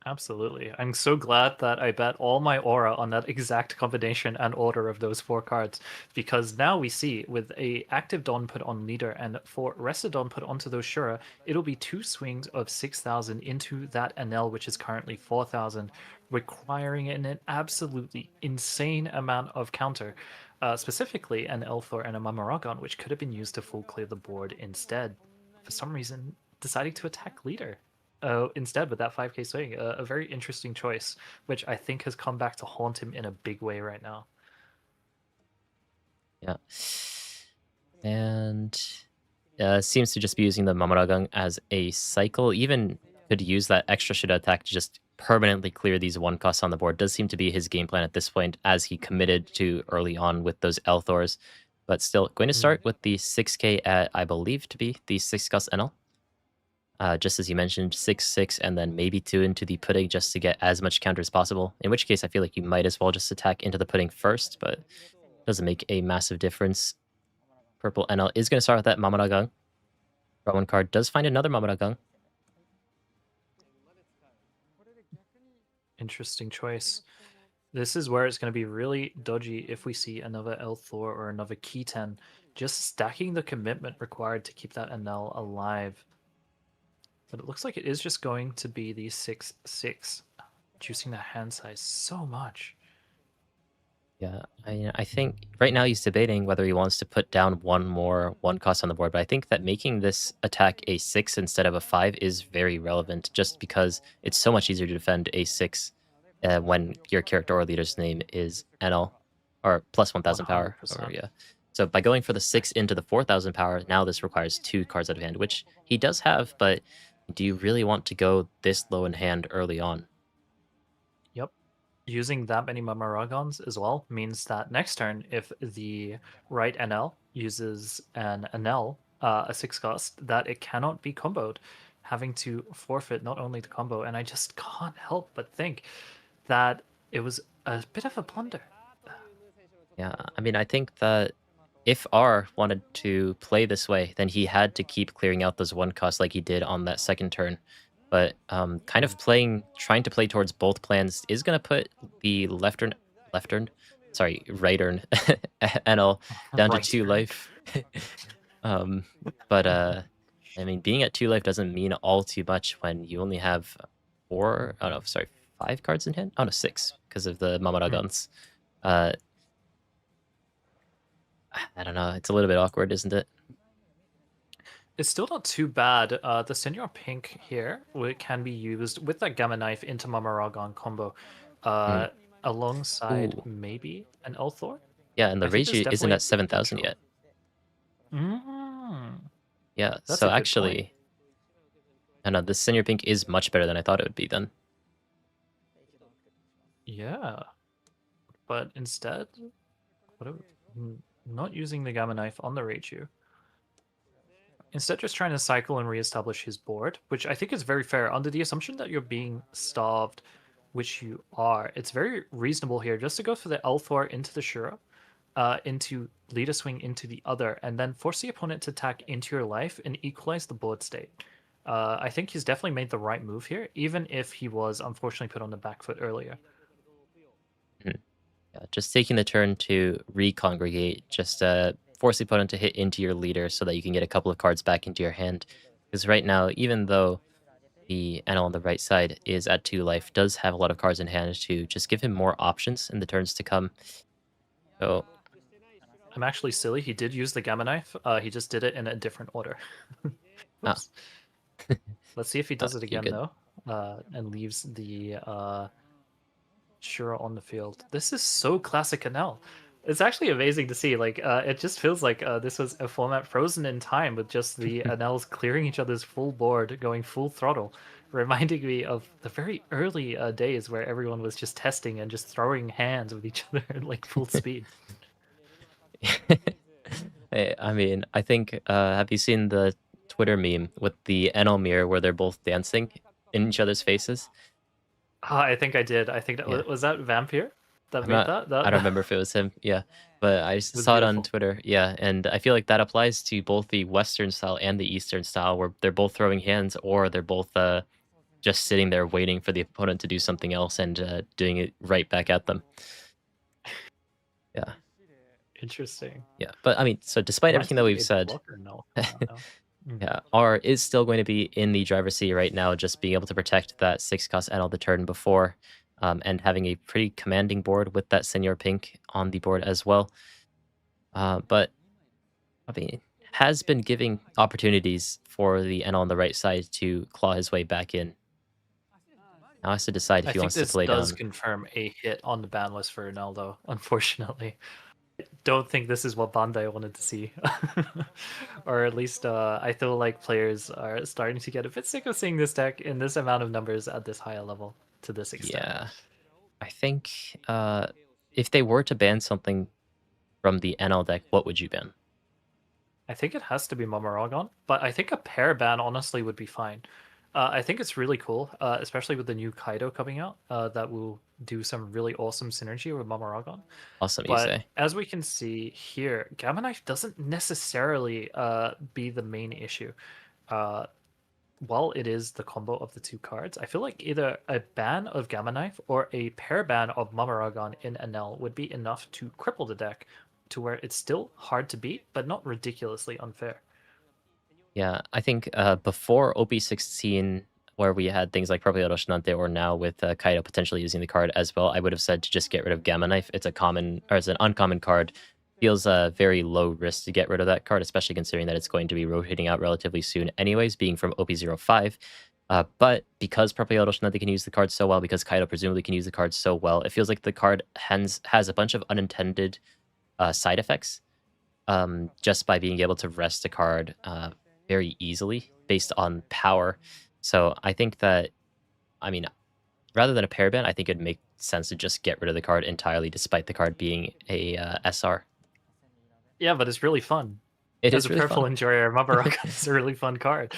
Speaker 2: Absolutely. I'm so glad that I bet all my aura on that exact combination and order of those 4 cards, because now we see with a active Don put on leader and for rested Don put onto those Shura, it'll be 2 swings of 6,000 into that Enel, which is currently 4,000, requiring an absolutely insane amount of counter. Specifically, an Elthor and a Mamaragon, which could have been used to full clear the board instead. For some reason, deciding to attack leader. Instead, with that 5k swing, a very interesting choice, which I think has come back to haunt him in a big way right now.
Speaker 1: Yeah. And seems to just be using the Mamaragang as a cycle. Even could use that extra Shida attack to just permanently clear these 1 costs on the board. Does seem to be his game plan at this point, as he committed to early on with those Elthors. But still, going to
Speaker 2: Mm,
Speaker 1: start with the 6k at, I believe, to be the 6 cost NL. Just as you mentioned, 6/6, and then maybe 2 into the pudding just to get as much counter as possible. In which case, I feel like you might as well just attack into the pudding first, but doesn't make a massive difference. Purple NL is going to start with that Mamaragang. Draw 1 card, does find another Mamaragang.
Speaker 2: interesting choice. This is where it's going to be really dodgy if we see another Elthor or another Keyten, just stacking the commitment required to keep that Enel alive. But it looks like it is just going to be the 6/6, reducing the hand size so much.
Speaker 1: Yeah, I think right now he's debating whether he wants to put down one more one cost on the board, but I think that making this attack a 6 instead of a 5 is very relevant just because it's so much easier to defend a 6 when your character or leader's name is NL or plus 1000 power. Or
Speaker 2: 100%.
Speaker 1: yeah. So by going for the 6 into the 4000 power, now this requires 2 cards out of hand, which he does have, but do you really want to go this low in hand early on?
Speaker 2: Yep. Using that many Mamaragons as well means that next turn, if the right NL uses an NL, a 6 cost, that it cannot be comboed, having to forfeit not only the combo, and I just can't help but think that it was a bit of a blunder.
Speaker 1: Yeah, I mean, I think that if R wanted to play this way, then he had to keep clearing out those one costs like he did on that second turn. But kind of trying to play towards both plans is going to put the left turn, sorry, right turn, NL down to
Speaker 2: Right
Speaker 1: 2
Speaker 2: turn.
Speaker 1: life. um, but I mean, being at 2 life doesn't mean all too much when you only have four, oh no, sorry, 5 cards in hand? Oh no, 6 because of the
Speaker 2: Mm.
Speaker 1: Mamaragons. Uh, I don't know. It's a little bit awkward, isn't it?
Speaker 2: It's still not too bad. The Senior Pink here can be used with that Gamma Knife into Mamaragon combo,
Speaker 1: Mm.
Speaker 2: uh, alongside
Speaker 1: Ooh.
Speaker 2: ing an Elthor.
Speaker 1: Yeah, and the
Speaker 2: I think there's
Speaker 1: Reiji isn't
Speaker 2: definitely
Speaker 1: at 7,000
Speaker 2: potential.
Speaker 1: yet.
Speaker 2: Mm,
Speaker 1: Yeah,
Speaker 2: that's
Speaker 1: so
Speaker 2: a good point.
Speaker 1: actually, I know the Senior Pink is much better than I thought it would be then.
Speaker 2: Yeah, but instead, what are not using the Gamma Knife on the Raichu. Instead, just trying to cycle and reestablish his board, which I think is very fair under the assumption that you're being starved, which you are. It's very reasonable here just to go for the Elthor into the Shura, into lead a swing into the other, and then force the opponent to attack into your life and equalize the board state. I think he's definitely made the right move here, even if he was unfortunately put on the back foot earlier.
Speaker 1: Mhm. Yeah, just taking the turn to recongregate, just force the opponent to hit into your leader so that you can get a couple of cards back into your hand. Because right now, even though the NL on the right side is at 2 life, does have a lot of cards in hand to just give him more options in the turns to come. So,
Speaker 2: I'm actually silly. He did use the Gamma Knife. He just did it in a different order.
Speaker 1: ah,
Speaker 2: Whoops. Let's see if he
Speaker 1: ah,
Speaker 2: does it
Speaker 1: you're
Speaker 2: again
Speaker 1: good.
Speaker 2: though, and leaves the Shura on the field. This is so classic Enel. It's actually amazing to see. Like, it just feels like this was a format frozen in time with just the Enels clearing each other's full board, going full throttle, reminding me of the very early days where everyone was just testing and just throwing hands with each other at like full speed.
Speaker 1: I mean, I think, have you seen the Twitter meme with the Enel mirror where they're both dancing in each other's faces?
Speaker 2: I think I did. I think that
Speaker 1: Yeah.
Speaker 2: was that Vampire that
Speaker 1: I'm
Speaker 2: made
Speaker 1: not
Speaker 2: that.
Speaker 1: I
Speaker 2: That
Speaker 1: don't remember if it was him, yeah, but I
Speaker 2: was
Speaker 1: saw it on
Speaker 2: beautiful.
Speaker 1: Twitter, yeah, and I feel like that applies to both the Western style and the Eastern style where they're both throwing hands or they're both, just sitting there waiting for the opponent to do something else and, doing it right back at them. Yeah,
Speaker 2: Interesting.
Speaker 1: yeah, but I mean, so despite
Speaker 2: Reminds
Speaker 1: everything
Speaker 2: me
Speaker 1: that
Speaker 2: of
Speaker 1: we've
Speaker 2: the
Speaker 1: said,
Speaker 2: blocker now coming out now. Mm.
Speaker 1: yeah, R is still going to be in the driver's seat right now, just being able to protect that 6 cost and all the turn before, and having a pretty commanding board with that Senior Pink on the board as well. But I mean, has been giving opportunities for the N on the right side to claw his way back in. Now has to decide if
Speaker 2: I
Speaker 1: he
Speaker 2: think
Speaker 1: wants to
Speaker 2: this
Speaker 1: play
Speaker 2: does
Speaker 1: down.
Speaker 2: confirm a hit on the ban list for Ronaldo, unfortunately. Don't think this is what Bandai wanted to see. Or at least I feel like players are starting to get a bit sick of seeing this deck in this amount of numbers at this high a level to this extent.
Speaker 1: Yeah, I think if they were to ban something from the NL deck, what would you ban?
Speaker 2: I think it has to be Momoragon, but I think a pair ban honestly would be fine. I think it's really cool, especially with the new Kaido coming out, that will do some really awesome synergy with Momoragon.
Speaker 1: Awesome, you
Speaker 2: But
Speaker 1: say.
Speaker 2: as we can see here, Gamma Knife doesn't necessarily be the main issue. Uh, while it is the combo of the two cards, I feel like either a ban of Gamma Knife or a pair ban of Mamaragon in Enel would be enough to cripple the deck to where it's still hard to beat, but not ridiculously unfair.
Speaker 1: Yeah, I think, before OP16, where we had things like Proprio Roshinante, or now with, Kaido potentially using the card as well, I would have said to just get rid of Gamma Knife. It's a common or it's an uncommon card. Feels, very low risk to get rid of that card, especially considering that it's going to be rotating out relatively soon anyways, being from OP05. But because Proprio Roshinante can use the card so well, because Kaido presumably can use the card so well, it feels like the card has a bunch of unintended, side effects, just by being able to rest a card very easily based on power. So I think that, I mean, rather than a pair ban, I think it'd make sense to just get rid of the card entirely, despite the card being a SR.
Speaker 2: Yeah, but it's really fun.
Speaker 1: It
Speaker 2: As
Speaker 1: is
Speaker 2: a
Speaker 1: really
Speaker 2: purple
Speaker 1: fun.
Speaker 2: enjoyer, Mabaraka is a really fun card.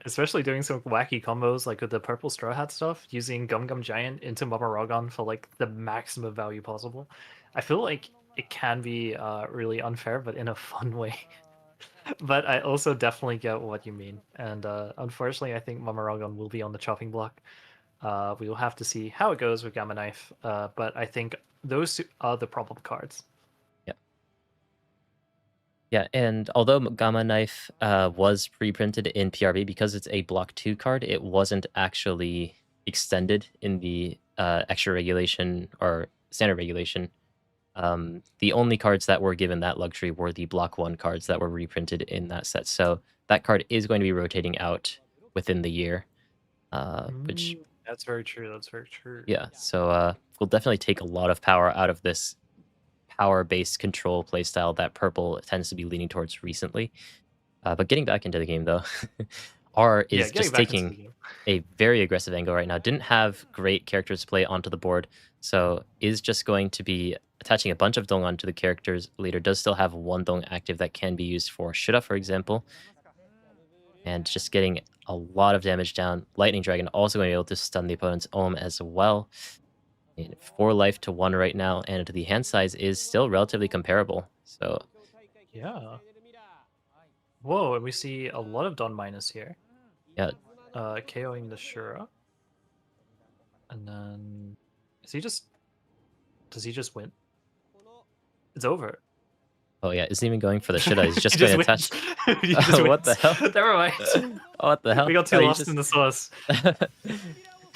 Speaker 2: Especially doing some wacky combos like with the purple Straw Hat stuff, using Gum Gum Giant into Mabarogon for like the maximum value possible. I feel like it can be really unfair, but in a fun way. But I also definitely get what you mean. And unfortunately, I think Mabarogon will be on the chopping block. We will have to see how it goes with Gamma Knife. But I think those two are the problem cards.
Speaker 1: Yeah. Yeah, and although Gamma Knife was reprinted in PRB, because it's a block 2 card, it wasn't actually extended in the extra regulation or standard regulation. The only cards that were given that luxury were the block 1 cards that were reprinted in that set. So that card is going to be rotating out within the year, which,
Speaker 2: That's very true. That's very true.
Speaker 1: yeah, so will definitely take a lot of power out of this power-based control playstyle that purple tends to be leaning towards recently. But getting back into the game, though, R
Speaker 2: Yeah,
Speaker 1: is
Speaker 2: getting
Speaker 1: just
Speaker 2: back into the
Speaker 1: taking
Speaker 2: game.
Speaker 1: a very aggressive angle right now. Didn't have great characters to play onto the board, so is just going to be attaching a bunch of Dong onto the characters. Leader does still have one Dong active that can be used for Shura, for example, and just getting a lot of damage down. Lightning Dragon also going to be able to stun the opponent's Ohm as well. And 4 life to 1 right now, and the hand size is still relatively comparable. So
Speaker 2: Yeah. Whoa, and we see a lot of Don minus here.
Speaker 1: yeah,
Speaker 2: KOing the Shura. And then does he just win? It's over.
Speaker 1: oh yeah, isn't even going for the Shura. He's
Speaker 2: He
Speaker 1: just going
Speaker 2: just
Speaker 1: to
Speaker 2: wins.
Speaker 1: attach.
Speaker 2: He just
Speaker 1: What the
Speaker 2: wins.
Speaker 1: hell?
Speaker 2: Never mind.
Speaker 1: What the
Speaker 2: We
Speaker 1: hell?
Speaker 2: got too
Speaker 1: Oh, you
Speaker 2: lost in
Speaker 1: just
Speaker 2: the sauce.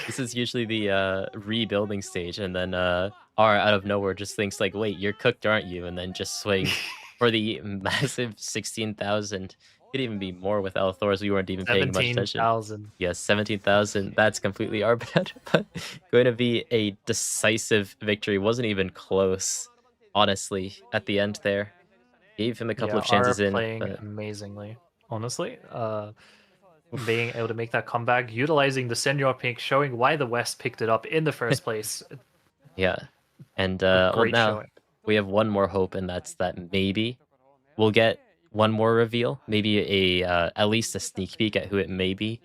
Speaker 1: this is usually the rebuilding stage, and then R out of nowhere just thinks like, "Wait, you're cooked, aren't you?" And then just swing for the massive 16,000. Could even be more with Althor's. We weren't even paying much attention.
Speaker 2: 17,000.
Speaker 1: Yes, 17,000. That's completely our bad, but going to be a decisive victory. Wasn't even close, honestly. At the end there, gave him a couple
Speaker 2: Yeah,
Speaker 1: of
Speaker 2: are
Speaker 1: chances in,
Speaker 2: playing
Speaker 1: but
Speaker 2: amazingly. Honestly,
Speaker 1: oof,
Speaker 2: being able to make that comeback, utilizing the senior pick, showing why the West picked it up in the first place.
Speaker 1: yeah. And
Speaker 2: A
Speaker 1: well,
Speaker 2: great
Speaker 1: now
Speaker 2: showing.
Speaker 1: we have one more hope, and that's that maybe we'll get one more reveal, maybe a at least a sneak peek at who it may be.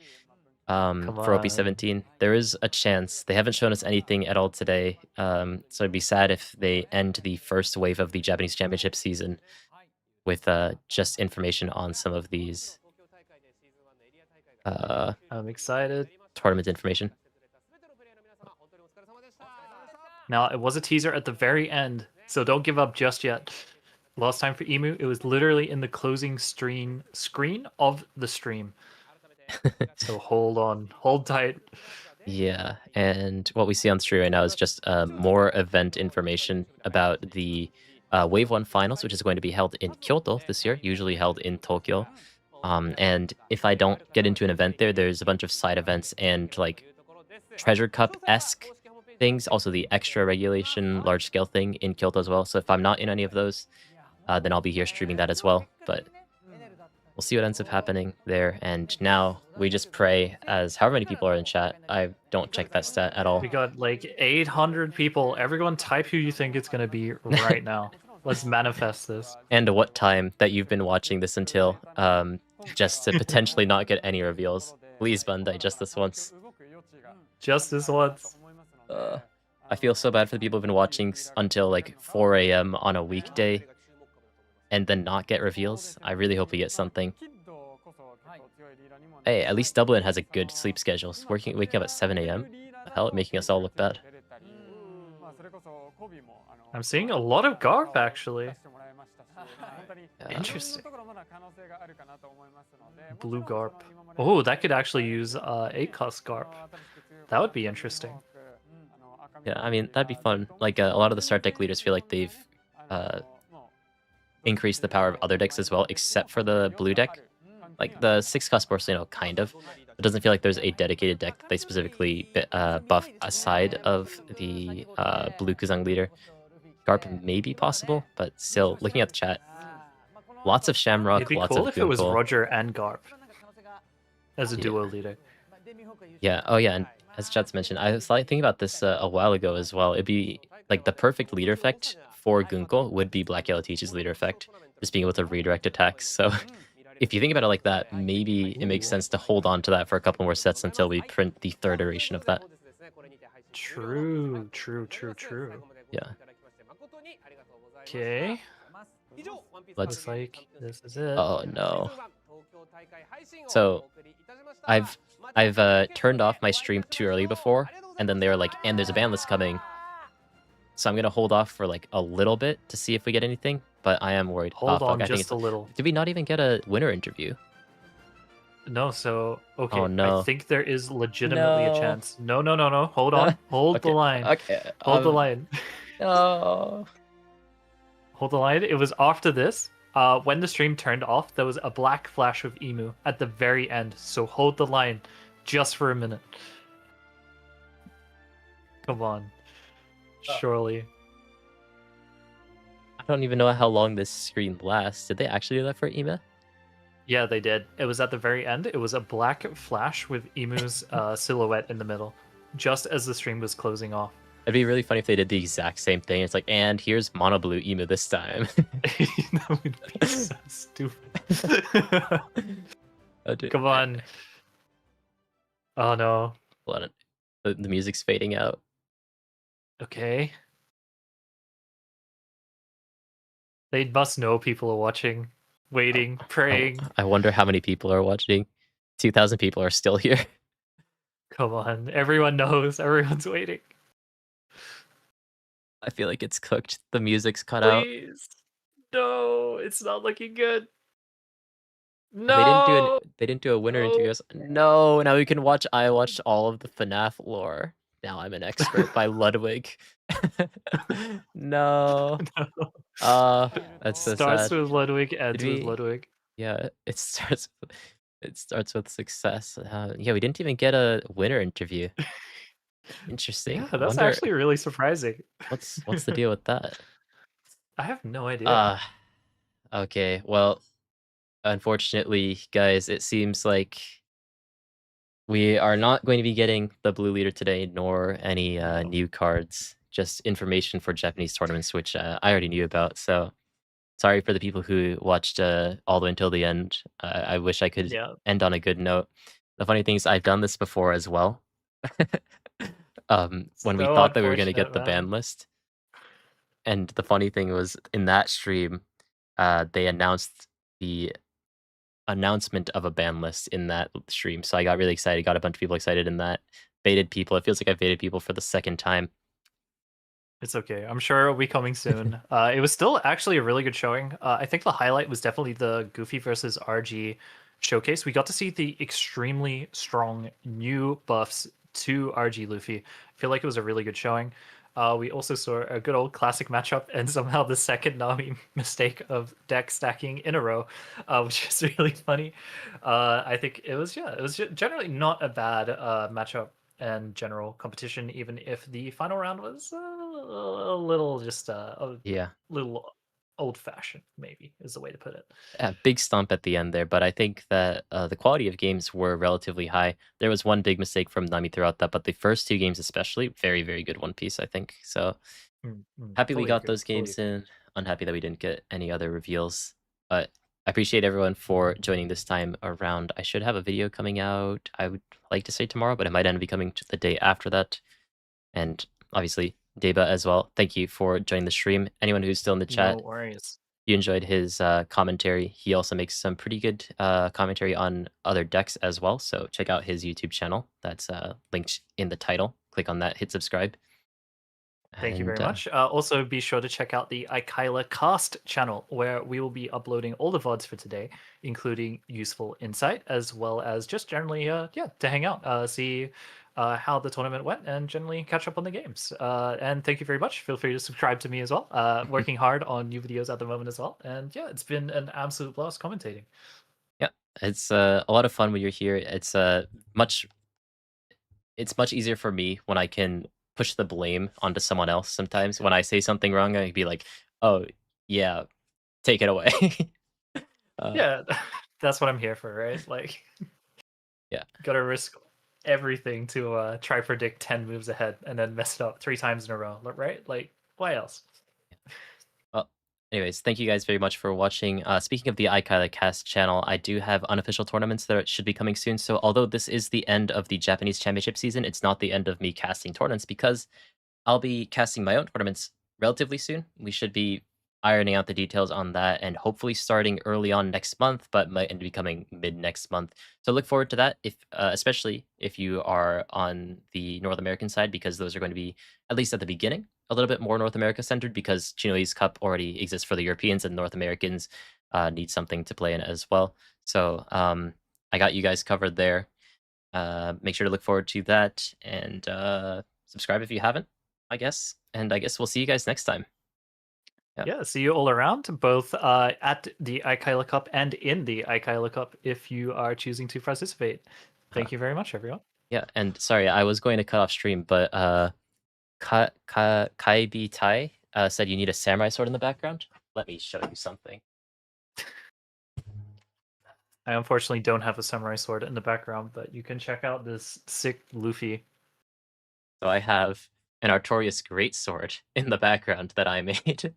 Speaker 2: Come
Speaker 1: For
Speaker 2: on.
Speaker 1: OP17, there is a chance. They haven't shown us anything at all today, so it'd be sad if they end the first wave of the Japanese Championship season with just information on some of these uh,
Speaker 2: I'm excited.
Speaker 1: tournament information.
Speaker 2: Now, it was a teaser at the very end, so don't give up just yet. Last time for Emu, it was literally in the closing screen of the stream. So hold on, hold tight.
Speaker 1: Yeah, and what we see on screen right now is just more event information about the Wave 1 finals, which is going to be held in Kyoto this year, usually held in Tokyo. And if I don't get into an event there, there's a bunch of side events and like Treasure Cup-esque things, also the extra regulation large scale thing in Kyoto as well. So if I'm not in any of those, then I'll be here streaming that as well. But we'll see what ends up happening there. And now we just pray as however many people are in chat. I don't check that stat at all.
Speaker 2: We got like 800 people. Everyone type who you think it's going to be right now. Let's manifest this.
Speaker 1: And what time that you've been watching this until, just to potentially not get any reveals. Please, Bandai, just this once.
Speaker 2: Just this once.
Speaker 1: I feel so bad for the people who've been watching until like 4 a.m. on a weekday and then not get reveals. I really hope we get something. Hey, at least Dublin has a good sleep schedule. Waking up at 7 a.m. The hell, making us all look bad.
Speaker 2: I'm seeing a lot of Garp actually.
Speaker 1: Yeah.
Speaker 2: Interesting. Blue Garp. Oh, that could actually use 8 cost Garp. That would be interesting.
Speaker 1: Yeah, I mean, that'd be fun. Like, a lot of the start deck leaders feel like they've uh, increased the power of other decks as well, except for the blue deck. Like, the 6 cost Borsellino, kind of. It doesn't feel like there's a dedicated deck that they specifically buff aside of the blue Kuzang leader. Garp may be possible, but still, looking at the chat, lots of
Speaker 2: It'd
Speaker 1: Shamrock,
Speaker 2: be
Speaker 1: lots
Speaker 2: cool
Speaker 1: of
Speaker 2: if it was
Speaker 1: Gunko.
Speaker 2: Roger and Garp as a
Speaker 1: Yeah.
Speaker 2: duo leader.
Speaker 1: Yeah. Oh, yeah. And as Chat's mentioned, I was like thinking about this a while ago as well. It'd be like the perfect leader effect for Gunko would be Black Yellow Teach's leader effect, just being able to redirect attacks. So if you think about it like that, maybe it makes sense to hold on to that for a couple more sets until we print the third iteration of that.
Speaker 2: True, true, true, true.
Speaker 1: Yeah.
Speaker 2: Okay.
Speaker 1: Let's.
Speaker 2: Looks like this is it.
Speaker 1: Oh no. So I've turned off my stream too early before, and then they were like, "And there's a ban list coming." So I'm gonna hold off for like a little bit to see if we get anything, but I am worried. Oh
Speaker 2: Hold
Speaker 1: fuck!
Speaker 2: on
Speaker 1: I think
Speaker 2: just
Speaker 1: it's.
Speaker 2: a little.
Speaker 1: Did we not even get a winner interview?
Speaker 2: No, so
Speaker 1: Oh
Speaker 2: okay. I
Speaker 1: no.
Speaker 2: think there is legitimately a
Speaker 1: No.
Speaker 2: chance. No, no, no, no. Hold on. Hold the
Speaker 1: Okay.
Speaker 2: line.
Speaker 1: Okay.
Speaker 2: Hold the line.
Speaker 1: No.
Speaker 2: Hold the line. It was after this. When the stream turned off, there was a black flash of Emu at the very end. So hold the line just for a minute. Come on. Surely.
Speaker 1: I don't even know how long this screen lasts. Did they actually do that for Ema?
Speaker 2: Yeah, they did. It was at the very end. It was a black flash with Emu's silhouette in the middle, just as the stream was closing off.
Speaker 1: It'd be really funny if they did the exact same thing. It's like, and here's mono blue Emu this time.
Speaker 2: That would be so stupid.
Speaker 1: Oh, dude.
Speaker 2: Come on. Oh no.
Speaker 1: Hold on. The music's fading out.
Speaker 2: Okay. They must know people are watching, waiting, praying.
Speaker 1: I wonder how many people are watching. 2,000 people are still here.
Speaker 2: Come on. Everyone knows. Everyone's waiting.
Speaker 1: I feel like it's cooked. The music's cut out.
Speaker 2: Please. No, it's not looking good.
Speaker 1: And they didn't do
Speaker 2: No.
Speaker 1: they didn't do a winner
Speaker 2: No.
Speaker 1: interview. No, now we can watch. I watched all of the FNAF lore. Now I'm an expert by Ludwig. No.
Speaker 2: No.
Speaker 1: That's so
Speaker 2: Starts
Speaker 1: sad.
Speaker 2: with Ludwig, ends
Speaker 1: Did
Speaker 2: with
Speaker 1: we?
Speaker 2: Ludwig.
Speaker 1: Yeah, it starts with success. Yeah, we didn't even get a winner interview. Interesting.
Speaker 2: Yeah,
Speaker 1: I
Speaker 2: that's
Speaker 1: wonder
Speaker 2: actually really surprising.
Speaker 1: what's the deal with that.
Speaker 2: I have no idea.
Speaker 1: Okay. Well, unfortunately, guys, it seems like we are not going to be getting the blue leader today, nor any new cards. Just information for Japanese tournaments, which I already knew about. So sorry for the people who watched all the way until the end. I wish I could
Speaker 2: Yeah.
Speaker 1: end on a good note. The funny thing is, I've done this before as well. When we
Speaker 2: So
Speaker 1: thought that we were going to
Speaker 2: unfortunate,
Speaker 1: get the ban
Speaker 2: man.
Speaker 1: list, and the funny thing was in that stream, they announced the announcement of a ban list in that stream. So I got really excited, got a bunch of people excited in that. Baited people. It feels like I baited people for the second time.
Speaker 2: It's okay. I'm sure it'll be coming soon. It was still actually a really good showing. I think the highlight was definitely the Goofy versus RG showcase. We got to see the extremely strong new buffs to RG Luffy. I feel like it was a really good showing. We also saw a good old classic matchup and somehow the second Nami mistake of deck stacking in a row, which is really funny. I think it was generally not a bad matchup and general competition, even if the final round was a little just a
Speaker 1: Yeah.
Speaker 2: little old fashioned, maybe is the way to put it.
Speaker 1: Big stomp at the end there, but I think that the quality of games were relatively high. There was one big mistake from Nami throughout that, but the first two games especially, very, very good One Piece, I think. So happy we
Speaker 2: Fully
Speaker 1: got
Speaker 2: agree.
Speaker 1: those
Speaker 2: Fully
Speaker 1: games
Speaker 2: agree.
Speaker 1: in. Unhappy that we didn't get any other reveals. But I appreciate everyone for joining this time around. I should have a video coming out, I would like to say tomorrow, but it might end up becoming the day after that. And obviously, Deba as well. Thank you for joining the stream. Anyone who's still in the
Speaker 2: No
Speaker 1: chat,
Speaker 2: worries.
Speaker 1: you enjoyed his commentary. He also makes some pretty good commentary on other decks as well. So check out his YouTube channel. That's linked in the title. Click on that, hit subscribe.
Speaker 2: Thank you
Speaker 1: And
Speaker 2: very much. Also, be sure to check out the Ikyla Cast channel, where we will be uploading all the VODs for today, including useful insight, as well as just generally, yeah, to hang out, see how the tournament went, and generally catch up on the games. And thank you very much. Feel free to subscribe to me as well. Working hard on new videos at the moment as well. And yeah, it's been an absolute blast commentating.
Speaker 1: yeah, it's a lot of fun when you're here. Much it's much easier for me when I can push the blame onto someone else sometimes. When I say something wrong, I can be like, "Oh, yeah, take it away." Uh,
Speaker 2: Yeah, that's what I'm here for, right? Like,
Speaker 1: yeah.
Speaker 2: gotta risk everything to try predict 10 moves ahead and then mess it up 3 times in a row, right? Like, why else?
Speaker 1: Well, anyways, thank you guys very much for watching. Speaking of the iKaila Cast channel, I do have unofficial tournaments that should be coming soon. So although this is the end of the Japanese Championship season, it's not the end of me casting tournaments because I'll be casting my own tournaments relatively soon. We should be ironing out the details on that and hopefully starting early on next month, but might end up becoming mid next month. So look forward to that, if especially if you are on the North American side, because those are going to be, at least at the beginning, a little bit more North America centered because Chinoi's Cup already exists for the Europeans and North Americans need something to play in as well. So I got you guys covered there. Make sure to look forward to that and subscribe if you haven't, I guess. And I guess we'll see you guys next time. Yeah.
Speaker 2: Yeah, see you all around, both at the Ikyla Cup and in the Ikyla Cup if you are choosing to participate.
Speaker 1: Uh,
Speaker 2: Thank you very much, everyone.
Speaker 1: yeah. And sorry, I was going to cut off stream, but Kaibi Tai said you need a samurai sword in the background. Let me show you something.
Speaker 2: I unfortunately don't have a samurai sword in the background, but you can check out this sick Luffy.
Speaker 1: So I have an Artorias greatsword in the background that I made.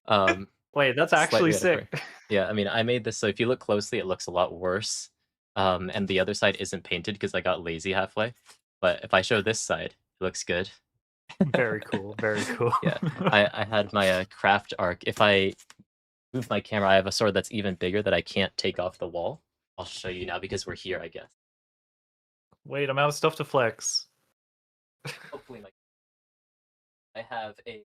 Speaker 1: um,
Speaker 2: Wait, that's actually
Speaker 1: Slightly out of
Speaker 2: sick.
Speaker 1: frame. Yeah, I mean, I made this so if you look closely, it looks a lot worse. And the other side isn't painted because I got lazy halfway. But if I show this side, it looks good.
Speaker 2: Very cool, very cool.
Speaker 1: Yeah, I had my craft arc. If I move my camera, I have a sword that's even bigger that I can't take off the wall. I'll show you now because we're here, I guess.
Speaker 2: Wait, I'm out of stuff to flex.
Speaker 1: Hopefully, I have a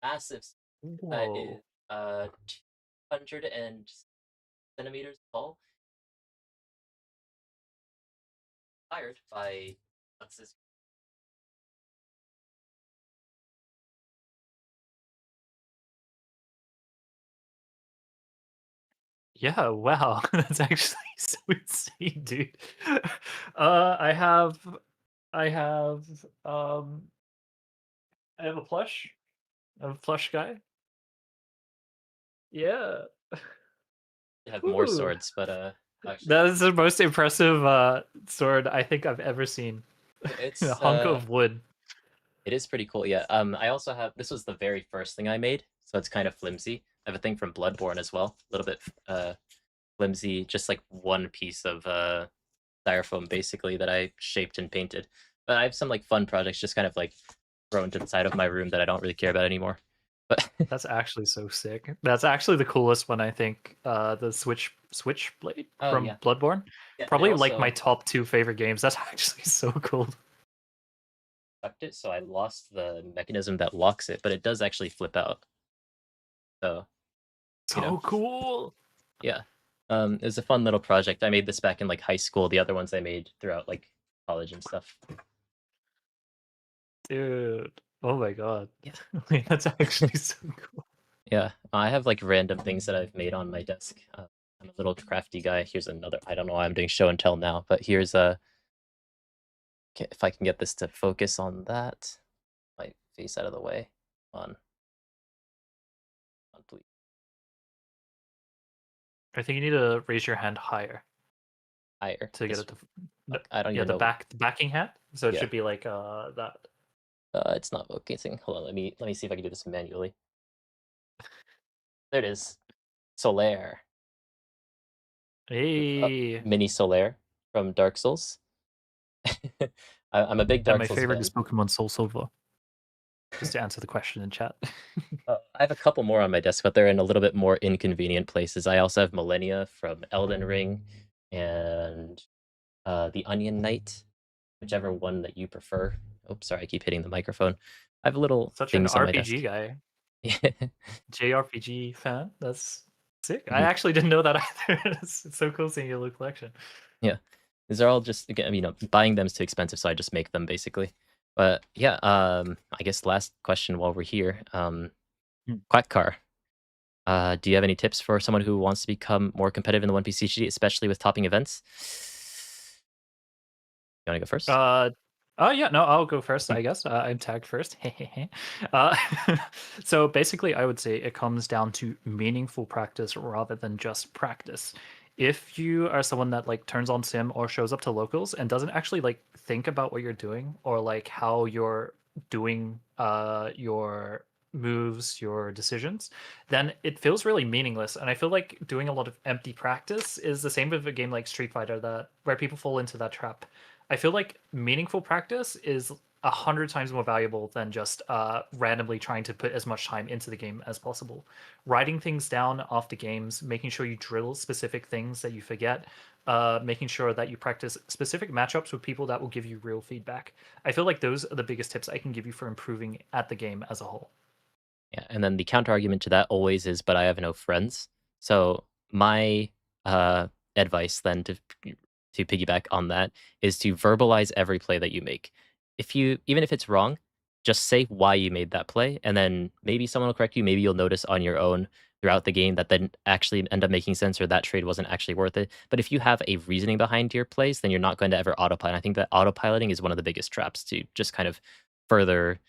Speaker 1: massive that is
Speaker 2: Whoa.
Speaker 1: 200 centimeters tall, fired by what's this?
Speaker 2: Yeah, wow. That's actually so insane, dude. I have I have um I have a plush. I have a plush guy. Yeah.
Speaker 1: Have more
Speaker 2: Ooh.
Speaker 1: swords, but actually,
Speaker 2: That is the most impressive sword I think I've ever seen. A
Speaker 1: it's
Speaker 2: hunk of wood.
Speaker 1: it is pretty cool. Yeah. I also have this was the very first thing I made, so it's kind of flimsy. I have a thing from Bloodborne as well, a little bit flimsy, just like one piece of styrofoam basically that I shaped and painted. But I have some like fun projects just kind of like thrown to the side of my room that I don't really care about anymore. But
Speaker 2: That's actually so sick. That's actually the coolest one, I think. The Switchblade
Speaker 1: oh
Speaker 2: from
Speaker 1: yeah,
Speaker 2: Bloodborne.
Speaker 1: yeah, and it
Speaker 2: Probably like my
Speaker 1: also
Speaker 2: top 2 favorite games. That's actually so cool.
Speaker 1: sucked it, so I lost the mechanism that locks it, but it does actually flip out. So you know,
Speaker 2: So cool.
Speaker 1: yeah. It was a fun little project. I made this back in like high school. The other ones I made throughout like college and stuff.
Speaker 2: Dude. Oh my god.
Speaker 1: Yeah.
Speaker 2: Wait, that's actually so cool.
Speaker 1: Yeah, I have like random things that I've made on my desk. I'm a little crafty guy. Here's another. I don't know why I'm doing show and tell now, but here's a. If I can get this to focus on that, my face out of the way. Please.
Speaker 2: I think you need to raise your hand higher
Speaker 1: Higher.
Speaker 2: to get
Speaker 1: This.
Speaker 2: it to no,
Speaker 1: I don't
Speaker 2: yeah,
Speaker 1: even know.
Speaker 2: the backing hand. So it
Speaker 1: Yeah.
Speaker 2: should be like that.
Speaker 1: It's not focusing. Hold on. Let me see if I can do this manually. There it is. Solaire.
Speaker 2: Hey.
Speaker 1: Mini Solaire from Dark Souls. I'm a big
Speaker 2: And
Speaker 1: Dark
Speaker 2: my
Speaker 1: Souls
Speaker 2: favorite
Speaker 1: fan.
Speaker 2: is Pokemon Soul Silver. Just to answer the question in chat.
Speaker 1: I have a couple more on my desk, but they're in a little bit more inconvenient places. I also have Millennia from Elden Ring and the Onion Knight, whichever one that you prefer. Oops, sorry, I keep hitting the microphone. I have little
Speaker 2: Such an
Speaker 1: things on my
Speaker 2: RPG
Speaker 1: desk.
Speaker 2: guy.
Speaker 1: Yeah.
Speaker 2: JRPG fan? That's sick. I
Speaker 1: Mhm.
Speaker 2: actually didn't know that either. It's so cool seeing your little collection.
Speaker 1: Yeah. These are all just again, buying them is too expensive, so I just make them basically. But yeah, I guess last question while we're here.
Speaker 2: Mm.
Speaker 1: Quack Car. Do you have any tips for someone who wants to become more competitive in the 1 PCG, especially with topping events? You wanna go first?
Speaker 2: Uh, oh yeah, no, I'll go first,
Speaker 1: Mhm.
Speaker 2: I guess. I'm tagged first. uh, so basically, I would say it comes down to meaningful practice rather than just practice. If you are someone that like turns on sim or shows up to locals and doesn't actually like think about what you're doing or like how you're doing your moves, your decisions, then it feels really meaningless. And I feel like doing a lot of empty practice is the same with a game like Street Fighter that where people fall into that trap. I feel like meaningful practice is 100 times more valuable than just randomly trying to put as much time into the game as possible. Writing things down after games, making sure you drill specific things that you forget, making sure that you practice specific matchups with people that will give you real feedback. I feel like those are the biggest tips I can give you for improving at the game as a whole.
Speaker 1: Yeah, and then the counter argument to that always is, "But I have no friends." So my, uh, advice then to piggyback on that is to verbalize every play that you make. If you even if it's wrong, just say why you made that play, and then maybe someone will correct you, maybe you'll notice on your own throughout the game that then actually end up making sense or that trade wasn't actually worth it. But if you have a reasoning behind your plays, then you're not going to ever autopilot. I think that autopiloting is one of the biggest traps to just kind of further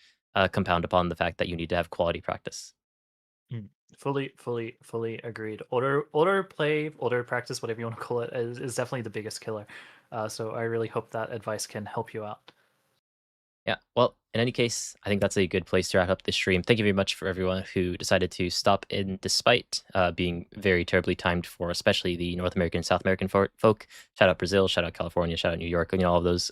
Speaker 1: compound upon the fact that you need to have quality practice.
Speaker 2: Mm. Fully agreed. Order play, order practice, whatever you want to call it, is definitely the biggest killer. So I really hope that advice can help you out.
Speaker 1: Yeah. Well, in any case, I think that's a good place to wrap up this stream. Thank you very much for everyone who decided to stop in despite being very terribly timed for especially the North American and South American folk. Shout out Brazil, shout out California, shout out New York, all of those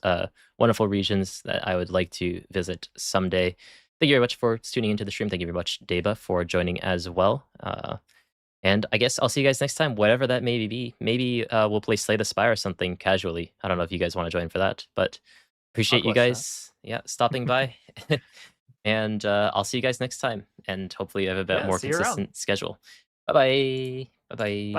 Speaker 1: wonderful regions that I would like to visit someday. Thank you very much for tuning into the stream. Thank you very much, Deba, for joining as well. And I guess I'll see you guys next time, whatever that may be. Maybe we'll play Slay the Spire or something casually. I don't know if you guys want to join for that, but
Speaker 2: I'll
Speaker 1: appreciate you
Speaker 2: clutch that.
Speaker 1: guys, yeah, stopping by. And I'll see you guys next time. And hopefully, I have a bit
Speaker 2: Yeah,
Speaker 1: more
Speaker 2: see you around.
Speaker 1: consistent schedule. Bye bye. Bye bye.
Speaker 2: Bye.